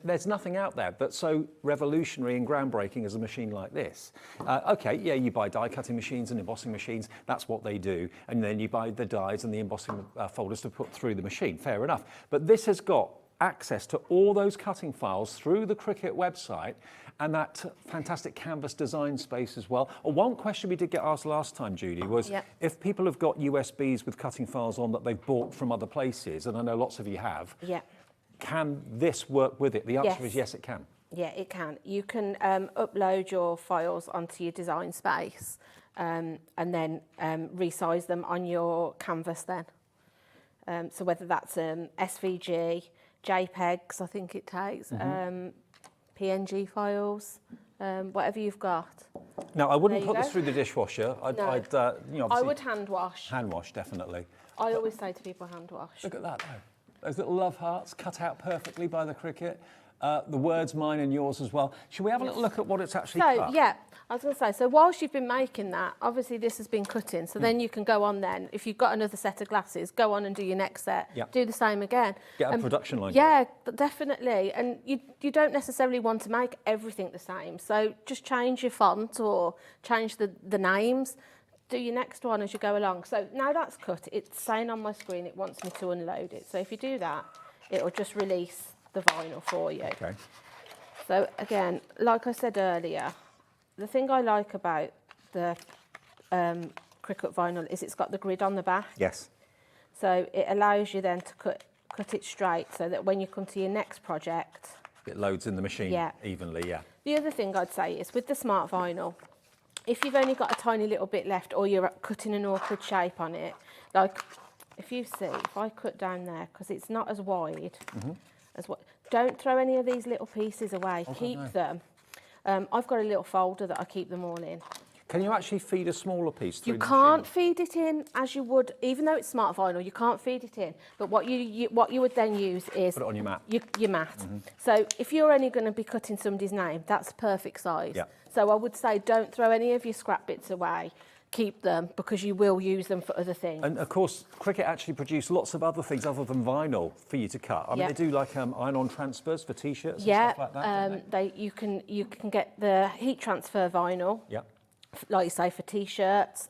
There's nothing out there that's so revolutionary and groundbreaking as a machine like this. Okay, yeah, you buy die cutting machines and embossing machines, that's what they do, and then you buy the dies and the embossing folders to put through the machine, fair enough. But this has got access to all those cutting files through the Cricut website, and that fantastic canvas design space as well. One question we did get asked last time, Judy, was if people have got USBs with cutting files on that they've bought from other places, and I know lots of you have, can this work with it? The answer is yes, it can. Yeah, it can. You can upload your files onto your design space and then resize them on your canvas then. So whether that's SVG, JPEGs, I think it takes, PNG files, whatever you've got. Now, I wouldn't put this through the dishwasher. I'd you know, I would hand wash. Hand wash, definitely. I always say to people hand wash. Look at that, though. Those little love hearts cut out perfectly by the Cricut. The words mine and yours as well. Should we have a little look at what it's actually cut? Yeah, I was going to say, so whilst you've been making that, obviously this has been cutting, so then you can go on then, if you've got another set of glasses, go on and do your next set, do the same again. Get a production line. Yeah, definitely. And you don't necessarily want to make everything the same, so just change your font or change the names. Do your next one as you go along. So now that's cut, it's saying on my screen it wants me to unload it. So if you do that, it'll just release the vinyl for you. Okay. So again, like I said earlier, the thing I like about the Cricut vinyl is it's got the grid on the back. Yes. So it allows you then to cut it straight so that when you come to your next project, it loads in the machine evenly, The other thing I'd say is with the smart vinyl, if you've only got a tiny little bit left or you're cutting an awkward shape on it, like if you see, if I cut down there, because it's not as wide as what, don't throw any of these little pieces away, keep them. I've got a little folder that I keep them all in. Can you actually feed a smaller piece through You the can't machine? feed it in as you would, even though it's smart vinyl, you can't feed it in. But what you would then use is... Put it on your mat. Your mat. So if you're only going to be cutting somebody's name, that's perfect size. Yeah. So I would say don't throw any of your scrap bits away. Keep them, because you will use them for other things. And of course, Cricut actually produce lots of other things other than vinyl for you to cut. I mean, they do like iron-on transfers for T-shirts and stuff like that. You can get the heat transfer vinyl. Yeah. Like you say, for T-shirts,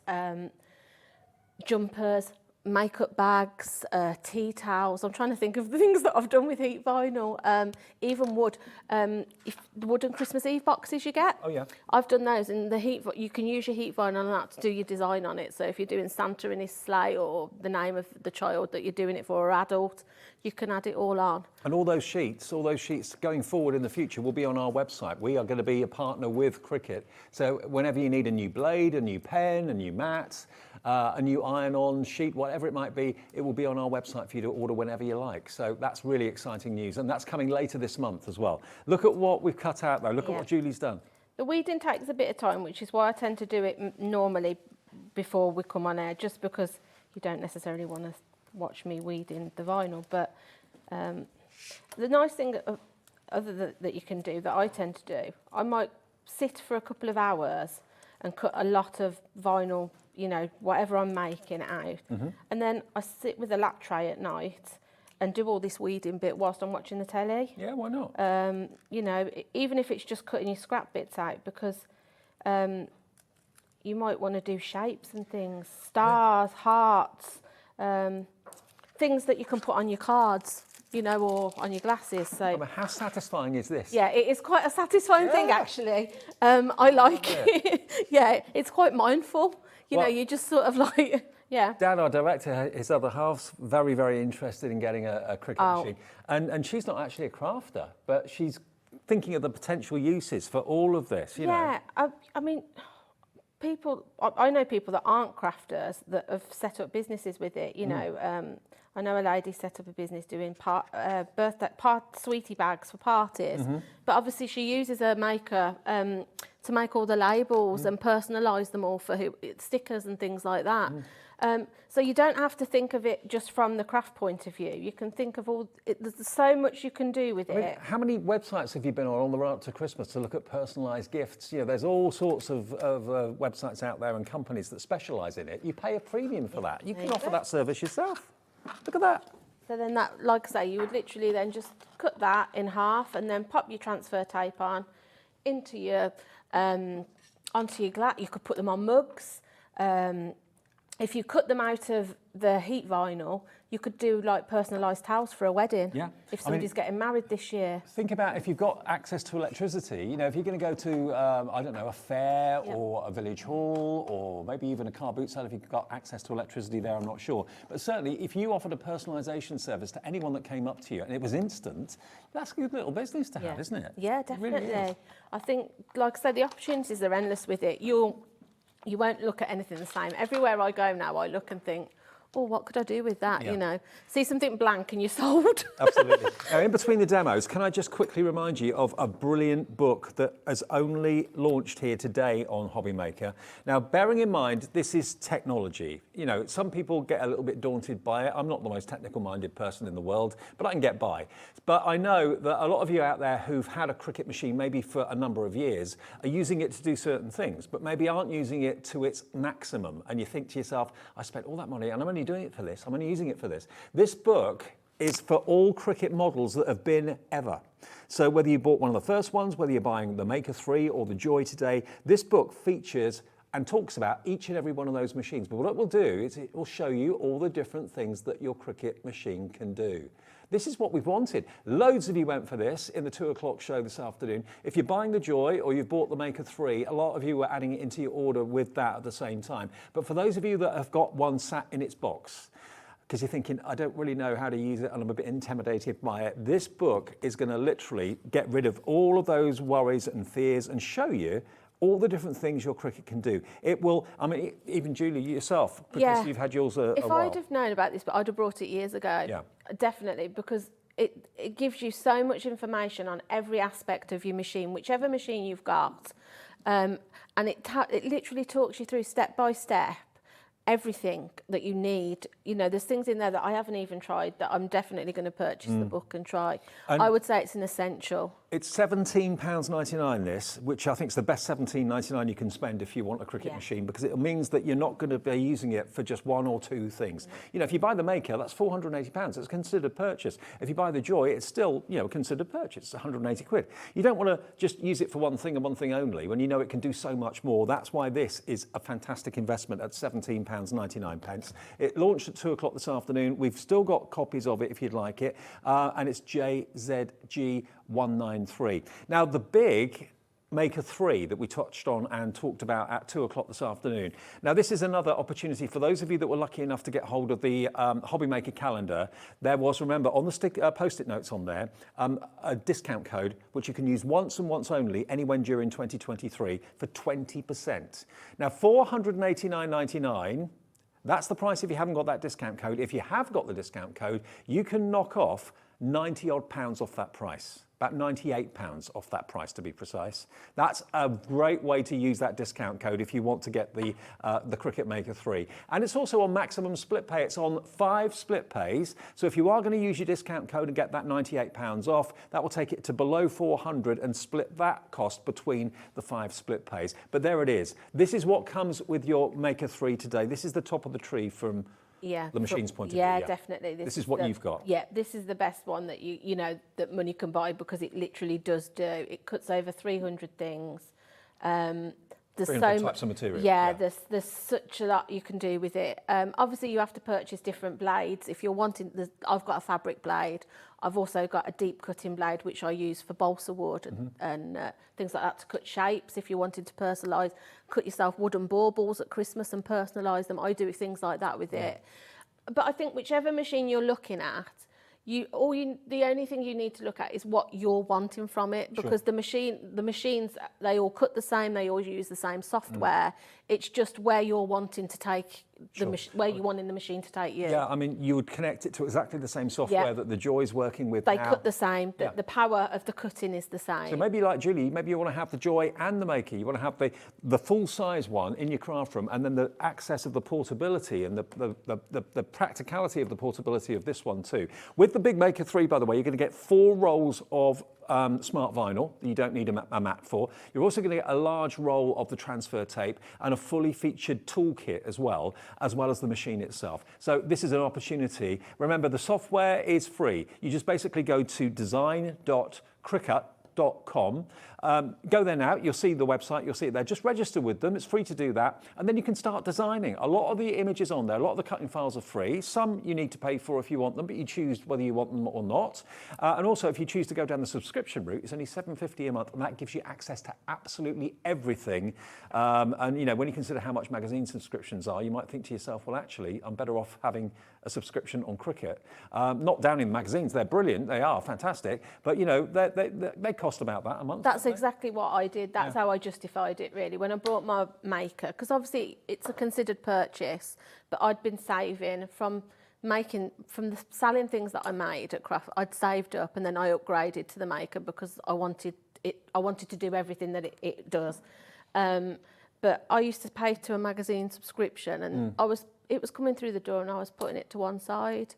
jumpers, makeup bags, tea towels. I'm trying to think of the things that I've done with heat vinyl. Even wood, if the wooden Christmas Eve boxes you get. Oh yeah. I've done those, and you can use your heat vinyl on that to do your design on it. So if you're doing Santa in his sleigh or the name of the child that you're doing it for, or adult, you can add it all on. And all those sheets going forward in the future will be on our website. We are going to be a partner with Cricut. So whenever you need a new blade, a new pen, a new mat, a new iron-on sheet, whatever it might be, it will be on our website for you to order whenever you like. So that's really exciting news. And that's coming later this month as well. Look at what we've cut out though. Look at what Julie's done. The weeding takes a bit of time, which is why I tend to do it normally before we come on air, just because you don't necessarily want to watch me weeding the vinyl. But the nice thing that you can do, that I tend to do, I might sit for a couple of hours and cut a lot of vinyl, you know, whatever I'm making out. And then I sit with a lap tray at night and do all this weeding bit whilst I'm watching the telly. Yeah, why not? You know, even if it's just cutting your scrap bits out, because you might want to do shapes and things, stars, hearts, things that you can put on your cards, you know, or on your glasses. So, I mean, how satisfying is this? yeah, it is quite a satisfying thing, actually. I like it. Yeah, it's quite mindful. You know, you just sort of like, yeah. Dan, our director, his other half's very, very interested in getting a Cricut machine. And she's not actually a crafter, but she's thinking of the potential uses for all of this, you know. Yeah, I mean, I know people that aren't crafters that have set up businesses with it, you know. I know a lady set up a business doing sweetie bags for parties, but obviously she uses a maker to make all the labels and personalise them all for stickers and things like that. So you don't have to think of it just from the craft point of view. You can think of there's so much you can do with it. How many websites have you been on the run up to Christmas to look at personalised gifts? You know, there's all sorts of websites out there and companies that specialise in it. You pay a premium for that. You can offer that service yourself. Look at that. So then that, like I say, you would literally then just cut that in half and then pop your transfer tape on into your, onto your glass. You could put them on mugs. If you cut them out of the heat vinyl, you could do like personalised towels for a wedding. Yeah. If somebody's getting married this year. Think about if you've got access to electricity, you know, if you're going to go to, I don't know, a fair or a village hall or maybe even a car boot sale if you've got access to electricity there, I'm not sure. But certainly if you offered a personalisation service to anyone that came up to you and it was instant, that's a good little business to have, isn't it? Yeah, definitely. Really, I think, like I said, the opportunities are endless with it. You won't look at anything the same. Everywhere I go now, I look and think, oh, what could I do with that, you know? See something blank and you're sold. Absolutely. Now, in between the demos, can I just quickly remind you of a brilliant book that has only launched here today on Hobby Maker. Now, bearing in mind, this is technology. You know, some people get a little bit daunted by it. I'm not the most technical-minded person in the world, but I can get by. But I know that a lot of you out there who've had a Cricut machine maybe for a number of years are using it to do certain things, but maybe aren't using it to its maximum. And you think to yourself, I spent all that money and I'm only doing it for this. I'm only using it for this. This book is for all Cricut models that have been ever. So whether you bought one of the first ones, whether you're buying the Maker 3 or the Joy today, this book features and talks about each and every one of those machines. But what it will do is it will show you all the different things that your Cricut machine can do. This is what we've wanted. Loads of you went for this in the 2 o'clock show this afternoon. If you're buying the Joy or you've bought the Maker 3, a lot of you were adding it into your order with that at the same time. But for those of you that have got one sat in its box, because you're thinking, I don't really know how to use it and I'm a bit intimidated by it, this book is going to literally get rid of all of those worries and fears and show you all the different things your Cricut can do. It will, I mean, even Julie, yourself, because you've had yours a while. If I'd have known about this, but I'd have brought it years ago. Yeah. Definitely, because it gives you so much information on every aspect of your machine, whichever machine you've got. And it literally talks you through step by step everything that you need. You know, there's things in there that I haven't even tried that I'm definitely going to purchase the book and try. And I would say it's an essential. It's £17.99 this, which I think is the best £17.99 you can spend if you want a Cricut machine, because it means that you're not going to be using it for just one or two things. You know, if you buy the Maker, that's £480. It's a considered purchase. If you buy the Joy, it's still, you know, a considered purchase. It's 180 quid. You don't want to just use it for one thing and one thing only when you know it can do so much more. That's why this is a fantastic investment at £17.99. It launched at 2 o'clock this afternoon. We've still got copies of it if you'd like it, and it's JZG193. Now, the big Maker 3 that we touched on and talked about at 2 o'clock this afternoon. Now, this is another opportunity for those of you that were lucky enough to get hold of the Hobby Maker calendar. There was, remember, on the post-it notes on there, a discount code which you can use once and once only, anywhere during 2023, for 20%. Now, $489.99. That's the price if you haven't got that discount code. If you have got the discount code, you can knock off 90 odd pounds off that price. About £98 off that price, to be precise. That's a great way to use that discount code if you want to get the Cricut Maker 3. And it's also on maximum split pay. It's on 5 split pays. So if you are going to use your discount code and get that £98 off, that will take it to below 400 and split that cost between the 5 split pays. But there it is. This is what comes with your Maker 3 today. This is the top of the tree from the machine's point of view. Yeah, definitely. This is what you've got. Yeah, this is the best one that you know that money can buy, because it literally does do. It cuts over 300 things. There's 300 types of material. Yeah, there's such a lot you can do with it. Obviously, you have to purchase different blades if you're wanting. I've got a fabric blade. I've also got a deep cutting blade which I use for balsa wood and things like that to cut shapes. If you wanted to personalise, cut yourself wooden baubles at Christmas and personalise them. I do things like that with it. But I think whichever machine you're looking at, the only thing you need to look at is what you're wanting from it, because the machines, they all cut the same, they all use the same software. It's just where you're wanting to take where you want in the machine to take you. Yeah, I mean, you would connect it to exactly the same software that the Joy's working with They now. cut the same. The power of the cutting is the same. So maybe like Julie, maybe you want to have the Joy and the Maker. You want to have the full-size one in your craft room, and then the access of the portability and the practicality of the portability of this one too. With the big Maker 3, by the way, you're going to get 4 rolls of smart vinyl that you don't need a mat for. You're also going to get a large roll of the transfer tape and a fully featured toolkit as well as the machine itself. So this is an opportunity. Remember, the software is free. You just basically go to design.cricut.com. Go there now, you'll see the website, you'll see it there. Just register with them, it's free to do that, and then you can start designing. A lot of the images on there, a lot of the cutting files are free. Some you need to pay for if you want them, but you choose whether you want them or not. And also, if you choose to go down the subscription route, it's only $7.50 a month, and that gives you access to absolutely everything. And you know, when you consider how much magazine subscriptions are, you might think to yourself, well, actually, I'm better off having a subscription on Cricut. Not down in magazines, they're brilliant, they are fantastic, but you know, they cost about that a month. That's exactly what I did. That's how I justified it, really. When I bought my Maker, because obviously it's a considered purchase, but I'd been saving from the selling things that I made at Craft. I'd saved up, and then I upgraded to the Maker because I wanted to do everything that it does. But I used to pay to a magazine subscription, and it was coming through the door, and I was putting it to one side,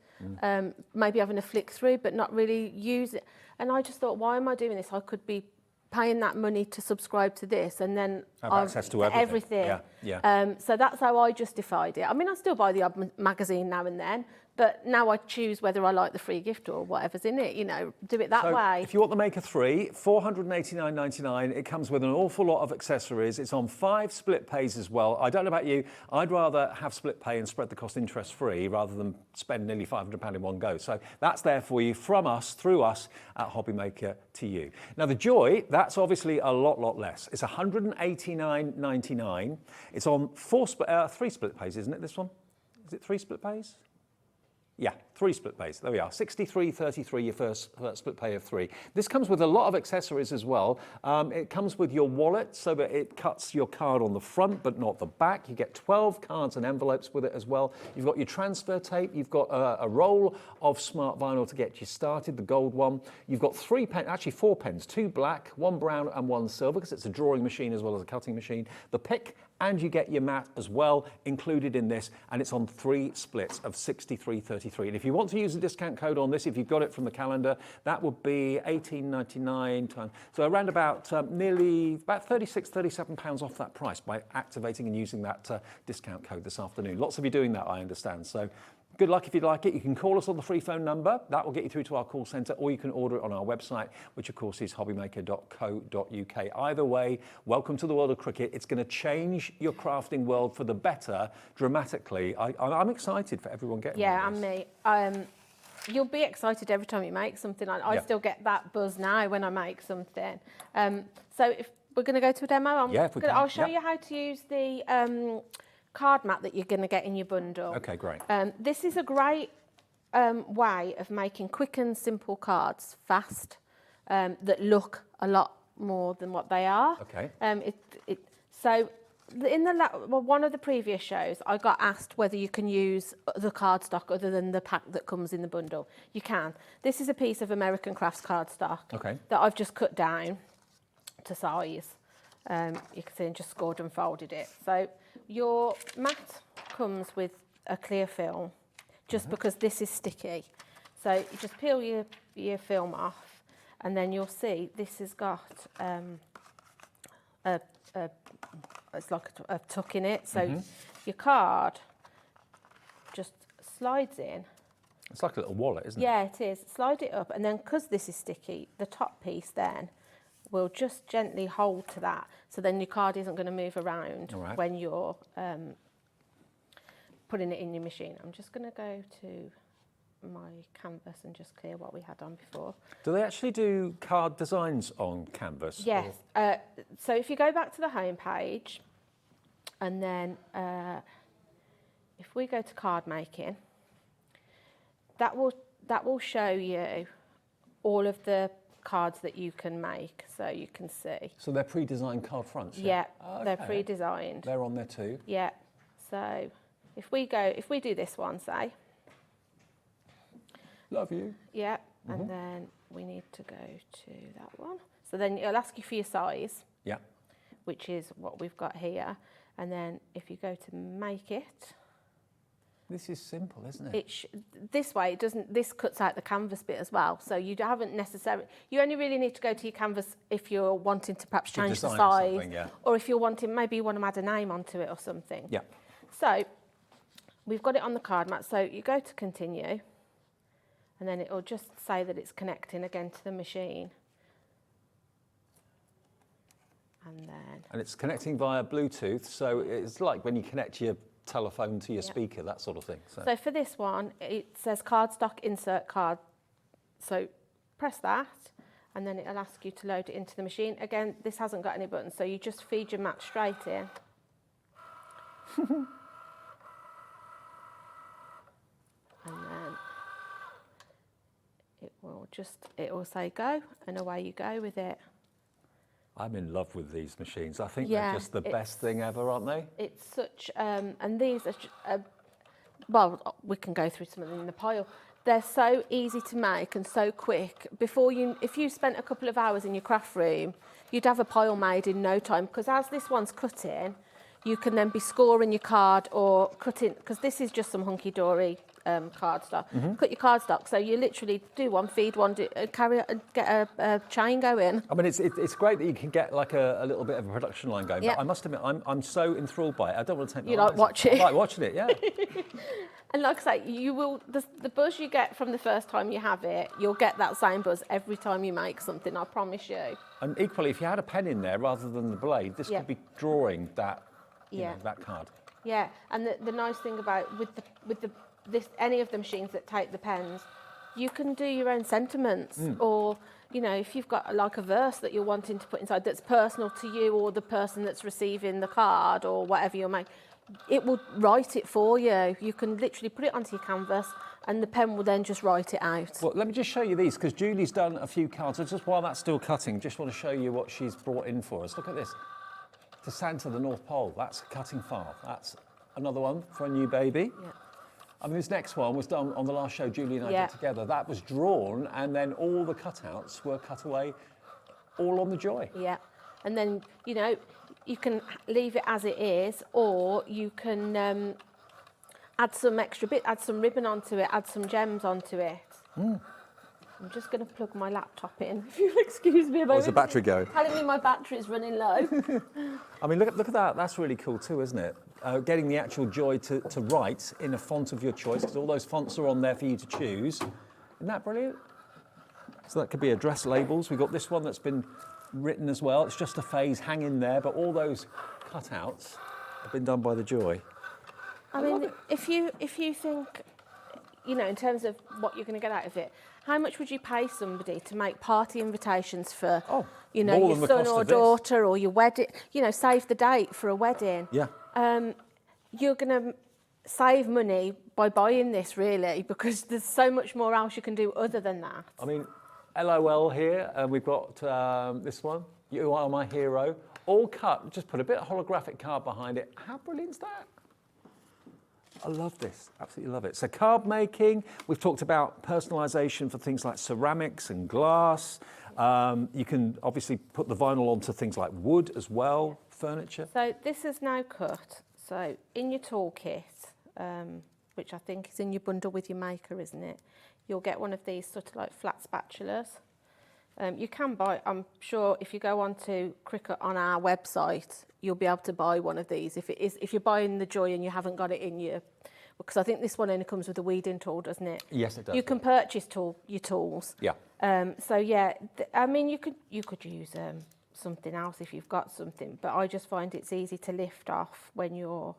maybe having a flick through, but not really use it. And I just thought, why am I doing this? I could be paying that money to subscribe to this, and then have access to everything. So that's how I justified it. I mean, I still buy the odd magazine now and then, but now I choose whether I like the free gift or whatever's in it, you know, do it that way. If you want the Maker 3, $489.99, it comes with an awful lot of accessories. It's on 5 split pays as well. I don't know about you, I'd rather have split pay and spread the cost interest free rather than spend nearly £500 in one go. So that's there for you from us, through us at Hobby Maker to you. Now the Joy, that's obviously a lot less. It's $189.99. It's on 3 split pays, isn't it, this one? Is it 3 split pays? Yeah, 3 split pays. There we are. 63.33, your first split pay of 3. This comes with a lot of accessories as well. It comes with your wallet so that it cuts your card on the front but not the back. You get 12 cards and envelopes with it as well. You've got your transfer tape. You've got a roll of smart vinyl to get you started, the gold one. You've got 4 pens, 2 black, 1 brown and 1 silver, because it's a drawing machine as well as a cutting machine. The pick and you get your mat as well included in this, and it's on 3 splits of 63.33. And if you want to use the discount code on this, if you've got it from the calendar, that would be £18.99 times, so around about nearly about £36-37 off that price by activating and using that discount code this afternoon. Lots of you doing that, I understand. So good luck if you'd like it. You can call us on the free phone number. That will get you through to our call centre, or you can order it on our website, which of course is hobbymaker.co.uk. Either way, welcome to the world of Cricut. It's going to change your crafting world for the better dramatically. I'm excited for everyone getting Yeah, on this. and me. You'll be excited every time you make something. I Yeah. still get that buzz now when I make something. So if we're going to go to a demo, Yeah, if we can. I'll show Yep. you how to use the card mat that you're going to get in your bundle. Okay, great. This is a great way of making quick and simple cards fast that look a lot more than what they are. Okay. So in one of the previous shows, I got asked whether you can use the cardstock other than the pack that comes in the bundle. You can. This is a piece of American Crafts cardstock that I've just cut down to size. You can see I just scored and folded it. So your mat comes with a clear film, just because this is sticky. So you just peel your film off, and then you'll see this has got it's like a tuck in it. So your card just slides in. It's like a little wallet, isn't it? Yeah, it is. Slide it up, and then because this is sticky, the top piece then will just gently hold to that. So then your card isn't going to move around when you're putting it in your machine. I'm just going to go to my canvas and just clear what we had on before. Do they actually do card designs on canvas? Yes. So if you go back to the home page, and then if we go to card making, that will show you all of the cards that you can make, so you can see. So they're pre-designed card fronts? Yeah, Oh, they're okay. pre-designed. They're on there too? Yeah. So if we do this one, say. Love you. Yeah, and then we need to go to that one. So then it'll ask you for your size. Yeah. Which is what we've got here. And then if you go to make it. This is simple, isn't it? This way, this cuts out the canvas bit as well. So you haven't necessarily, you only really need to go to your canvas if you're wanting to perhaps change the size. Or if you're wanting, maybe you want to add a name onto it or something. Yeah. So we've got it on the card mat. So you go to continue, and then it'll just say that it's connecting again to the machine. And it's connecting via Bluetooth, so it's like when you connect your telephone to your speaker, that sort of thing. So for this one, it says cardstock insert card. So press that, and then it'll ask you to load it into the machine. Again, this hasn't got any buttons, so you just feed your mat straight in. And then it will say go, and away you go with it. I'm in love with these machines. I think they're just the best thing ever, aren't they? It's such, and these are, well, we can go through some of them in the pile. They're so easy to make and so quick. If you spent a couple of hours in your craft room, you'd have a pile made in no time, because as this one's cutting, you can then be scoring your card or cutting, because this is just some hunky-dory cardstock. Cut your cardstock, so you literally do one, feed one, carry and get a chain going. I mean, it's great that you can get like a little bit of a production line going, but I must admit, I'm so enthralled by it. I don't want to take my eyes like watching? I like watching it, yeah. And like I say, you will, the buzz you get from the first time you have it, you'll get that same buzz every time you make something, I promise you. And equally, if you had a pen in there rather than the blade, this could be drawing that, you know, that card. Yeah, and the nice thing about any of the machines that take the pens, you can do your own sentiments, or you know, if you've got like a verse that you're wanting to put inside that's personal to you or the person that's receiving the card or whatever you're making, it will write it for you. You can literally put it onto your canvas and the pen will then just write it out. Well, let me just show you these, because Julie's done a few cards. So just while that's still cutting, just want to show you what she's brought in for us. Look at this. To Santa, the North Pole. That's a cutting file. That's another one for a new baby. Yeah. I mean, this next one was done on the last show Julie and I did together. That was drawn, and then all the cutouts were cut away all on the joy. Yeah. And then, you know, leave it as it is, or you can add some add some ribbon onto it, add some gems onto it. I'm just going to plug my laptop in, if you'll excuse me a moment. Where's the battery go? Telling me my battery's running low. I mean, look at that. That's really cool too, isn't it? Getting the actual joy to write in a font of your choice, because all those fonts are on there for you to choose. Isn't that brilliant? So that could be address labels. We've got this one that's been written as well. It's just a phase, hang in there, but all those cutouts have been done by the Joy. I mean, if you think, you know, in terms of what you're going to get out of it, how much would you pay somebody to make party invitations for, you know, your son or daughter or your wedding? You know, save the date for a wedding. Yeah. You're going to save money by buying this, really, because there's so much more else you can do other than that. I mean, LOL here, we've got this one, You Are My Hero, all cut, just put a bit of holographic card behind it. How brilliant is that? I love this, absolutely love it. So card making, we've talked about personalisation for things like ceramics and glass. You can obviously put the vinyl onto things like wood as well, furniture. So this is now cut. So in your toolkit, which I think is in your bundle with your maker, isn't it? You'll get one of these sort of like flat spatulas. You can buy, I'm sure if you go onto Cricut on our website, you'll be able to buy one of these. If you're buying the Joy and you haven't got it in you, because I think this one only comes with a weeding tool, doesn't it? Yes, it does. You can purchase your tools. Yeah. So yeah, I mean, you could use something else if you've got something, but I just find it's easy to lift off when you're...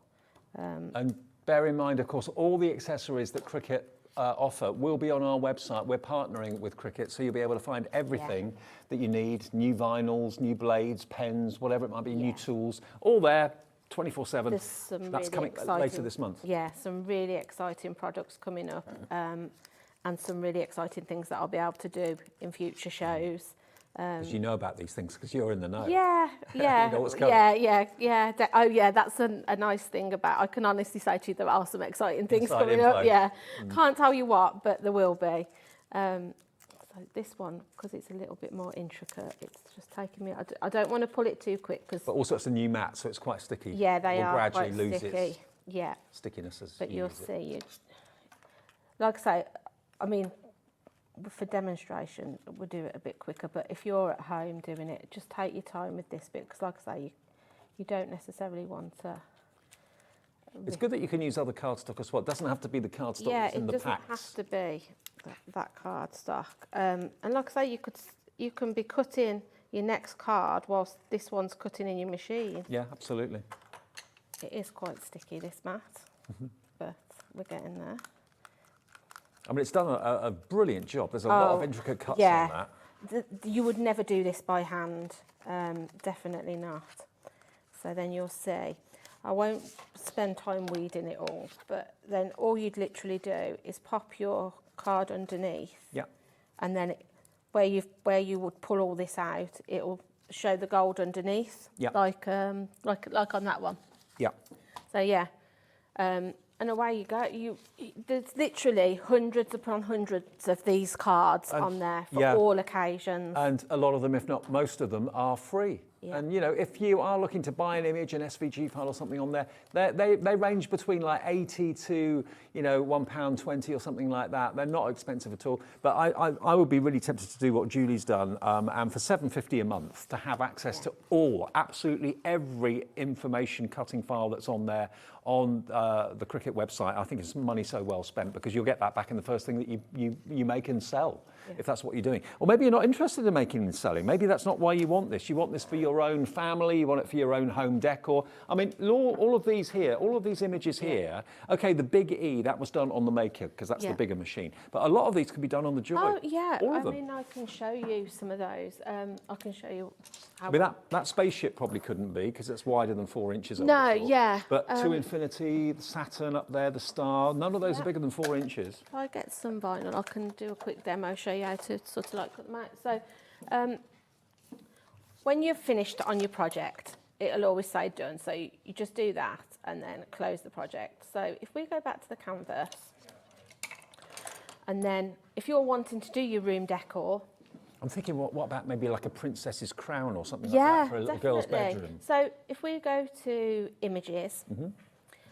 And bear in mind, of course, all the accessories that Cricut offer will be on our website. We're partnering with Cricut, so you'll be able to find everything that you need, new vinyls, new blades, pens, whatever it might be, new tools, all there 24/7. There's some That's really coming later this month. Yeah, some really exciting products coming up, and some really exciting things that I'll be able to do in future shows. Because you know about these things, because you're in the know. Yeah, yeah, You know what's coming. yeah. Oh, yeah, that's a nice thing about. I can honestly say to you there are some exciting things Exciting coming info. up. Yeah, can't tell you what, but there will be. So this one, because it's a little bit more intricate, it's just taking me. I don't want to pull it too quick because. But also it's a new mat, so it's quite sticky. Yeah, they are gradually quite lose sticky. its Yeah, stickiness as but you you'll use it. see. Like I say, I mean, for demonstration, we'll do it a bit quicker. But if you're at home doing it, just take your time with this bit, because like I say, you don't necessarily want to. It's good that you can use other cardstock as well. It doesn't have to be the cardstock that's in the packs. Yeah, it doesn't have to be that cardstock. And like I say, you can be cutting your next card whilst this one's cutting in your machine. Yeah, absolutely. It is quite sticky, this mat, but we're getting there. I mean, it's done a brilliant job. There's a lot of intricate cuts on that. You would never do this by hand, definitely not. So then you'll see. I won't spend time weeding it all, but then all you'd literally do is pop your card underneath. Yeah. And then where you would pull all this out, it will show the gold underneath. Yeah. Like on that one. Yeah. So yeah. And away you go. There's literally hundreds upon hundreds of these cards on there for all occasions. And a lot of them, if not most of them, are free. Yeah. And you know, if you are looking to buy an image, an SVG file or something on there, they range between like 80 to, you know, £1.20 or something like that. They're not expensive at all. But I would be really tempted to do what Julie's done, and for £7.50 a month to have access to absolutely every information cutting file that's on there on the Cricut website. I think it's money so well spent, because you'll get that back in the first thing that you make and sell, if that's what you're doing. Or maybe you're not interested in making and selling. Maybe that's not why you want this. You want this for your own family, you want it for your own home decor. I mean, all of these here, all of these images here, okay, the Big E, that was done on the Maker, because that's the bigger machine. But a lot of these can be done on the Joy. Oh, yeah. All of them. I mean, I can show you some of those. I can show you how... I mean, that spaceship probably couldn't be, because it's wider than 4 inches. No, I would have thought. yeah. But to infinity, the Saturn up there, the star, none of those are bigger than 4 inches. If I get some vinyl, I can do a quick demo, show you how to sort of like cut them out. So when you've finished on your project, it'll always say done. So you just do that and then close the project. So if we go back to the canvas, and then if you're wanting to do your room decor, I'm thinking, what about maybe like a princess's crown or something like that for a little girl's bedroom? So if we go to images,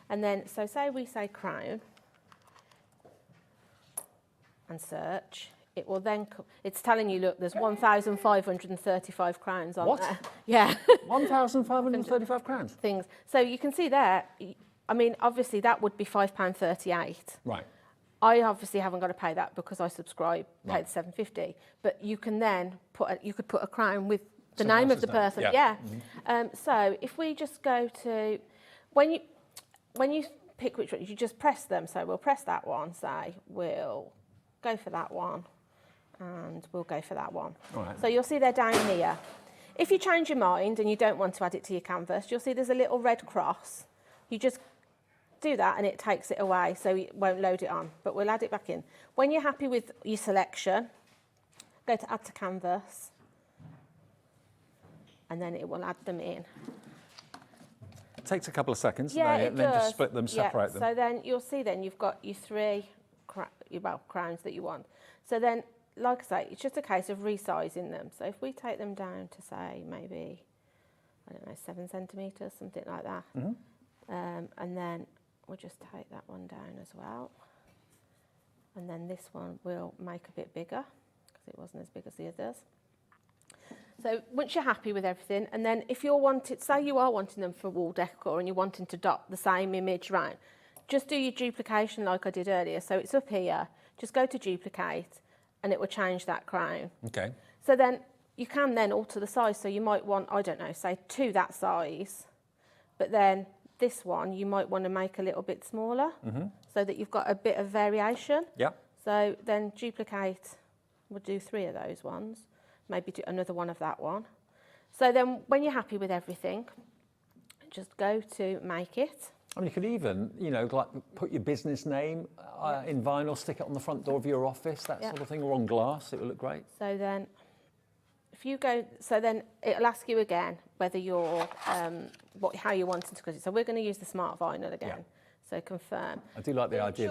and then, so say we say crown, and search, it will then, it's telling you, look, there's 1,535 crowns on What? there. Yeah. 1,535 crowns? Things. So you can see there, I mean, obviously that would be £5.38. Right. I obviously haven't got to pay that because I subscribe, paid $7.50. But you can then you could put a crown with the name of the person. Yeah. So if we just go to, when you pick which one, you just press them. So we'll press that one, say we'll go for that one, and we'll go for that one. Right. So you'll see they're down here. If you change your mind and you don't want to add it to your canvas, you'll see there's a little red cross. You just do that and it takes it away, so it won't load it on, but we'll add it back in. When you're happy with your selection, go to add to canvas, and then it will add them in. It takes a couple of seconds, Yeah, and then just split them, separate them. So then you'll see then you've got your three crowns that you want. So then, like I say, it's just a case of resizing them. So if we take them down to say maybe, I don't know, 7 centimetres, something like that, and then we'll just take that one down as well. And then this one we'll make a bit bigger because it wasn't as big as the others. So once you're happy with everything, and then if you're wanting, say you are wanting them for wall decor and you're wanting to dot the same image round, just do your duplication like I did earlier. So it's up here, just go to duplicate and it will change that crown. Okay. So then you can then alter the size. So you might want, I don't know, say 2 that size, but then this one you might want to make a little bit smaller so that you've got a bit of variation. Yeah. So then duplicate, we'll do 3 of those ones, maybe do another one of that one. So then when you're happy with everything, just go to make it. I mean, you could even, you know, like put your business name in vinyl, stick it on the front door of your office, that sort of thing, or on glass, it would look great. So then if you go, so then it'll ask you again whether you're, how you want it to cut it. So we're going to use the smart vinyl again. Yeah. So confirm. I do like the idea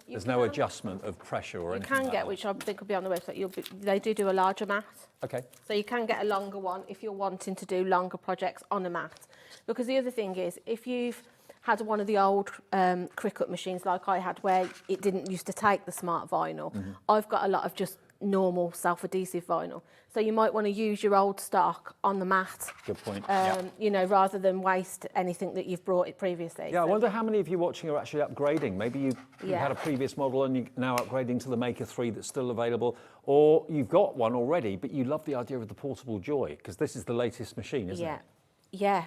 there's no adjustment of pressure or anything. You can get, which I think will be on the website, they do a larger mat. Okay. So you can get a longer one if you're wanting to do longer projects on a mat. Because the other thing is, if you've had one of the old Cricut machines like I had where it didn't used to take the smart vinyl, I've got a lot of just normal self-adhesive vinyl. So you might want to use your old stock on the mat. Good point. You know, rather than waste anything that you've brought it previously. Yeah, so I wonder how many of you watching are actually upgrading. Maybe you had a previous model and you're now upgrading to the Maker 3 that's still available, or you've got one already, but you love the idea of the portable joy, because this is the latest machine, isn't it? Yeah.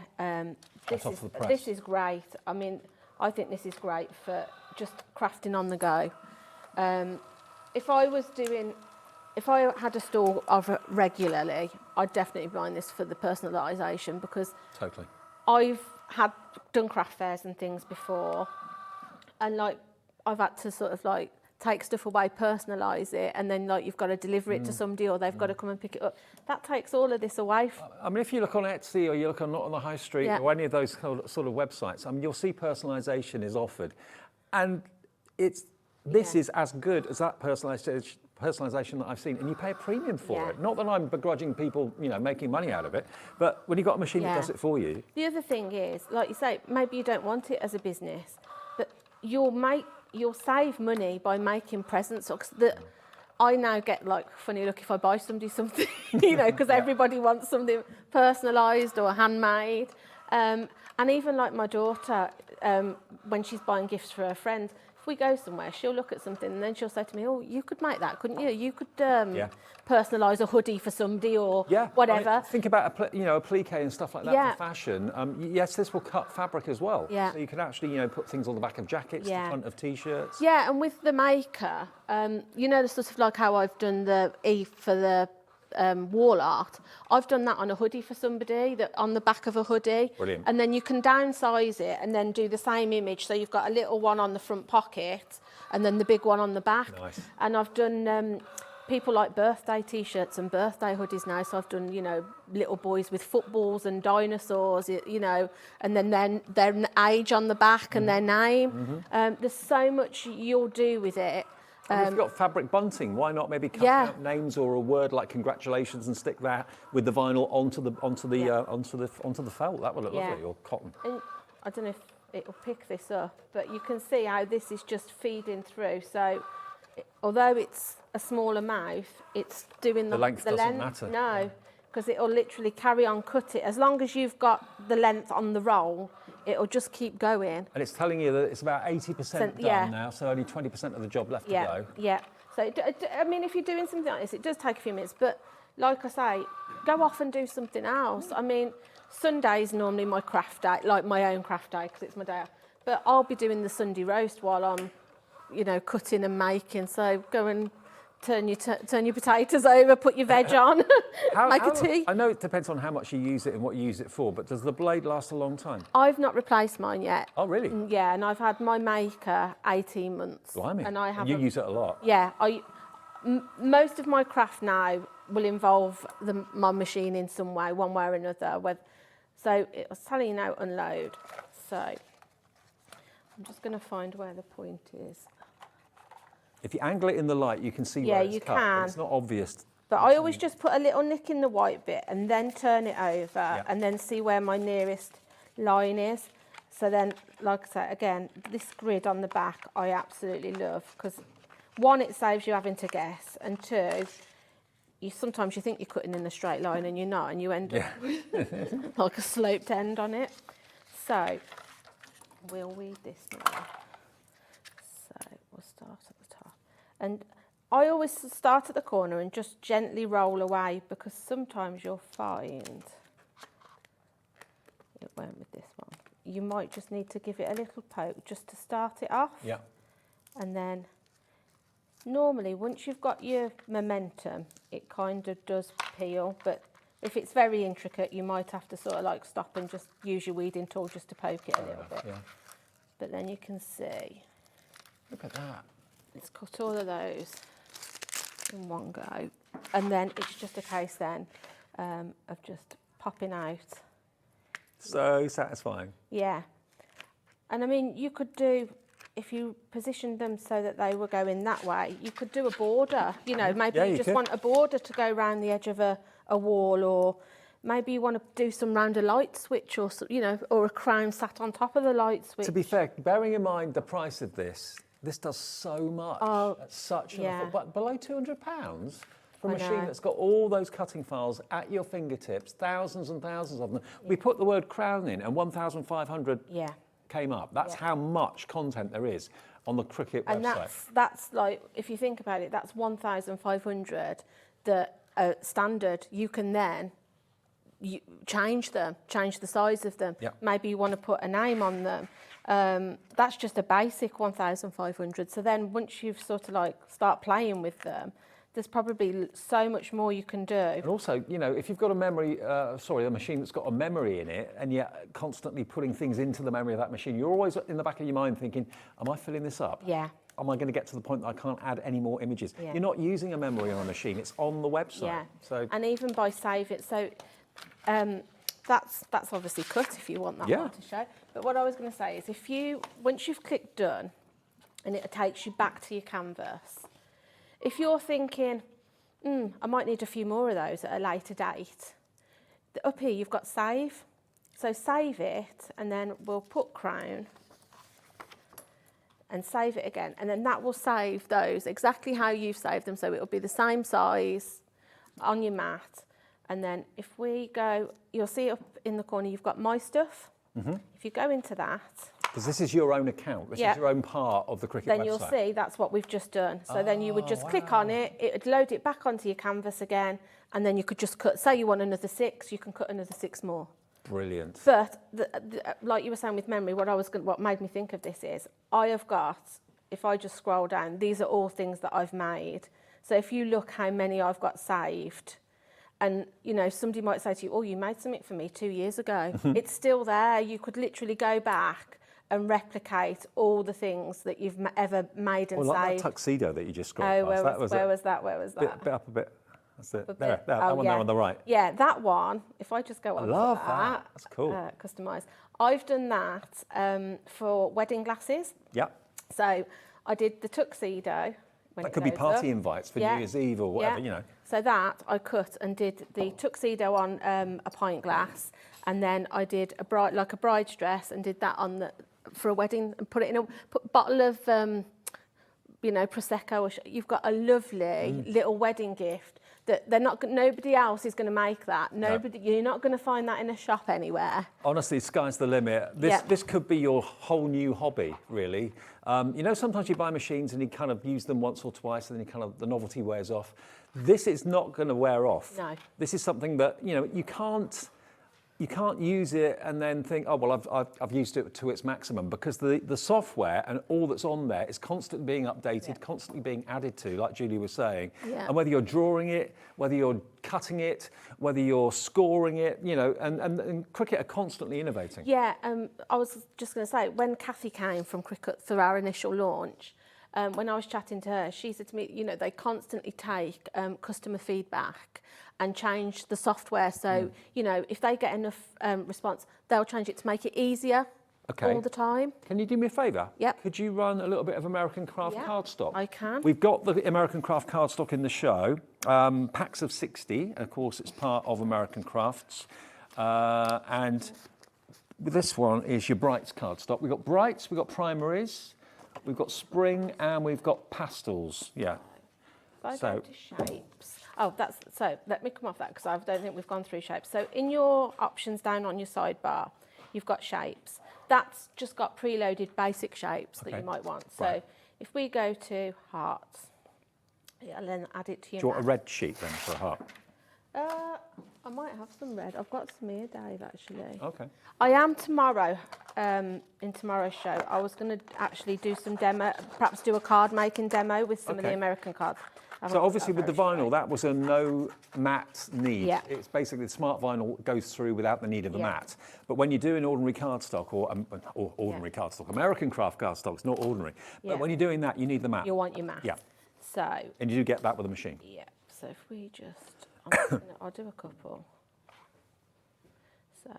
This is great. I mean, I think this is great for just crafting on the go. If I had a store of it regularly, I'd definitely be buying this for the personalisation, because I've done craft fairs and things before, and like I've had to sort of like take stuff away, personalise it, and then like you've got to deliver it to somebody, or they've got to come and pick it up. That takes all of this away. I mean, if you look on Etsy or you look on Not on the High Street or any of those sort of websites, I mean, you'll see personalisation is offered, and this is as good as that personalisation that I've seen, and you pay a premium for it. Not that I'm begrudging people, you know, making money out of it, but when you've got a machine that does it for you. The other thing is, like you say, maybe you don't want it as a business, but you'll save money by making presents. I now get like funny look if I buy somebody something, you know, because everybody wants something personalised or handmade. And even like my daughter, when she's buying gifts for her friends, if we go somewhere, she'll look at something and then she'll say to me, "Oh, you could make that, couldn't you? You could personalise a hoodie for somebody or whatever." I mean, think about a plique and stuff like that for fashion. Yes, this will cut fabric as well. So you can actually, you know, put things on the back of jackets, the front of t-shirts. Yeah, and with the Maker, you know, the sort of like how I've done the E for the wall art, I've done that on a hoodie for somebody, that on the back of a hoodie. Brilliant. And then you can downsize it and then do the same image, so you've got a little one on the front pocket and then the big one on the back. Nice. And I've done people like birthday t-shirts and birthday hoodies now, so I've done, you know, little boys with footballs and dinosaurs, you know, and then their age on the back and their name. There's so much you'll do with it. If you've got fabric bunting, why not maybe cut out names or a word like congratulations and stick that with the vinyl onto the felt? That would look lovely, or cotton. And I don't know if it'll pick this up, but you can see how this is just feeding through. So although it's a smaller mouth, it's doing the length doesn't matter. No, because it'll literally carry on cut it. As long as you've got the length on the roll, it'll just keep going. And it's telling you that it's about 80% done now, so only 20% of the job left to go. Yeah. So, I mean, if you're doing something like this, it does take a few minutes, but like I say, go off and do something else. I mean, Sunday is normally my craft day, like my own craft day, because it's my day out. But I'll be doing the Sunday roast while I'm, you know, cutting and making. So go and turn your potatoes over, put your veg on, make a tea. I know it depends on how much you use it and what you use it for, but does the blade last a long time? I've not replaced mine yet. Oh, really? Yeah, and I've had my Maker 18 months. Blimey. And I have. You use it a lot. Yeah, most of my craft now will involve my machine in some way, one way or another. So it was telling you now unload. So I'm just going to find where the point is. If you angle it in the light, you can see where it's cut. But it's not obvious. But I always just put a little nick in the white bit and then turn it over and then see where my nearest line is. So then, like I said, again, this grid on the back I absolutely love, because one, it saves you having to guess, and two, sometimes you think you're cutting in a straight line and you're not, and you end up with like a sloped end on it. So we'll weed this now. So we'll start at the top. And I always start at the corner and just gently roll away, because sometimes you'll find, it won't with this one, you might just need to give it a little poke just to start it off. Yeah. And then normally once you've got your momentum, it kind of does peel, but if it's very intricate, you might have to sort of like stop and just use your weeding tool just to poke it a little bit. Yeah. But then you can see. Look at that. Let's cut all of those in one go. And then it's just a case then of just popping out. So satisfying. Yeah. And I mean, you could do, if you positioned them so that they were going that way, you could do a border. You know, maybe you just want a border to go around the edge of a wall, or maybe you want to do some round a light switch, or, you know, or a crown sat on top of the light switch. To be fair, bearing in mind the price of this does so much at such but below £200 for a machine that's got all those cutting files at your fingertips, thousands and thousands of them. We put the word crown in and 1,500 came up. That's how much content there is on the Cricut website. And that's like, if you think about it, that's 1,500 that are standard. You can then change them, change the size of them. Maybe you want to put a name on them. That's just a basic 1,500. So then once you've sort of like start playing with them, there's probably so much more you can do. And also, you know, if you've got a machine that's got a memory in it, and you're constantly putting things into the memory of that machine, you're always in the back of your mind thinking, am I filling this up? Yeah. Am I going to get to the point that I can't add any more images? You're not using a memory on a machine, it's on the website. Yeah. So, and even by save it, so that's obviously cut if you want that one to show. But what I was going to say is, once you've clicked done, and it takes you back to your canvas, if you're thinking, I might need a few more of those at a later date, up here you've got save. So save it, and then we'll put crown and save it again. And then that will save those exactly how you've saved them. So it'll be the same size on your mat. And then if we go, you'll see up in the corner, you've got my stuff. If you go into that. Because this is your own account, this is your own part of the Cricut website. Then you'll see that's what we've just done. So then you would just click on it, it would load it back onto your canvas again, and then you could just cut, say you want another 6, you can cut another 6 more. Brilliant. But like you were saying with memory, what made me think of this is, I have got, if I just scroll down, these are all things that I've made. So if you look how many I've got saved, and, you know, somebody might say to you, oh, you made something for me 2 years ago. It's still there. You could literally go back and replicate all the things that you've ever made and saved. Like that tuxedo that you just scrolled past. Where was that? Bit up a bit. That's it. That one there on the right. Yeah, that one. If I just go on love that. That's cool. Customise. I've done that for wedding glasses. Yeah. So I did the tuxedo. when That it could be goes party up. invites for Yeah. New Year's Eve or whatever, Yeah. you know. So that I cut and did the tuxedo on a pint glass, and then I did a bride's dress and did that on for a wedding, and put it in a bottle of prosecco. You've got a lovely little wedding gift that nobody else is going to make that. You're not going to find that in a shop anywhere. Honestly, sky's the limit. This could be your whole new hobby, really. Sometimes you buy machines and you kind of use them once or twice, and then the novelty wears off. This is not going to wear off. No. This is something that you can't use it and then think, oh well, I've used it to its maximum, because the software and all that's on there is constantly being updated, constantly being added to, like Julie was saying. Yeah. And whether you're drawing it, whether you're cutting it, whether you're scoring it, and Cricut are constantly innovating. Yeah, I was just going to say, when Kathy came from Cricut for our initial launch, when I was chatting to her, she said to me, they constantly take customer feedback and change the software. So, if they get enough response, they'll change it to make it easier all the time. Can you do me a favour? Yep. Could you run a little bit of American Craft cardstock? I can. We've got the American Craft cardstock in the show, packs of 60, and of course it's part of American Crafts. And this one is your Brights cardstock. We've got Brights, we've got primaries, we've got spring, and we've got pastels. Yeah. If I go to shapes. So let me come off that, because I don't think we've gone through shapes. So in your options down on your sidebar, you've got shapes. That's just got preloaded basic shapes that you might want. So if we go to hearts, and then add it to your Do you want a red sheet then for a heart? I might have some red. I've got some here, Dave, actually. Okay. I am tomorrow, in tomorrow's show. I was going to actually do some demo, perhaps do a card making demo with some of the American cards. So obviously with the vinyl, that was a no mat need. Yeah. It's basically the smart vinyl goes through without the need of a mat. But when you're doing ordinary cardstock or ordinary cardstock, American Craft cardstock's not ordinary. But when you're doing that, you need the mat. You want your mat. Yeah. So. And you do get that with a machine. Yeah. So if we I'll do a couple. So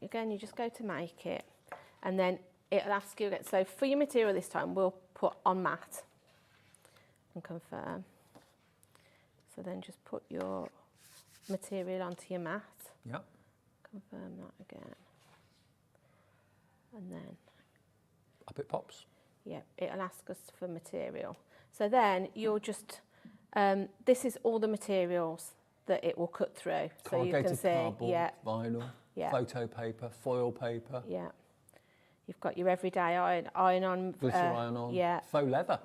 again, you just go to make it, and then it'll ask you again. So for your material this time, we'll put on mat and confirm. So then just put your material onto your mat. Yep. Confirm that again. And then Up it pops. yeah, it'll ask us for material. So then you'll just, this is all the materials that it will cut through. So you can see, cardboard, vinyl, photo paper, foil paper, yeah. You've got your everyday iron on. glitter iron on, Yeah. faux leather.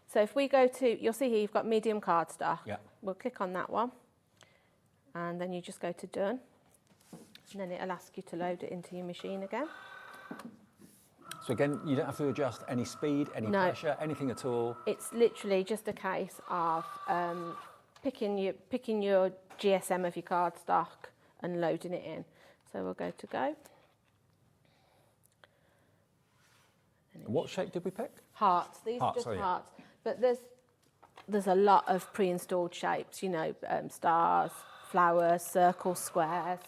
So if we go to, you'll see here you've got medium cardstock. Yeah. We'll click on that one, and then you just go to done, and then it'll ask you to load it into your machine again. So again, you don't have to adjust any speed, any pressure, anything at all. It's literally just a case of picking your GSM of your cardstock and loading it in. So we'll go to go. And what shape did we pick? Hearts. These are just hearts. But there's a lot of pre-installed shapes. Stars, flowers, circles, squares.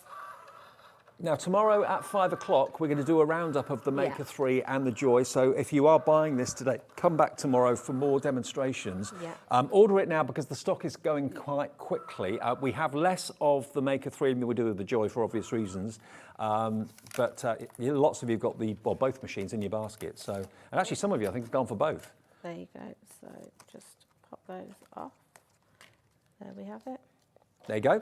Now, tomorrow at 5 o'clock, we're going to do a roundup of the Maker 3 and the Joy. So if you are buying this today, come back tomorrow for more demonstrations. Yeah. Order it now because the stock is going quite quickly. We have less of the Maker 3 than we do of the Joy for obvious reasons. But lots of you have got both machines in your basket. So, and actually some of you, I think, have gone for both. There you go. So just pop those off. There we have it. There you go.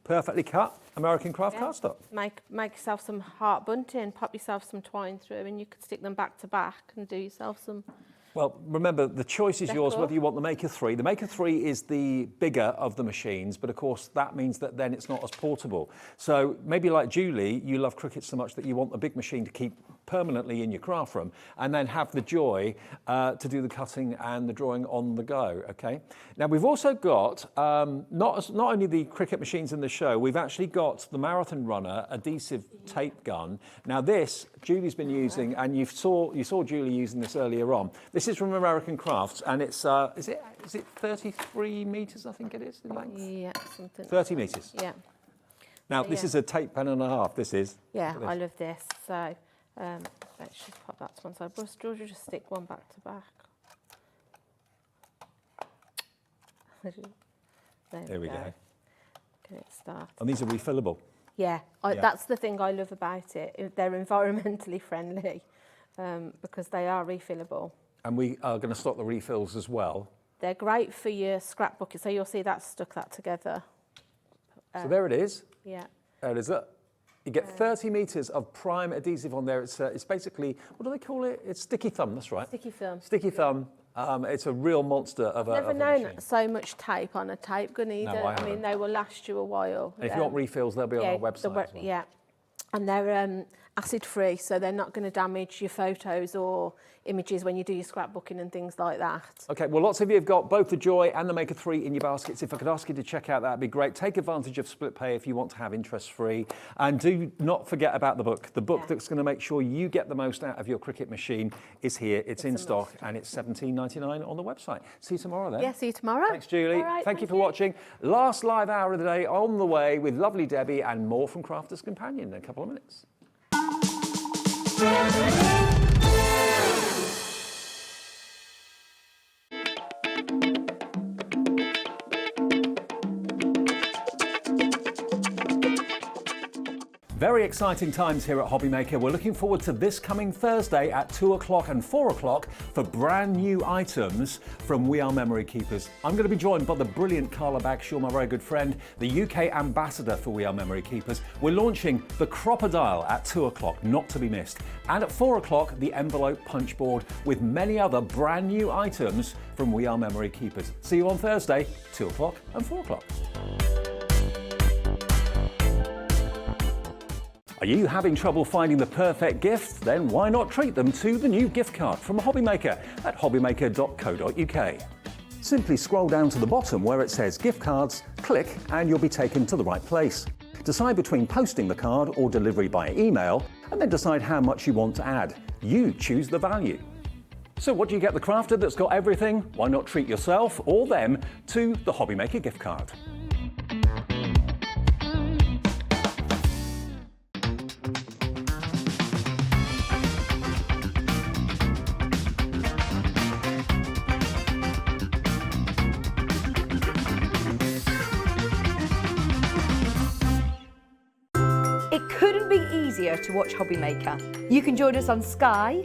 Perfectly cut American Craft cardstock. Make yourself some heart bunting, pop yourself some twine through, and you could stick them back to back and do yourself some. Well, remember, the choice is yours whether you want the Maker 3. The Maker 3 is the bigger of the machines, but of course that means that then it's not as portable. So maybe like Julie, you love Cricut so much that you want a big machine to keep permanently in your craft room, and then have the Joy to do the cutting and the drawing on the go, okay? Now we've also got, not only the Cricut machines in the show, we've actually got the Marathon Runner adhesive tape gun. Now this, Julie's been using, and you saw Julie using this earlier on. This is from American Crafts, and it's, is it 33 metres, I think it is, in length? Yeah, something. 30 metres. Yeah. Now this is a tape pen and a half, this is. Yeah, I love this. So let's just pop that to one side. We'll just stick one back to back. There we go. Get it started. And these are refillable. Yeah, Yeah. that's the thing I love about it. They're environmentally friendly because they are refillable. And we are going to stock the refills as well. They're great for your scrapbooking. So you'll see that stuck that together. So there it is. Yeah. There it is. Look. You get 30 metres of prime adhesive on there. It's basically, what do they call it? It's sticky thumb, that's right. Sticky film. Sticky thumb. It's a real monster of I've never a known machine. so much tape on a tape gun either. No, I I mean, haven't. they will last you a while. And if you want refills, they'll be on our website as well. Yeah, and they're acid-free, so they're not going to damage your photos or images when you do your scrapbooking and things like that. Okay, well, lots of you have got both the Joy and the Maker 3 in your baskets. If I could ask you to check out, that'd be great. Take advantage of split pay if you want to have interest-free. And do not forget about the book. The book that's going to make sure you get the most out of your Cricut machine is here. It's in stock, and it's $17.99 on the website. See you tomorrow then. Yeah, see you tomorrow. Thanks, Julie. All right, thank you for watching. Last live hour of the day on the way with lovely Debbie and more from Crafter's Companion in a couple of minutes. Very exciting times here at Hobby Maker. We're looking forward to this coming Thursday at 2 o'clock and 4 o'clock for brand new items from We Are Memory Keepers. I'm going to be joined by the brilliant Carla Bagshaw, my very good friend, the UK ambassador for We Are Memory Keepers. We're launching the Crop-A-Dial at 2 o'clock, not to be missed. And at 4 o'clock, the envelope punch board with many other brand new items from We Are Memory Keepers. See you on Thursday, 2 o'clock and 4 o'clock. Are you having trouble finding the perfect gift? Then why not treat them to the new gift card from Hobby Maker at hobbymaker.co.uk. Simply scroll down to the bottom where it says gift cards, click and you'll be taken to the right place. Decide between posting the card or delivery by email and then decide how much you want to add. You choose the value. So what do you get the crafter that's got everything? Why not treat yourself or them to the Hobby Maker gift card? It couldn't be easier to watch Hobby Maker. You can join us on Sky,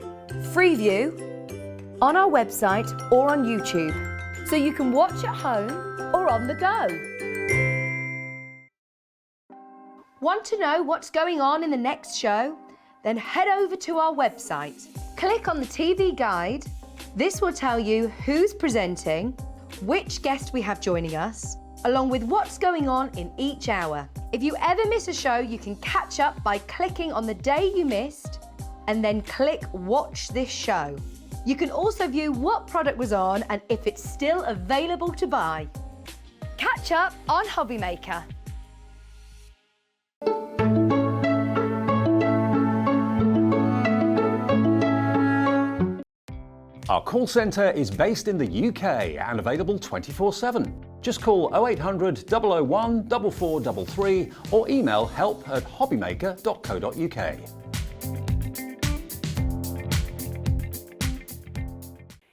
Freeview, on our website or on YouTube, so you can watch at home or on the go. Want to know what's going on in the next show? Then head over to our website. Click on the TV guide. This will tell you who's presenting, which guest we have joining us, along with what's going on in each hour. If you ever miss a show, you can catch up by clicking on the day you missed and then click Watch This Show. You can also view what product was on and if it's still available to buy. Catch up on Hobby Maker. Our call centre is based in the UK and available 24/7. Just call 0800 001 4433 or email help@hobbymaker.co.uk.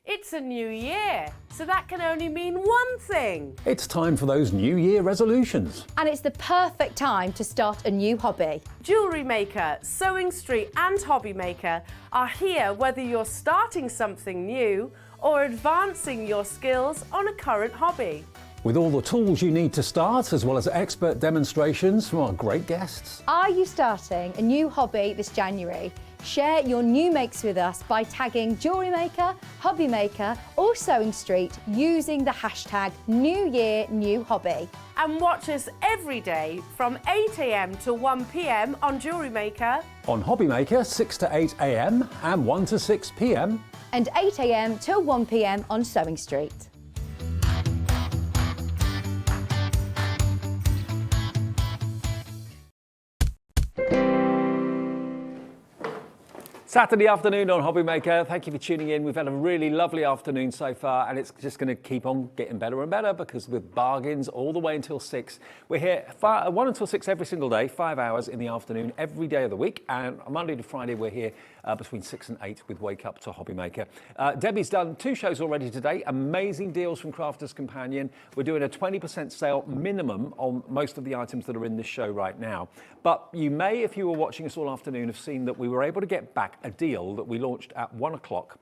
It's a new year, so that can only mean one thing. It's time for those New Year resolutions. And it's the perfect time to start a new hobby. Jewellery Maker, Sewing Street and Hobby Maker are here whether you're starting something new or advancing your skills on a current hobby. With all the tools you need to start, as well as expert demonstrations from our great guests. Are you starting a new hobby this January? Share your new makes with us by tagging Jewellery Maker, Hobby Maker or Sewing Street using the hashtag New Year New Hobby. And watch us every day from 8 AM to 1 PM on Jewellery Maker. On Hobby Maker, 6 to 8 AM and 1 to 6 PM. And 8 AM till 1 PM on Sewing Street. Saturday afternoon on Hobby Maker. Thank you for tuning in. We've had a really lovely afternoon so far, and it's just going to keep on getting better and better because with bargains all the way until 6. We're here 1 until 6 every single day, 5 hours in the afternoon every day of the week, and Monday to Friday we're here between 6 and 8 with Wake Up to Hobby Maker. Debbie's done 2 shows already today. Amazing deals from Crafter's Companion. We're doing a 20% sale minimum on most of the items that are in this show right now. But you may, if you were watching us all afternoon, have seen that we were able to get back a deal that we launched at 1 o'clock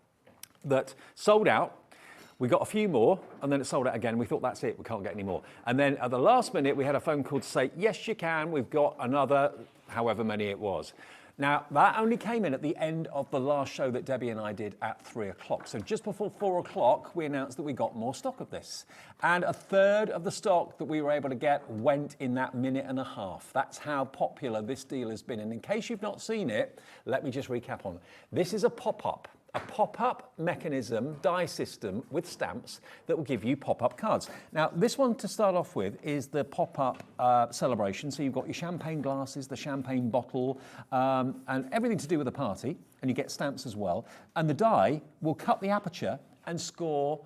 that sold out. We got a few more and then it sold out again. We thought that's it, we can't get any more. And then at the last minute, we had a phone call to say, yes, you can. We've got another, however many it was. Now, that only came in at the end of the last show that Debbie and I did at 3 o'clock. So just before 4 o'clock, we announced that we got more stock of this. And a third of the stock that we were able to get went in that minute and a half. That's how popular this deal has been. And in case you've not seen it, let me just recap on it. This is a pop-up. A pop-up mechanism, die system with stamps that will give you pop-up cards. Now, this one to start off with is the pop-up celebration. So you've got your champagne glasses, the champagne bottle, and everything to do with the party. And you get stamps as well. And the die will cut the aperture and score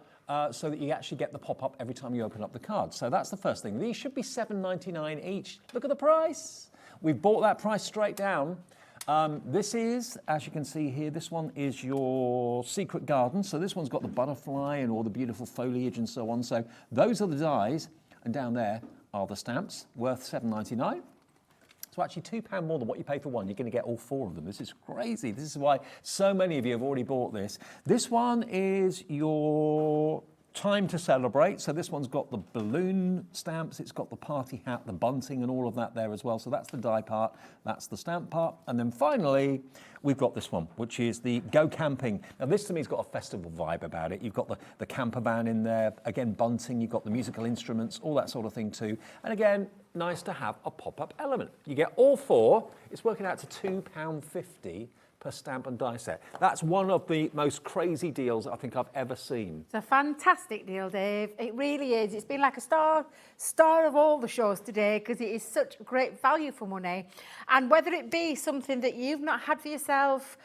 so that you actually get the pop-up every time you open up the card. So that's the first thing. These should be $7.99 each. Look at the price. We've brought that price straight down. This is, as you can see here, this one is your Secret Garden. So this one's got the butterfly and all the beautiful foliage and so on. So those are the dies, and down there are the stamps, worth $7.99. So actually £2 more than what you pay for one. You're going to get all 4 of them. This is crazy. This is why so many of you have already bought this. This one is your Time to Celebrate. So this one's got the balloon stamps, it's got the party hat, the bunting and all of that there as well. So that's the die part, that's the stamp part. And then finally, we've got this one, which is the Go Camping. Now this to me has got a festival vibe about it. You've got the camper van in there, again bunting, you've got the musical instruments, all that sort of thing too. And again, nice to have a pop-up element. You get all 4, it's working out to £2.50 per stamp and die set. That's one of the most crazy deals I think I've ever seen. It's a fantastic deal, Dave. It really is. It's been like a star of all the shows today because it is such great value for money. And whether it be something that you've not had for yourself,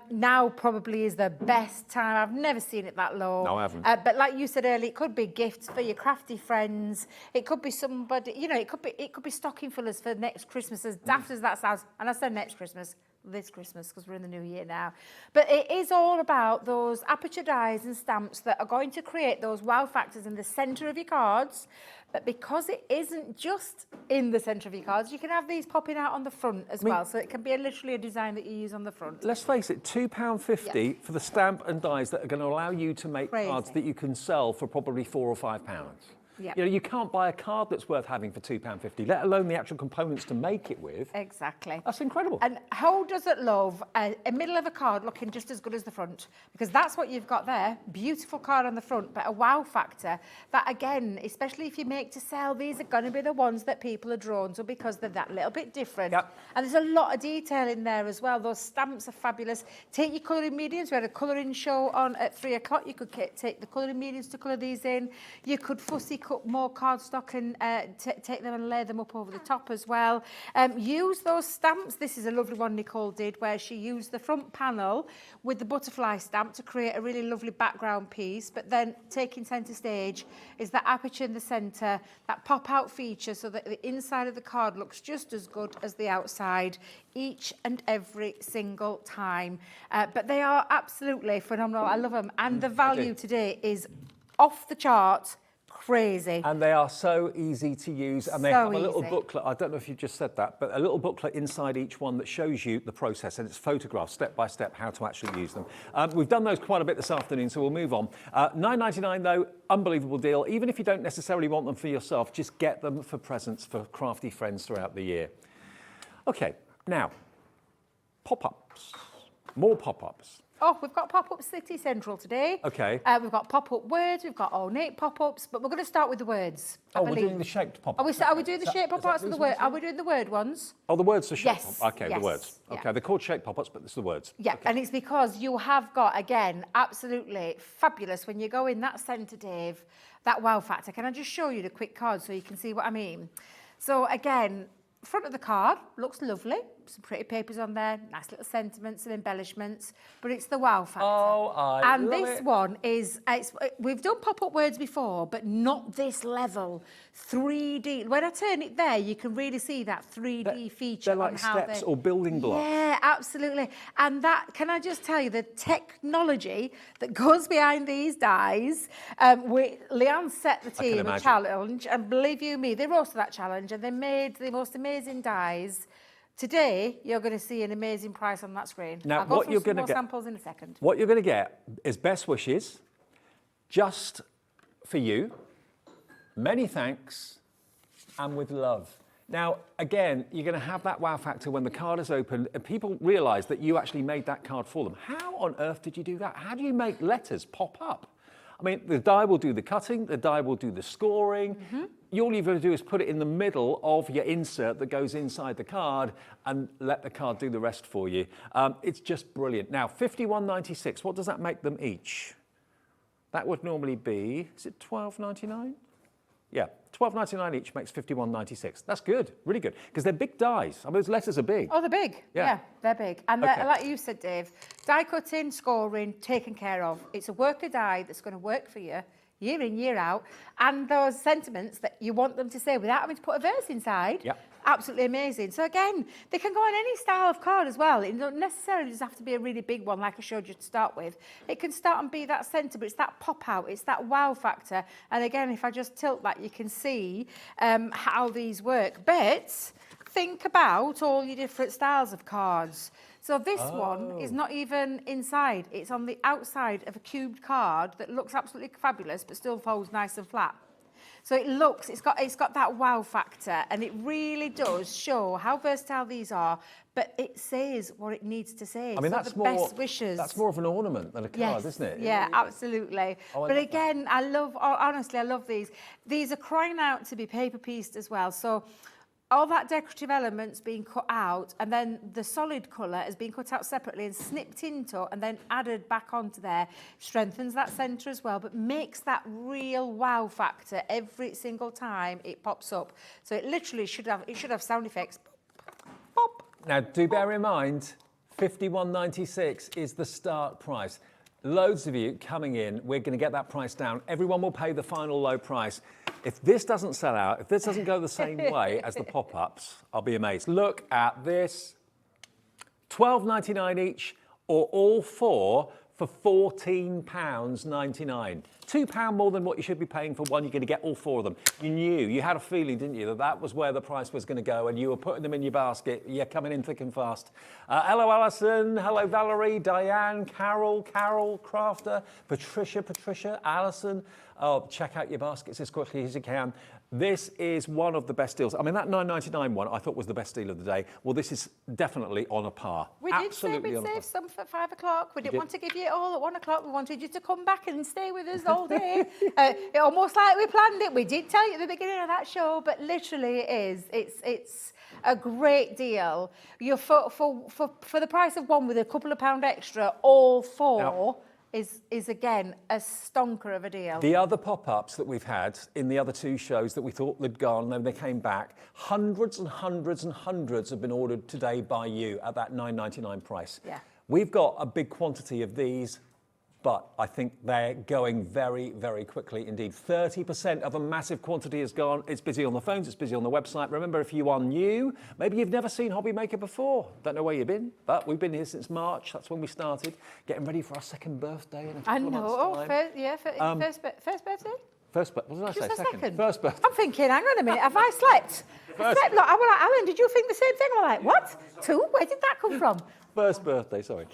now probably is the best time. I've never seen it that low. No, I haven't. But like you said earlier, it could be gifts for your crafty friends. It could be somebody, you know, it could be stocking fillers for next Christmas, as daft as that sounds. And I said next Christmas, this Christmas, because we're in the new year now. But it is all about those aperture dies and stamps that are going to create those wow factors in the centre of your cards. But because it isn't just in the centre of your cards, you can have these popping out on the front as well. So it can be literally a design that you use on the front. Let's face it, £2.50 for the stamp and dies that are going to allow you to make cards that you can sell for probably £4 or £5. Yep. You know, you can't buy a card that's worth having for £2.50, let alone the actual components to make it with. Exactly. That's incredible. And who doesn't love a middle of a card looking just as good as the front? Because that's what you've got there. Beautiful card on the front, but a wow factor that, again, especially if you make to sell, these are going to be the ones that people are drawn to because they're that little bit different. Yep. And there's a lot of detail in there as well. Those stamps are fabulous. Take your colouring mediums. We had a colouring show on at 3 o'clock. You could take the colouring mediums to colour these in. You could fussy cut more cardstock and take them and lay them up over the top as well. Use those stamps. This is a lovely one Nicole did where she used the front panel with the butterfly stamp to create a really lovely background piece, but then taking centre stage is that aperture in the centre, that pop-out feature so that the inside of the card looks just as good as the outside each and every single time. But they are absolutely phenomenal. I love them. And the value today is off the chart. Crazy. And they are so easy to use, and they have a little booklet. I don't know if you just said that, but a little booklet inside each one that shows you the process, and it's photographed step by step how to actually use them. We've done those quite a bit this afternoon, so we'll move on. $9.99 though, unbelievable deal. Even if you don't necessarily want them for yourself, just get them for presents for crafty friends throughout the year. Okay, now, pop-ups. More pop-ups. Oh, we've got pop-up City Central today. Okay. We've got pop-up words, we've got ornate pop-ups, but we're going to start with the words. We're doing the shaped pop-ups. Are we doing the shaped pop-ups or the word? Are we doing the word ones? Oh, the words are shaped. Yes. Okay, yes. the words. Okay, Yeah. they're called shaped pop-ups, but it's the words. Yeah, okay. And it's because you have got, again, absolutely fabulous when you go in that centre, Dave, that wow factor. Can I just show you the quick card so you can see what I mean? So, again, front of the card looks lovely. some pretty papers on there, nice little sentiments and embellishments, but it's the wow factor. Oh, I and love this it. one is, we've done pop-up words before, but not this level. 3D. When I turn it there, you can really see that 3D feature. They're like on how steps or building blocks. Yeah, absolutely. And that, can I just tell you, the technology that goes behind these dies, Leanne set the team a challenge, and believe you me, they rose to that challenge, and they made the most amazing dies. Today, you're going to see an amazing price on that screen. Now, I'll go what through you're some going to more get, samples in a second. What you're going to get is best wishes, just for you, many thanks, and with love. Now, again, you're going to have that wow factor when the card is open and people realise that you actually made that card for them. How on earth did you do that? How do you make letters pop up? I mean, the die will do the cutting, the die will do the scoring. All you've got to do is put it in the middle of your insert that goes inside the card and let the card do the rest for you. It's just brilliant. Now, $51.96, what does that make them each? That would normally be, is it $12.99? Yeah, $12.99 each makes $51.96. That's good, really good, because they're big dies. I mean, those letters are big. Oh, they're big. Yeah, they're big. And Okay. like you said, Dave, die cutting, scoring, taken care of. It's a worker die that's going to work for you year in, year out. And those sentiments that you want them to say without having to put a verse inside. Yep. Absolutely amazing. So again, they can go on any style of card as well. It doesn't necessarily just have to be a really big one like I showed you to start with. It can start and be that centre, but it's that pop out, it's that wow factor. And again, if I just tilt that, you can see how these work. But think about all your different styles of cards. So this one is not even inside. It's on the outside of a cubed card that looks absolutely fabulous, but still folds nice and flat. So it looks, it's got that wow factor, and it really does show how versatile these are, but it says what it needs to say. I mean, so that's the more, best wishes. that's more of an ornament than a card, isn't it? Yeah, absolutely. Oh, I but love again, honestly, I love these. These are crying out to be paper pieced as well. So all that decorative element's being cut out, and then the solid colour has been cut out separately and snipped into and then added back onto there. Strengthens that centre as well, but makes that real wow factor every single time it pops up. So it literally should have sound effects. Pop. Now, do bear in mind, $51.96 is the start price. Loads of you coming in, we're going to get that price down. Everyone will pay the final low price. If this doesn't sell out, if this doesn't go the same way as the pop-ups, I'll be amazed. Look at this. $12.99 each, or all four for £14.99. £2 more than what you should be paying for one. You're going to get all four of them. You knew, you had a feeling, didn't you, that that was where the price was going to go, and you were putting them in your basket. You're coming in thick and fast. Hello, Alison. Hello, Valerie, Diane, Carol, Crafter, Patricia, Alison. Oh, check out your baskets as quickly as you can. This is one of the best deals. I mean, that $9.99 one I thought was the best deal of the day. Well, this is definitely on a par. We did say we'd save some for 5 o'clock. We didn't want to give you it all at 1 o'clock. We wanted you to come back and stay with us all day. It almost like we planned it. We did tell you at the beginning of that show, but literally it is. It's a great deal. You're for the price of one with a couple of pound extra, all four. Now, is again a stonker of a deal. The other pop-ups that we've had in the other two shows that we thought they'd gone, and then they came back, hundreds and hundreds and hundreds have been ordered today by you at that $9.99 price. Yeah. We've got a big quantity of these, but I think they're going very, very quickly indeed. 30% of a massive quantity is gone. It's busy on the phones, it's busy on the website. Remember, if you are new, maybe you've never seen Hobby Maker before, don't know where you've been, but we've been here since March. That's when we started, getting ready for our second birthday in a couple of months' time. First birthday? What did I say? Second. First birthday. I'm thinking, hang on a minute, have I slept? I slept, look, I was like, Alan, did you think the same thing? I'm like, what? 2? Where did that come from? First birthday, sorry.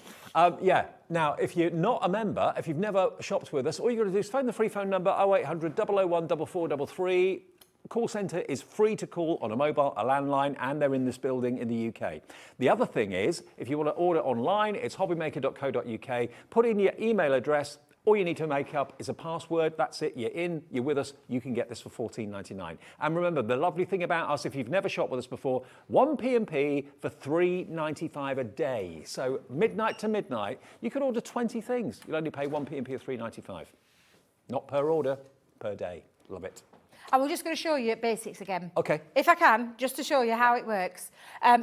Yeah, now, if you're not a member, if you've never shopped with us, all you've got to do is phone the free phone number 0800 001 4433. Call centre is free to call on a mobile, a landline, and they're in this building in the UK. The other thing is, if you want to order online, it's hobbymaker.co.uk. Put in your email address. All you need to make up is a password. That's it. You're in. You're with us. You can get this for $14.99. And remember, the lovely thing about us, if you've never shopped with us before, 1 P&P for $3.95 a day. So midnight to midnight, you could order 20 things. You'll only pay 1 P&P of $3.95. Not per order, per day. Love it. and we're just going to show you basics again. Okay. If I can, just to show you how it works.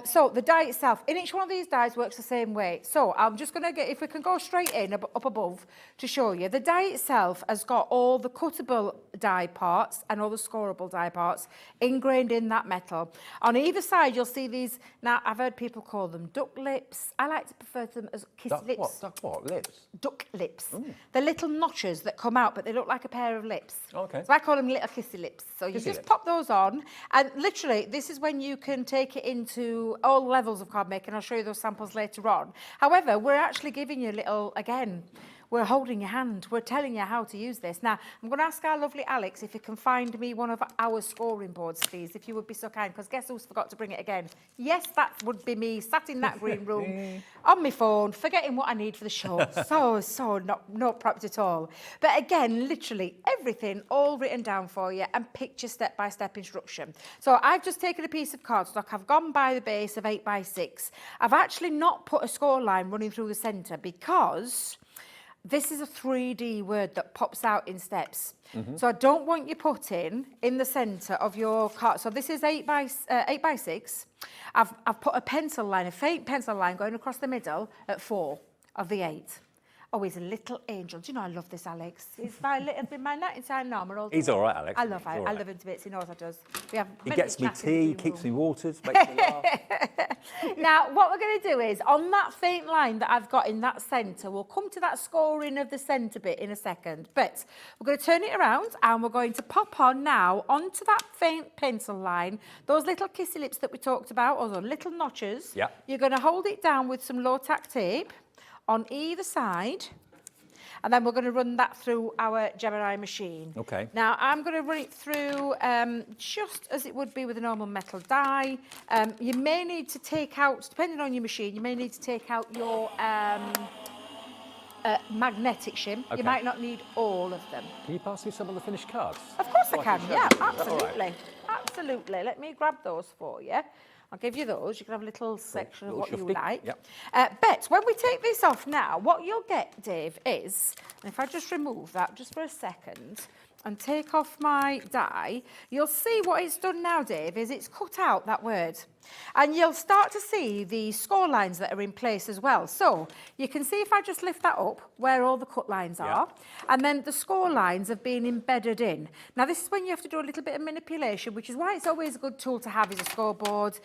So the die itself, in each one of these dies works the same way. So I'm just going to get, if we can go straight in up above to show you. The die itself has got all the cuttable die parts and all the scoreable die parts ingrained in that metal. On either side, you'll see these. Now, I've heard people call them duck lips. I like to prefer them as kiss lips. Duck what? Lips? Duck lips. They're little notches that come out, but they look like a pair of lips. Okay. So I call them little kissy lips. So you Kissy just lips. pop those on, and literally, this is when you can take it into all levels of card making. I'll show you those samples later on. However, we're actually giving you a little, again, we're holding your hand. We're telling you how to use this. Now, I'm going to ask our lovely Alex if he can find me one of our scoring boards, please, if you would be so kind, because guess who's forgot to bring it again? Yes, that would be me, sat in that green room, on my phone, forgetting what I need for the show. So not prepped at all. But again, literally everything all written down for you and picture step-by-step instruction. So I've just taken a piece of cardstock. I've gone by the base of 8x6. I've actually not put a score line running through the centre because this is a 3D word that pops out in steps. So I don't want you putting in the centre of your card. So this is 8x6. I've put a pencil line, a faint pencil line going across the middle at 4 of the 8. Oh, he's a little angel. Do you know I love this, Alex? He's my night inside normal. He's all right, Alex. I love him. He's all I right. love him to bits. He knows I does. We have He many gets me chats in the tea, green keeps me room. watered, makes me laugh. Now, what we're going to do is, on that faint line that I've got in that centre, we'll come to that scoring of the centre bit in a second, but we're going to turn it around and we're going to pop on now onto that faint pencil line, those little kissy lips that we talked about, or those little notches. Yeah. You're going to hold it down with some low-tack tape on either side, and then we're going to run that through our Gemini machine. Okay. Now, I'm going to run it through just as it would be with a normal metal die. You may need to take out, depending on your machine, you may need to take out your magnetic shim. Okay. You might not need all of them. Can you pass me some of the finished cards? Of course I So can, show yeah, you? Is that all right? absolutely. Absolutely. Let me grab those for you. I'll give you those. You can have a little section of Little what you shufty, like. yep. But when we take this off now, what you'll get, Dave, is, and if I just remove that just for a second and take off my die, you'll see what it's done now, Dave, is it's cut out that word. And you'll start to see the score lines that are in place as well. So you can see if I just lift that up, where all the cut lines are, and then the score lines have been embedded in. Now, this is when you have to do a little bit of manipulation, which is why it's always a good tool to have as a scoreboard,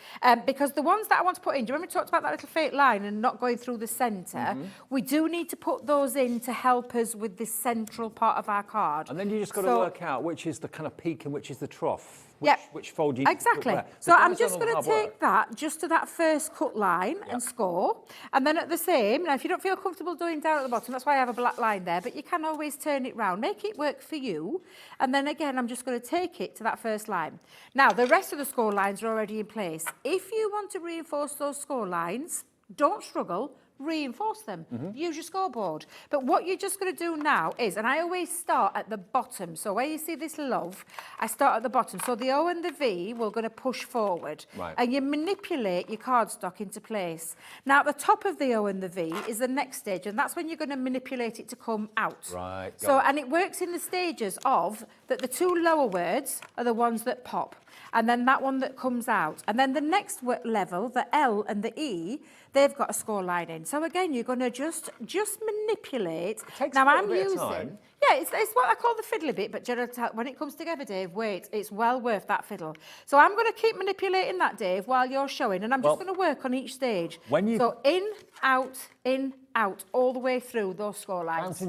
because the ones that I want to put in, do you remember we talked about that little fake line and not going through the centre? We do need to put those in to help us with this central part of our card. And then you just got to work out which is the kind of peak and which is the trough. Which fold you exactly. put where. So I'm That's just all going to hard take work. that just to that first cut line and score. And then at the same, now if you don't feel comfortable doing down at the bottom, that's why I have a black line there, but you can always turn it round, make it work for you. And then again, I'm just going to take it to that first line. Now, the rest of the score lines are already in place. If you want to reinforce those score lines, don't struggle. Reinforce them. Use your scoreboard. But what you're just going to do now is, and I always start at the bottom. So where you see this love, I start at the bottom. So the O and the V, we're going to push forward. Right. And you manipulate your cardstock into place. Now, at the top of the O and the V is the next stage, and that's when you're going to manipulate it to come out. Right. So, and it works in the stages of that the two lower words are the ones that pop, and then that one that comes out. And then the next level, the L and the E, they've got a score line in. So again, you're going to just manipulate. It takes now a little I'm bit of using, time. yeah, it's what I call the fiddly bit, but when it comes together, Dave, wait, it's well worth that fiddle. So I'm going to keep manipulating that, Dave, while you're showing, and I'm just going to work on each stage. So in, out, all the way through those score lines.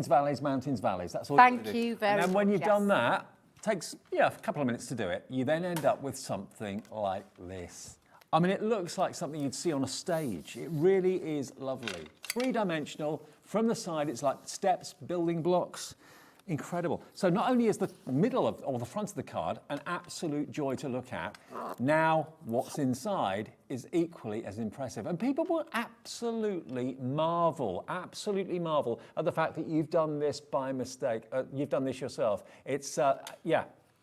Mountains, valleys. That's all. Thank you do. you very much. And then when you've yes. done that, takes a couple of minutes to do it. You then end up with something like this. I mean, it looks like something you'd see on a stage. It really is lovely. Three-dimensional. From the side, it's like steps, building blocks. Incredible. So not only is the middle of, or the front of the card an absolute joy to look at, now what's inside is equally as impressive. And people will absolutely marvel at the fact that you've done this by mistake. You've done this yourself. It's,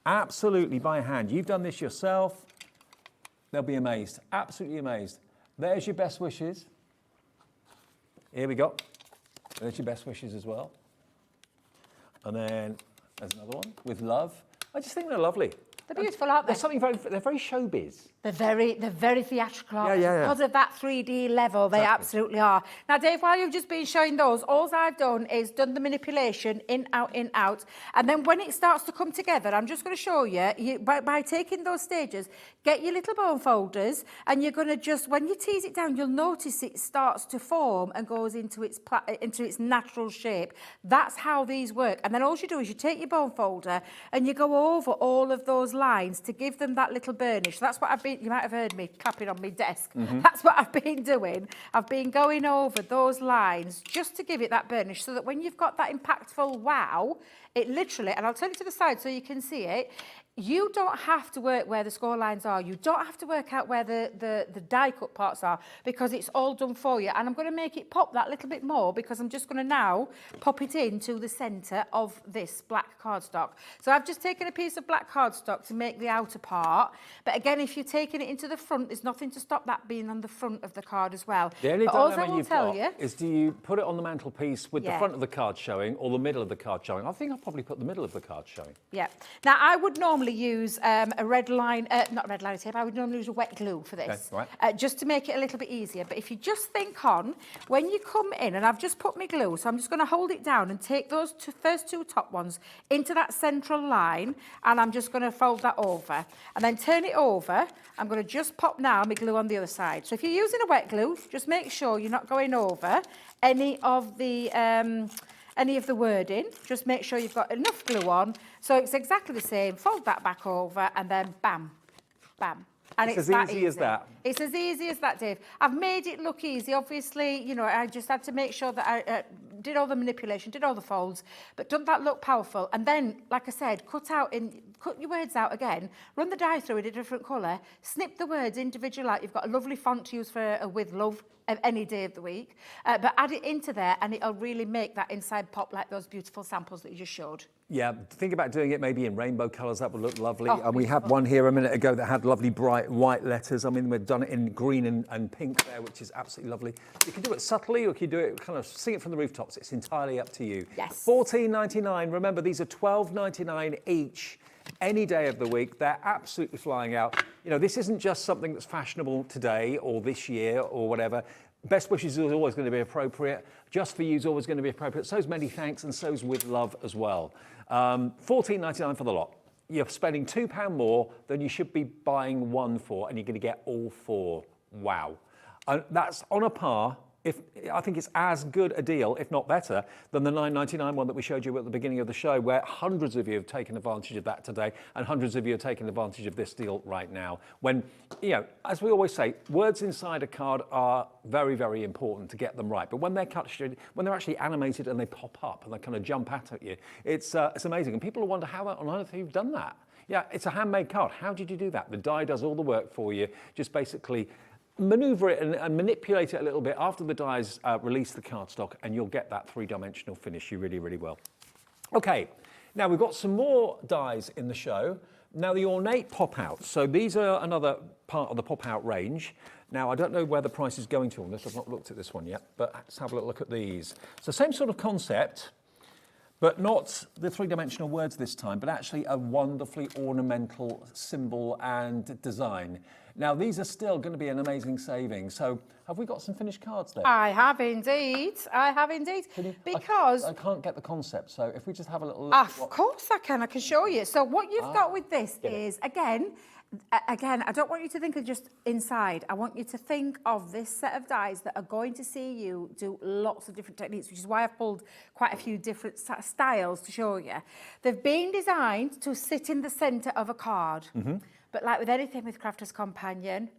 absolutely by hand. You've done this yourself. They'll be amazed, absolutely amazed. There's your best wishes. Here we go. There's your best wishes as well. And then there's another one with love. I just think they're lovely. They're beautiful, aren't they? They're they're very showbiz. They're very theatrical. Yeah. Because of that 3D level, they absolutely are. Now, Dave, while you've just been showing those, all I've done is done the manipulation in, out, and then when it starts to come together, I'm just going to show you, by taking those stages, get your little bone folders, and you're going to just, when you tease it down, you'll notice it starts to form and goes into its natural shape. That's how these work. And then all you do is you take your bone folder and you go over all of those lines to give them that little burnish. So that's what you might have heard me clapping on my desk. That's what I've been doing. I've been going over those lines just to give it that burnish so that when you've got that impactful wow, it literally, and I'll turn it to the side so you can see it, you don't have to work where the score lines are. You don't have to work out where the die cut parts are because it's all done for you. And I'm going to make it pop that little bit more because I'm just going to now pop it into the centre of this black cardstock. So I've just taken a piece of black cardstock to make the outer part. But again, if you're taking it into the front, there's nothing to stop that being on the front of the card as well. The only but dilemma you've got is, do you put it on the mantelpiece with the front of the card showing or the middle of the card showing? I think I'll probably put the middle of the card showing. Yeah. Now, I would normally use a red line, not red line tape, I would normally use a wet glue for this, okay, right. just to make it a little bit easier. But if you just think on, when you come in, and I've just put my glue, so I'm just going to hold it down and take those first two top ones into that central line, and I'm just going to fold that over. And then turn it over, I'm going to just pop now my glue on the other side. So if you're using a wet glue, just make sure you're not going over any of the wording. Just make sure you've got enough glue on. So it's exactly the same. Fold that back over and then bam, bam. And it's as easy as that. It's as easy as that, Dave. I've made it look easy. Obviously, you know, I just had to make sure that I did all the manipulation, did all the folds, but doesn't that look powerful? And then, like I said, cut your words out again, run the die through in a different colour, snip the words individually out. You've got a lovely font to use for With Love any day of the week, but add it into there and it'll really make that inside pop like those beautiful samples that you just showed. Yeah, think about doing it maybe in rainbow colours. That would look lovely. And we had one here a minute ago that had lovely bright white letters. I mean, we've done it in green and pink there, which is absolutely lovely. You can do it subtly or you can do it kind of sing it from the rooftops. It's entirely up to you. Yes. $14.99. Remember, these are $12.99 each. Any day of the week. They're absolutely flying out. You know, this isn't just something that's fashionable today or this year or whatever. Best wishes is always going to be appropriate. Just for you is always going to be appropriate. So's many thanks and so's With Love as well. $14.99 for the lot. You're spending £2 more than you should be buying one for, and you're going to get all four. Wow. And that's on a par. I think it's as good a deal, if not better, than the $9.99 one that we showed you at the beginning of the show, where hundreds of you have taken advantage of that today, and hundreds of you are taking advantage of this deal right now. When, you know, as we always say, words inside a card are very, very important to get them right. But when they're when they're actually animated and they pop up and they kind of jump out at you, it's amazing. And people wonder how on earth you've done that. Yeah, it's a handmade card. How did you do that? The die does all the work for you. Just basically maneuver it and manipulate it a little bit after the dies release the cardstock, and you'll get that three-dimensional finish you really, really will. Okay, now we've got some more dies in the show. Now the ornate pop-outs. So these are another part of the pop-out range. Now I don't know where the price is going to on this. I've not looked at this one yet, but let's have a little look at these. So same sort of concept, but not the three-dimensional words this time, but actually a wonderfully ornamental symbol and design. Now, these are still going to be an amazing saving. So, have we got some finished cards there? I have indeed. I have indeed. Because I can't get the concept. So, if we just have a little look. Of course I can show you. So, what you've got with this is, again, I don't want you to think of just inside. I want you to think of this set of dies that are going to see you do lots of different techniques, which is why I've pulled quite a few different styles to show you. They've been designed to sit in the centre of a card. Mm-hmm. But like with anything with Crafter's Companion,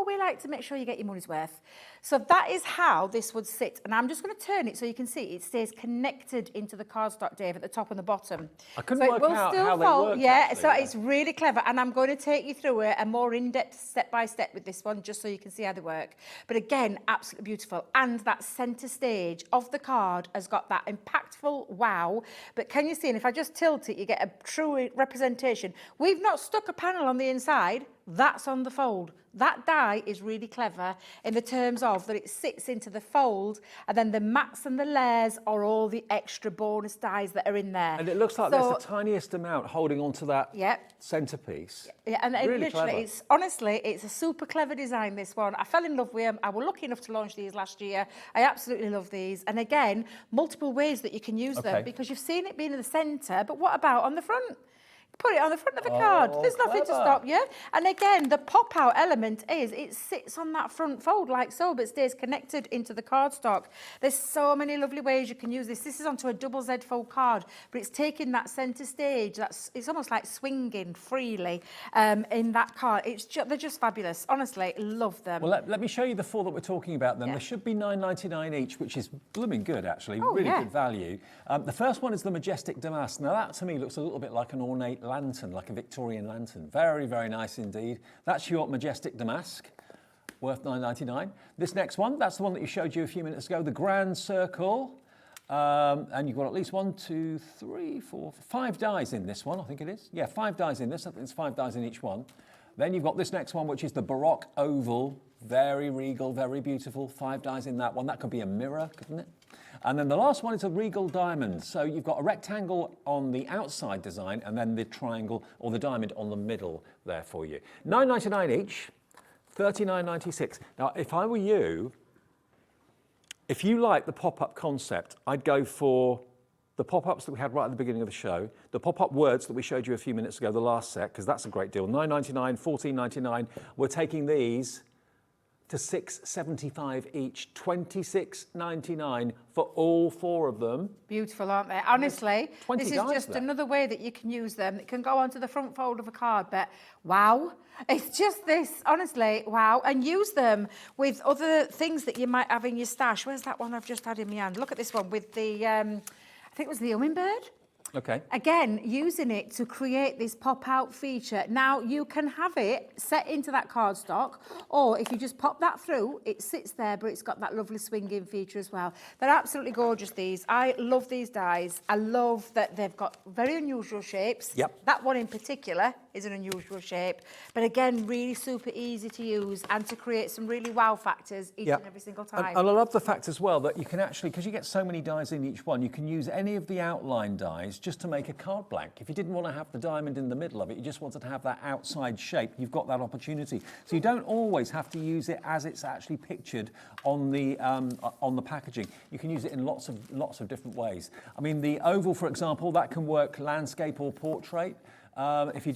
we like to make sure you get your money's worth. So that is how this would sit. And I'm just going to turn it so you can see it stays connected into the cardstock, Dave, at the top and the bottom. I couldn't work out how they work. Yeah, actually, so it's really clever. And I'm going to take you through a more in-depth step-by-step with this one, just so you can see how they work. But again, absolutely beautiful. And that centre stage of the card has got that impactful wow. But can you see, and if I just tilt it, you get a true representation. We've not stuck a panel on the inside. that's on the fold. That die is really clever in the terms of that it sits into the fold, and then the mats and the layers are all the extra bonus dies that are in there. And it looks like there's the tiniest amount holding onto that centerpiece. Yeah, and it Really literally, clever. it's honestly, it's a super clever design, this one. I fell in love with them. I was lucky enough to launch these last year. I absolutely love these. And again, multiple ways that you can use them, because you've seen it being in the centre, but what about on the front? Put it on the front of a card. There's nothing to stop you. And again, the pop-out element is it sits on that front fold like so, but stays connected into the cardstock. There's so many lovely ways you can use this. This is onto a double Z fold card, but it's taking that centre stage. It's almost like swinging freely in that card. They're just fabulous. Honestly, love them. Well, let me show you the 4 that we're talking about then. There should be $9.99 each, which is blooming good, actually. Really good value. The first one is the Majestic Damask. Now, that to me looks a little bit like an ornate lantern, like a Victorian lantern. Very, very nice indeed. That's your Majestic Damask, worth $9.99. This next one, that's the one that you showed you a few minutes ago, the Grand Circle. And you've got at least 1, 2, 3, 4, 5 dies in this one, I think it is. Yeah, 5 dies in this. I think it's 5 dies in each one. Then you've got this next one, which is the Baroque Oval. Very regal, very beautiful. 5 dies in that one. That could be a mirror, couldn't it? And then the last one is a Regal Diamond. So you've got a rectangle on the outside design and then the triangle or the diamond on the middle there for you. $9.99 each, $39.96. Now, if I were you, if you like the pop-up concept, I'd go for the pop-ups that we had right at the beginning of the show, the pop-up words that we showed you a few minutes ago, the last set, because that's a great deal. $9.99, $14.99. We're taking these to $6.75 each, $26.99 for all 4 of them. Beautiful, aren't they? Honestly, this is just there. another way that you can use them. It can go onto the front fold of a card, but wow. It's just this, honestly, wow. And use them with other things that you might have in your stash. Where's that one I've just had in my hand? Look at this one with the, I think it was the hummingbird. Okay. Again, using it to create this pop-out feature. Now, you can have it set into that cardstock, or if you just pop that through, it sits there, but it's got that lovely swinging feature as well. They're absolutely gorgeous, these. I love these dies. I love that they've got very unusual shapes. Yep. That one in particular is an unusual shape, but again, really super easy to use and to create some really wow factors each and every single time. And I love the fact as well that you can actually, because you get so many dies in each one, you can use any of the outline dies just to make a card blank. If you didn't want to have the diamond in the middle of it, you just wanted to have that outside shape, you've got that opportunity. So you don't always have to use it as it's actually pictured on the packaging. You can use it in lots of different ways. I mean, the oval, for example, that can work landscape or portrait. If you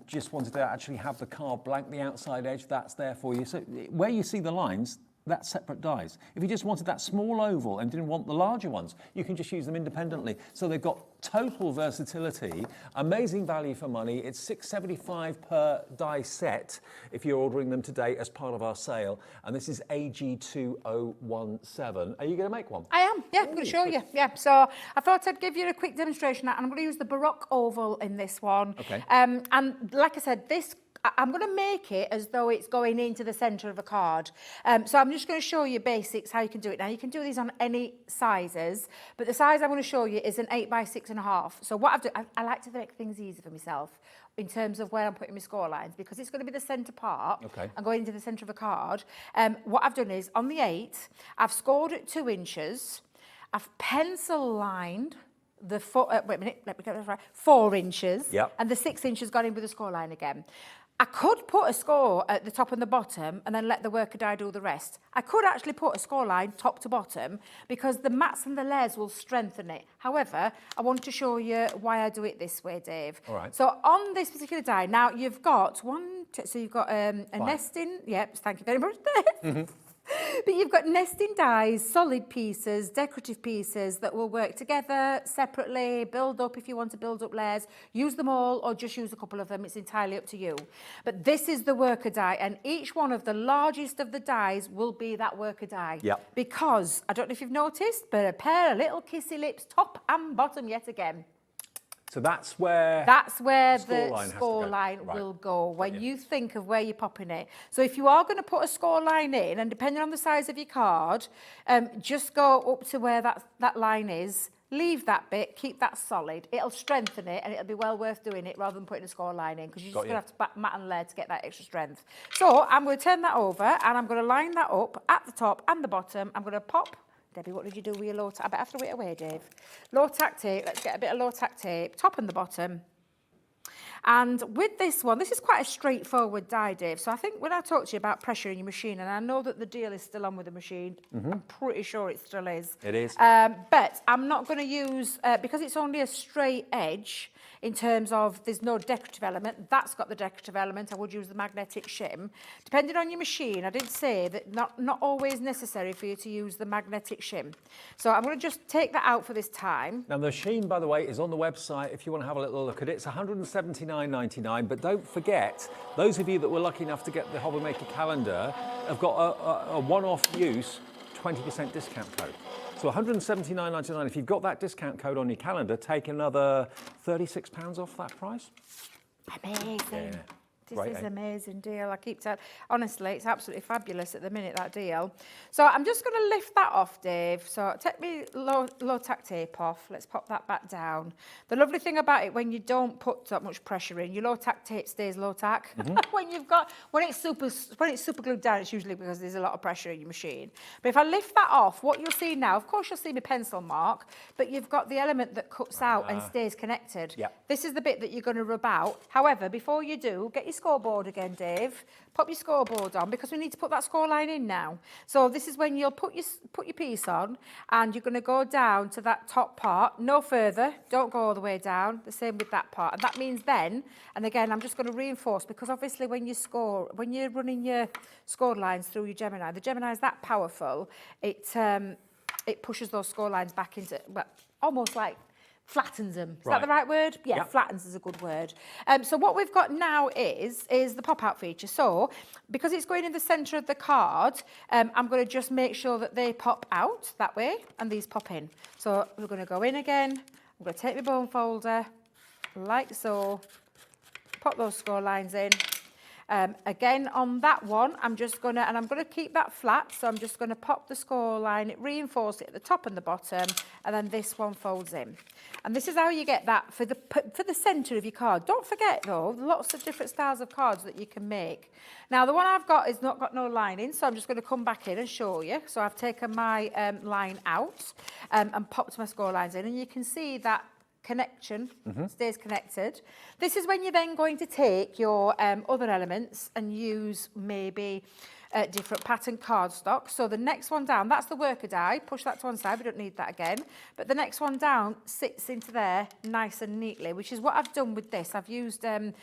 just wanted to actually have the card blank, the outside edge, that's there for you. So where you see the lines, that's separate dies. If you just wanted that small oval and didn't want the larger ones, you can just use them independently. So they've got total versatility, amazing value for money. It's $6.75 per die set if you're ordering them today as part of our sale. And this is AG2017. Are you going to make one? I am, yeah, I'm going to show you. Yeah, so I thought I'd give you a quick demonstration, and I'm going to use the Baroque oval in this one. Okay. And like I said, I'm going to make it as though it's going into the centre of a card. So I'm just going to show you basics, how you can do it. Now, you can do these on any sizes, but the size I'm going to show you is an 8 by 6.5. So what I've done, I like to make things easy for myself in terms of where I'm putting my score lines, because it's going to be the centre part and going into the centre of a card. What I've done is, on the 8, I've scored at 2 inches. I've pencil lined the 4, wait a minute, let me get this right, 4 inches. Yep. And the 6 inches got in with the score line again. I could put a score at the top and the bottom and then let the worker die do the rest. I could actually put a score line top to bottom because the mats and the layers will strengthen it. However, I want to show you why I do it this way, Dave. All right. So on this particular die, now you've got so you've got a nesting, yep, thank you very much, Dave. But you've got nesting dies, solid pieces, decorative pieces that will work together, separately, build up if you want to build up layers. Use them all or just use a couple of them. It's entirely up to you. But this is the worker die, and each one of the largest of the dies will be that worker die. Yep. Because, I don't know if you've noticed, but a pair of little kissy lips, top and bottom yet again. So that's where the score line Right. will go when you think of where you're popping it. So if you are going to put a score line in, and depending on the size of your card, just go up to where that line is leave that bit, keep that solid. It'll strengthen it and it'll be well worth doing it rather than putting a score line in because you're just going to have to mat and layer to get that extra strength. So I'm going to turn that over and I'm going to line that up at the top and the bottom. I'm going to pop, Debbie, what did you do with your low tack? I bet I threw it away, Dave. Low tack tape, let's get a bit of low tack tape, top and the bottom. And with this one, this is quite a straightforward die, Dave. So I think when I talked to you about pressure in your machine, and I know that the deal is still on with the machine, I'm pretty sure it still is. It is. But I'm not going to use, because it's only a straight edge, in terms of there's no decorative element, that's got the decorative element, I would use the magnetic shim. Depending on your machine, I did say that not always necessary for you to use the magnetic shim. So I'm going to just take that out for this time. Now the machine, by the way, is on the website if you want to have a little look at it. It's £179.99, but don't forget, those of you that were lucky enough to get the Hobby Maker calendar have got a one-off use 20% discount code. So £179.99, if you've got that discount code on your calendar, take another £36 off that price. Amazing. Yeah. This Great, is eh? an amazing deal. I keep telling, honestly, it's absolutely fabulous at the minute, that deal. So I'm just going to lift that off, Dave. So take me low tack tape off. Let's pop that back down. The lovely thing about it, when you don't put that much pressure in, your low tack tape stays low tack. when it's super glued down, it's usually because there's a lot of pressure in your machine. But if I lift that off, what you'll see now, of course you'll see my pencil mark, but you've got the element that cuts out and stays connected. Yep. This is the bit that you're going to rub out. However, before you do, get your scoreboard again, Dave. Pop your scoreboard on because we need to put that score line in now. So this is when you'll put your piece on and you're going to go down to that top part, no further, don't go all the way down, the same with that part. And that means then, and again, I'm just going to reinforce because obviously when you're running your score lines through your Gemini, the Gemini is that powerful, it pushes those score lines back into, well, almost like flattens them. Is that the right word? Yeah, flattens is a good word. So what we've got now is the pop-out feature. So because it's going in the centre of the card, I'm going to just make sure that they pop out that way and these pop in. So we're going to go in again. I'm going to take my bone folder, like so, pop those score lines in. Again, on that one, I'm going to keep that flat, so I'm just going to pop the score line, reinforce it at the top and the bottom, and then this one folds in. And this is how you get that for the centre of your card. Don't forget, though, lots of different styles of cards that you can make. Now, the one I've got is not got no lining, so I'm just going to come back in and show you. So I've taken my line out and popped my score lines in, and you can see that connection stays connected. This is when you're then going to take your other elements and use maybe different pattern cardstock. So the next one down, that's the worker die. Push that to one side, we don't need that again. But the next one down sits into there nice and neatly, which is what I've done with this. I've used the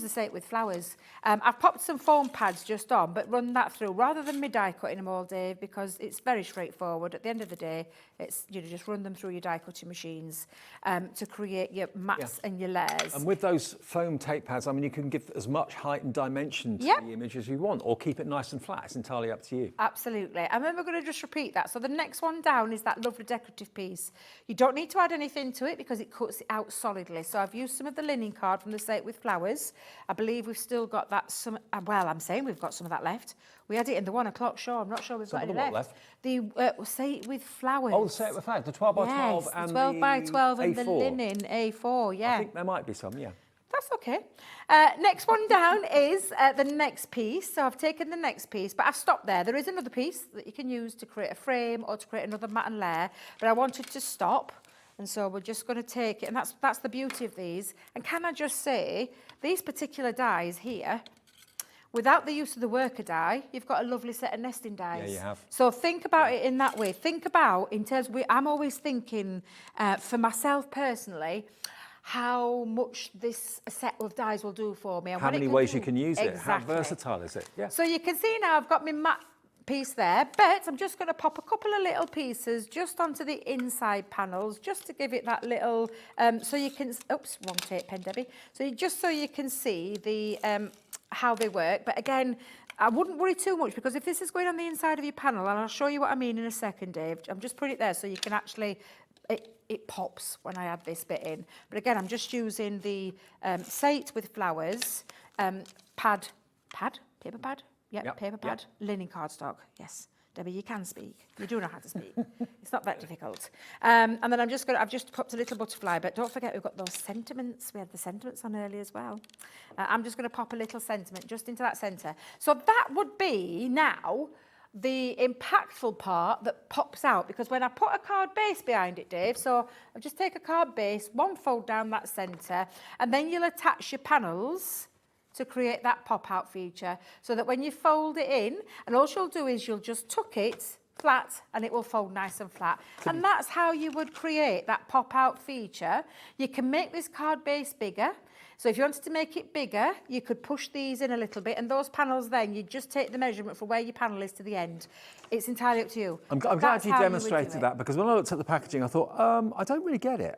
Say It With Flowers. I've popped some foam pads just on, but run that through rather than me die cutting them all, Dave, because it's very straightforward. At the end of the day, it's just run them through your die cutting machines to create your mats and your layers. And with those foam tape pads, I mean, you can give as much height and dimension to the image as you want, or keep it nice and flat. It's entirely up to you. Absolutely. And then we're going to just repeat that. So the next one down is that lovely decorative piece. You don't need to add anything to it because it cuts it out solidly. So I've used some of the linen card from the Say It With Flowers. I believe we've still got that well, I'm saying we've got some of that left. We had it in the 1 o'clock show. I'm not sure we've got any left. The Say It With Flowers. Oh, the Say It With Flowers, the 12 by 12 and the 12 by 12 and A4. the linen A4, yeah. I think there might be some, yeah. That's okay. Next one down is the next piece. So I've taken the next piece, but I've stopped there. There is another piece that you can use to create a frame or to create another mat and layer, but I wanted to stop. And so we're just going to take it, and that's the beauty of these. And can I just say, these particular dies here, without the use of the worker die, you've got a lovely set of nesting dies. Yeah, you have. So think about it in that way. Think about, in terms of, I'm always thinking, for myself personally, how much this set of dies will do for me. And how many ways you can use it. How versatile is it? Yeah. So you can see now I've got my matte piece there, but I'm just going to pop a couple of little pieces just onto the inside panels, just to give it that little, so you can, oops, wrong tape pen, Debbie. So just so you can see the how they work. But again, I wouldn't worry too much because if this is going on the inside of your panel, and I'll show you what I mean in a second, Dave, I'm just putting it there so you can actually, it pops when I add this bit in. But again, I'm just using the Say It With Flowers paper pad? Yep, paper pad, linen cardstock, yes. Debbie, you can speak. You do know how to speak. It's not that difficult. And then I've just popped a little butterfly, but don't forget we've got those sentiments. We had the sentiments on earlier as well. I'm just going to pop a little sentiment just into that centre. So that would be now the impactful part that pops out, because when I put a card base behind it, Dave, so I'll just take a card base, one fold down that centre, and then you'll attach your panels to create that pop-out feature, so that when you fold it in, and all you'll do is you'll just tuck it flat and it will fold nice and flat. And that's how you would create that pop-out feature. You can make this card base bigger. So if you wanted to make it bigger, you could push these in a little bit, and those panels then, you just take the measurement from where your panel is to the end. It's entirely up to you. I'm glad you demonstrated that, because when I looked at the packaging, I thought, I don't really get it.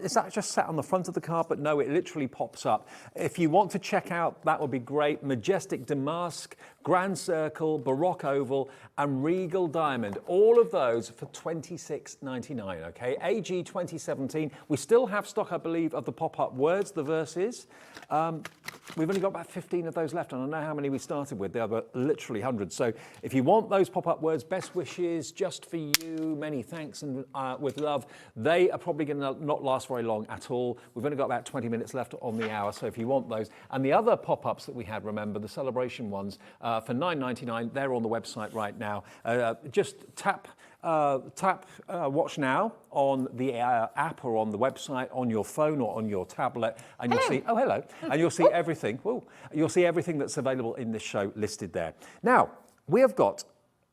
Is that just sat on the front of the card? But no, it literally pops up. If you want to check out, that would be great. Majestic Damask, Grand Circle, Baroque Oval, and Regal Diamond. All of those for $26.99, okay? AG 2017. We still have stock, I believe, of the pop-up words, the verses. We've only got about 15 of those left, and I know how many we started with. There were literally hundreds. So if you want those pop-up words, best wishes, just for you, many thanks, and with love, they are probably going to not last very long at all. We've only got about 20 minutes left on the hour, so if you want those. And the other pop-ups that we had, remember, the celebration ones, for $9.99, they're on the website right now. Just tap Watch Now on the app or on the website, on your phone or on your tablet, and you'll see, and you'll see everything. You'll see everything that's available in this show listed there. Now, we have got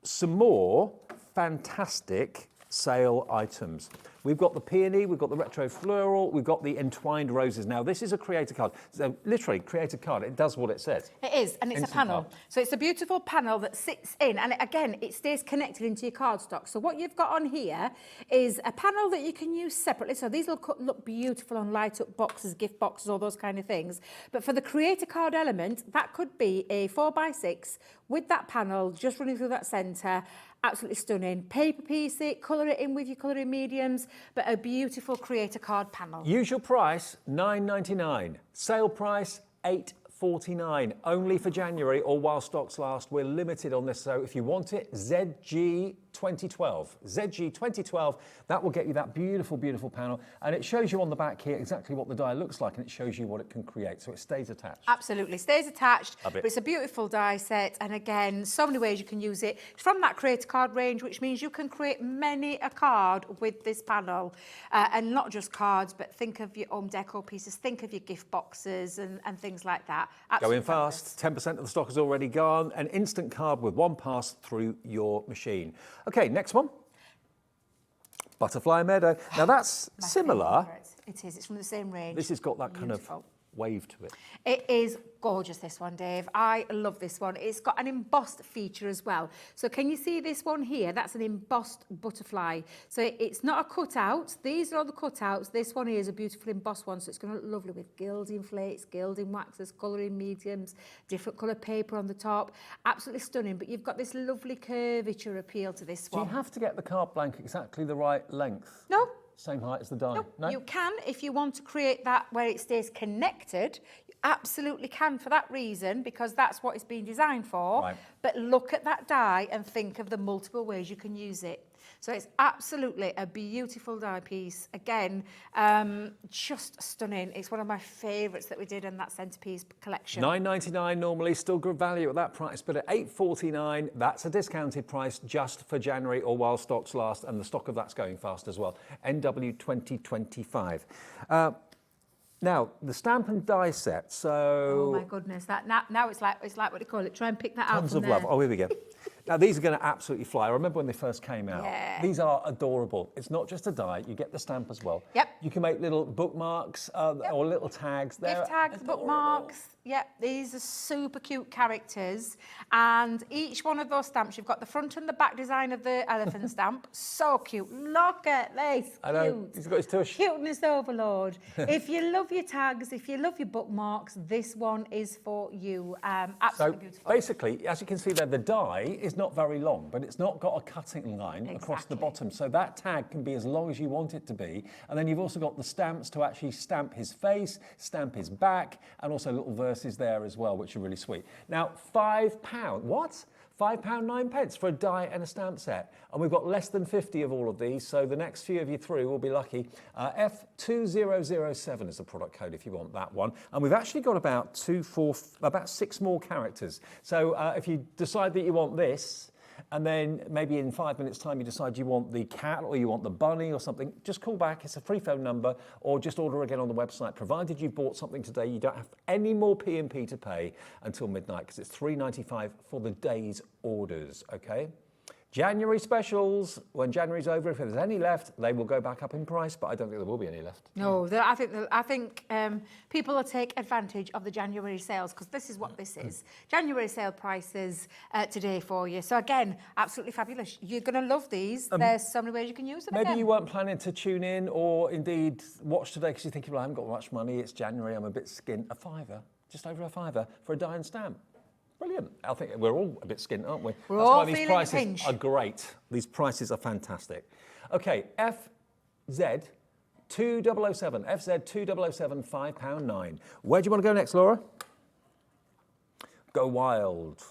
some more fantastic sale items. We've got the peony, we've got the retro floral, we've got the entwined roses. Now, this is a creator card. So literally, creator card, it does what it says. It is, and it's Instant a panel. card. So it's a beautiful panel that sits in, and again, it stays connected into your cardstock. So what you've got on here is a panel that you can use separately. So these will look beautiful on light-up boxes, gift boxes, all those kind of things. But for the creator card element, that could be a 4x6 with that panel just running through that centre. Absolutely stunning. Paper piece it, colour it in with your colouring mediums, but a beautiful creator card panel. Usual price, $9.99. Sale price, $8.49. Only for January or while stocks last. We're limited on this, so if you want it, ZG 2012. ZG 2012, that will get you that beautiful, beautiful panel. And it shows you on the back here exactly what the die looks like, and it shows you what it can create, so it stays attached. Absolutely, stays attached, but it's a beautiful die set, and again, so many ways you can use it. It's from that creator card range, which means you can create many a card with this panel, and not just cards, but think of your home decor pieces, think of your gift boxes and things like that. Absolutely Going fast, 10% of the stock is already gone. An instant card with one pass through your machine. Okay, next one. Butterfly Meadow. Now that's similar. It is, it's from the same range. This has got that kind of wave to it. It is gorgeous, this one, Dave. I love this one. It's got an embossed feature as well. So can you see this one here? That's an embossed butterfly. So it's not a cutout. These are all the cutouts. This one here is a beautiful embossed one. So it's going to look lovely with gilding flakes, gilding waxes, colouring mediums, different colour paper on the top. Absolutely stunning. But you've got this lovely curvature appeal to this one. Do you have to get the card blank exactly the right length? No. Same height as the die? No, you can if you want to create that where it stays connected. You absolutely can for that reason, because that's what it's been designed for. Right. But look at that die and think of the multiple ways you can use it. So it's absolutely a beautiful die piece. Again, just stunning. It's one of my favourites that we did in that centrepiece collection. $9.99 normally, still good value at that price, but at $8.49, that's a discounted price just for January or while stocks last, and the stock of that's going fast as well. NW 2025. Now, the stamp and die set, so... Oh my goodness, that now it's like what do you call it? Try and pick that out Tons from of there. love. Oh, here we go. Now, these are going to absolutely fly. I remember when they first came out. Yeah. These are adorable. It's not just a die. You get the stamp as well. Yep. You can make little bookmarks or little tags. Gift tags, bookmarks. Yep, these are super cute characters. And each one of those stamps, you've got the front and the back design of the elephant stamp. So cute. Look at this. I know. He's got his tush. Cuteness overload. If you love your tags, if you love your bookmarks, this one is for you. Absolutely beautiful. Basically, as you can see there, the die is not very long, but it's not got a cutting line across the bottom. So that tag can be as long as you want it to be. And then you've also got the stamps to actually stamp his face, stamp his back, and also little verses there as well, which are really sweet. Now, £5. What? £5.09 for a die and a stamp set. And we've got less than 50 of all of these, so the next few of you through will be lucky. F2007 is the product code if you want that one. And we've actually got about 6 more characters. So if you decide that you want this, and then maybe in 5 minutes' time you decide you want the cat or you want the bunny or something, just call back. It's a free phone number, or just order again on the website. Provided you bought something today, you don't have any more P&P to pay until midnight, because it's £3.95 for the day's orders, okay? January specials, when January's over, if there's any left, they will go back up in price, but I don't think there will be any left. No, I think people will take advantage of the January sales, because this is what this is. January sale prices today for you. So again, absolutely fabulous. You're going to love these. There's so many ways you can use them. Maybe you weren't planning to tune in or indeed watch today because you're thinking, well, I haven't got much money, it's January, I'm a bit skint. A fiver, just over a fiver for a die and stamp. Brilliant. I think we're all a bit skint, aren't we? We're That's all why these feeling the prices pinch. are great. These prices are fantastic. Okay, FZ 2007. FZ 2007, £5.09. Where do you want to go next, Laura? Go wild.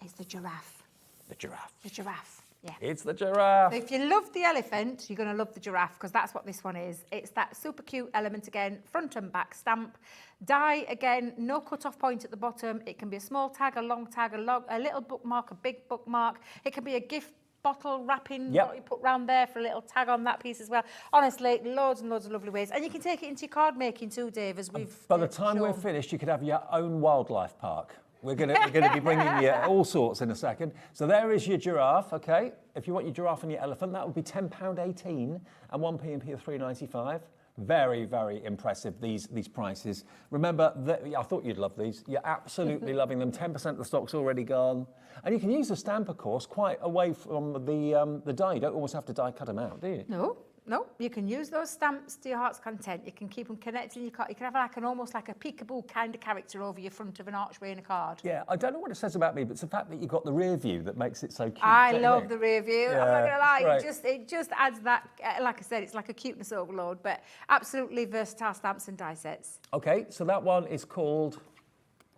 It's the giraffe. The giraffe. The giraffe. Yeah. It's the giraffe. So if you love the elephant, you're going to love the giraffe, because that's what this one is. It's that super cute element again, front and back stamp. Die again, no cut-off point at the bottom. It can be a small tag, a long tag, a little bookmark, a big bookmark. It can be a gift bottle wrapping, what you put round there for a little tag on that piece as well. Honestly, loads and loads of lovely ways. And you can take it into your card making too, Dave, as we've By the time we're finished, you could have your own wildlife park. We're going to be bringing you all sorts in a second. So there is your giraffe, okay? If you want your giraffe and your elephant, that would be £10.18 and one P&P of £3.95. Very, very impressive, these prices. Remember, I thought you'd love these. You're absolutely loving them. 10% of the stock's already gone. And you can use the stamp, of course, quite away from the die. You don't always have to die cut them out, do you? No, you can use those stamps to your heart's content. You can keep them connected in your card. You can have almost like a peekaboo kind of character over your front of an archway in a card. Yeah, I don't know what it says about me, but it's the fact that you've got the rear view that makes it so cute. I love the rear view. Yeah, I'm not going to lie, right. it just adds that, like I said, it's like a cuteness overload, but absolutely versatile stamps and die sets. Okay, so that one is called...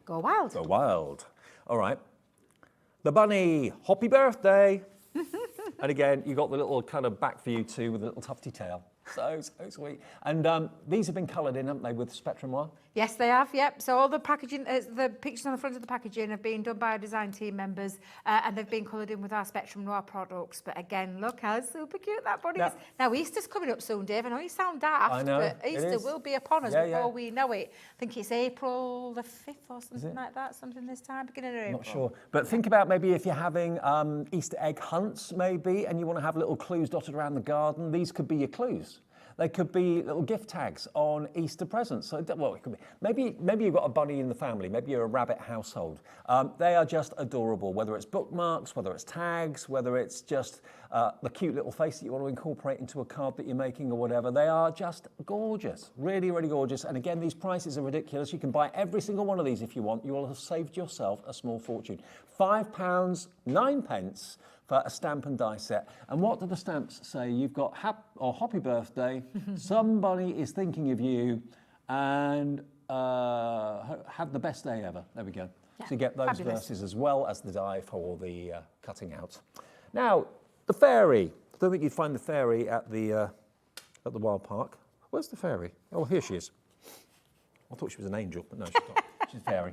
Go Wild. Go Wild. All right. The bunny, happy birthday. And again, you got the little kind of back view too with a little tufty tail. So sweet. And these have been coloured in, haven't they, with Spectrum Noir? Yes, they have, yep. So all the packaging, the pictures on the front of the packaging have been done by our design team members, and they've been coloured in with our Spectrum Noir products. But again, look how super cute that bunny is. Now, Easter's coming up soon, Dave. I know you sound daft, I know, but Easter will be upon us before we know it. I think it's April the 5th or something like that, something this time, beginning of April. Not sure. But think about maybe if you're having Easter egg hunts, maybe, and you want to have little clues dotted around the garden, these could be your clues. They could be little gift tags on Easter presents. So, well, it could be. Maybe you've got a bunny in the family. Maybe you're a rabbit household. They are just adorable, whether it's bookmarks, whether it's tags, whether it's just the cute little face that you want to incorporate into a card that you're making or whatever. They are just gorgeous, really, really gorgeous. And again, these prices are ridiculous. You can buy every single one of these if you want. You will have saved yourself a small fortune. £5.09 for a stamp and die set. And what do the stamps say? You've got happy birthday, somebody is thinking of you, and have the best day ever. There we go. Yeah, so you get those fabulous. verses as well as the die for the cutting out. Now, the fairy. I don't think you'd find the fairy at the Wild Park. Where's the fairy? Oh, here she is. I thought she was an angel, but no, she's not. She's a fairy.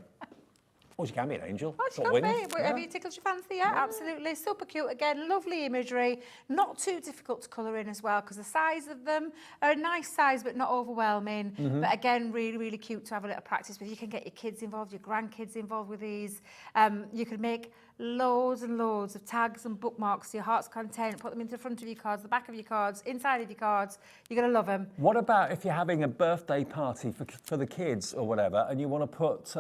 Oh, she can be an angel. Oh, she can be. Whatever you tickles your fancy, absolutely. Super cute again, lovely imagery. Not too difficult to colour in as well, because the size of them are a nice size, but not overwhelming. But again, really, really cute to have a little practice with. You can get your kids involved, your grandkids involved with these. You can make loads and loads of tags and bookmarks to your heart's content, put them into the front of your cards, the back of your cards, inside of your cards. You're going to love them. What about if you're having a birthday party for the kids or whatever, and you want to put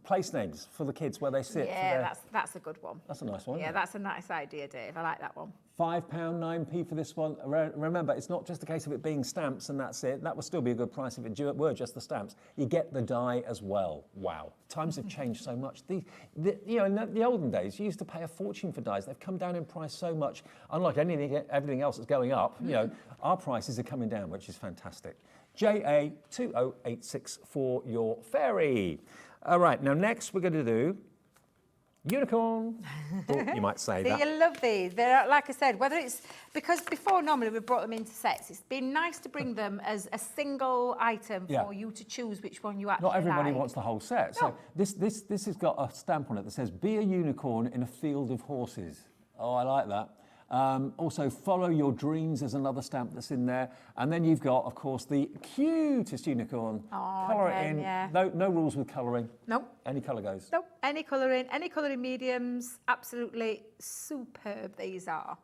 place names for the kids where they sit? Yeah, that's a good one. That's a nice one. Yeah, isn't it? that's a nice idea, Dave. I like that one. £5.09 for this one. Remember, it's not just a case of it being stamps and that's it. That would still be a good price if it were just the stamps. You get the die as well. Wow. Times have changed so much. In the olden days, you used to pay a fortune for dies. They've come down in price so much. Unlike everything else that's going up, our prices are coming down, which is fantastic. JA2086 for your fairy. All right, now next we're going to do Unicorn. Thought you might say that. You love these. They're, like I said, whether it's, because before normally we brought them into sets, it's been nice to bring them as a single item Yeah. for you to choose which one you actually Not everybody like. wants the whole set. So No. this has got a stamp on it that says, be a unicorn in a field of horses. Oh, I like that. Also, follow your dreams. There's another stamp that's in there. And then you've got, of course, the cutest unicorn. Oh, Colour it again, in. yeah. No rules with colouring. Nope. Any colour goes. Nope. Any colouring mediums. Absolutely superb these are.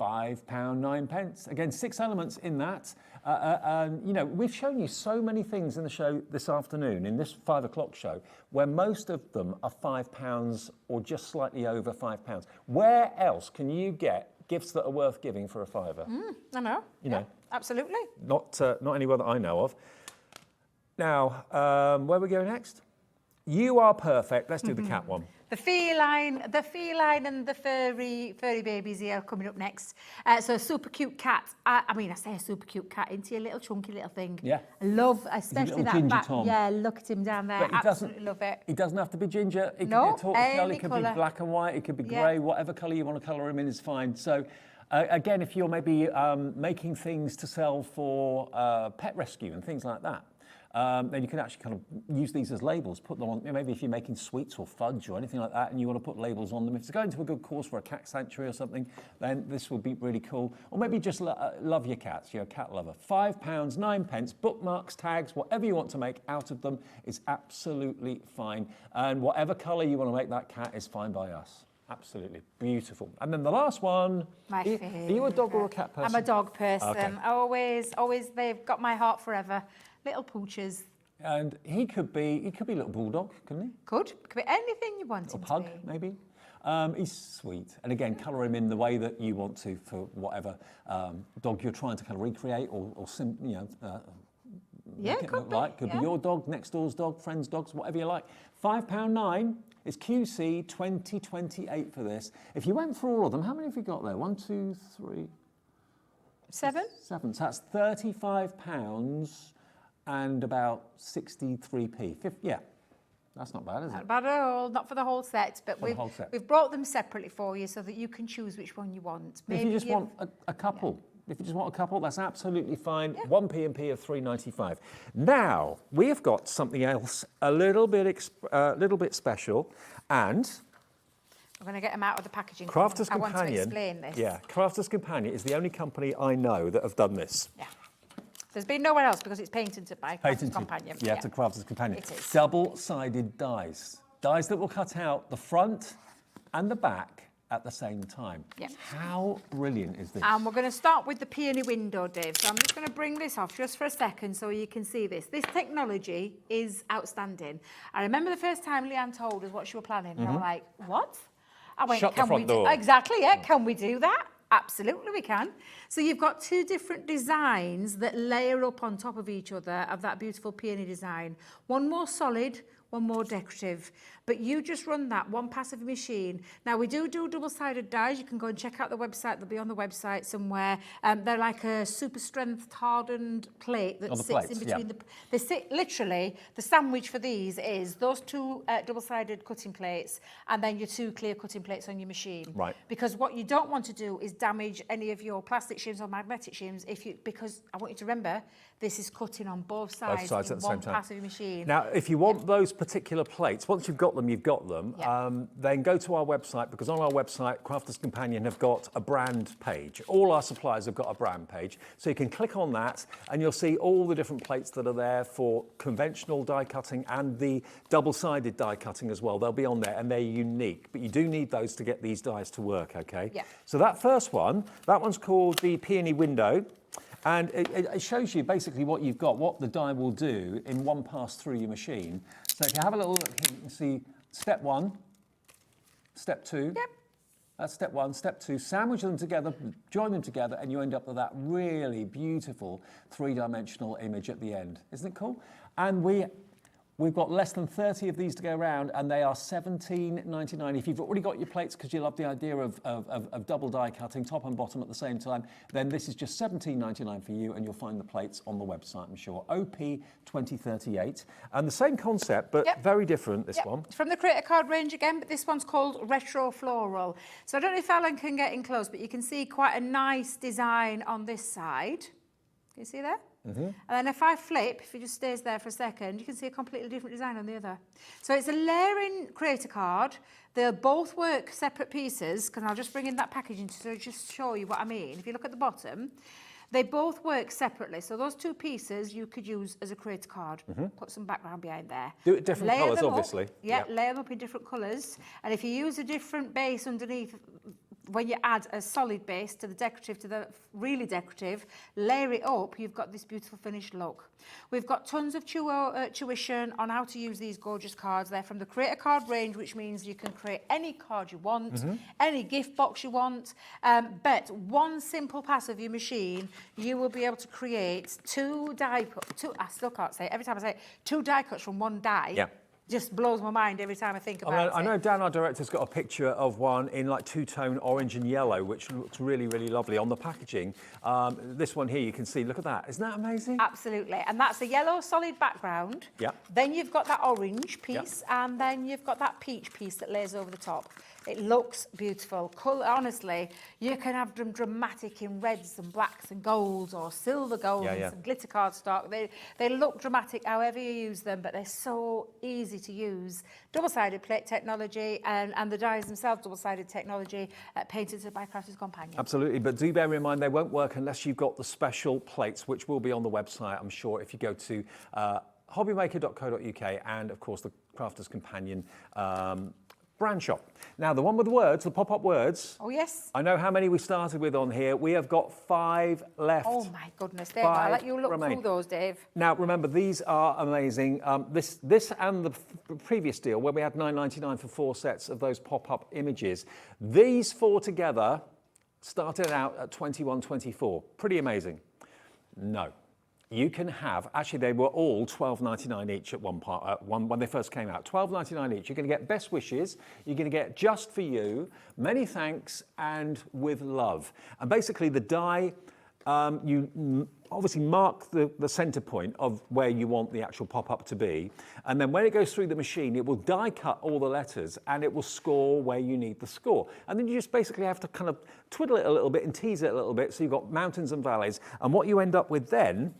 £5, 9 pence. Again, 6 elements in that. And, you know, we've shown you so many things in the show this afternoon, in this 5 o'clock show, where most of them are £5 or just slightly over £5. Where else can you get gifts that are worth giving for a fiver? I know. You know. Absolutely. Not anywhere that I know of. Now, where we go next? You are perfect. Let's do the cat one. The feline and the furry babies here coming up next. So a super cute cat. I mean, I say a super cute cat into a little chunky little thing. Yeah. I love, especially little that ginger back. Tom. Yeah, look at him down there. But he Absolutely love it. He doesn't have to be ginger. It No, could be a tortoiseshell, any it could colour. be black and white, it could be Yeah. grey, whatever colour you want to colour him in is fine. So, again, if you're maybe making things to sell for pet rescue and things like that, then you can actually kind of use these as labels, put them on, maybe if you're making sweets or fudge or anything like that and you want to put labels on them. If it's going to a good cause for a cat sanctuary or something, then this will be really cool. Or maybe just love your cats, you're a cat lover. £5, 9 pence, bookmarks, tags, whatever you want to make out of them is absolutely fine. And whatever colour you want to make that cat is fine by us. Absolutely beautiful. And then the last one, My are you a dog or a cat person? I'm a dog person. Okay. Always, they've got my heart forever. Little pooches. And he could be a little bulldog, couldn't he? Could be anything you want A him pug, to be. maybe. He's sweet. And again, colour him in the way that you want to for whatever dog you're trying to kind of recreate or Yeah, make it could look be. like. Could be your dog, next door's dog, friend's dogs, whatever you like. £5, 9 is QC 2028 for this. If you went for all of them, how many have you got there? 1, 2, 3, 7? 7. So that's £35 and about 63p. Yeah, that's not bad, is it? Not bad at all, not for the whole set, but the whole set. we've brought them separately for you so that you can choose which one you want. If you just want a couple, if you just want a couple, that's absolutely fine. 1 P&P of £3.95. Now we have got something else a little bit special, and I'm going to get them out of the packaging. Crafter's I want to Companion. explain this. Yeah, Crafter's Companion is the only company I know that have done this. Yeah. There's been nowhere else because it's patented by Crafter's Patented. Companion. Yeah, to Crafter's Companion. It is. Double-sided dies. Dies that will cut out the front and the back at the same time. Yeah. How brilliant is this? And we're going to start with the peony window, Dave. So I'm just going to bring this off just for a second so you can see this. This technology is outstanding. I remember the first time Leanne told us what she was planning, and I was like, what? I went, Shut the can we front door. Exactly, yeah. Can we do that? Absolutely, we can. So you've got 2 different designs that layer up on top of each other of that beautiful peony design. One more solid, one more decorative. But you just run that one pass of your machine. Now, we do double-sided dies. You can go and check out the website. They'll be on the website somewhere. They're like a super strength hardened plate that sits in between they sit literally, the sandwich for these is those 2 double-sided cutting plates and then your 2 clear cutting plates on your machine. Right. Because what you don't want to do is damage any of your plastic shims or magnetic shims because I want you to remember this is cutting on both sides at in the one same time. pass of your machine. Now, if you want those particular plates, once you've got them, you've got them. Yeah. Then go to our website, because on our website, Crafter's Companion have got a brand page. All our suppliers have got a brand page. So you can click on that and you'll see all the different plates that are there for conventional die cutting and the double-sided die cutting as well. They'll be on there and they're unique, but you do need those to get these dies to work, okay? Yeah. So that first one, that one's called the Peony Window. And it shows you basically what you've got, what the die will do in one pass through your machine. So if you have a little look here, you can see step 1, step 2. Yep. That's step 1, step 2. Sandwich them together, join them together, and you end up with that really beautiful 3-dimensional image at the end. Isn't it cool? And We've got less than 30 of these to go around, and they are $17.99. If you've already got your plates because you love the idea of double die cutting, top and bottom at the same time, then this is just $17.99 for you, and you'll find the plates on the website, I'm sure. OP2038. And the same concept, but very different, this one. It's from the Cricut card range again, but this one's called Retro Floral. So I don't know if Alan can get in close, but you can see quite a nice design on this side. Can you see that? And then if I flip, if it just stays there for a second, you can see a completely different design on the other. So it's a layering creator card. They'll both work separate pieces, because I'll just bring in that packaging to just show you what I mean. If you look at the bottom, they both work separately. So those two pieces you could use as a creator card. Put some background behind there. Do it different colours, obviously. Layer them up in different colours. And if you use a different base underneath, when you add a solid base to the decorative, to the really decorative, layer it up, you've got this beautiful finished look. We've got tons of tuition on how to use these gorgeous cards. They're from the Creator Card range, which means you can create any card you want, any gift box you want, but one simple pass of your machine, you will be able to create I still can't say it, every time I say it, 2 die cuts from one die. Yeah. Just blows my mind every time I think about it. I know Dan, our director's got a picture of one in like 2-tone orange and yellow, which looks really, really lovely on the packaging. This one here, you can see, look at that. Isn't that amazing? Absolutely. And that's a yellow solid background. Yeah. Then you've got that orange piece, and then you've got that peach piece that lays over the top. It looks beautiful. Colour, honestly, you can have them dramatic in reds and blacks and golds, or silver golds and glitter cardstock. They look dramatic however you use them, but they're so easy to use. Double-sided plate technology, and the dies themselves double-sided technology, painted by Crafter's Companion. Absolutely, but do bear in mind they won't work unless you've got the special plates, which will be on the website, I'm sure, if you go to hobbymaker.co.uk and, of course, the Crafter's Companion brand shop. Now, the one with the words, the pop-up words. Oh, yes. I know how many we started with on here. We have got 5 left. Oh, my goodness, Dave. I'll let you look through those, Dave. Now, remember, these are amazing. This and the previous deal, where we had $9.99 for 4 sets of those pop-up images. These 4 together started out at $21.24. Pretty amazing. No. You can have, actually they were all $12.99 each at when they first came out. $12.99 each. You're going to get best wishes, you're going to get just for you, many thanks, and with love. And basically the die, you obviously mark the center point of where you want the actual pop-up to be. And then when it goes through the machine, it will die cut all the letters and it will score where you need the score. And then you just basically have to kind of twiddle it a little bit and tease it a little bit. So you've got mountains and valleys. And what you end up with then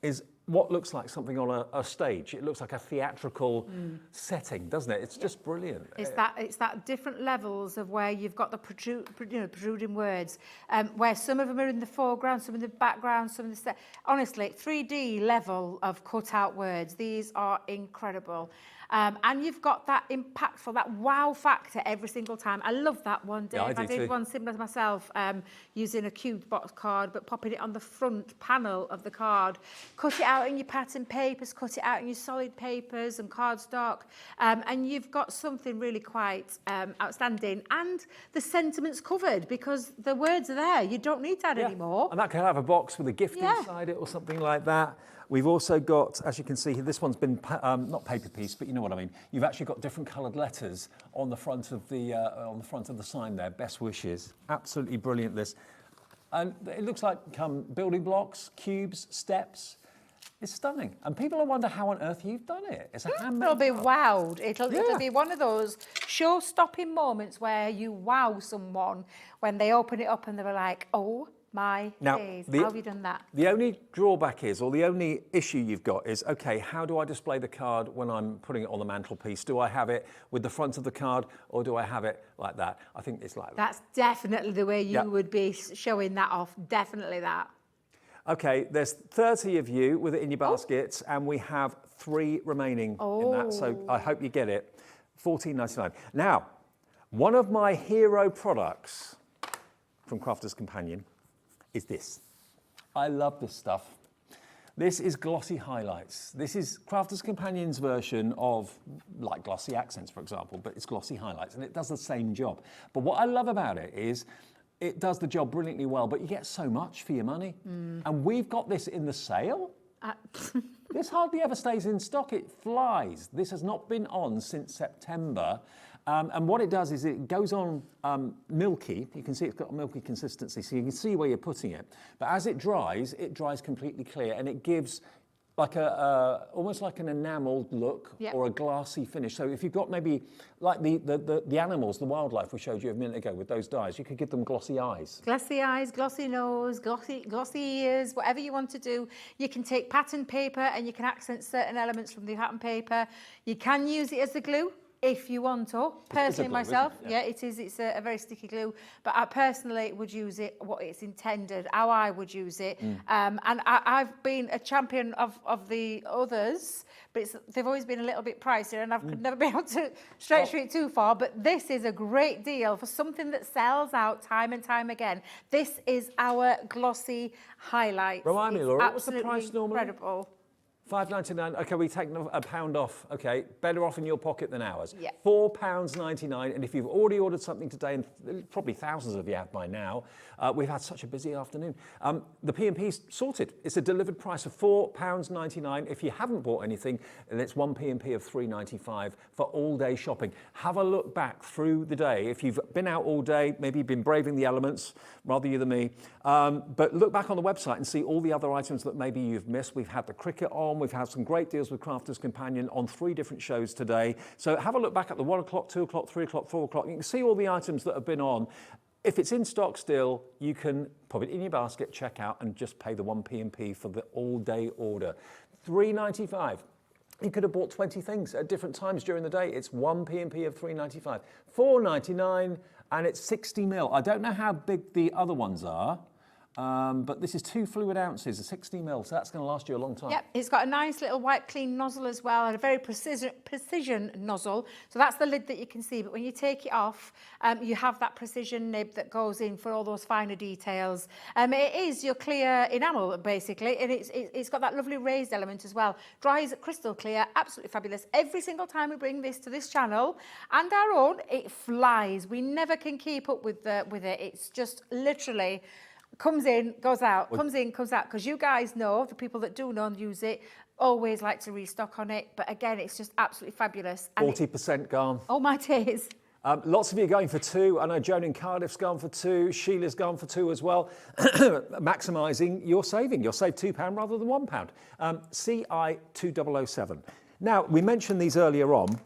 is what looks like something on a stage. It looks like a theatrical setting, doesn't it? It's just brilliant. It's that different levels of where you've got the protruding words, where some of them are in the foreground, some in the background, some in the honestly, 3D level of cut out words. These are incredible. And you've got that impactful, that wow factor every single time. I love that one, Dave. Yeah, I did one similar to myself, using a cubed box card, but popping it on the front panel of the card. Cut it out in your pattern papers, cut it out in your solid papers and cardstock, and you've got something really quite outstanding. And the sentiment's covered because the words are there. You don't need that anymore. And that can have a box with a gift inside it or something like that. We've also got, as you can see here, this one's been not paper piece, but you know what I mean. You've actually got different coloured letters on the front of the sign there. Best wishes, absolutely brilliant. This, and it looks like building blocks, cubes, steps. It's stunning, and people will wonder how on earth you've done it. It's a handmade. They'll be wowed. It'll be one of those show-stopping moments where you wow someone when they open it up and they're like, "Oh my days, how have you done that?" The only drawback is, or the only issue you've got is, okay, how do I display the card when I'm putting it on the mantelpiece? Do I have it with the front of the card, or do I have it like that? I think it's like that. That's definitely the way you would be showing that off. Definitely that. Okay, there's 30 of you with it in your baskets, and we have 3 remaining in that, so I hope you get it. $14.99. Now, one of my hero products from Crafter's Companion is this. I love this stuff. This is glossy highlights. This is Crafter's Companion's version of like glossy accents, for example, but it's glossy highlights, and it does the same job. But what I love about it is it does the job brilliantly well, but you get so much for your money. And we've got this in the sale. This hardly ever stays in stock. It flies. This has not been on since September. And what it does is it goes on milky. You can see it's got a milky consistency, so you can see where you're putting it. But as it dries completely clear, and it gives like almost like an enameled look or a glassy finish. So if you've got maybe like the animals, the wildlife we showed you a minute ago with those dyes, you could give them glossy eyes. Glossy eyes, glossy nose, glossy ears, whatever you want to do. You can take pattern paper and you can accent certain elements from the pattern paper. You can use it as a glue if you want to. Personally, glue, myself, isn't it? yeah, it is. It's a very sticky glue. But I personally would use it what it's intended, how I would use it. And I've been a champion of the others, but they've always been a little bit pricier, and I've could never been able to stretch it too far. But this is a great deal for something that sells out time and time again. This is our glossy highlight. Remind me, Laura, what's the price normally? Incredible. £5.99. Okay, we take £1 off. Okay, better off in your pocket than ours. Yeah. £4.99. And if you've already ordered something today, and probably thousands of you have by now, we've had such a busy afternoon. The P&P's sorted. It's a delivered price of £4.99. If you haven't bought anything, then it's one P&P of £3.95 for all day shopping. Have a look back through the day. If you've been out all day, maybe you've been braving the elements, rather you than me. But look back on the website and see all the other items that maybe you've missed. We've had the Cricut on. We've had some great deals with Crafter's Companion on 3 different shows today. So have a look back at the 1 o'clock, 2 o'clock, 3 o'clock, 4 o'clock. You can see all the items that have been on. If it's in stock still, you can put it in your basket, check out, and just pay the 1 P&P for the all-day order. £3.95. You could have bought 20 things at different times during the day. It's 1 P&P of £3.95. £4.99, and it's 60 mil. I don't know how big the other ones are. But this is 2 fluid ounces, a 60 mil, so that's going to last you a long time. Yep, it's got a nice little white clean nozzle as well, and a very precision nozzle. So that's the lid that you can see, but when you take it off, you have that precision nib that goes in for all those finer details. It is your clear enamel, basically, and it's got that lovely raised element as well. Dries crystal clear, absolutely fabulous. Every single time we bring this to this channel, and our own, it flies. We never can keep up with it. It's just literally comes in, goes out, comes in, goes out, because you guys know, the people that do know and use it, always like to restock on it. But again, it's just absolutely fabulous. 40% gone. Oh my days. Lots of you are going for 2. I know Joan in Cardiff's gone for 2. Sheila's gone for 2 as well. Maximising your saving. You'll save £2 rather than £1. CI2007. Now, we mentioned these earlier on.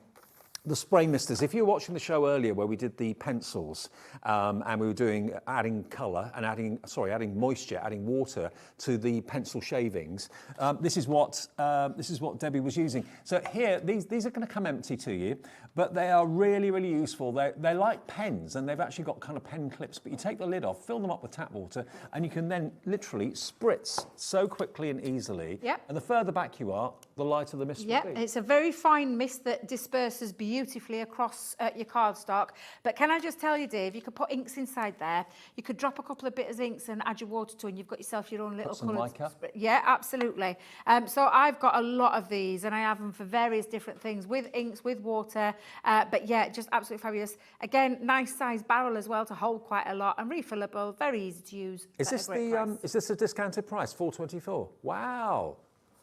The spray misters. If you were watching the show earlier where we did the pencils and we were adding colour and adding moisture, adding water to the pencil shavings, this is what Debbie was using. So here, these are going to come empty to you, but they are really, really useful. They're like pens, and they've actually got kind of pen clips, but you take the lid off, fill them up with tap water, and you can then literally spritz so quickly and easily. Yep. And the further back you are, the lighter the mist will be. It's a very fine mist that disperses beautifully across your cardstock. But can I just tell you, Dave, you could put inks inside there. You could drop a couple of bits of inks and add your water to it, and you've got yourself your own little coloured. Yeah, absolutely. So I've got a lot of these, and I have them for various different things, with inks, with water. But yeah, just absolutely fabulous. Again, nice size barrel as well to hold quite a lot, and refillable, very easy to use. Is this a discounted price? $4.24. Wow.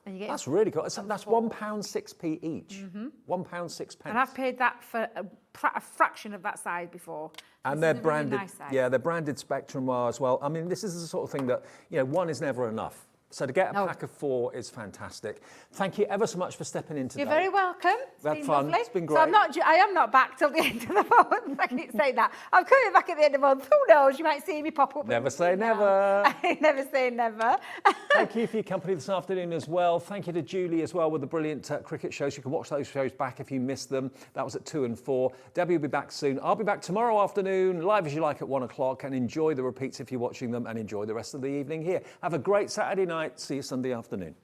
That's really cool. That's £1.06 each. £1.06. And I've paid that for a fraction of that size before. And they're branded. Really nice size. Yeah, they're branded Spectrum Wire as well. I mean, this is the sort of thing that, one is never enough. So to get a pack of 4 is fantastic. Thank you ever so much for stepping in today. You're very welcome. It's been fun. Lovely. It's been great. So I am not back till the end of the month. I can say that. I'm coming back at the end of the month. Who knows? You might see me pop up. Never say never. Never say never. Thank you for your company this afternoon as well. Thank you to Julie as well with the brilliant Cricut shows. You can watch those shows back if you missed them. That was at 2 and 4. Debbie will be back soon. I'll be back tomorrow afternoon, live as you like at 1 o'clock, and enjoy the repeats if you're watching them, and enjoy the rest of the evening here. Have a great Saturday night. See you Sunday afternoon.